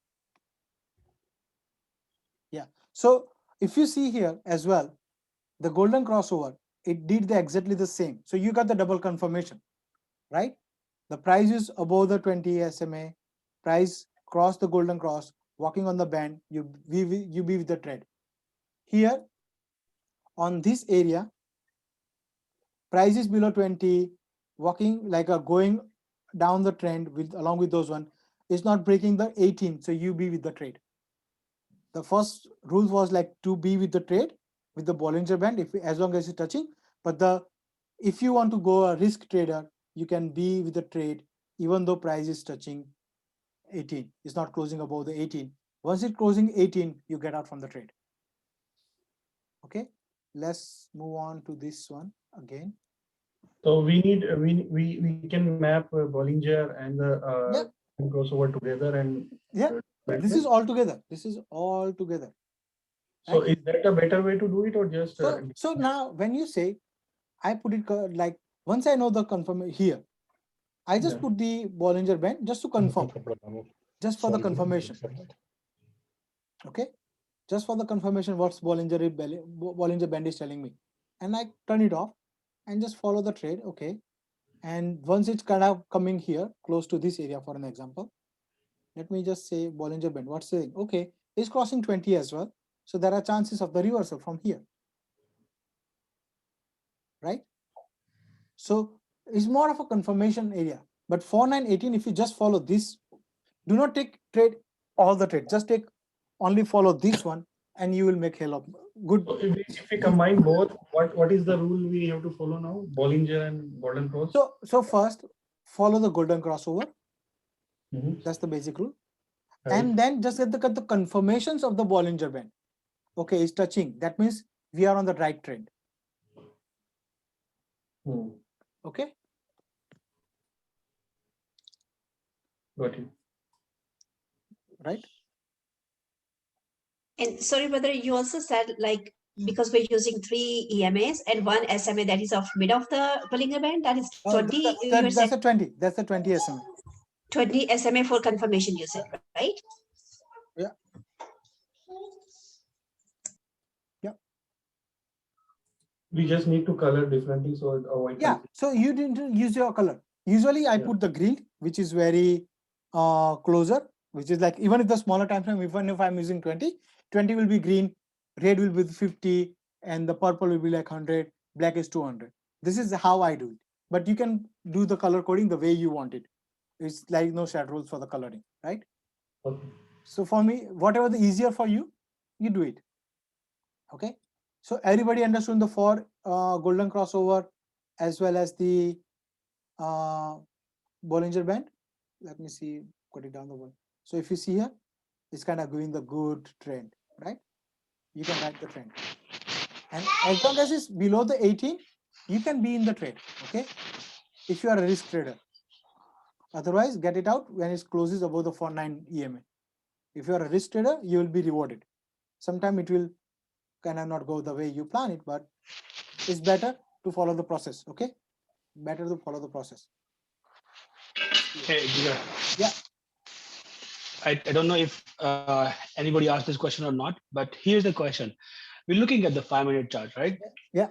Yeah. So if you see here as well, the golden crossover, it did exactly the same. So you got the double confirmation, right? The price is above the 20 SMA, price cross the golden cross, walking on the band, you be with the trade. Here on this area, price is below 20, walking like a going down the trend with along with those one, is not breaking the 18, so you be with the trade. The first rule was like to be with the trade with the Bollinger Band if as long as it's touching, but if you want to go a risk trader, you can be with the trade even though price is touching 18, it's not closing above the 18. Once it's closing 18, you get out from the trade. Okay, let's move on to this one again. So we need we can map Bollinger and the crossover together and This is all together. This is all together. So is that a better way to do it or just? So now when you say, I put it like once I know the confirmation here, I just put the Bollinger Band just to confirm, just for the confirmation. Okay, just for the confirmation what's Bollinger Band is telling me, and I turn it off and just follow the trade. Okay, and once it's kind of coming here close to this area for an example, let me just say Bollinger Band. What's saying? Okay, it's crossing 20 as well, so there are chances of the reversal from here, right? So it's more of a confirmation area. But 4918, if you just follow this, do not take trade all the trade. Just take only follow this one, and you will make hell of good. So if we combine both, what is the rule we have to follow now? Bollinger and Golden Cross. So first follow the golden crossover. That's the basic rule. Right. And then just get the confirmations of the Bollinger Band. Okay, it's touching. That means we are on the right trend. Okay. Got it. Right. And sorry, brother, you also said like because we're using 3 EMAs and 1 SMA that is of mid of the Bollinger Band, that is 20. That's a 20. That's a 20 SMA. 20 SMA for confirmation, you said, right? Yeah. Yeah. We just need to color differently so avoid. Yeah. So you didn't use your color. Usually I put the green, which is very closer, which is like even if the smaller time frame, even if I'm using 20 will be green, red will be 50, and the purple will be like 100, black is 200. This is how I do it. But you can do the color coding the way you want it. It's like no set rules for the coloring, right? Okay. So for me, whatever the easier for you, you do it. Okay. So everybody understood the 4 golden crossover as well as the Bollinger Band. Let me see, put it down the one. So if you see here, it's kind of going the good trend, right? You can write the trend. And as long as it's below the 18, you can be in the trade, okay? If you are a risk trader. Otherwise, get it out when it closes above the 49 EMA. If you are a risk trader, you will be rewarded. Sometimes it will kind of not go the way you plan it, but it's better to follow the process, okay? Better to follow the process. Hey, Jigar. Yeah. I don't know if anybody asked this question or not, but here's the question. We're looking at the 5-minute chart, right? Yeah.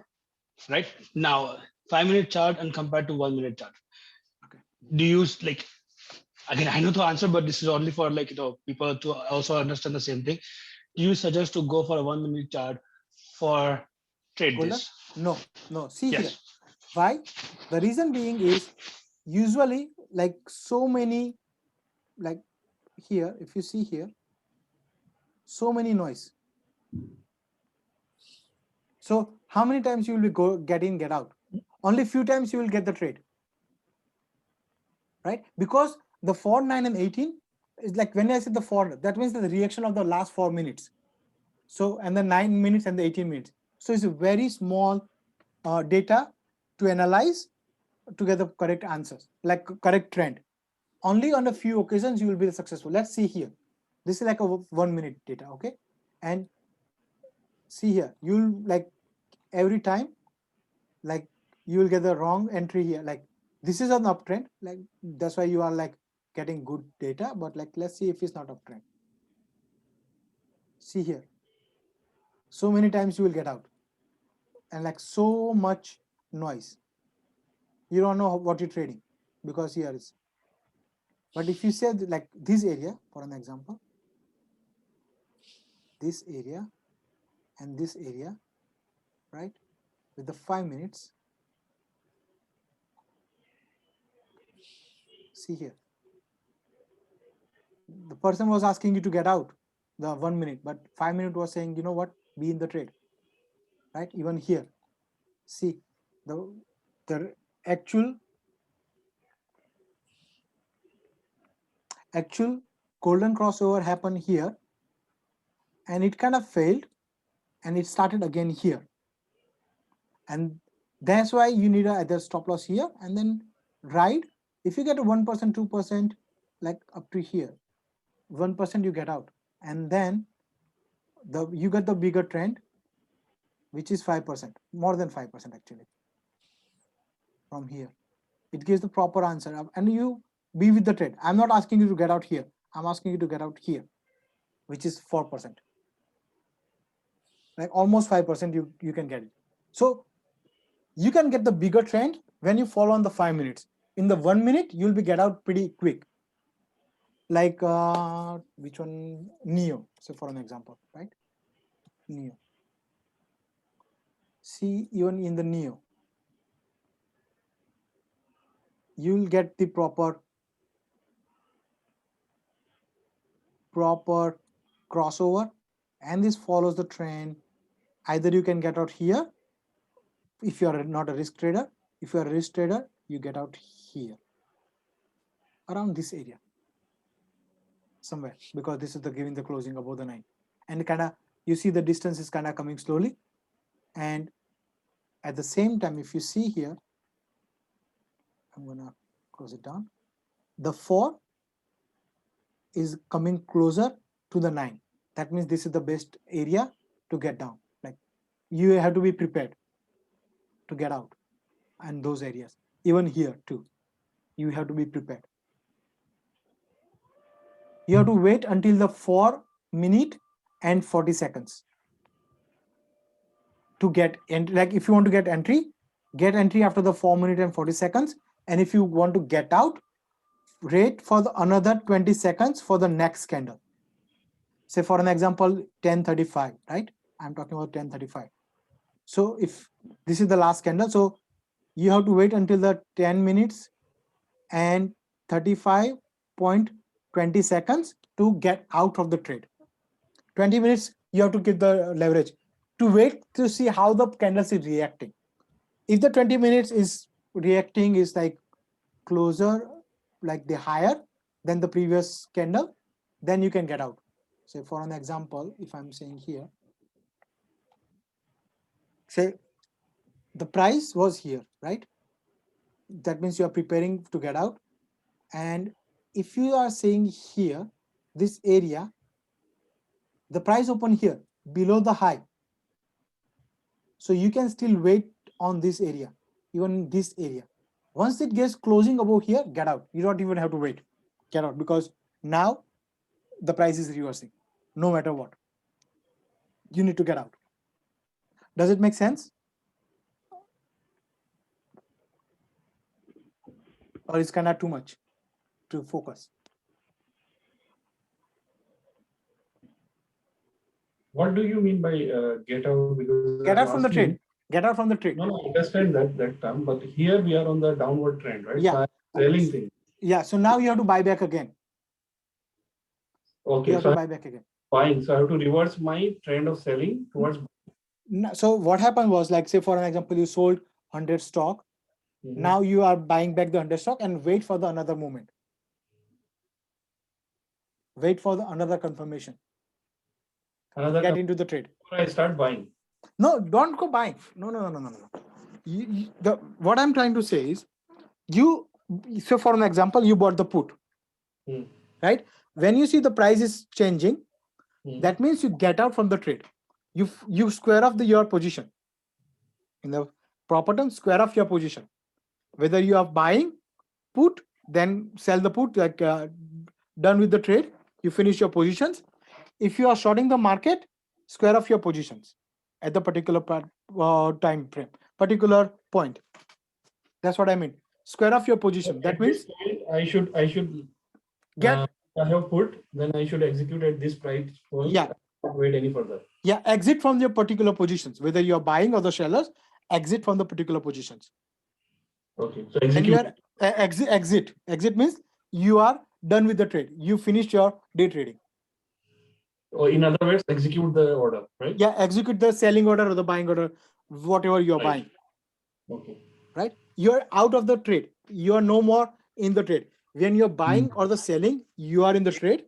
Right now, 5-minute chart and compared to 1-minute chart. Okay. Do you use like, again, I know the answer, but this is only for like, people to also understand the same thing. Do you suggest to go for a 1-minute chart for trade this? No. See here. Why? The reason being is usually like so many, like here, if you see here, so many noise. So how many times you will be get in, get out? Only few times you will get the trade, right? Because the 4, 9, and 18 is like when I said the 4, that means the reaction of the last 4 minutes. So, and the 9 minutes and the 18 minutes. So it's a very small data to analyze to get the correct answers, like correct trend. Only on a few occasions you will be successful. Let's see here. This is like a 1 minute data, okay? And see here, you'll like every time, like you will get the wrong entry here. Like this is an uptrend, like that's why you are like getting good data. But like let's see if it's not uptrend. See here, so many times you will get out, and like so much noise. You don't know what you're trading because here is. But if you say like this area, for an example, this area and this area, right, with the 5 minutes, see here, the person was asking you to get out the 1 minute, but 5 minutes was saying, you know what, be in the trade, right? Even here, see the actual golden crossover happened here, and it kind of failed, and it started again here, and that's why you need either stop loss here and then ride. If you get a 1%, 2%, like up to here, 1% you get out, and then you get the bigger trend, which is 5%, more than 5% actually. From here, it gives the proper answer, and you be with the trade. I'm not asking you to get out here. I'm asking you to get out here, which is 4%. Like almost 5% you can get it. So you can get the bigger trend when you follow on the 5 minutes. In the 1 minute, you'll be get out pretty quick. Like which one? NIO, so for an example, right? NIO. See, even in the NIO, you'll get the proper crossover, and this follows the trend. Either you can get out here if you are not a risk trader. If you are a risk trader, you get out here around this area somewhere, because this is the giving the closing above the 9, and kind of you see the distance is kind of coming slowly. And at the same time, if you see here, I'm gonna close it down, the 4 is coming closer to the 9. That means this is the best area to get down. Like you have to be prepared to get out, and those areas, even here too, you have to be prepared. You have to wait until the 4 minutes and 40 seconds to get, and like if you want to get entry after the 4 minutes and 40 seconds. And if you want to get out, wait for another 20 seconds for the next candle. Say for an example, 10:35, right? I'm talking about 10:35. So if this is the last candle, so you have to wait until the 10 minutes and 35.20 seconds to get out of the trade. 20 minutes, you have to give the leverage to wait to see how the candles is reacting. If the 20 minutes is reacting is like closer, like the higher than the previous candle, then you can get out. Say for an example, if I'm saying here, say the price was here, right? That means you are preparing to get out. And if you are saying here, this area, the price open here below the high, so you can still wait on this area, even this area. Once it gets closing above here, get out. You don't even have to wait, get out, because now the price is reversing. No matter what, you need to get out. Does it make sense? Or it's kind of too much to focus? What do you mean by get out? Because get out from the trade. Get out from the trade. No, I understand that term, but here we are on the downward trend, right? Yeah. So selling thing. Yeah. So now you have to buy back again. Okay. You have to buy back again. Fine. So I have to reverse my trend of selling towards. So what happened was, like, say for an example, you sold 100 stock. Now you are buying back the 100 stock and wait for the another moment. Wait for the another confirmation. Get into the trade. I start buying. No, don't go buying. No. What I'm trying to say is, so for an example, you bought the put, right? When you see the price is changing, that means you get out from the trade. You square off your position. In the proper term, square off your position. Whether you are buying put, then sell the put, like done with the trade, you finish your positions. If you are shorting the market, square off your positions at the particular time frame, particular point. That's what I mean. Square off your position. That means I should get. I have put, then I should execute at this price point. Yeah. Not wait any further. Yeah, exit from your particular positions. Whether you are buying or the sellers, exit from the particular positions. Okay. So execute. Exit means you are done with the trade. You finished your day trading. Or in other words, execute the order, right? Yeah, execute the selling order or the buying order, whatever you are buying. Okay. Right? You're out of the trade. You are no more in the trade. When you're buying or the selling, you are in the trade.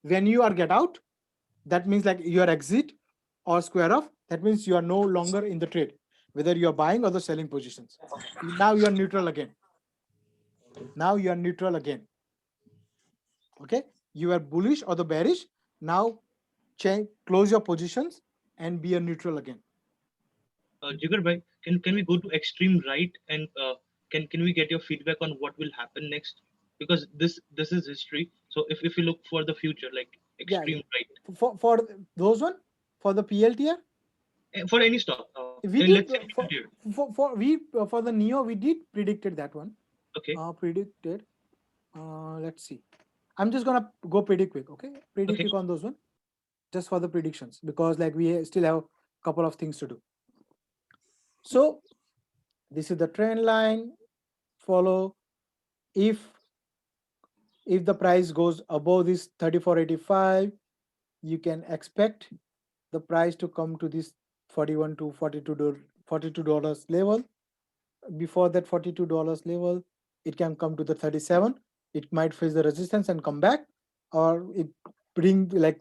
When you are get out, that means like your exit or square off, that means you are no longer in the trade, whether you are buying or the selling positions. Now you are neutral again. Now you are neutral again. Okay, you are bullish or the bearish. Now change, close your positions and be a neutral again. Jigar bhai, can we go to extreme right, and can we get your feedback on what will happen next? Because this is history. So if you look for the future, like extreme right. For those one, for the PLTR, for any stock. We did for the Neo, we did predicted that one. Okay. Predicted. Let's see. I'm just gonna go pretty quick. Okay, pretty quick on those one, just for the predictions, because like we still have a couple of things to do. So this is the trend line. Follow. If the price goes above this 34.85, you can expect the price to come to this 41 to $42 level. Before that $42 level, it can come to the 37. It might face the resistance and come back, or it bring like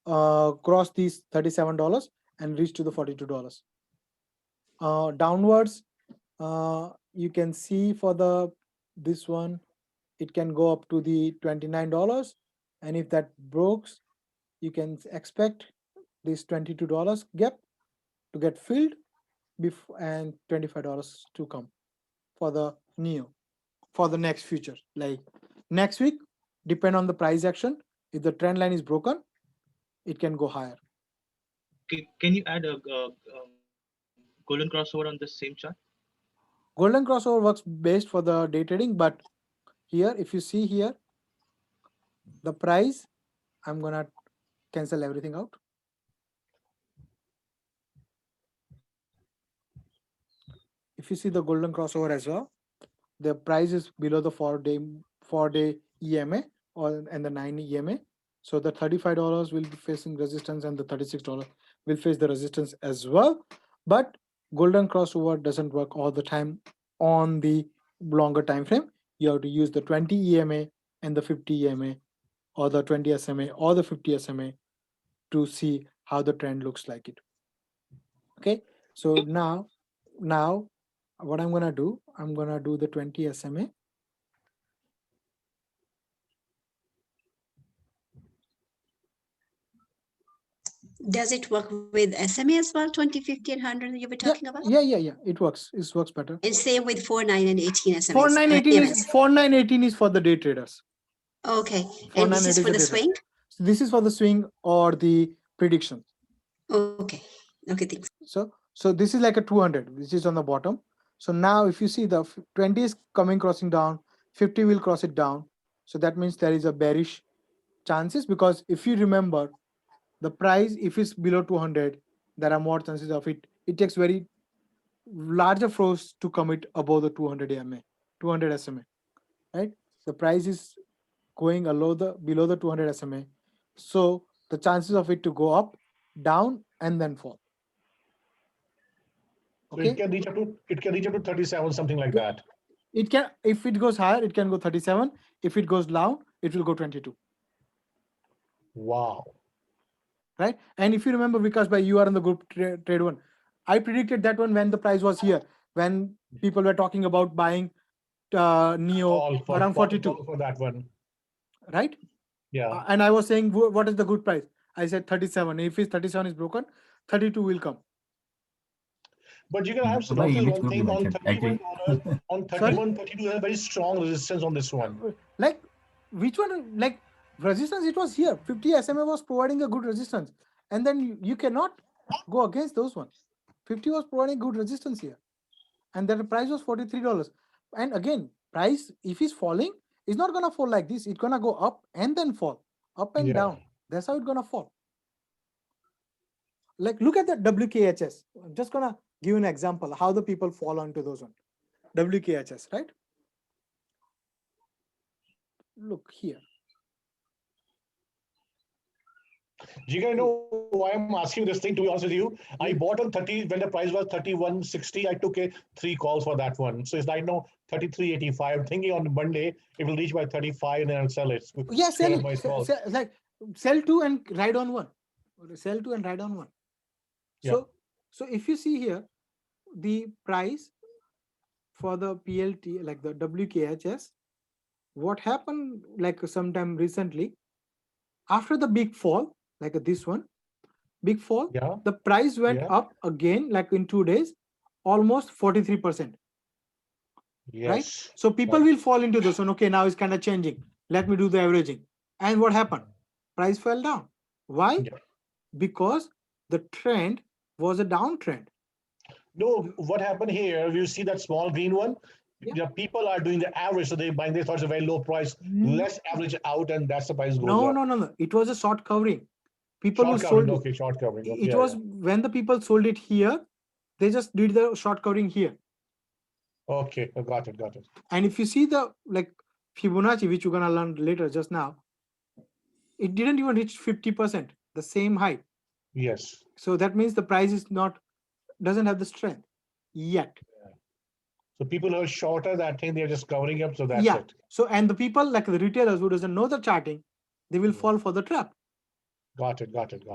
cross these $37 and reach to the $42. Downwards, you can see for this one, it can go up to the $29, and if that breaks, you can expect this $22 gap to get filled and $25 to come for the Neo for the next future. Like next week, depend on the price action. If the trend line is broken, it can go higher. Can you add a golden crossover on the same chart? Golden crossover works best for the day trading, but here, if you see here, the price, I'm gonna cancel everything out. If you see the golden crossover as well, the price is below the 4-day EMA and the 9 EMA. So the $35 will be facing resistance, and the $36 will face the resistance as well. But golden crossover doesn't work all the time on the longer time frame. You have to use the 20 EMA and the 50 EMA, or the 20 SMA or the 50 SMA, to see how the trend looks like it. Okay, so now what I'm gonna do the 20 SMA. Does it work with SMA as well, 20, 50, and 100 you were talking about? Yeah. It works. It works better. And same with 4, 9, and 18 SMAs. 4, 9, 18 is 4, 9, 18 is for the day traders. Okay. And this is for the swing? This is for the swing or the prediction. Okay. Okay, thanks. So this is like a 200, which is on the bottom. So now if you see the 20 is crossing down, 50 will cross it down. So that means there is a bearish chances, because if you remember, the price, if it's below 200, there are more chances of it. It takes very larger flows to commit above the 200 SMA, right? The price is going below the 200 SMA. So the chances of it to go up, down, and then fall. So it can reach up to 37, something like that. It can, if it goes higher, it can go 37. If it goes down, it will go 22. Wow. Right? And if you remember, Vikas, by you are in the group trade one, I predicted that one when the price was here, when people were talking about buying Neo around 42. For that one. Right? Yeah. And I was saying, what is the good price? I said 37. If it's 37 is broken, 32 will come. But you can have Bye, noticed which one group you thing on mentioned? Actually, $31, on 31, 32 has very strong resistance on this one. Like, which one? Like, resistance, it was here. 50 SMA was providing a good resistance. And then you cannot go against those ones. 50 was providing good resistance here. And then the price was $43. And again, price, if it's falling, it's not going to fall like this. It's going to go up and then fall. Up and down. That's how it's going to fall. Like, look at the WKHS. I'm just going to give you an example how the people fall onto those ones. WKHS, right? Look here. Jigar, you know why I'm asking this thing, to be honest with you? I bought on 30 when the price was 31.60. I took 3 calls for that one. So it's right now 33.85. I'm thinking on Monday it will reach by 35 and then I'll sell it. Yeah, sell it. Like, sell 2 and ride on 1. Sell 2 and ride on 1. So, so if you see here, the price for the PLT, like the WKHS, what happened like sometime recently, after the big fall, like this one, big fall, the price went up again, like in 2 days, almost 43%. Right? So people will fall into this one. Okay, now it's kind of changing. Let me do the averaging. And what happened? Price fell down. Why? Because the trend was a downtrend. No, what happened here, you see that small green one? The people are doing the average, so they buying, they thought it's a very low price, less average out, and that's the price goes up. No. It was a short covering. People short who covering, sold okay, short covering. Okay, it was when the people sold it here, they just did the short covering here. Okay, I got it. And if you see the like Fibonacci, which you're gonna learn later just now, it didn't even reach 50%, the same height. Yes. So that means the price is doesn't have the strength yet. So people who are shorter, that thing, they're just covering up, so that's it. So, and the people like the retailers who doesn't know the charting, they will fall for the trap. Got it.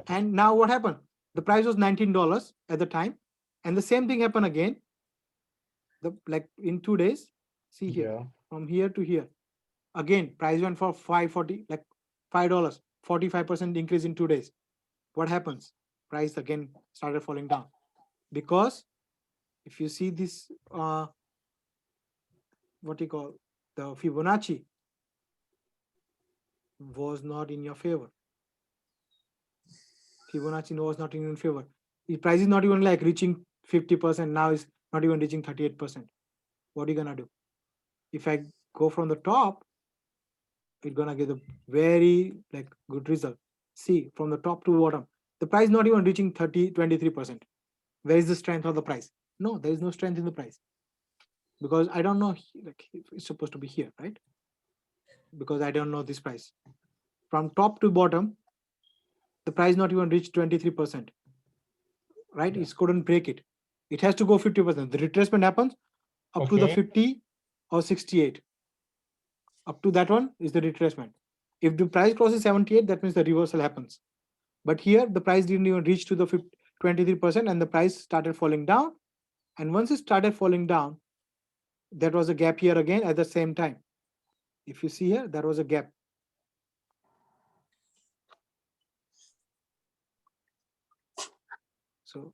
And now what happened? The price was $19 at the time. And the same thing happened again. Like in 2 days, see here, from here to here. Again, price went for $5.40, like $5, 45% increase in 2 days. What happens? Price again started falling down. Because if you see this, what you call the Fibonacci was not in your favor. Fibonacci was not in your favor. The price is not even like reaching 50%. Now it's not even reaching 38%. What are you gonna do? If I go from the top, it's gonna give a very like good result. See, from the top to bottom, the price not even reaching 23%. Where is the strength of the price? No, there is no strength in the price. Because I don't know, like it's supposed to be here, right? Because I don't know this price. From top to bottom, the price not even reached 23%. Right? It couldn't break it. It has to go 50%. The retracement happens up to the 50 or 68. Up to that one is the retracement. If the price crosses 78, that means the reversal happens. But here, the price didn't even reach to the 23% and the price started falling down. And once it started falling down, there was a gap here again at the same time. If you see here, there was a gap. So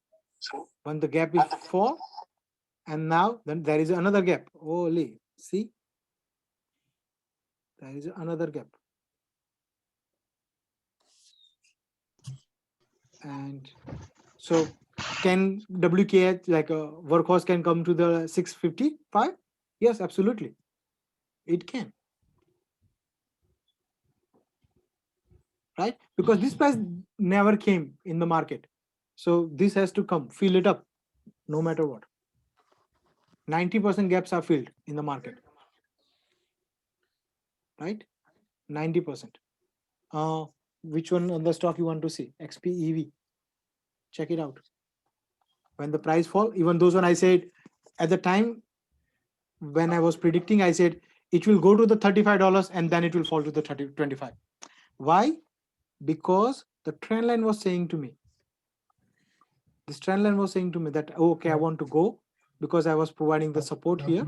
when the gap is 4, and now then there is another gap. Holy, see? There is another gap. And so can WKH, like a workhorse, can come to the 655? Yes, absolutely. It can. Right? Because this price never came in the market. So this has to come, fill it up, no matter what. 90% gaps are filled in the market. Right? 90%. Which one on the stock you want to see? XPEV. Check it out. when the price fall. Even those when I said at the time when I was predicting, I said it will go to the $35 and then it will fall to the 25. Why? Because the trend line was saying to me, this trend line was saying to me that, oh, okay, I want to go because I was providing the support here,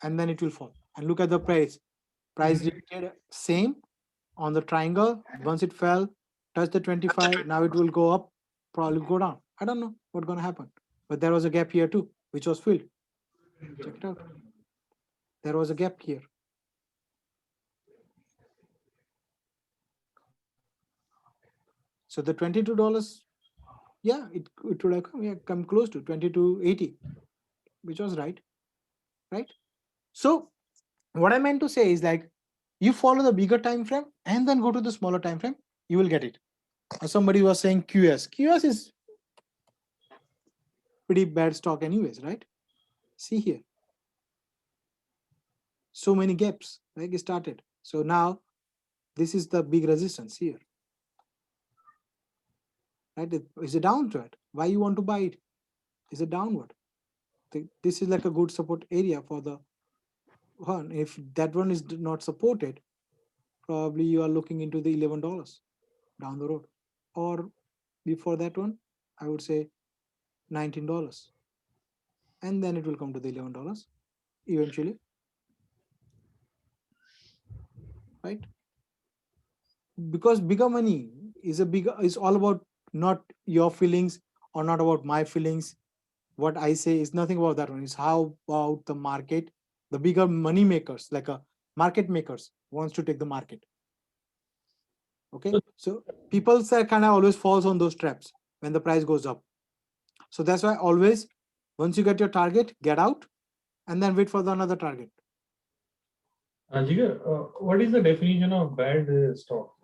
and then it will fall. And look at the price. Price repeated same on the triangle. Once it fell, touched the 25. Now it will go up, probably go down. I don't know what's going to happen. But there was a gap here too, which was filled. Check it out. There was a gap here. So the $22, yeah, it would have come close to 22.80, which was right. So what I meant to say is like, you follow the bigger time frame and then go to the smaller time frame, you will get it. Somebody was saying QS. QS is pretty bad stock anyways, right? See here. So many gaps, like it started. So now this is the big resistance here. Right? It's a downward. Why you want to buy it? It's a downward. This is like a good support area for the one. If that one is not supported, probably you are looking into the $11 down the road. Or before that one, I would say $19. And then it will come to the $11 eventually. Right? Because bigger money is all about not your feelings or not about my feelings. What I say is nothing about that one. It's how about the market, the bigger money makers, like a market makers wants to take the market. Okay, so people say kind of always falls on those traps when the price goes up. So that's why always, once you get your target, get out and then wait for another target. Jigar, what is the definition of bad stock?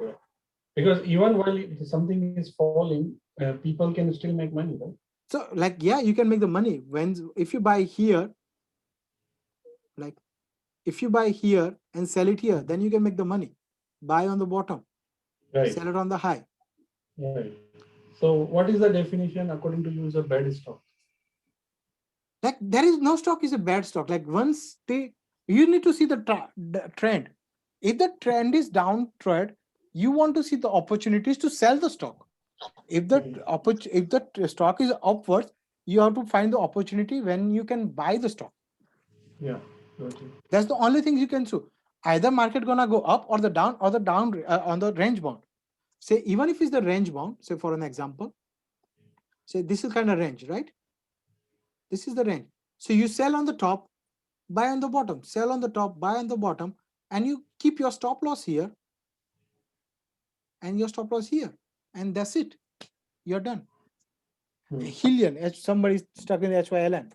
Because even while something is falling, people can still make money, right? So like, yeah, you can make the money if you buy here, like if you buy here and sell it here, then you can make the money. Buy on the bottom, right. Sell it on the high. Right. So what is the definition according to you is a bad stock? Like there is no stock is a bad stock. Like once you need to see the trend. If the trend is downtrend, you want to see the opportunities to sell the stock. If the stock is upwards, you have to find the opportunity when you can buy the stock. Yeah. Okay. That's the only thing you can do. Either market gonna go up or the down on the range bound. Say even if it's the range bound, say for an example, say this is kind of range, right? This is the range. So you sell on the top, buy on the bottom, sell on the top, buy on the bottom, and you keep your stop loss here and your stop loss here. And that's it. You're done. Hillian, somebody stuck in HYLN.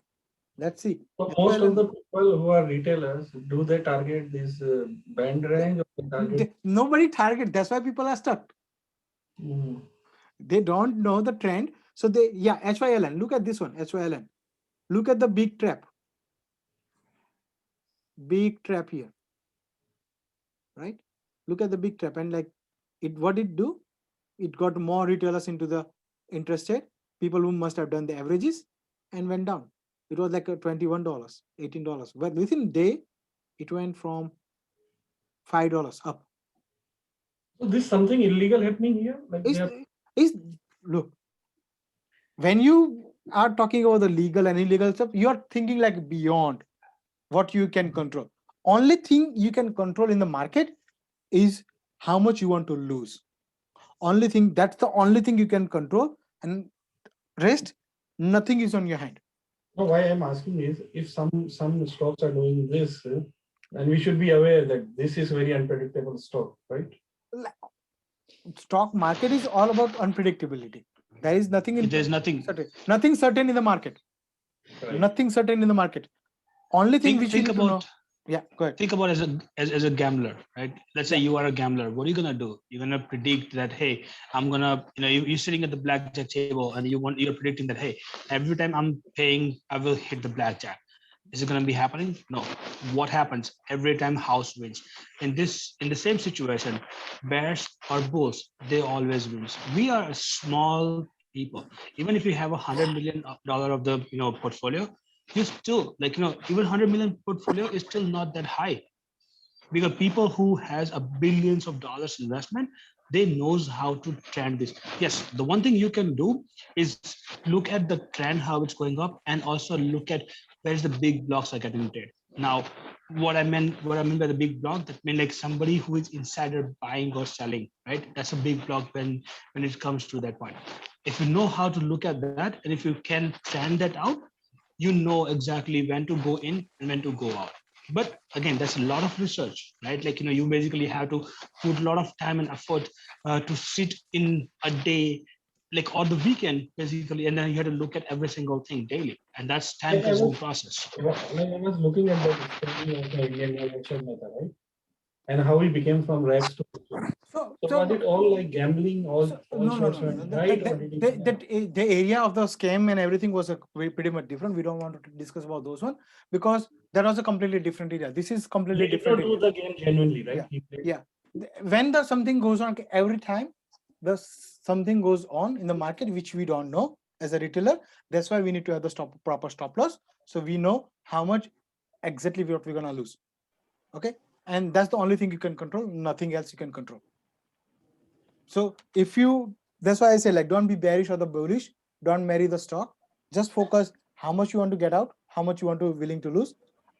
Let's see. So most of the people who are retailers, do they target this band range? Or they target? Nobody target. That's why people are stuck. They don't know the trend. So HYLN. Look at this one, HYLN. Look at the big trap. Big trap here. Right? Look at the big trap. And like what it do? It got more retailers into the interested. People who must have done the averages and went down. It was like a $21, $18. But within a day, it went from $5 up. So this something illegal happening here? Like look, when you are talking about the legal and illegal stuff, you are thinking like beyond what you can control. Only thing you can control in the market is how much you want to lose. That's the only thing you can control, and rest, nothing is on your hand. No, why I'm asking is if some stocks are doing this, then we should be aware that this is very unpredictable stock, right? Stock market is all about unpredictability. There is nothing nothing certain in the market. Right. Nothing certain in the market. Only thing we should know. Yeah, go ahead. Think about as a gambler, right? Let's say you are a gambler. What are you gonna do? You're gonna predict that, hey, I'm gonna, you're sitting at the blackjack table and you're predicting that, hey, every time I'm paying, I will hit the blackjack. Is it gonna be happening? No. What happens every time house wins? In the same situation, bears or bulls, they always wins. We are a small people. Even if you have $100 million of the portfolio, you still even $100 million portfolio is still not that high, because people who has a billions of dollars investment, they knows how to trend this. Yes, the one thing you can do is look at the trend, how it's going up, and also look at where's the big blocks are getting traded. Now, what I mean by the big block, that mean like somebody who is insider buying or selling, right? That's a big block when it comes to that point. If you know how to look at that, and if you can trend that out, you know exactly when to go in and when to go out. But again, that's a lot of research, right? Like, you basically have to put a lot of time and effort to sit in a day, like on the weekend, basically, and then you have to look at every single thing daily. And that's time-consuming process. Like I was looking at the explaining of the Indian election method, right? And how we became from rags to riches. So was it all like gambling, all shots went right? Or did it The area of the scam and everything was pretty much different. We don't want to discuss about those one because that was a completely different area. This is completely He did different not do area. the game genuinely, right? Yeah. When the something goes on, every time the something goes on in the market which we don't know as a retailer, that's why we need to have the proper stop loss, so we know how much exactly what we're gonna lose. Okay, and that's the only thing you can control. Nothing else you can control. So if you, that's why I say, like, don't be bearish or the bullish. Don't marry the stock. Just focus how much you want to get out, how much you want to willing to lose,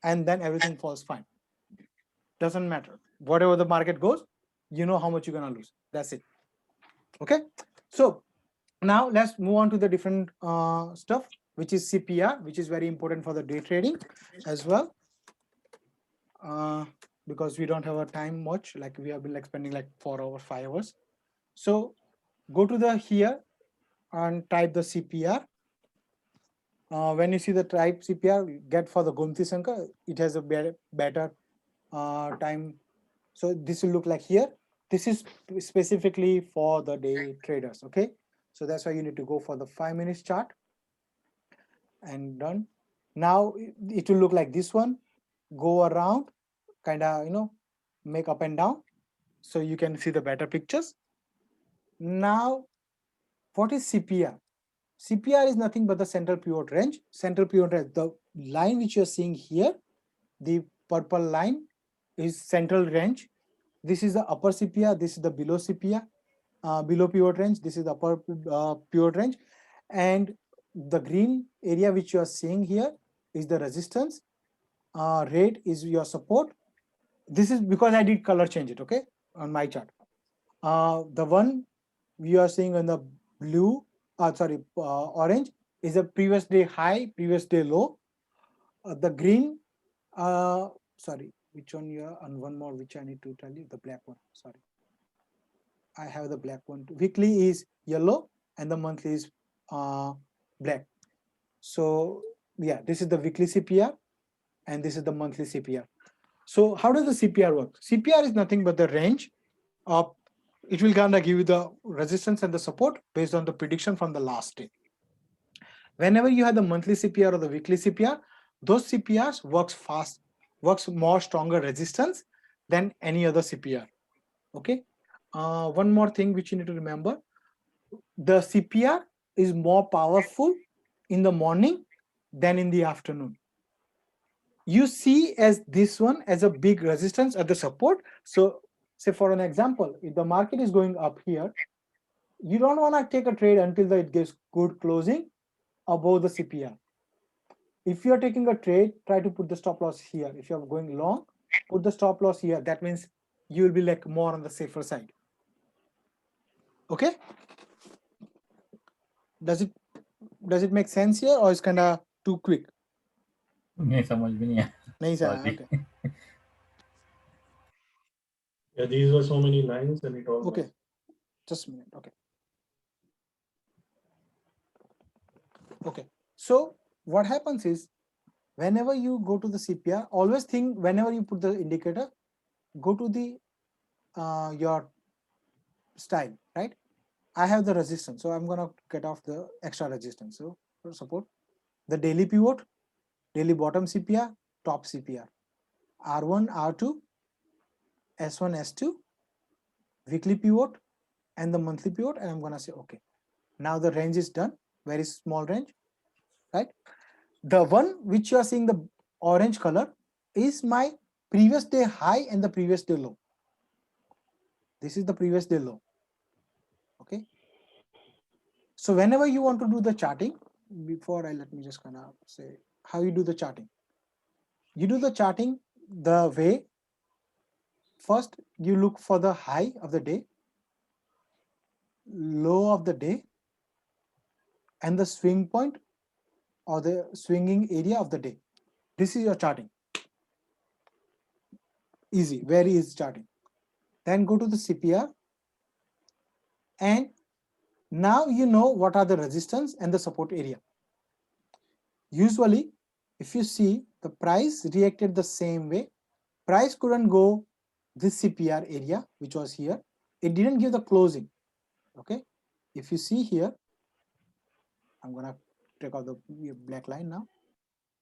and then everything falls fine. Doesn't matter. Whatever the market goes, you know how much you're gonna lose. That's it. Okay. So now let's move on to the different stuff, which is CPR, which is very important for the day trading as well. Because we don't have a time much, like we have been like spending like 4 hours, 5 hours. So go to the here and type the CPR. When you see the type CPR, get for the Gomti Sankar, it has a better time. So this will look like here. This is specifically for the day traders. Okay, so that's why you need to go for the 5 minutes chart and done. Now it will look like this one. Go around, kind of make up and down, so you can see the better pictures. Now, what is CPR? CPR is nothing but the central pivot range. Central pivot range, the line which you're seeing here, the purple line is central range. This is the upper CPR, this is the below CPR, below pivot range, this is the upper pivot range. And the green area which you are seeing here is the resistance. Red is your support. This is because I did color change it, okay, on my chart. The one we are seeing on the blue, orange is a previous day high, previous day low. The green, which one you are, and one more which I need to tell you, the black one, sorry. I have the black one. Weekly is yellow and the monthly is black. So yeah, this is the weekly CPR and this is the monthly CPR. So how does the CPR work? CPR is nothing but the range of, it will kind of give you the resistance and the support based on the prediction from the last day. Whenever you have the monthly CPR or the weekly CPR, those CPRs works more stronger resistance than any other CPR. Okay. One more thing which you need to remember, the CPR is more powerful in the morning than in the afternoon. You see as this one as a big resistance at the support. So say for an example, if the market is going up here, you don't want to take a trade until it gives good closing above the CPR. If you're taking a trade, try to put the stop loss here. If you're going long, put the stop loss here. That means you will be like more on the safer side. Okay. Does it make sense here, or is kind of too quick? नहीं समझ में नहीं आया. नहीं समझ. Okay. Yeah, these were so many lines and it all. Okay. Just a minute. Okay. Okay. So what happens is, whenever you go to the CPR, always think whenever you put the indicator, go to the your style, right? I have the resistance, so I'm gonna get off the extra resistance. So for support, the daily pivot, daily bottom CPR, top CPR, R1, R2, S1, S2, weekly pivot, and the monthly pivot, and I'm gonna say okay. Now the range is done, very small range, right? The one which you are seeing the orange color is my previous day high and the previous day low. This is the previous day low. Okay. So whenever you want to do the charting, let me just kind of say how you do the charting. You do the charting the way, first you look for the high of the day, low of the day, and the swing point or the swinging area of the day. This is your charting. Easy, very easy charting. Then go to the CPR, and now you know what are the resistance and the support area. Usually, if you see, the price reacted the same way. Price couldn't go this CPR area, which was here. It didn't give the closing. Okay. If you see here, I'm gonna take out the black line now.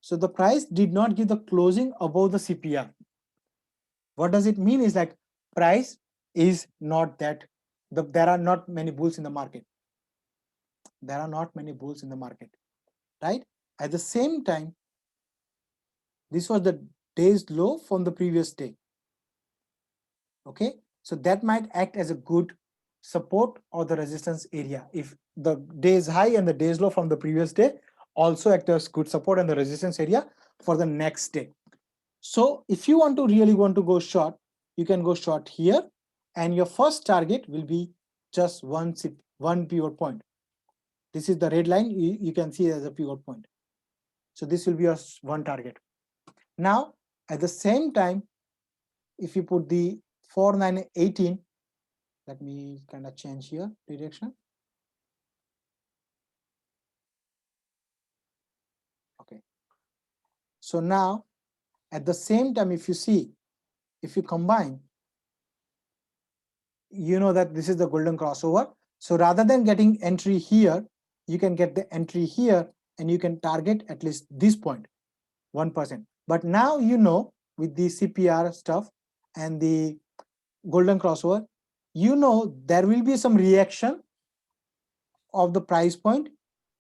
So the price did not give the closing above the CPR. What does it mean is like price is not that, there are not many bulls in the market. There are not many bulls in the market, right? At the same time, this was the day's low from the previous day. Okay, so that might act as a good support or the resistance area. If the day's high and the day's low from the previous day also act as good support and the resistance area for the next day. So if you really want to go short, you can go short here, and your first target will be just one pivot point. This is the red line, you can see as a pivot point. So this will be your one target. Now, at the same time, if you put the 4918, let me kind of change here direction. Okay. So now, at the same time, if you see, if you combine, you know that this is the golden crossover. So rather than getting entry here, you can get the entry here, and you can target at least this point, 1%. But now you know, with the CPR stuff and the golden crossover, you know there will be some reaction of the price point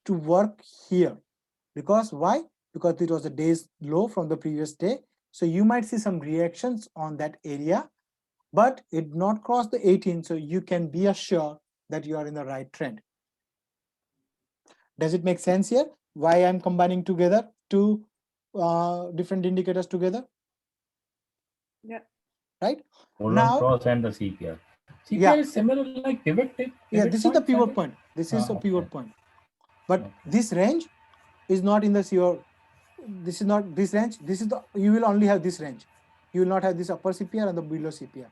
to work here. Because why? Because it was a day's low from the previous day. So you might see some reactions on that area, but it did not cross the 18. So you can be assured that you are in the right trend. Does it make sense here? Why I'm combining together two different indicators together? Yeah. Right? Golden Now, cross and the CPR. CPR yeah, is similar like pivot tip. yeah, Pivot this is the points, I pivot guess? point. This is a Okay. pivot point. But this range is not in this this is not this range. This is the, you will only have this range. You will not have this upper CPR and the below CPR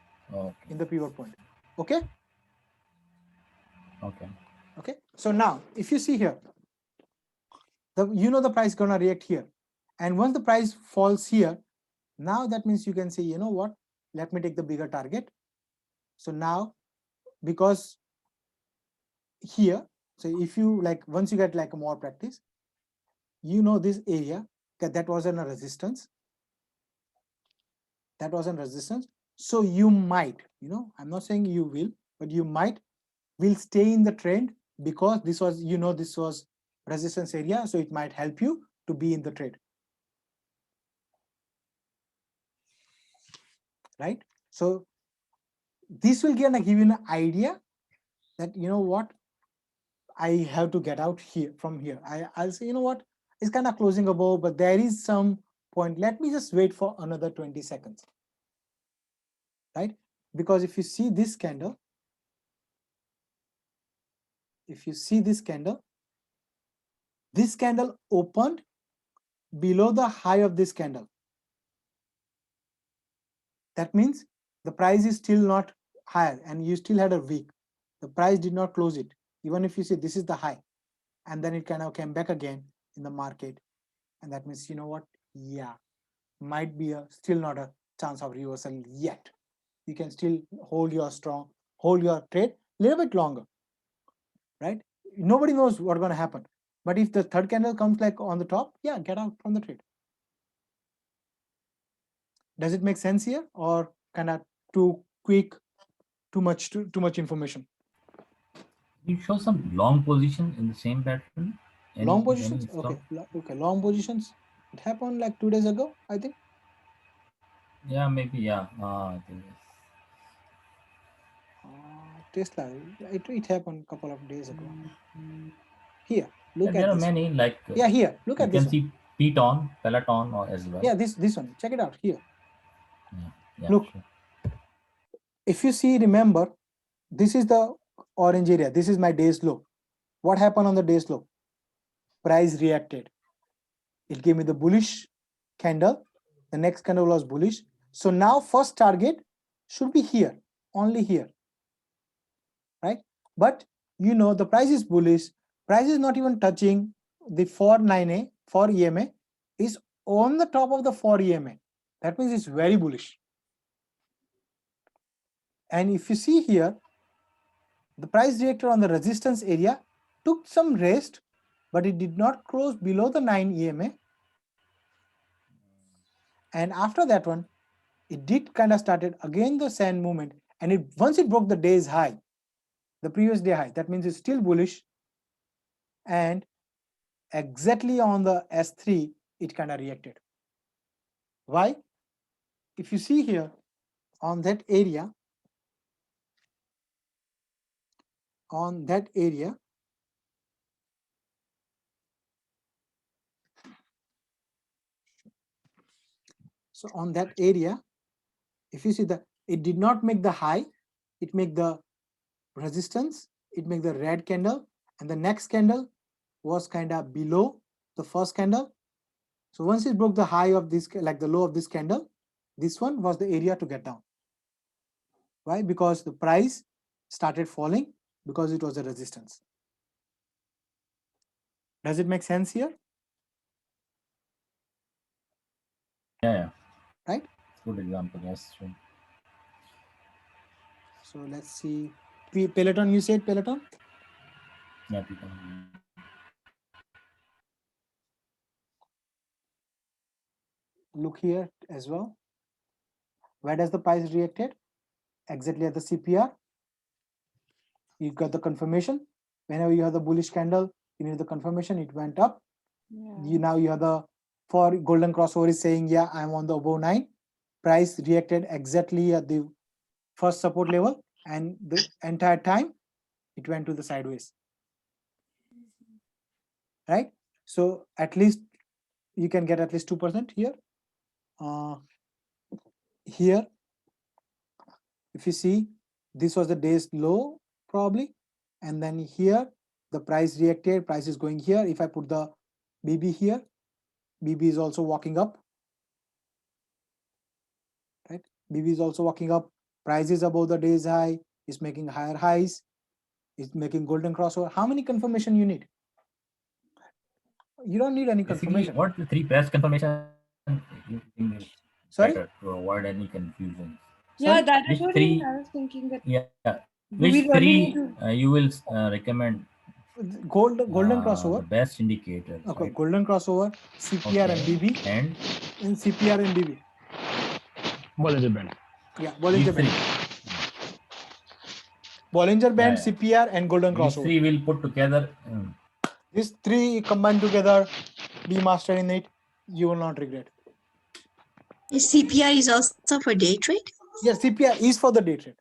in the pivot point. Okay. Okay. Okay. So now, if you see here, the price gonna react here, and once the price falls here, now that means you can say, you know what? Let me take the bigger target. So now, because here, so if you like, once you get like more practice, you know this area that wasn't a resistance. That wasn't resistance. So you might, I'm not saying you will, but you will stay in the trend because this was, this was resistance area. So it might help you to be in the trade. Right? So this will give you an idea that, you know what, I have to get out here from here. I'll say, you know what, it's kind of closing above, but there is some point. Let me just wait for another 20 seconds. Right? Because if you see this candle, this candle opened below the high of this candle. That means the price is still not higher and you still had a week. The price did not close it. Even if you see this is the high, and then it kind of came back again in the market. And that means, you know what? Yeah, might be still not a chance of reversal yet. You can still hold your trade a little bit longer, right? Nobody knows what's going to happen. But if the third candle comes like on the top, yeah, get out from the trade. Does it make sense here, or kind of too quick, too much information? You show some long position in the same pattern. Long Any positions? stock? Okay. Okay. Long positions. It happened like 2 days ago, I think. Yeah, maybe. Yeah. I think yes. Tesla. It happened a couple of days ago. Here, look Yeah, at there are this. many like Yeah, here. Look you at can this one. see Peloton or as well. Yeah, this one. Check it out here. Yeah, Look, sure. if you see, remember, this is the orange area. This is my day's low. What happened on the day's low? Price reacted. It gave me the bullish candle. The next candle was bullish. So now first target should be here, only here, right? But you know the price is bullish. Price is not even touching the 498 4 EMA is on the top of the 4 EMA. That means it's very bullish. And if you see here, the price reacted on the resistance area, took some rest, but it did not close below the 9 EMA. And after that one, it did kind of started again the sand movement, and once it broke the day's high, the previous day high, that means it's still bullish. And exactly on the S3, it kind of reacted. Why? If you see here on that area, so on that area, if you see that it did not make the high, it make the resistance, it make the red candle, and the next candle was kind of below the first candle. So once it broke the high of this, like the low of this candle, this one was the area to get down. Why? Because the price started falling because it was a resistance. Does it make sense here? Yeah. Right? Good example. Yes. Sure. So let's see. Peloton, you said Peloton? Yeah, Peloton. Look here as well. Where does the price reacted? Exactly at the CPR. You got the confirmation. Whenever you have the bullish candle, you need the confirmation, it went up. Yeah. Now you have the, for golden crossover is saying, yeah, I'm on the above 9. Price reacted exactly at the first support level, and the entire time it went to the sideways. Right? So at least you can get at least 2% here. Here, if you see, this was the day's low probably, and then here the price reacted, price is going here. If I put the BB here, BB is also walking up, right? BB is also walking up, price is above the day's high, is making higher highs, is making golden crossover. How many confirmation you need? You don't need any confirmation. What the 3 pairs confirmation you think is Sorry? better to avoid any confusion? Yeah, that Which is what 3? I was thinking that. Yeah. We Which really 3 you will recommend? Golden crossover. The best indicators. Okay, right? golden crossover, CPR and BB. And CPR and BB. Bollinger Band. Yeah, Bollinger Band. Bollinger Band, CPR, and golden crossover. These 3 will put together. These 3 combined together, be master in it, you will not regret. CPR is also for day trade? Yes, CPR is for the day trade.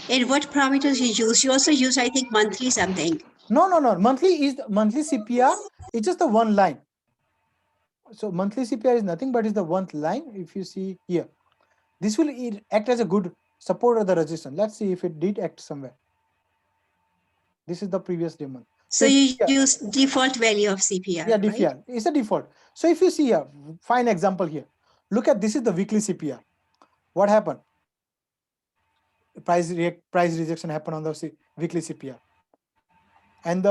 And what parameters you use? You also use, I think, monthly something. No. Monthly is the monthly CPR. It's just the one line. So monthly CPR is nothing but is the one line. If you see here, this will act as a good support of the resistance. Let's see if it did act somewhere. This is the previous day month. So you use default value of CPR. Yeah, DPR. Right? It's a default. So if you see here, fine example here. Look at this is the weekly CPR. What happened? Price rejection happened on the weekly CPR. And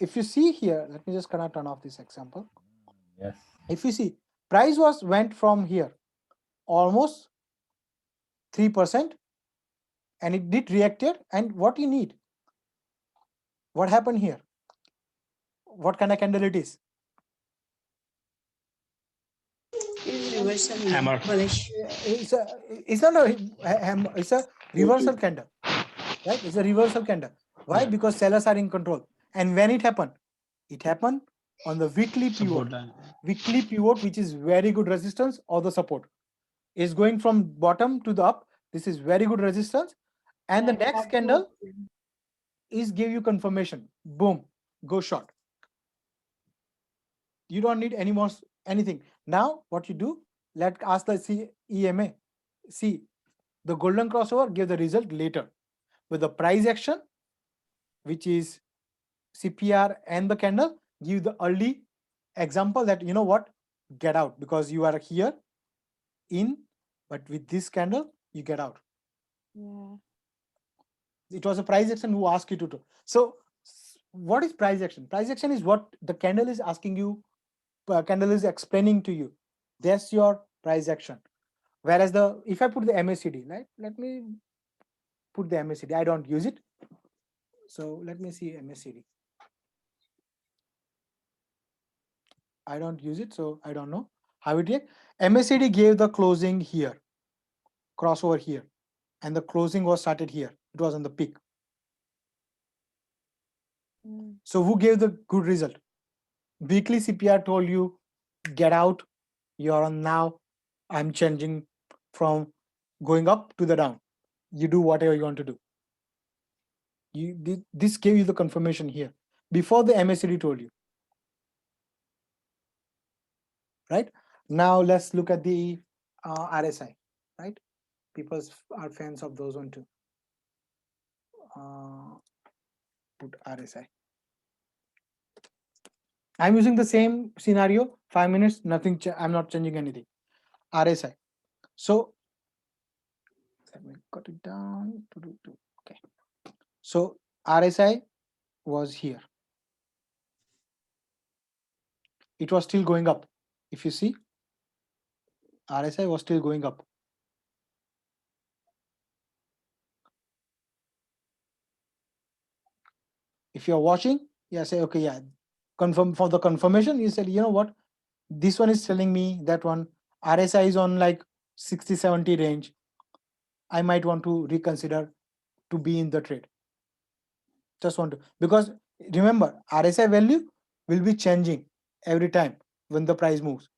if you see here, let me just kind of turn off this example. Yes. If you see, price went from here almost 3%, and it did reacted. And what you need? What happened here? What kind of candle it is? Hammer. It's not a hammer. It's a reversal candle, right? It's a reversal candle. Why? Yeah. Because sellers are in control. And when it happened on the weekly Support pivot. line. Weekly pivot, which is very good resistance, or the support is going from bottom to the up. This is very good resistance. And the next candle is give you confirmation. Boom, go short. You don't need any more anything. Now what you do, let's ask the EMA. See, the golden crossover give the result later with the price action, which is CPR and the candle, give the early example that you know what, get out because you are here in, but with this candle you get out. Yeah. It was a price action who asked you to do. So what is price action? Price action is what the candle is asking you, candle is explaining to you. That's your price action. Whereas if I put the MACD, right? Let me put the MACD. I don't use it. So let me see MACD. I don't use it, so I don't know how it is. MACD gave the closing here, crossover here, and the closing was started here. It was on the peak. So who gave the good result? Weekly CPR told you, get out. You're on now. I'm changing from going up to the down. You do whatever you want to do. This gave you the confirmation here before the MACD told you. Right now, let's look at the RSI. Right, people are fans of those one too. Put RSI. I'm using the same scenario. 5 minutes, nothing. I'm not changing anything. RSI. So let me cut it down. Okay. So RSI was here. It was still going up. If you see, RSI was still going up. If you're watching, yeah, say, okay, yeah, confirm for the confirmation. You said, you know what, this one is telling me that one RSI is on like 60-70 range. I might want to reconsider to be in the trade. Just want to, because remember, RSI value will be changing every time when the price moves.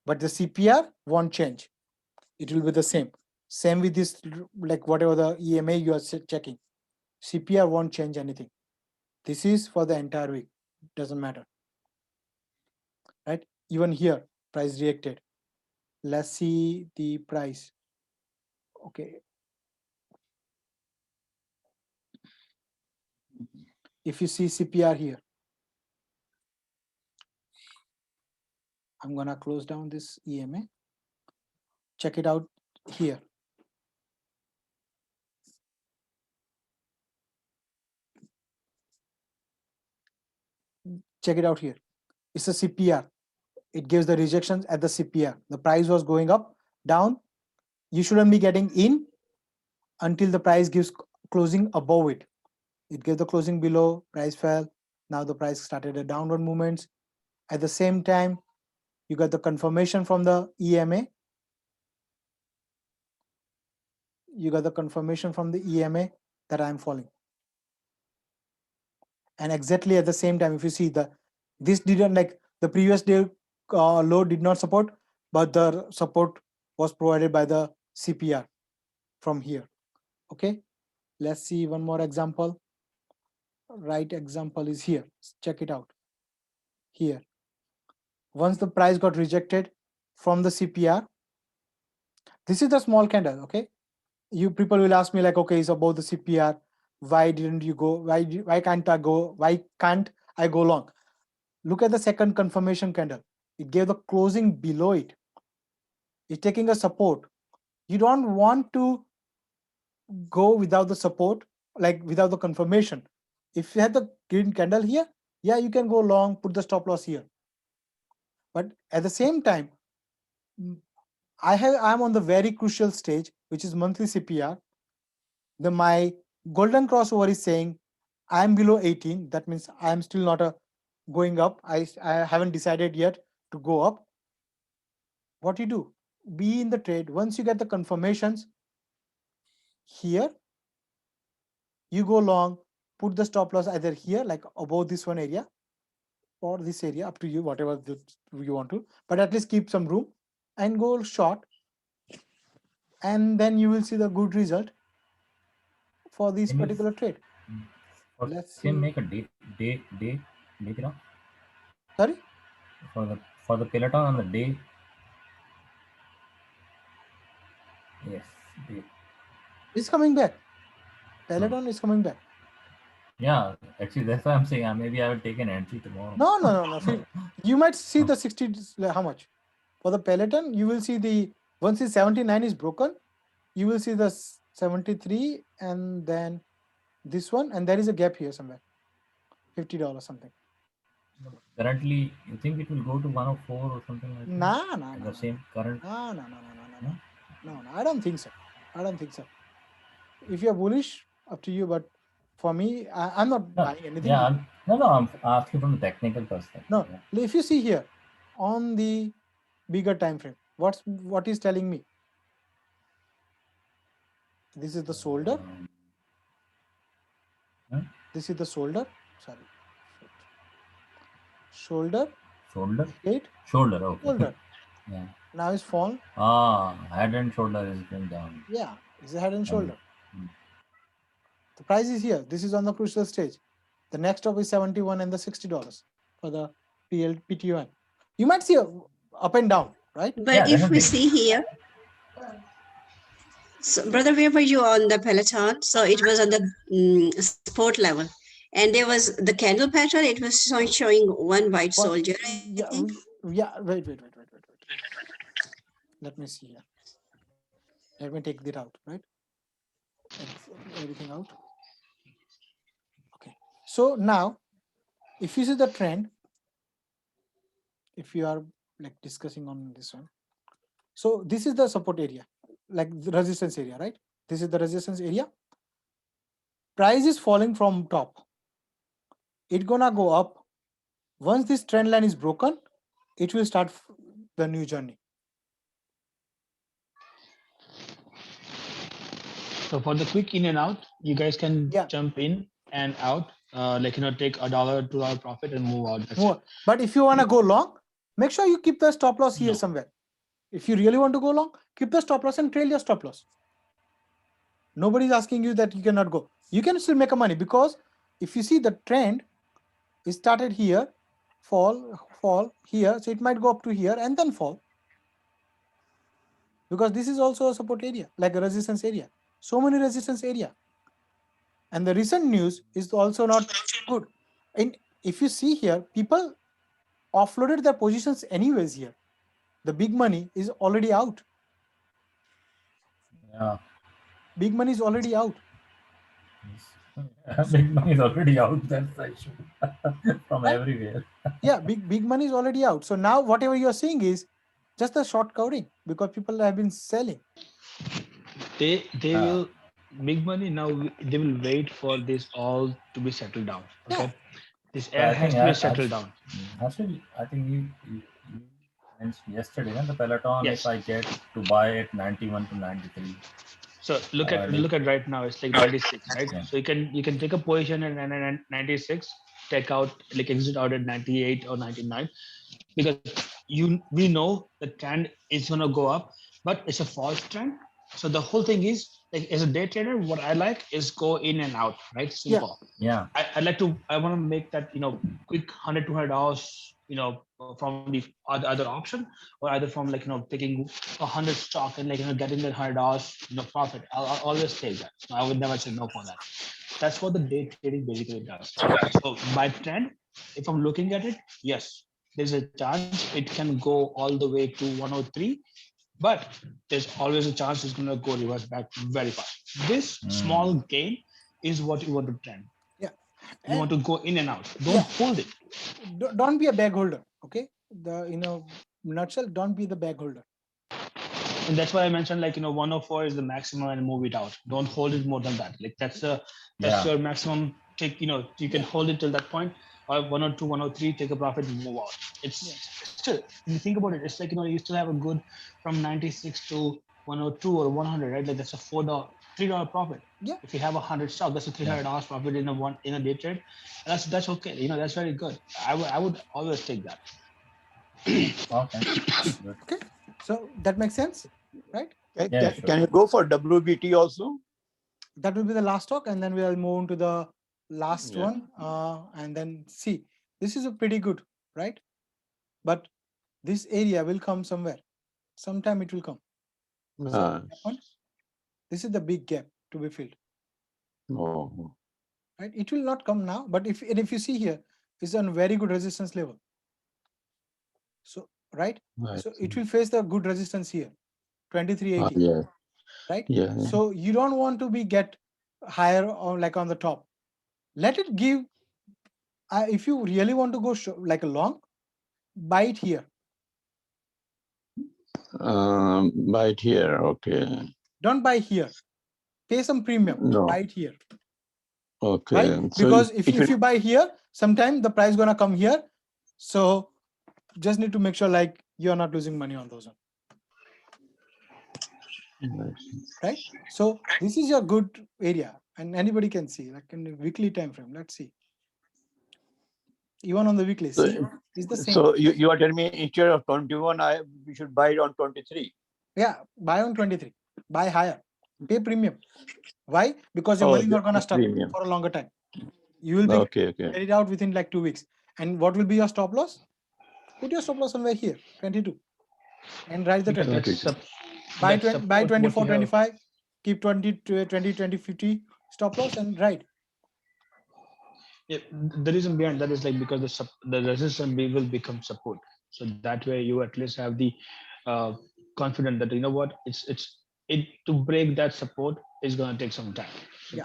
But the CPR won't change. It will be the same. Same with this, like whatever the EMA you are checking. CPR won't change anything. This is for the entire week. Doesn't matter. Right? Even here, price reacted. Let's see the price. Okay. If you see CPR here, I'm gonna close down this EMA. Check it out here. Check it out here. It's a CPR. It gives the rejections at the CPR. The price was going up, down. You shouldn't be getting in until the price gives closing above it. It gave the closing below, price fell. Now the price started a downward movements. At the same time, you got the confirmation from the EMA. You got the confirmation from the EMA that I'm falling. And exactly at the same time, if you see this didn't, like the previous day low did not support, but the support was provided by the CPR from here. Okay, let's see one more example. Right example is here. Check it out here. Once the price got rejected from the CPR, this is the small candle. Okay, you people will ask me like, okay, it's about the CPR. Why didn't you go? Why can't I go? Why can't I go long? Look at the second confirmation candle. It gave the closing below it. It's taking a support. You don't want to go without the support, like without the confirmation. If you have the green candle here, yeah, you can go long, put the stop loss here. But at the same time, I'm on the very crucial stage, which is monthly CPR. My golden crossover is saying I'm below 18. That means I'm still not going up. I haven't decided yet to go up. What you do? Be in the trade. Once you get the confirmations here, you go long, put the stop loss either here, like above this one area, or this area, up to you, whatever you want to, but at least keep some room and go short, and then you will see the good result for this Can you particular trade. Let's see. make a day graph? Sorry? For the Peloton on the day. Yes, day. It's coming back. Peloton is coming back. Yeah, actually that's why I'm saying maybe I will take an entry tomorrow. No. See, you might see the 60, how much? For the Peloton, you will see the, once the 79 is broken, you will see the 73 and then this one, and there is a gap here somewhere. $50 something. Currently, you think it will go to 104 or something like that? No. The same current? No, I don't think so. If you're bullish, up to you, but for me, I'm not buying anything. Yeah, I'm asking from the technical perspective. No, if you see here on the bigger time frame, what is telling me? This is the shoulder. This is the shoulder. Sorry. Shoulder. Eight. Shoulder. Okay. Shoulder. Yeah. Now it's fallen. Head and shoulder is going down. Yeah, it's a head and shoulder. The price is here. This is on the crucial stage. The next stop is 71 and the $60 for the PTUN. You might see up and down, right? But if we see here, so brother, where were you on the Peloton? So it was on the sport level, and there was the candle pattern. It was showing one white soldier. Yeah. Wait. Let me see here. Let me take that out, right? Everything out. Okay. So now, if you see the trend, if you are like discussing on this one, so this is the support area, like the resistance area, right? This is the resistance area. Price is falling from top. It's gonna go up. Once this trend line is broken, it will start the new journey. So for the quick in and out, you guys can jump in and out, take $1, $2 profit and move out. But if you want to go long, make sure you keep the stop loss here somewhere. If you really want to go long, keep the stop loss and trail your stop loss. Nobody's asking you that you cannot go. You can still make a money, because if you see the trend, it started here, fall here, so it might go up to here and then fall. Because this is also a support area, like a resistance area. So many resistance area. And the recent news is also not good. And if you see here, people offloaded their positions anyways here. The big money is already out. Yeah. Big money is already out. Big money is already out. That's the issue. From everywhere. Yeah, big money is already out. So now whatever you're seeing is just a short covering, because people have been selling. They will, big money now, they will wait for this all to be settled down. Okay. Yeah. This air has to be settled down. Actually, I think you mentioned yesterday, the Peloton, if I get to buy at 91 to 93. So look at right now, it's like 96, right? Yeah. So you can take a position at 96, take out, like exit out at 98 or 99, because we know the trend is gonna go up, but it's a false trend. So the whole thing is, like, as a day trader, what I like is go in and out, right? Simple. Yeah. I want to make that, quick $100, $200, from the other option, or either from taking 100 stock and getting that $100, profit. I'll always take that. I would never say no for that. That's what the day trading basically does. So by trend, if I'm looking at it, yes, there's a chance it can go all the way to 103. But there's always a chance it's going to go reverse back very fast. This small gain is what you want to trend. Yeah. You want to go in and out. Don't hold it. Don't be a bag holder. Okay. Nutshell, don't be the bag holder. And that's why I mentioned 104 is the maximum and move it out. Don't hold it more than that. That's your maximum. Take you can hold it till that point. Or 102, 103, take a profit and move out. It's still, when you think about it, it's like, you still have a good from 96 to 102 or 100, right? Like that's a $4 $3 profit. Yeah. If you have 100 stock, that's a $300 profit in a day trade. That's okay. You know, that's very good. I would always take that. Okay. So that makes sense, right? Can you go for WBT also? That will be the last talk, and then we'll move on to the last Yeah. one, and then see. This is a pretty good, right? But this area will come somewhere. Sometime it will come. So this is the big gap to be filled. Oh. Right? It will not come now, but if you see here, it's on very good resistance level. So right, so it will face the good resistance here, 2380. Yeah. Right. Yeah. So you don't want to be get higher or like on the top. Let it give. If you really want to go like a long, buy it here. Buy it here. Okay. Don't buy here. Pay some premium. No. Buy it here. Okay. Right? So Because if you buy here, sometime the price gonna come here. So just need to make sure like you're not losing money on those. Right? So this is your good area, and anybody can see like in the weekly time frame. Let's see. Even on the weekly, see, it's the same. So you are telling me instead of 21, we should buy it on 23. Yeah, buy on 23. Buy higher. Pay premium. Why? Because your money not gonna stuck for a longer time. You will be get it out within like 2 weeks. And what will be your stop loss? Put your stop loss somewhere here, 22, and write the 20. Buy 24, 25. Keep 20, 20, 50 stop loss and write. Yeah, the reason behind that is like because the resistance will become support. So that way you at least have the confidence that you know what it to break that support is gonna take some time. Yeah.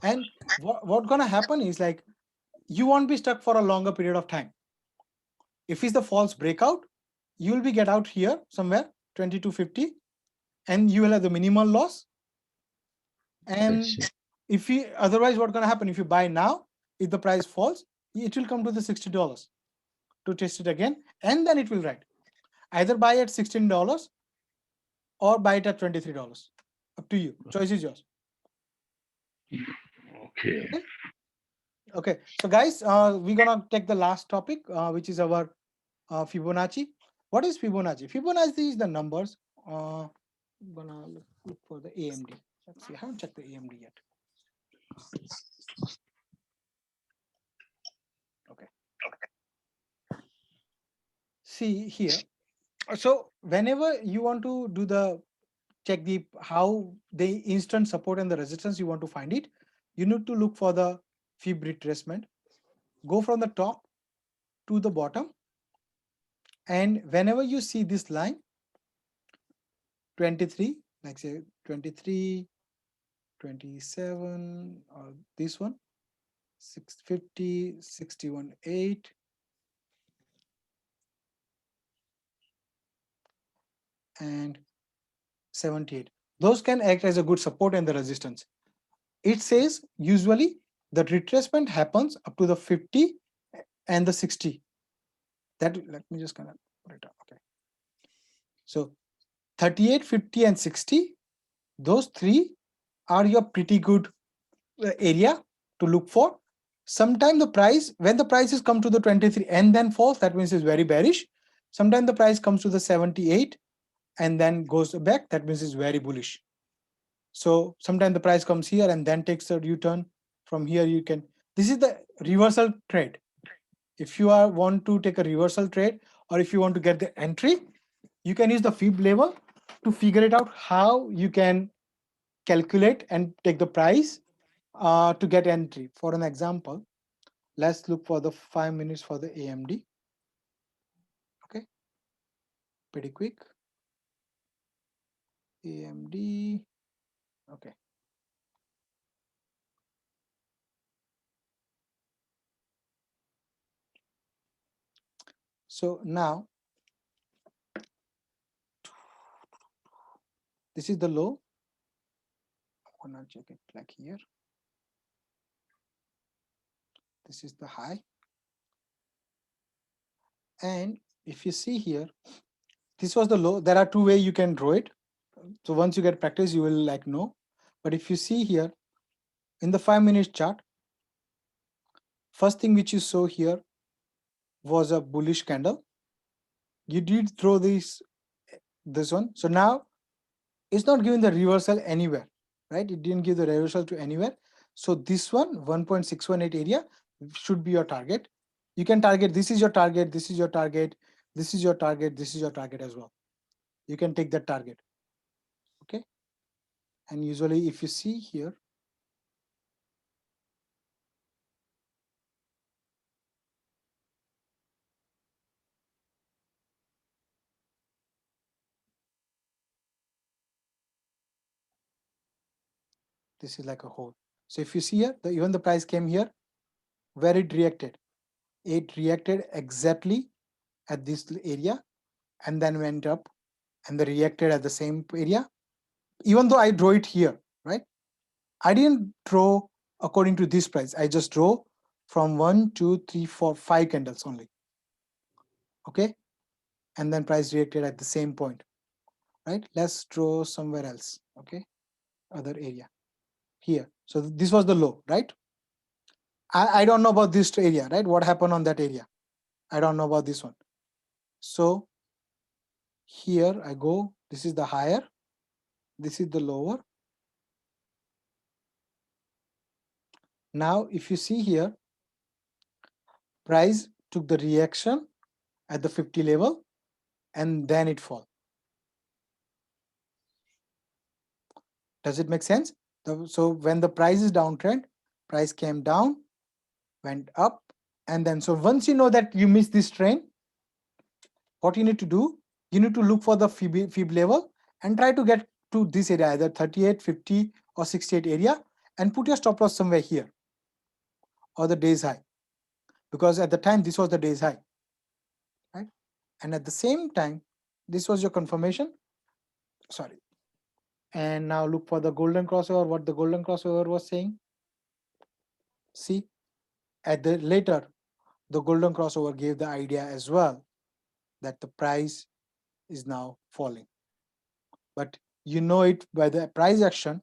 And what gonna happen is like you won't be stuck for a longer period of time. If it's the false breakout, you will be get out here somewhere 2250, and you will have the minimal loss. And if you otherwise, what's gonna happen if you buy now? If the price falls, it will come to the $60 to test it again, and then it will write. Either buy at $16 or buy it at $23. Up to you. Choice is yours. Okay. Okay. So guys, we're gonna take the last topic, which is our Fibonacci. What is Fibonacci? Fibonacci is the numbers. I'm gonna look for the AMD. Let's see. I haven't checked the AMD yet. Okay. See here. So whenever you want to do the check how the instant support and the resistance you want to find it, you need to look for the Fib retracement. Go from the top to the bottom, and whenever you see this line 23, like say 23, 27, or this one 650, 61, 8, and 78, those can act as a good support and the resistance. It says usually the retracement happens up to the 50 and the 60. That let me just kind of put it up. Okay. So 38, 50, and 60, those three are your pretty good area to look for. Sometime the price, when the prices come to the 23 and then falls, that means it's very bearish. Sometimes the price comes to the 78 and then goes back, that means it's very bullish. So sometimes the price comes here and then takes a U-turn. From here you can, this is the reversal trade. If you want to take a reversal trade, or if you want to get the entry, you can use the Fib level to figure it out how you can calculate and take the price to get entry. For an example, let's look for the 5 minutes for the AMD. Okay, pretty quick. AMD. Okay. So now this is the low. I'm gonna check it like here. This is the high. And if you see here, this was the low. There are two ways you can draw it. So once you get practice, you will like know. But if you see here in the 5-minute chart, first thing which you saw here was a bullish candle. You did throw this one. So now it's not giving the reversal anywhere, right? It didn't give the reversal to anywhere. So this one, 1.618 area should be your target. You can target, this is your target, this is your target, this is your target, this is your target as well. You can take that target, okay? And usually if you see here, this is like a hole. So if you see here, even the price came here, where it reacted exactly at this area and then went up and then reacted at the same area. Even though I draw it here, right? I didn't draw according to this price. I just draw from 1, 2, 3, 4, 5 candles only. Okay. And then price reacted at the same point, right? Let's draw somewhere else. Okay. Other area here. So this was the low, right? I don't know about this area, right? What happened on that area? I don't know about this one. So here I go, this is the higher, this is the lower. Now, if you see here, price took the reaction at the 50 level and then it fall. Does it make sense? So when the price is downtrend, price came down, went up, and then so once you know that you missed this trend, what you need to do, you need to look for the fib level and try to get to this area, either 38, 50 or 68 area, and put your stop loss somewhere here or the day's high, because at the time this was the day's high, right? And at the same time, this was your confirmation. Sorry. And now look for the golden crossover, what the golden crossover was saying. See, at the later, the golden crossover gave the idea as well that the price is now falling. But you know it by the price action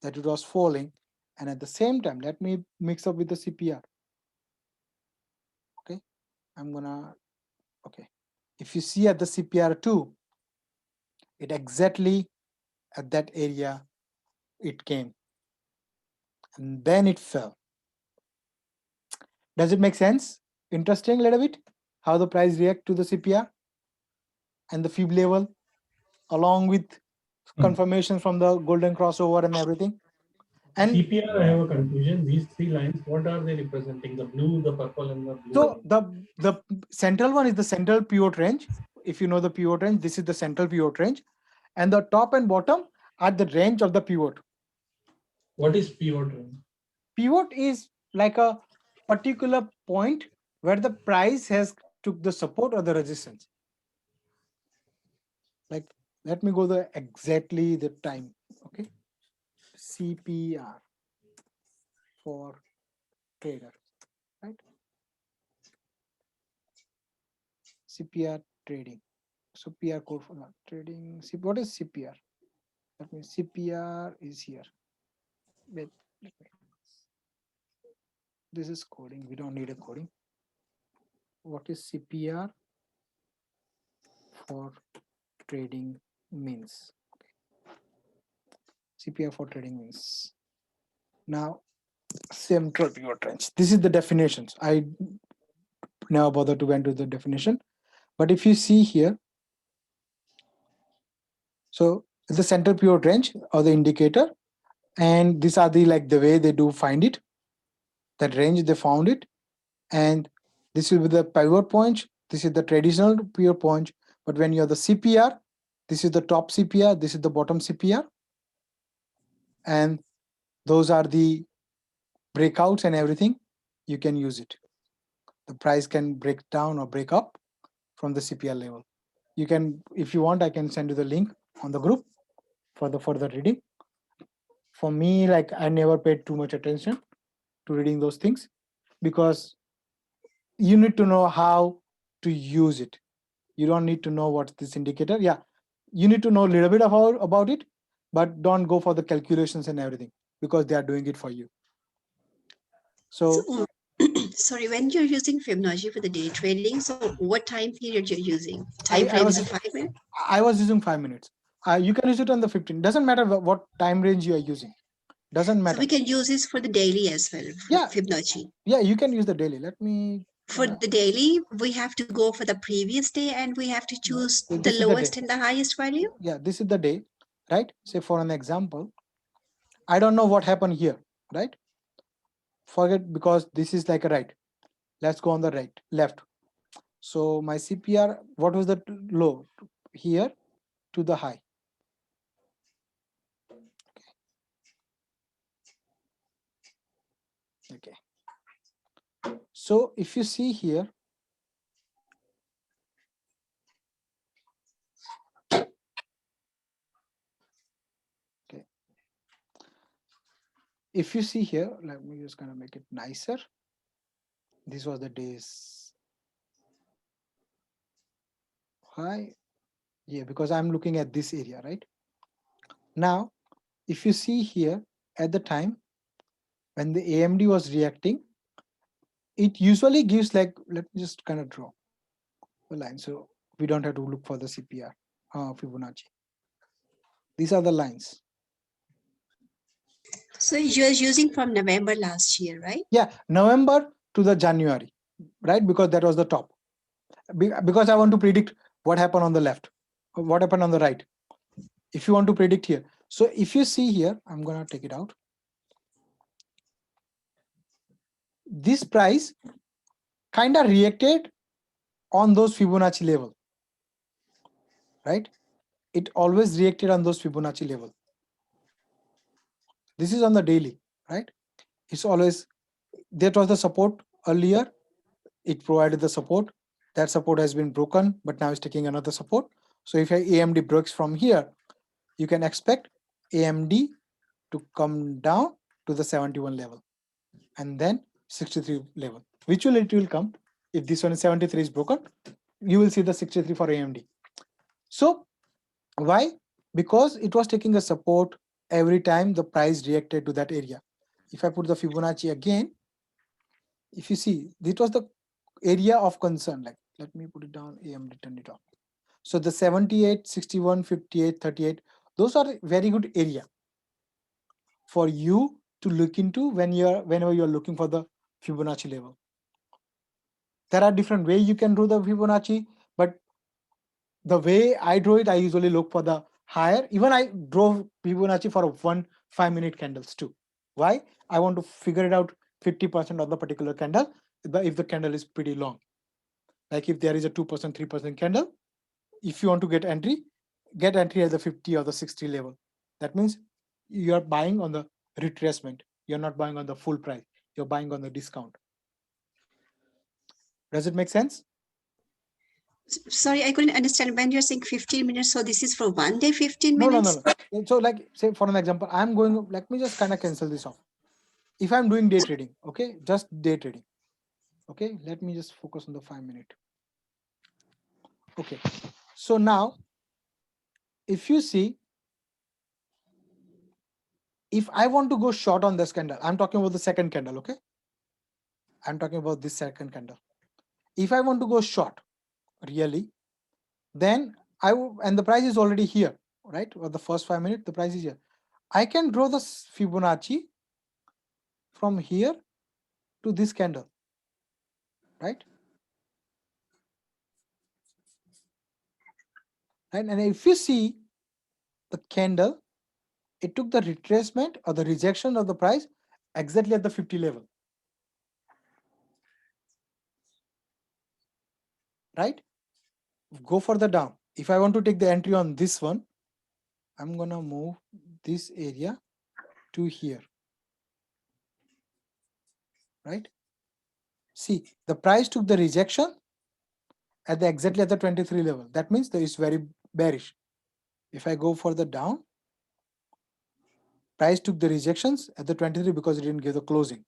that it was falling. And at the same time, let me mix up with the CPR. Okay, I'm gonna, okay. If you see at the CPR2, it exactly at that area it came. And then it fell. Does it make sense? Interesting a little bit how the price react to the CPR and the fib level along with confirmation from the golden crossover and everything. And CPR, I have a confusion. These three lines, what are they representing? The blue, the purple, and the blue. so the central one is the central pivot range. If you know the pivot range, this is the central pivot range, and the top and bottom are the range of the pivot. What is pivot range? Pivot is like a particular point where the price has took the support or the resistance. Like, let me go the exactly the time. Okay, CPR for trader, right? CPR trading. So PR code for not trading. What is CPR? That means CPR is here. Wait, this is coding. We don't need a coding. What is CPR for trading means? Okay. CPR for trading means. Now, central pivot range. This is the definitions. I never bother to go into the definition, but if you see here, so the central pivot range or the indicator, and these are the like the way they do find it. That range they found it, and this will be the pivot point. This is the traditional pivot point. But when you're the CPR, this is the top CPR, this is the bottom CPR, and those are the breakouts and everything. You can use it. The price can break down or break up from the CPR level. You can, if you want, I can send you the link on the group for the further reading. For me, like I never paid too much attention to reading those things because you need to know how to use it. You don't need to know what's this indicator. Yeah, you need to know a little bit about it, but don't go for the calculations and everything because they are doing it for you. So sorry, when you're using Fibonacci for the day trading, so what time period you're using? I Time frame was- is 5 minutes? I was using 5 minutes. You can use it on the 15. Doesn't matter what time range you are using. Doesn't So matter. we can use this for the daily as well, Yeah. Fibonacci. Yeah, you can use the daily. Let me. For the daily, we have to go for the previous day and we have to choose So the this is the lowest day. and the highest value. Yeah, this is the day, right? Say for an example, I don't know what happened here, right? Forget because this is like a right. Let's go on the right, left. So my CPR, what was the low? Here to the high. Okay. So if you see here, okay. If you see here, let me just kind of make it nicer. This was the day's high. Yeah, because I'm looking at this area, right? Now, if you see here at the time when the AMD was reacting, it usually gives like, let me just kind of draw the line so we don't have to look for the CPR, Fibonacci. These are the lines. So you're using from November last year, right? Yeah, November to the January, right? Because that was the top. Because I want to predict what happened on the left, what happened on the right. If you want to predict here. So if you see here, I'm going to take it out. This price kind of reacted on those Fibonacci level, right? It always reacted on those Fibonacci level. This is on the daily, right? It's always, that was the support earlier. It provided the support. That support has been broken, but now it's taking another support. So if AMD breaks from here, you can expect AMD to come down to the 71 level and then 63 level, which it will come. If this one is 73 is broken, you will see the 63 for AMD. So why? Because it was taking a support every time the price reacted to that area. If I put the Fibonacci again, if you see, this was the area of concern. Like, let me put it down, AMD, turn it off. So the 78, 61, 58, 38, those are very good area for you to look into whenever you're looking for the Fibonacci level. There are different ways you can do the Fibonacci, but the way I draw it, I usually look for the higher. Even I draw Fibonacci for 5-minute candles too. Why? I want to figure it out 50% of the particular candle if the candle is pretty long. Like if there is a 2%, 3% candle, if you want to get entry at the 50 or the 60 level. That means you are buying on the retracement. You're not buying on the full price. You're buying on the discount. Does it make sense? Sorry, I couldn't understand when you're saying 15 minutes. So this is for one day, 15 minutes? No. So like, say for an example, I'm going, let me just kind of cancel this off. If I'm doing day trading, okay, just day trading. Okay, let me just focus on the 5-minute. Okay, so now, if you see, if I want to go short on this candle, I'm talking about the second candle, okay? I'm talking about this second candle. If I want to go short, really, then and the price is already here, right? For the first 5 minutes, the price is here. I can draw the Fibonacci from here to this candle, right? And if you see the candle, it took the retracement or the rejection of the price exactly at the 50 level, right? Go further down. If I want to take the entry on this one, I'm gonna move this area to here, right? See, the price took the rejection at exactly at the 23 level. That means there is very bearish. If I go further down, price took the rejections at the 23 because it didn't give the closing,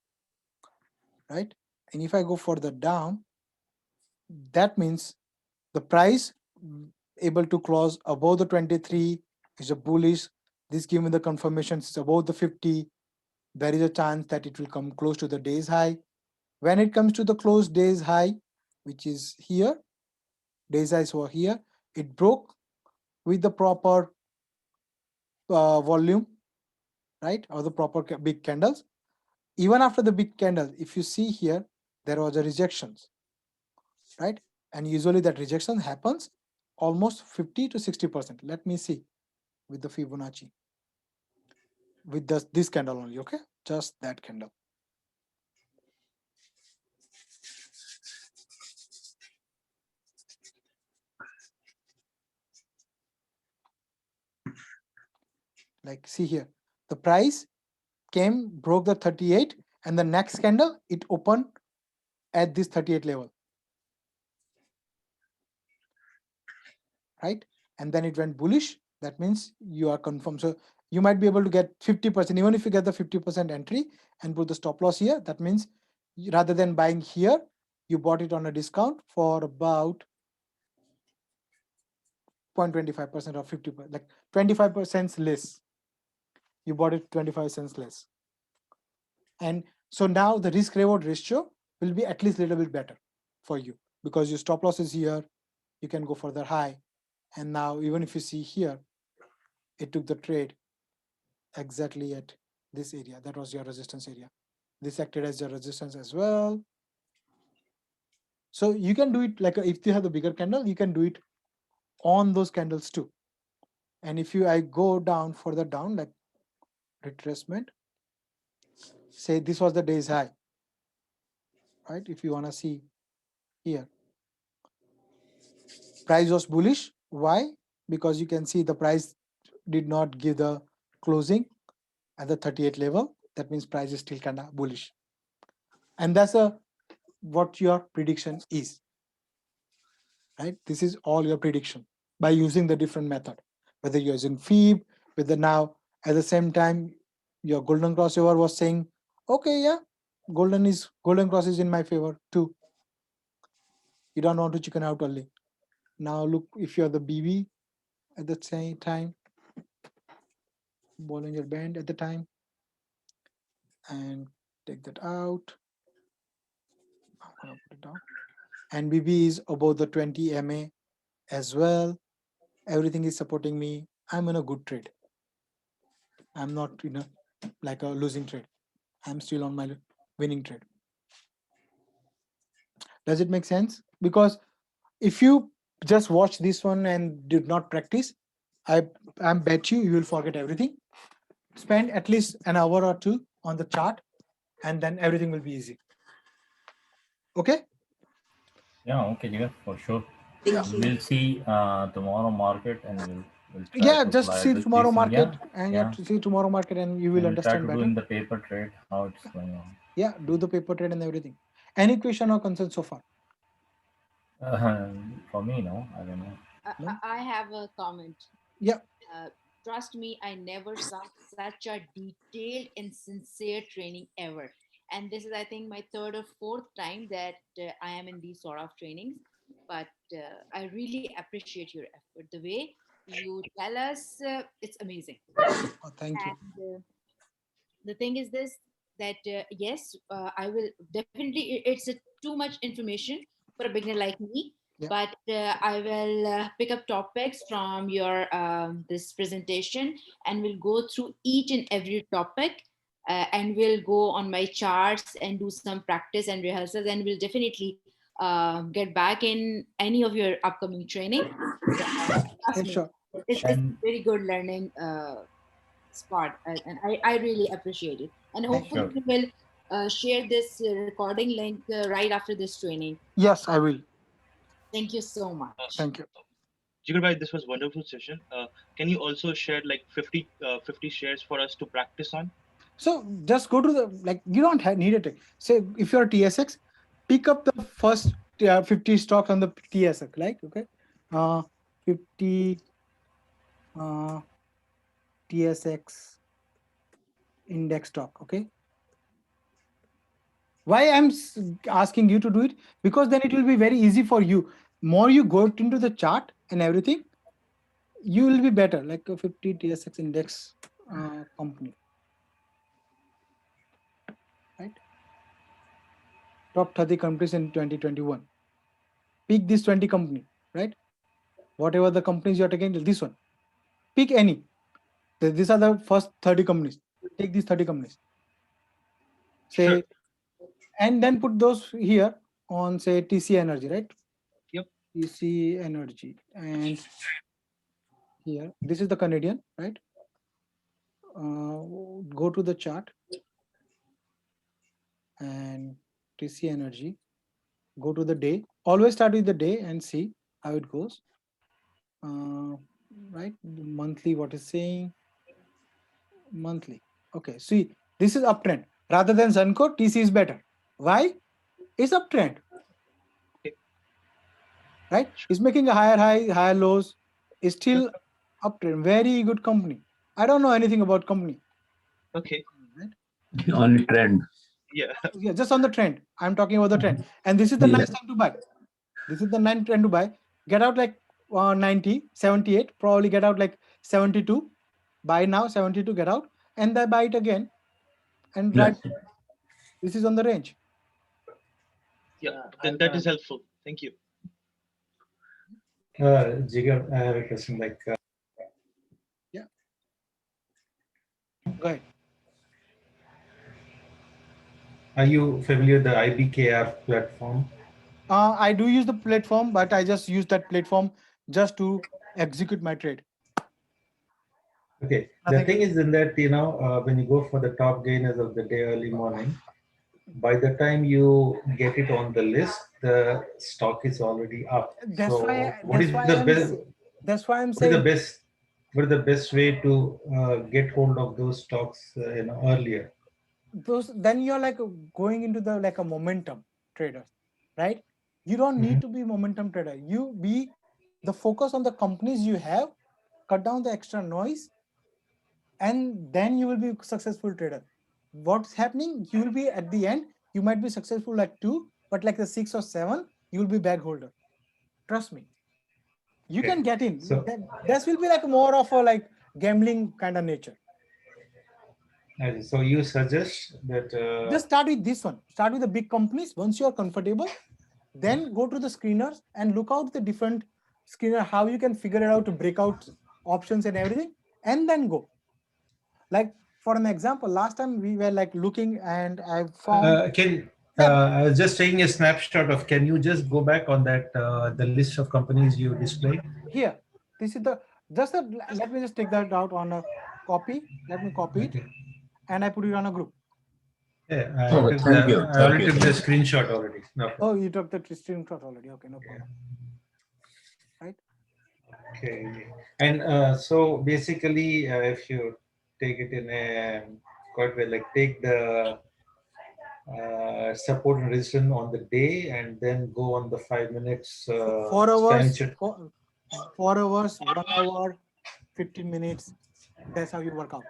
right? And if I go further down, that means the price able to close above the 23 is a bullish. This give me the confirmation it's above the 50. There is a chance that it will come close to the day's high. When it comes to the close day's high, which is here, day's highs were here, it broke with the proper volume, right? Or the proper big candles. Even after the big candle, if you see here, there was a rejections, right? And usually that rejection happens almost 50 to 60%. Let me see with the Fibonacci. With this candle only, okay? Just that candle. Like see here, the price came, broke the 38, and the next candle, it opened at this 38 level, right? And then it went bullish. That means you are confirmed. So you might be able to get 50%. Even if you get the 50% entry and put the stop loss here, that means rather than buying here, you bought it on a discount for about 0.25% or 50%, like 25% less. You bought it 25 cents less. And so now the risk reward ratio will be at least a little bit better for you because your stop loss is here. You can go further high. And now even if you see here, it took the trade exactly at this area. That was your resistance area. This acted as your resistance as well. So you can do it like if you have the bigger candle, you can do it on those candles too. And if I go down further down, like retracement, say this was the day's high, right? If you want to see here, price was bullish. Why? Because you can see the price did not give the closing at the 38 level. That means price is still kind of bullish. And that's what your prediction is, right? This is all your prediction by using the different method, whether you're using Fib, whether now at the same time your golden crossover was saying, okay, yeah, golden cross is in my favor too. You don't want to chicken out early. Now look, if you're the BB at the same time, Bollinger Band at the time, and take that out. I'm gonna put it down. And BB is above the 20 MA as well. Everything is supporting me. I'm in a good trade. I'm not in a like a losing trade. I'm still on my winning trade. Does it make sense? Because if you just watch this one and did not practice, I bet you will forget everything. Spend at least an hour or two on the chart, and then everything will be easy. Okay? Yeah, okay, Jigar, for sure. Thank you. We'll see tomorrow market, and we'll try Yeah, to just apply see this tomorrow thing, market, yeah, and you yeah. have to see tomorrow market, and you will And we'll try understand to better. do in the paper trade how it's going on. Yeah, do the paper trade and everything. Any question or concern so far? For me, no, I don't know. I have a comment. Yeah. Trust me, I never saw such a detailed and sincere training ever. And this is, I think, my third or fourth time that I am in these sort of trainings. But I really appreciate your effort. The way you tell us, it's amazing. Oh, thank you. And the thing is this, that yes, I will definitely, it's too much information for a beginner like me. Yeah. But I will pick up topics from your this presentation, and we'll go through each and every topic, and we'll go on my charts and do some practice and rehearsals, and we'll definitely get back in any of your upcoming training. Trust me, Sure. it's very good learning spot, and I really appreciate it. And hopefully Sure. we will share this recording link right after this training. Yes, I will. Thank you so much. Thank you. Jigar bhai, this was wonderful session. Can you also share like 50 shares for us to practice on? So just go to the, like, you don't need it. Say if you're TSX, pick up the first 50 stocks on the TSX, like, okay, 50 TSX index stock, okay. Why I'm asking you to do it? Because then it will be very easy for you. More you go into the chart and everything, you will be better, like a 50 TSX index company, right? Top 30 companies in 2021. Pick this 20 company, right? Whatever the companies you're taking, this one. Pick any. These are the first 30 companies. Take these 30 companies. Say, Sure. and then put those here on, say, TC Energy, right? Yep. TC Energy. And here, this is the Canadian, right? Go to the chart and TC Energy. Go to the day. Always start with the day and see how it goes. Right? The monthly, what is saying? Monthly. Okay. See, this is uptrend. Rather than Sunco, TC is better. Why? It's uptrend. Right? It's making a higher high, higher lows. It's still uptrend. Very good company. I don't know anything about company. Okay. Right? Only trend. Yeah. Yeah, just on the trend. I'm talking about the trend. And this is the nice time to buy. This is the nice time to buy. Get out like 90, 78, probably get out like 72. Buy now, 72, get out. And then buy it again. And right, this is on the range. Yeah, that is helpful. Thank you. Jigar, I have a question. Like, yeah. Go ahead. Are you familiar with the IBKR platform? I do use the platform, but I just use that platform just to execute my trade. Okay. The thing is in that, when you go for the top gainers of the day early morning, by the time you get it on the list, the stock is already up. That's so why. what is the best? That's why I'm What is saying. the best? What is the best way to get hold of those stocks? Earlier. Then you're like going into the like a momentum trader, right? You don't need to be momentum trader. You be the focus on the companies you have, cut down the extra noise, and then you will be successful trader. What's happening? You will be at the end. You might be successful like 2, but like the 6 or 7, you will be bag holder. Trust me. You can get in. So this will be like more of a like gambling kind of nature. So you suggest that just start with this one. Start with the big companies. Once you are comfortable, then go to the screeners and look out the different screener, how you can figure it out to break out options and everything, and then go. Like for an example, last time we were like looking and I found. I was just taking a snapshot of. Can you just go back on that the list of companies you displayed? Here, this is the let me just take that out on a copy. Let me copy it, and I put it on a group. Yeah, I already took the screenshot already. No. Oh, you took the screenshot already. Okay, no problem. Right. Okay, and so basically, if you take it in a quite well, like take the support and resistance on the day, and then go on the 5 minutes. 4 hours. 4 hours, 1 hour, 15 minutes. That's how you work out.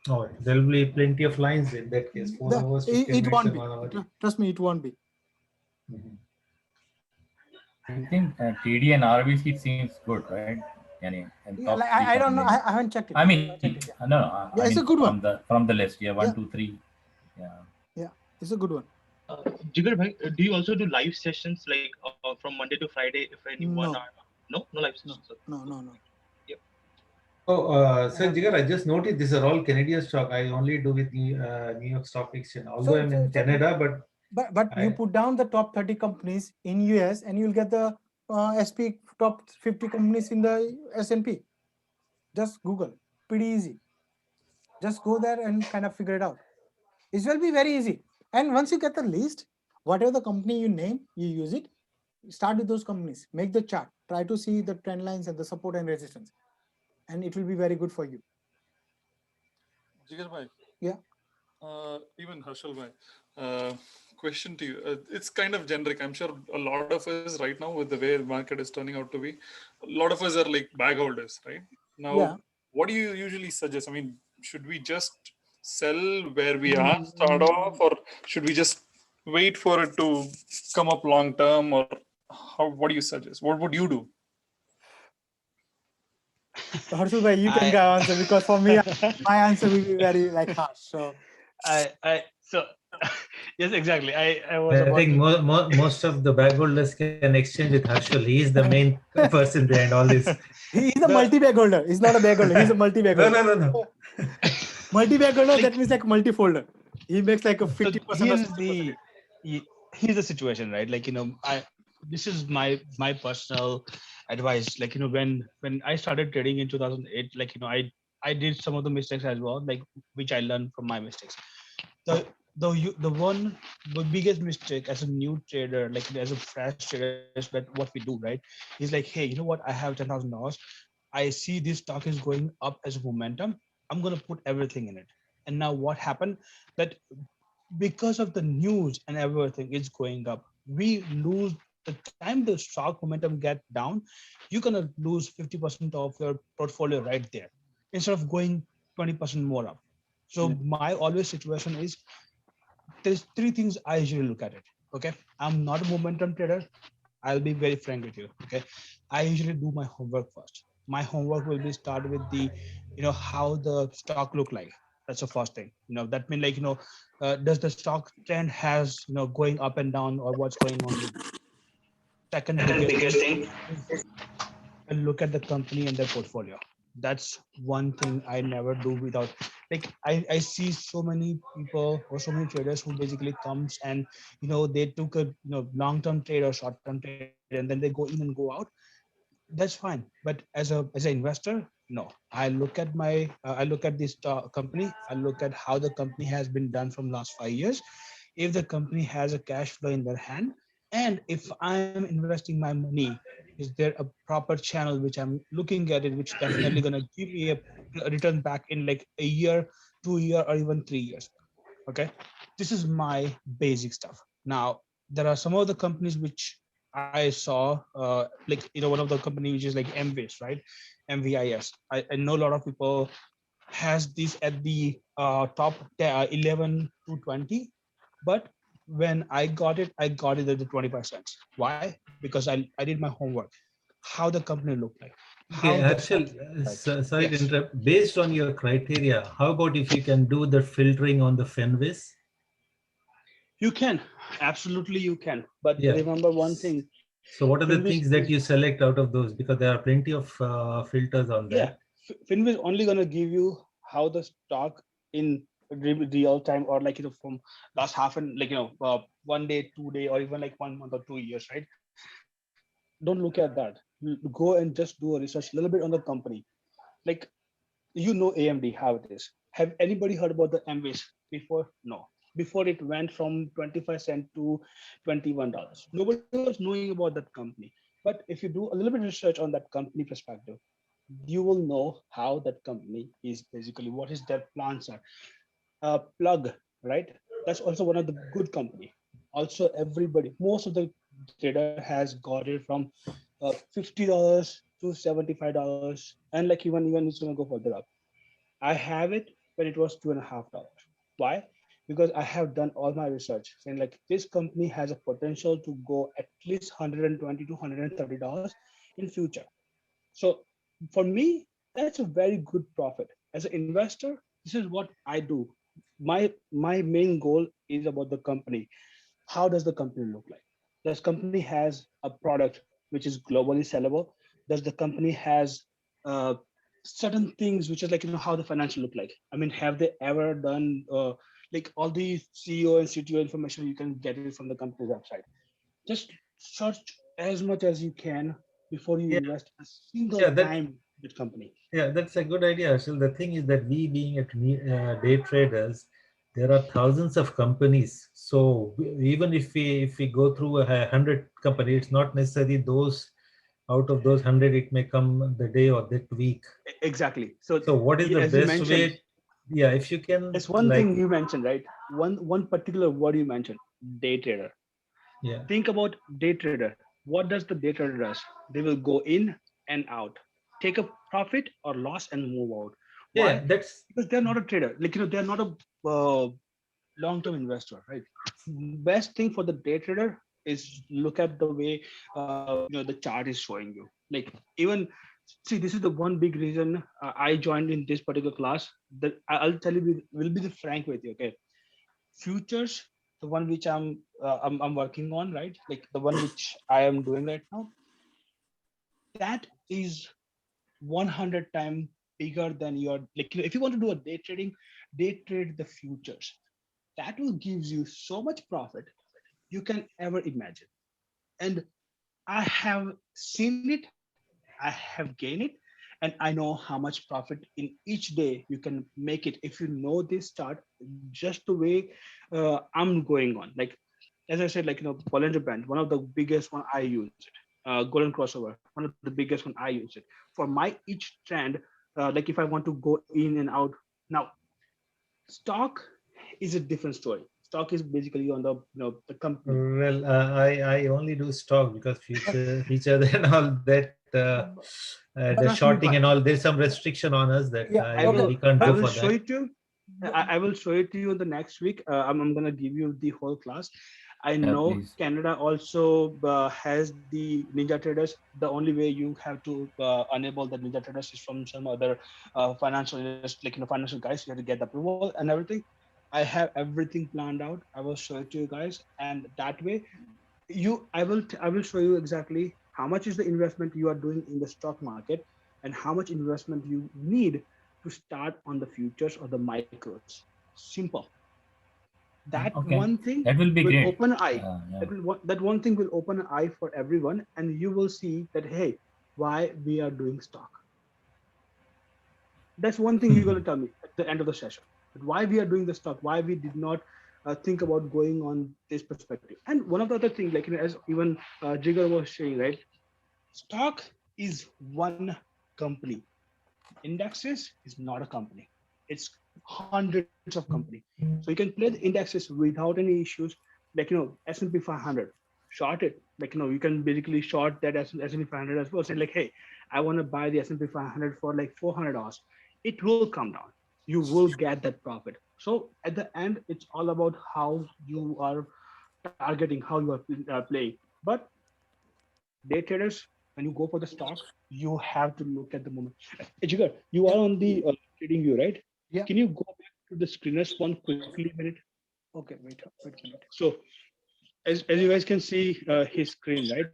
Oh, there will be plenty of lines in that case. 4 hours, 15 it minutes, won't and be. 1 hour. Trust me, it won't be. I think TD and RBC seems good, right? Like, I don't know. I haven't checked it. I mean, no. Yeah, it's a good one. From the list. Yeah, 1, 2, 3. Yeah, it's a good one. Jigar bhai, do you also do live sessions like from Monday to Friday? If any 1 hour? No live sessions. No. Yep. Oh, so Jigar, I just noticed these are all Canadian stock. I only do with New York Stock Exchange. Although I'm in Canada, but you put down the top 30 companies in US and you'll get the SP top 50 companies in the S&P. Just Google. Pretty easy. Just go there and kind of figure it out. It will be very easy. And once you get the list, whatever the company you name, you use it. Start with those companies. Make the chart. Try to see the trend lines and the support and resistance. And it will be very good for you. Jigar bhai. Yeah. Even Harshal bhai. Question to you. It's kind of generic. I'm sure a lot of us right now, with the way the market is turning out to be, a lot of us are like bag holders, right? Now, what do you usually suggest? I mean, should we just sell where we are, start off, or should we just wait for it to come up long term? Or what do you suggest? What would you do? Harshul bhai, you can go answer, because for me, my answer will be very like harsh. So so yes, exactly. I was I about think to, most of the bag holders can exchange with Harshul. He is the main person behind all this. he's a multi-bag holder. He's not a bag holder. He's a multi-bag holder. No. Multi-bag holder, that means like multi-folder. He makes like a 50% or 60%. Here's the situation, right? Like, this is my personal advice. Like, when I started trading in 2008, like, I did some of the mistakes as well, like, which I learned from my mistakes. The biggest mistake as a new trader, like as a fresh trader, is that what we do, right? Is like, hey, you know what? I have $10,000. I see this stock is going up as a momentum. I'm gonna put everything in it. And now what happened? That because of the news and everything is going up, we lose the time the stock momentum get down. You're gonna lose 50% of your portfolio right there, instead of going 20% more up. So my always situation is, there's three things I usually look at it. Okay, I'm not a momentum trader. I'll be very frank with you. Okay, I usually do my homework first. My homework will be start with the, how the stock look like. That's the first thing. That means, like, does the stock trend has, going up and down, or what's going on with it? Second biggest thing is look at the company and their portfolio. That's one thing I never do without, like, I see so many people or so many traders who basically comes and, they took a, long-term trade or short-term trade, and then they go in and go out. That's fine. But as an investor, no, I look at I look at this company. I look at how the company has been done from last 5 years. If the company has a cash flow in their hand, and if I'm investing my money, is there a proper channel which I'm looking at it, which definitely gonna give me a return back in like a year, 2 year, or even 3 years. Okay, this is my basic stuff. Now there are some of the companies which I saw, like, one of the company which is like MVIS, right? MVIS. I know a lot of people has this at the top 11 to 20, but when I got it at the 20%. Why? Because I did my homework. How the company looked like. Okay, Harshal, sorry to interrupt. Based on your criteria, how about if you can do the filtering on the Fenvis? You can, absolutely you can. But remember one thing. So what are the things that you select out of those? Because there are plenty of filters on there. Yeah, Finviz only gonna give you how the stock in real time, or like, from last half and like, 1 day, 2 day, or even like 1 month or 2 years, right? Don't look at that. Go and just do a research a little bit on the company. Like, AMD, how it is. Have anybody heard about the MVIS before? No. Before it went from 25 cents to $21. Nobody was knowing about that company. But if you do a little bit of research on that company perspective, you will know how that company is basically, what is their plans are. Plug, right? That's also one of the good company. Also, most of the trader has got it from $50 to $75, and like even it's gonna go further up. I have it when it was $2.50. Why? Because I have done all my research saying like this company has a potential to go at least $120 to $130 in future. So for me, that's a very good profit. As an investor, this is what I do. My main goal is about the company. How does the company look like? Does company has a product which is globally sellable? Does the company has certain things which is like, how the financial look like? I mean, have they ever done like all the CEO and CTO information, you can get it from the company's website. Just search as much as you can before you invest a single time with company. Yeah, that's a good idea, Harshal. The thing is that we being day traders, there are thousands of companies. So even if we go through 100 companies, it's not necessarily those out of those 100 it may come the day or that week. Exactly. So what is the best way? Yeah, if you can. It's one thing you mentioned, right? One particular word you mentioned, day trader. Yeah. Think about day trader. What does the day trader does? They will go in and out, take a profit or loss and move out. Why? Yeah, that's because they're not a trader. Like, they're not a long-term investor, right? Best thing for the day trader is look at the way the chart is showing you. Like even see, this is the one big reason I joined in this particular class. That I'll tell you, will be the frank with you. Okay, futures, the one which I'm working on, right? Like the one which I am doing right now, that is 100 times bigger than your, like, if you want to do a day trade the futures. That will gives you so much profit you can ever imagine. And I have seen it, I have gained it, and I know how much profit in each day you can make it if you know this chart, just the way I'm going on. Like as I said, like Bollinger Band, one of the biggest one I use it. Golden Crossover, one of the biggest one I use it for my each trend. Like if I want to go in and out. Now, stock is a different story. Stock is basically on the company. Well, I only do stock because future and all that the shorting and all. There's some restriction on us that we can't go for that. Show it to you. I will show it to you in the next week. I'm gonna give you the whole class. I know please. Canada also has the Ninja Traders. The only way you have to enable the Ninja Traders is from some other financial, like financial guys. You have to get the approval and everything. I have everything planned out. I will show it to you guys, and that way, I will show you exactly how much is the investment you are doing in the stock market, and how much investment you need to start on the futures or the micros. Simple. That one thing that will be great. Open an eye. That one thing will open an eye for everyone, and you will see that, hey, why we are doing stock. That's one thing you're going to tell me at the end of the session. But why we are doing the stock, why we did not think about going on this perspective. And one of the other things, like as even Jigar was saying, right? Stock is one company. Indexes is not a company. It's hundreds of company. So you can play the indexes without any issues. Like S&P 500, short it. Like you can basically short that S&P 500 as well. Say like, hey, I want to buy the S&P 500 for like $400. It will come down. You will get that profit. So at the end, it's all about how you are targeting, how you are playing. But day traders, when you go for the stock, you have to look at the moment. Jigar, you are on the trading view, right? Yeah. Can you go back to the screeners one quickly a minute? Okay, wait a minute. So as you guys can see his screen, right?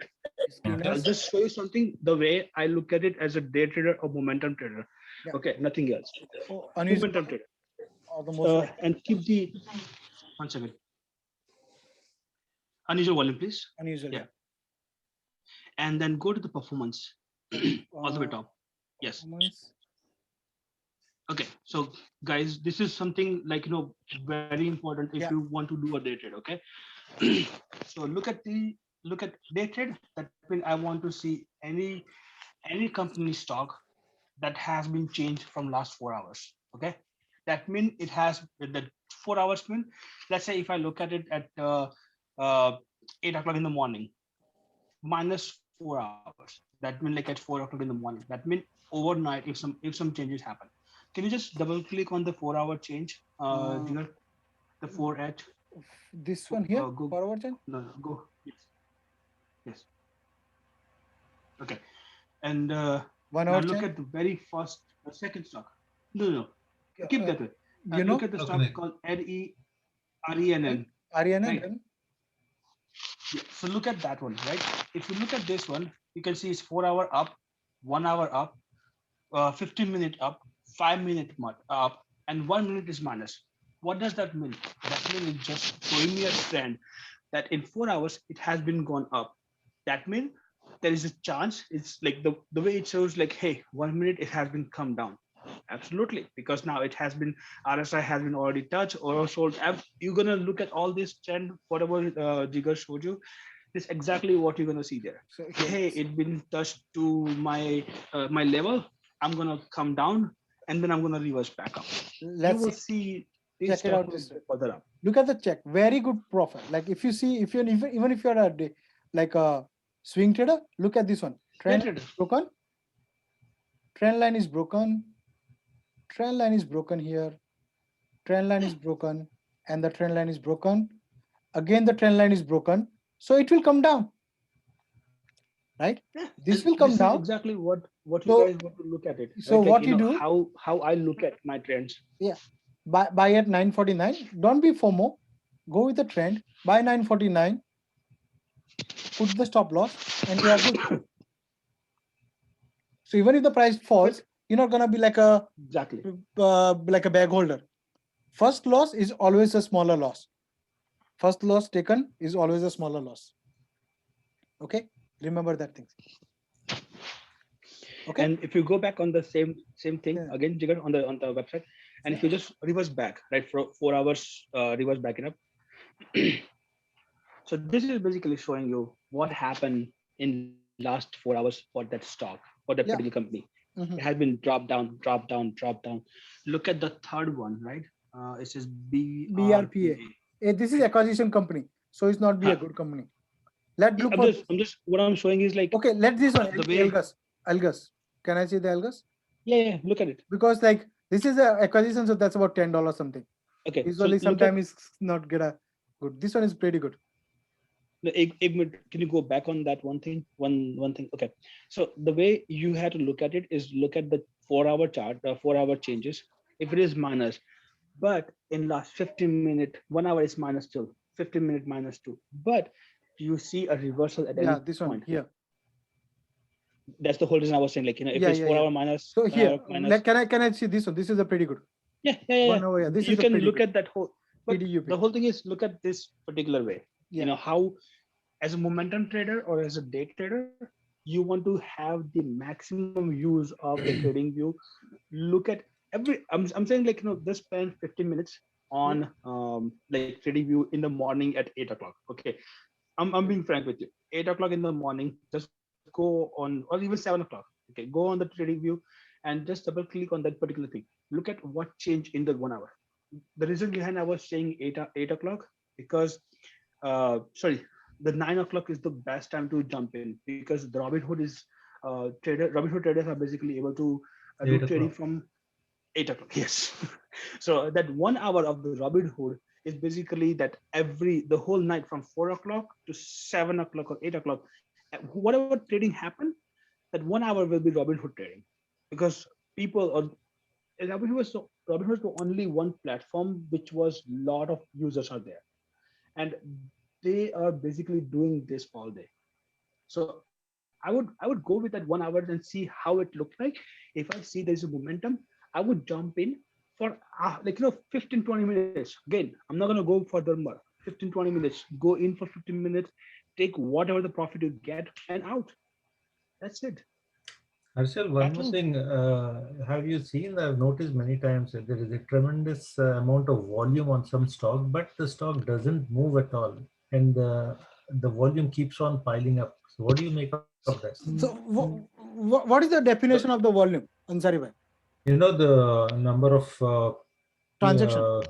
I'll just show you something the way I look at it as a day trader or momentum trader. Yeah. Okay, nothing else. Unusual. Momentum trader. The most And keep the 1 second. Unusual volume, please. unusual. Yeah. And then go to the performance all the way top. Yes. Performance. Okay, so guys, this is something like very important if you want to do a day trade. Okay, so look at day trade. That means I want to see any company stock that has been changed from last 4 hours. Okay, that means it has the 4 hours mean. Let's say if I look at it at 8 o'clock in the morning, minus 4 hours. That means like at 4 o'clock in the morning. That means overnight if some changes happen. Can you just double click on the 4 hour change? The 4H. This one here, forward change? No, go. Yes. Okay. And 1 now hour look change? at the very first, second stock. No. Keep that way. Look at the stock called RENN. RENN. Right? Yeah. So look at that one, right? If you look at this one, you can see it's 4 hour up, 1 hour up, 15-minute up, 5-minute up, and 1 minute is minus. What does that mean? That means it's just showing me a trend that in 4 hours it has been gone up. That means there is a chance. It's like the way it shows, like, hey, 1 minute it has been come down. Absolutely, because now it has been RSI has been already touched or sold. You're gonna look at all this trend, whatever Jigar showed you. This is exactly what you're gonna see there. So, hey, it's been touched to my my level. I'm gonna come down and then I'm gonna reverse back up. Let's you will see this check it out this way. further up. Look at the check. Very good profit. Like if you see, even if you're a swing trader, look at this one. Trend is broken. Trend line is broken. Trend line is broken here. Trend line is broken, and the trend line is broken. Again, the trend line is broken. So it will come down, right? This And will come this down. is exactly what So- you guys want to look at it. so right? what Like, you know, do- how I look at my trends. Yeah, buy at 949. Don't be FOMO. Go with the trend. Buy 949. Put the stop loss, and you are good. So even if the price falls, you're not gonna be like a bag holder. First loss is always a smaller loss. First loss taken is always a smaller loss. Okay, remember that thing. Okay. And if you go back on the same thing again, Jigar, on the website, and if you just reverse back, right, for 4 hours, reverse backing up. So this is basically showing you what happened in last 4 hours for that stock, for that Yeah. particular company. Mhm. It has been drop down, drop down, drop down. Look at the third one, right? It says BRPA. This is acquisition company, so it's not be a good company. Let's look for. I'm just what I'm showing is like, Okay, let this one. the way- Algas. Can I see the Algas? Yeah, look at it. Because like this is a acquisition, so that's about $10 something. Okay, so Usually, look at- sometimes it's not good. This one is pretty good. Can you go back on that one thing? One thing. Okay. So the way you have to look at it is look at the 4-hour chart, the 4-hour changes. If it is minus, but in last 15-minute, 1 hour is minus 2, 15-minute minus 2. But you see a reversal at Yeah, any this one point. here. That's the whole reason I was saying, like, if Yeah, it's yeah, 4 yeah. hour minus. So 1 here, hour minus, like, can I see this one? This is a pretty good. yeah. 1 hour. Yeah, this You is a can pretty look good. at that whole. But PDUP. the whole thing is look at this particular way. Yeah. How, as a momentum trader or as a day trader, you want to have the maximum use of the trading view. Look at I'm saying, like, just spend 15 minutes on like trading view in the morning at 8 o'clock. Okay, I'm being frank with you. 8 o'clock in the morning, just go on, or even 7 o'clock. Okay, go on the trading view and just double click on that particular thing. Look at what changed in the 1 hour. The reason behind I was saying 8 o'clock because the 9 o'clock is the best time to jump in, because the Robinhood traders are basically able to do 8 trading o'clock. from 8 o'clock. Yes. So that 1 hour of the Robinhood is basically that the whole night from 4 o'clock to 7 o'clock or 8 o'clock, whatever trading happened, that 1 hour will be Robinhood trading, because Robinhood was the only one platform which was lot of users are there, and they are basically doing this all day. So I would go with that 1 hour and see how it looked like. If I see there's a momentum, I would jump in for 15-20 minutes. Again, I'm not gonna go further more. 15-20 minutes. Go in for 15 minutes. Take whatever the profit you get and out. That's it. Harshal, one more thing. Have you seen, I've noticed many times that there is a tremendous amount of volume on some stock, but the stock doesn't move at all. And the volume keeps on piling up. So what do you make of that? So what is the definition of the volume, Ansari bhai? The number of Transaction.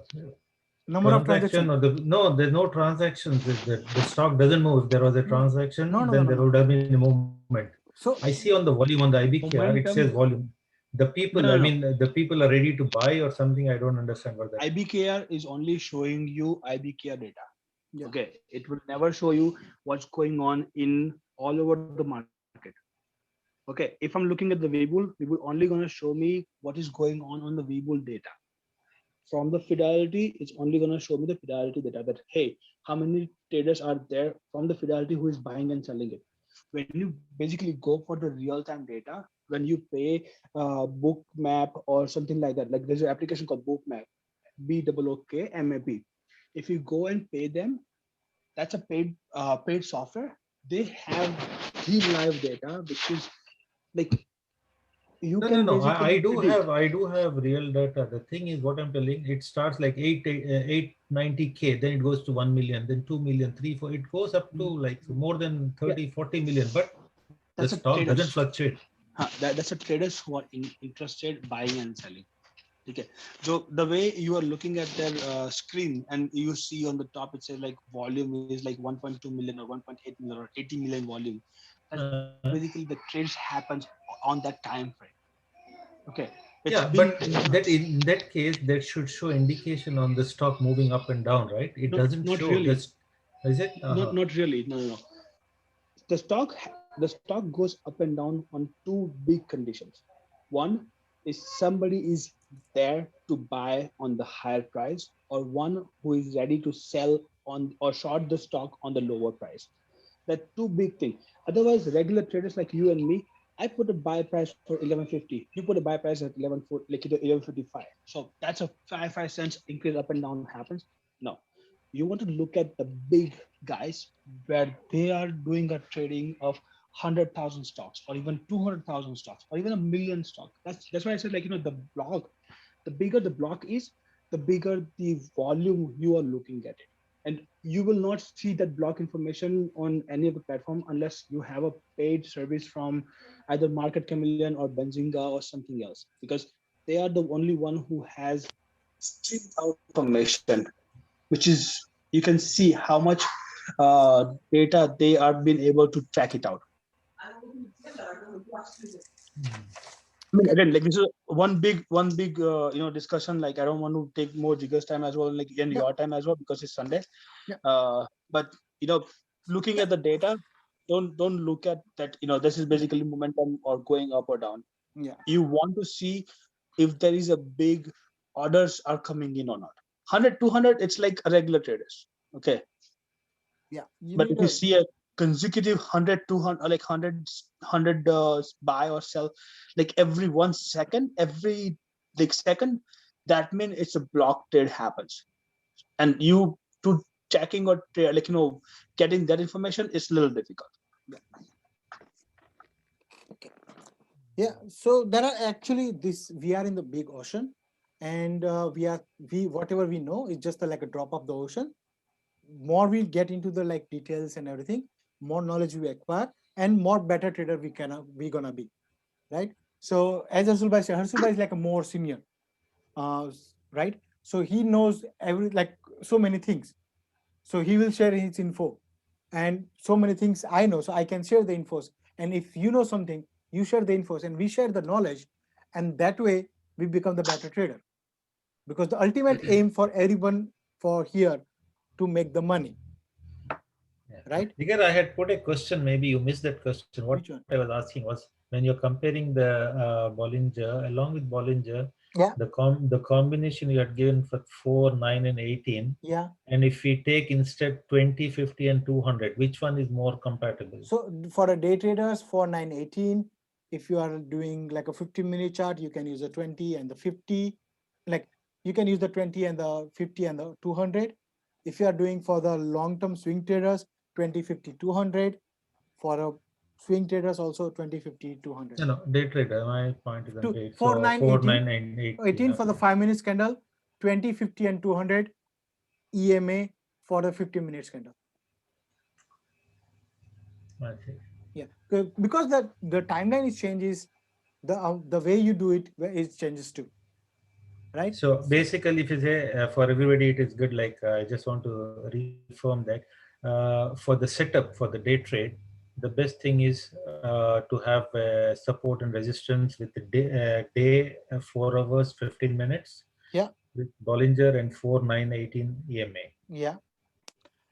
Number of transaction, no, there's no transactions. The stock doesn't move. If there was a transaction, No, then there would have been a movement. So I see on the volume on the IBKR, it says volume. The people, No. the people are ready to buy or something. I don't understand what that is. IBKR is only showing you IBKR data. Yeah. Okay, it will never show you what's going on in all over the market. Okay, if I'm looking at the Webull only going to show me what is going on the Webull data. From the Fidelity, it's only going to show me the Fidelity data, that hey, how many traders are there from the Fidelity who is buying and selling it. When you basically go for the real-time data, when you pay Bookmap or something like that, like there's an application called Bookmap, BOOKMAP. If you go and pay them, that's a paid software. They have the live data, which is like you can. No. I do predict. have real data. The thing is, what I'm telling, it starts like 890K, then it goes to 1 million, then 2 million, 3, 4. It goes up to like more than 30, 40 million, but the stock doesn't fluctuate. That's a traders who are interested buying and selling. Okay, so the way you are looking at their screen and you see on the top, it says like volume is like 1.2 million or 1.8 million or 80 million volume. That's basically the trades happens on that time frame. Okay. Yeah, but in that case, that should show indication on the stock moving up and down, right? It doesn't not show really. this. Is it? Not really. No. The stock goes up and down on two big conditions. One is somebody is there to buy on the higher price, or one who is ready to sell on or short the stock on the lower price. That two big things. Otherwise, regular traders like you and me, I put a buy price for 11.50. You put a buy price at 11.55. So that's a 5 cents increase up and down happens. No, you want to look at the big guys where they are doing a trading of 100,000 stocks or even 200,000 stocks or even 1,000,000 stocks. That's why I said, like, the block, the bigger the block is, the bigger the volume you are looking at it. And you will not see that block information on any of the platform unless you have a paid service from either Market Chameleon or Benzinga or something else, because they are the only one who has stripped out information, which is, you can see how much data they are being able to track it out. I mean, again, like, this is one big discussion. Like, I don't want to take more Jigar's time as well, like, and your time as well, because it's Sunday. But looking at the data, don't look at that. This is basically momentum or going up or down. Yeah. You want to see if there is a big orders are coming in or not. 100, 200, it's like a regular traders. Okay. Yeah. But if you see a consecutive 100, 200, like 100 buy or sell, like every 1 second, every second, that means it's a block trade happens. And you to checking or getting that information is a little difficult. Okay. Yeah. So there are actually we are in the big ocean, and whatever we know is just like a drop of the ocean. More we get into the details and everything, more knowledge we acquire, and more better trader we gonna be, right? So as Harshul said, Harshul is like a more senior, right? So he knows so many things. So he will share his info, and so many things I know, so I can share the infos. And if you know something, you share the infos, and we share the knowledge, and that way we become the better trader. Because the ultimate aim for everyone for here to make the money. Right? Jigar, I had put a question, maybe you missed that question. What I was asking was, when you're comparing the Bollinger, along with Bollinger, the combination you had given for 4, 9, and 18. Yeah. And if we take instead 20, 50, and 200, which one is more compatible? So for a day traders, 4, 9, 18, if you are doing like a 15-minute chart, you can use the 20 and the 50. Like, you can use the 20 and the 50 and the 200. If you are doing for the long-term swing traders, 20, 50, 200. For a swing traders also 20, 50, 200. No, day trader. My point is on day. 4, 9, 4, 18, 9, and 18. 18 for the 5 minutes candle, 20, 50, and 200 EMA for the 15 minutes candle. Okay. Yeah, because the timeline is changes, the way you do it is changes too. Right. So basically, if you say for everybody, it is good. Like, I just want to reaffirm that for the setup for the day trade, the best thing is to have support and resistance with the day 4 hours 15 minutes. Yeah. With Bollinger and 4, 9, 18 EMA. Yeah.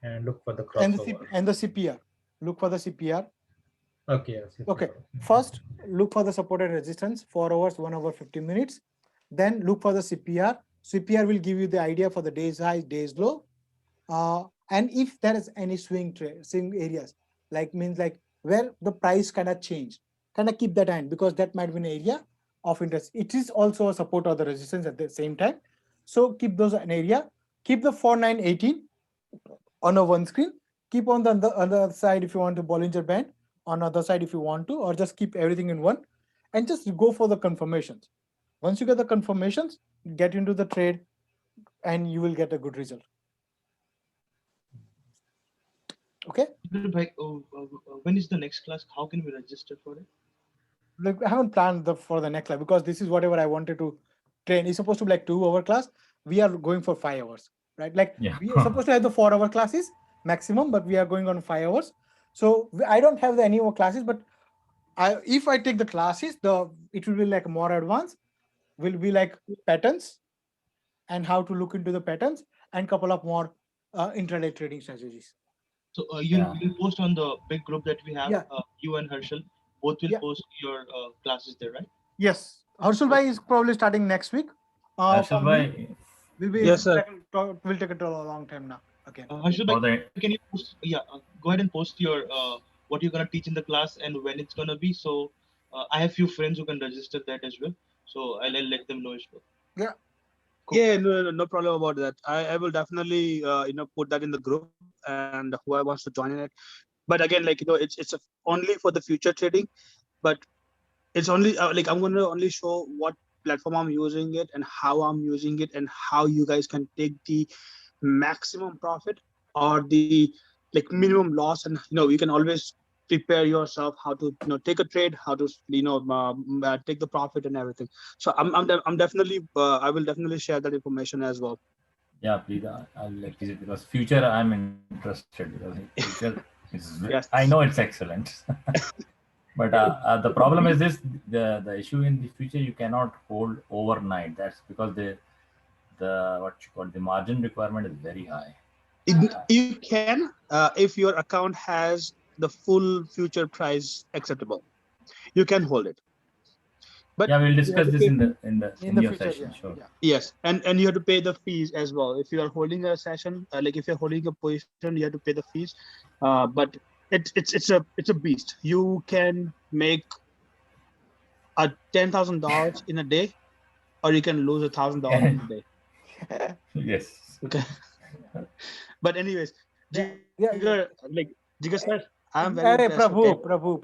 And look for the crossover. And the CPR. Look for the CPR. Okay. Yes, okay. First, look for the support and resistance 4 hours, 1 hour 15 minutes. Then look for the CPR. CPR will give you the idea for the day's high, day's low. And if there is any swing areas, means where the price kind of change, kind of keep that in, because that might be an area of interest. It is also a support or the resistance at the same time. So keep those an area. Keep the 4, 9, 18 on a one screen. Keep on the other side if you want to Bollinger Band, on the other side if you want to, or just keep everything in one and just go for the confirmations. Once you get the confirmations, get into the trade and you will get a good result. Okay. When is the next class? How can we register for it? Like, I haven't planned for the next class because this is whatever I wanted to train. It's supposed to be like 2-hour class. We are going for 5 hours, right? We are supposed to have the 4-hour classes maximum, but we are going on 5 hours. So I don't have any more classes, but if I take the classes, it will be like more advanced. Will be like patterns and how to look into the patterns and couple of more intraday trading strategies. So Yeah. you'll post on the big group that we have. Yeah. You and Herschel both will Yeah. post your classes there, right? Yes, Harshul Bhai is probably starting next week. Harshal For me, bhai, will be Yes, sir. will take it a long time now. Okay. Harshal, for the can you post? Go ahead and post your what you're gonna teach in the class and when it's gonna be. So I have few friends who can register that as well. So I'll let them know as well. Yeah. Yeah, no problem about that. I will definitely put that in the group and whoever wants to join in it. But again, like it's only for the future trading, but it's only like I'm going to only show what platform I'm using it and how I'm using it and how you guys can take the maximum profit or the like minimum loss, and you can always prepare yourself how to take a trade, how to take the profit and everything. So I'm definitely I will definitely share that information as well. yeah, please, I'll let you because future I'm interested because future is Yes. I know it's excellent. But the problem is this: the issue in the future you cannot hold overnight. That's because the what you call the margin requirement is very high. You can if your account has the full future price acceptable, you can hold it. But Yeah, we'll you have discuss to this pay in fee. your future, session. yeah, Sure. yeah. Yes, and you have to pay the fees as well. If you are holding a session, like if you're holding a position, you have to pay the fees. But it's a beast. You can make a $10,000 in a day, or you can lose $1,000 in a day. Yes. Okay. But anyways, Jigar, like Jigar sir, I'm very Hey, impressed. Prabhu.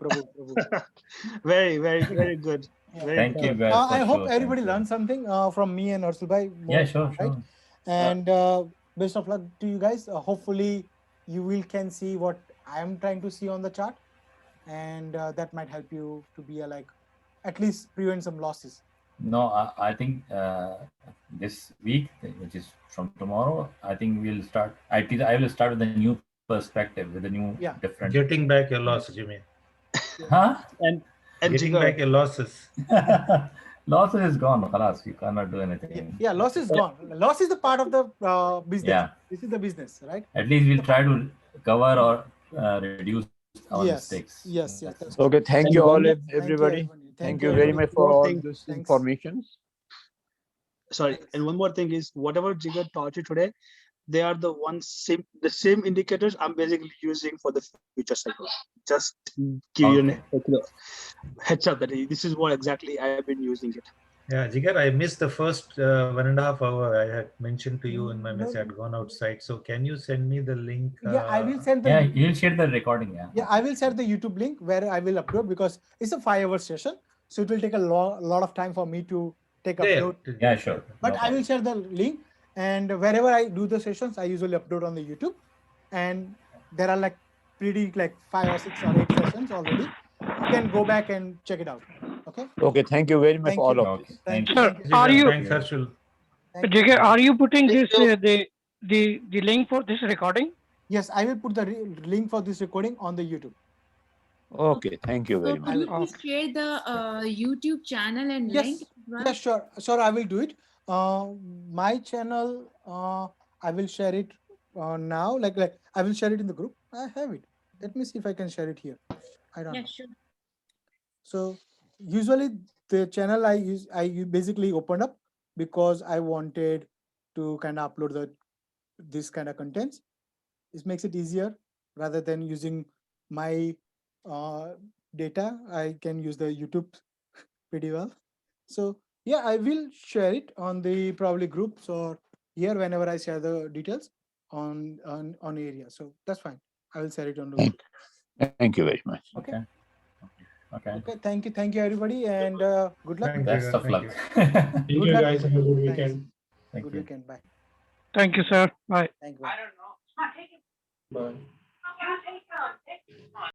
Very good. Very Thank good. you guys. I for hope sure. everybody Thank you. learned something from me and Harshul Bhai. Yeah, sure, right? sure. And best of luck to you guys. Hopefully, you will can see what I am trying to see on the chart, and that might help you to be at least prevent some losses. No, I think this week, which is from tomorrow, I think we'll start. I will start with a new perspective, with a new different. Getting back your losses, you mean? Huh? And Getting Jigar, back your losses. Losses is gone. Khalas, you cannot do anything. Yeah, loss is gone. Loss is the part of the business. Yeah. This is the business, right? At least we'll try to cover or reduce our mistakes. Yes. That's Okay, thank you all, everybody. Thank Thank you very much for all thing. this information. Sorry, and one more thing is whatever Jigar taught you today, they are the same indicators I'm basically using for the future cycle. Just give you a heads up that this is what exactly I have been using it. Yeah, Jigar, I missed the first 1.5 hours. I had mentioned to you in my message I had gone outside. So can you send me the link? Yeah, I will send the. Yeah, you'll share the recording. Yeah, I will share the YouTube link where I will upload because it's a 5-hour session, so it will take a lot of time for me to upload. Yeah, sure. But No I will share the link, and wherever I do the sessions, I usually upload on the YouTube, and there are pretty 5 or 6 or 8 sessions already. You can go back and check it out. Okay. Okay, thank you very much for all of this. Thank you. Sir, are you? Thanks, Harshul. Jigar, are you putting this the link for this recording? Yes, I will put the link for this recording on the YouTube. Okay, thank you So very can much. you please share the YouTube channel and link? Yes, sure. I will do it. My channel, I will share it now. Like I will share it in the group. I have it. Let me see if I can share it here. I don't know. Sure. So usually the channel I basically opened up because I wanted to kind of upload this kind of contents. It makes it easier rather than using my data. I can use the YouTube pretty well. So yeah, I will share it on the probably groups or here whenever I share the details on area. So that's fine. I will share it on the group. Thank you very much. Okay. Okay. Thank you everybody, and good luck. Best of luck. Thank you guys. Have a good weekend. Good weekend. Bye. Thank you, sir. Bye. Thank you. Bye.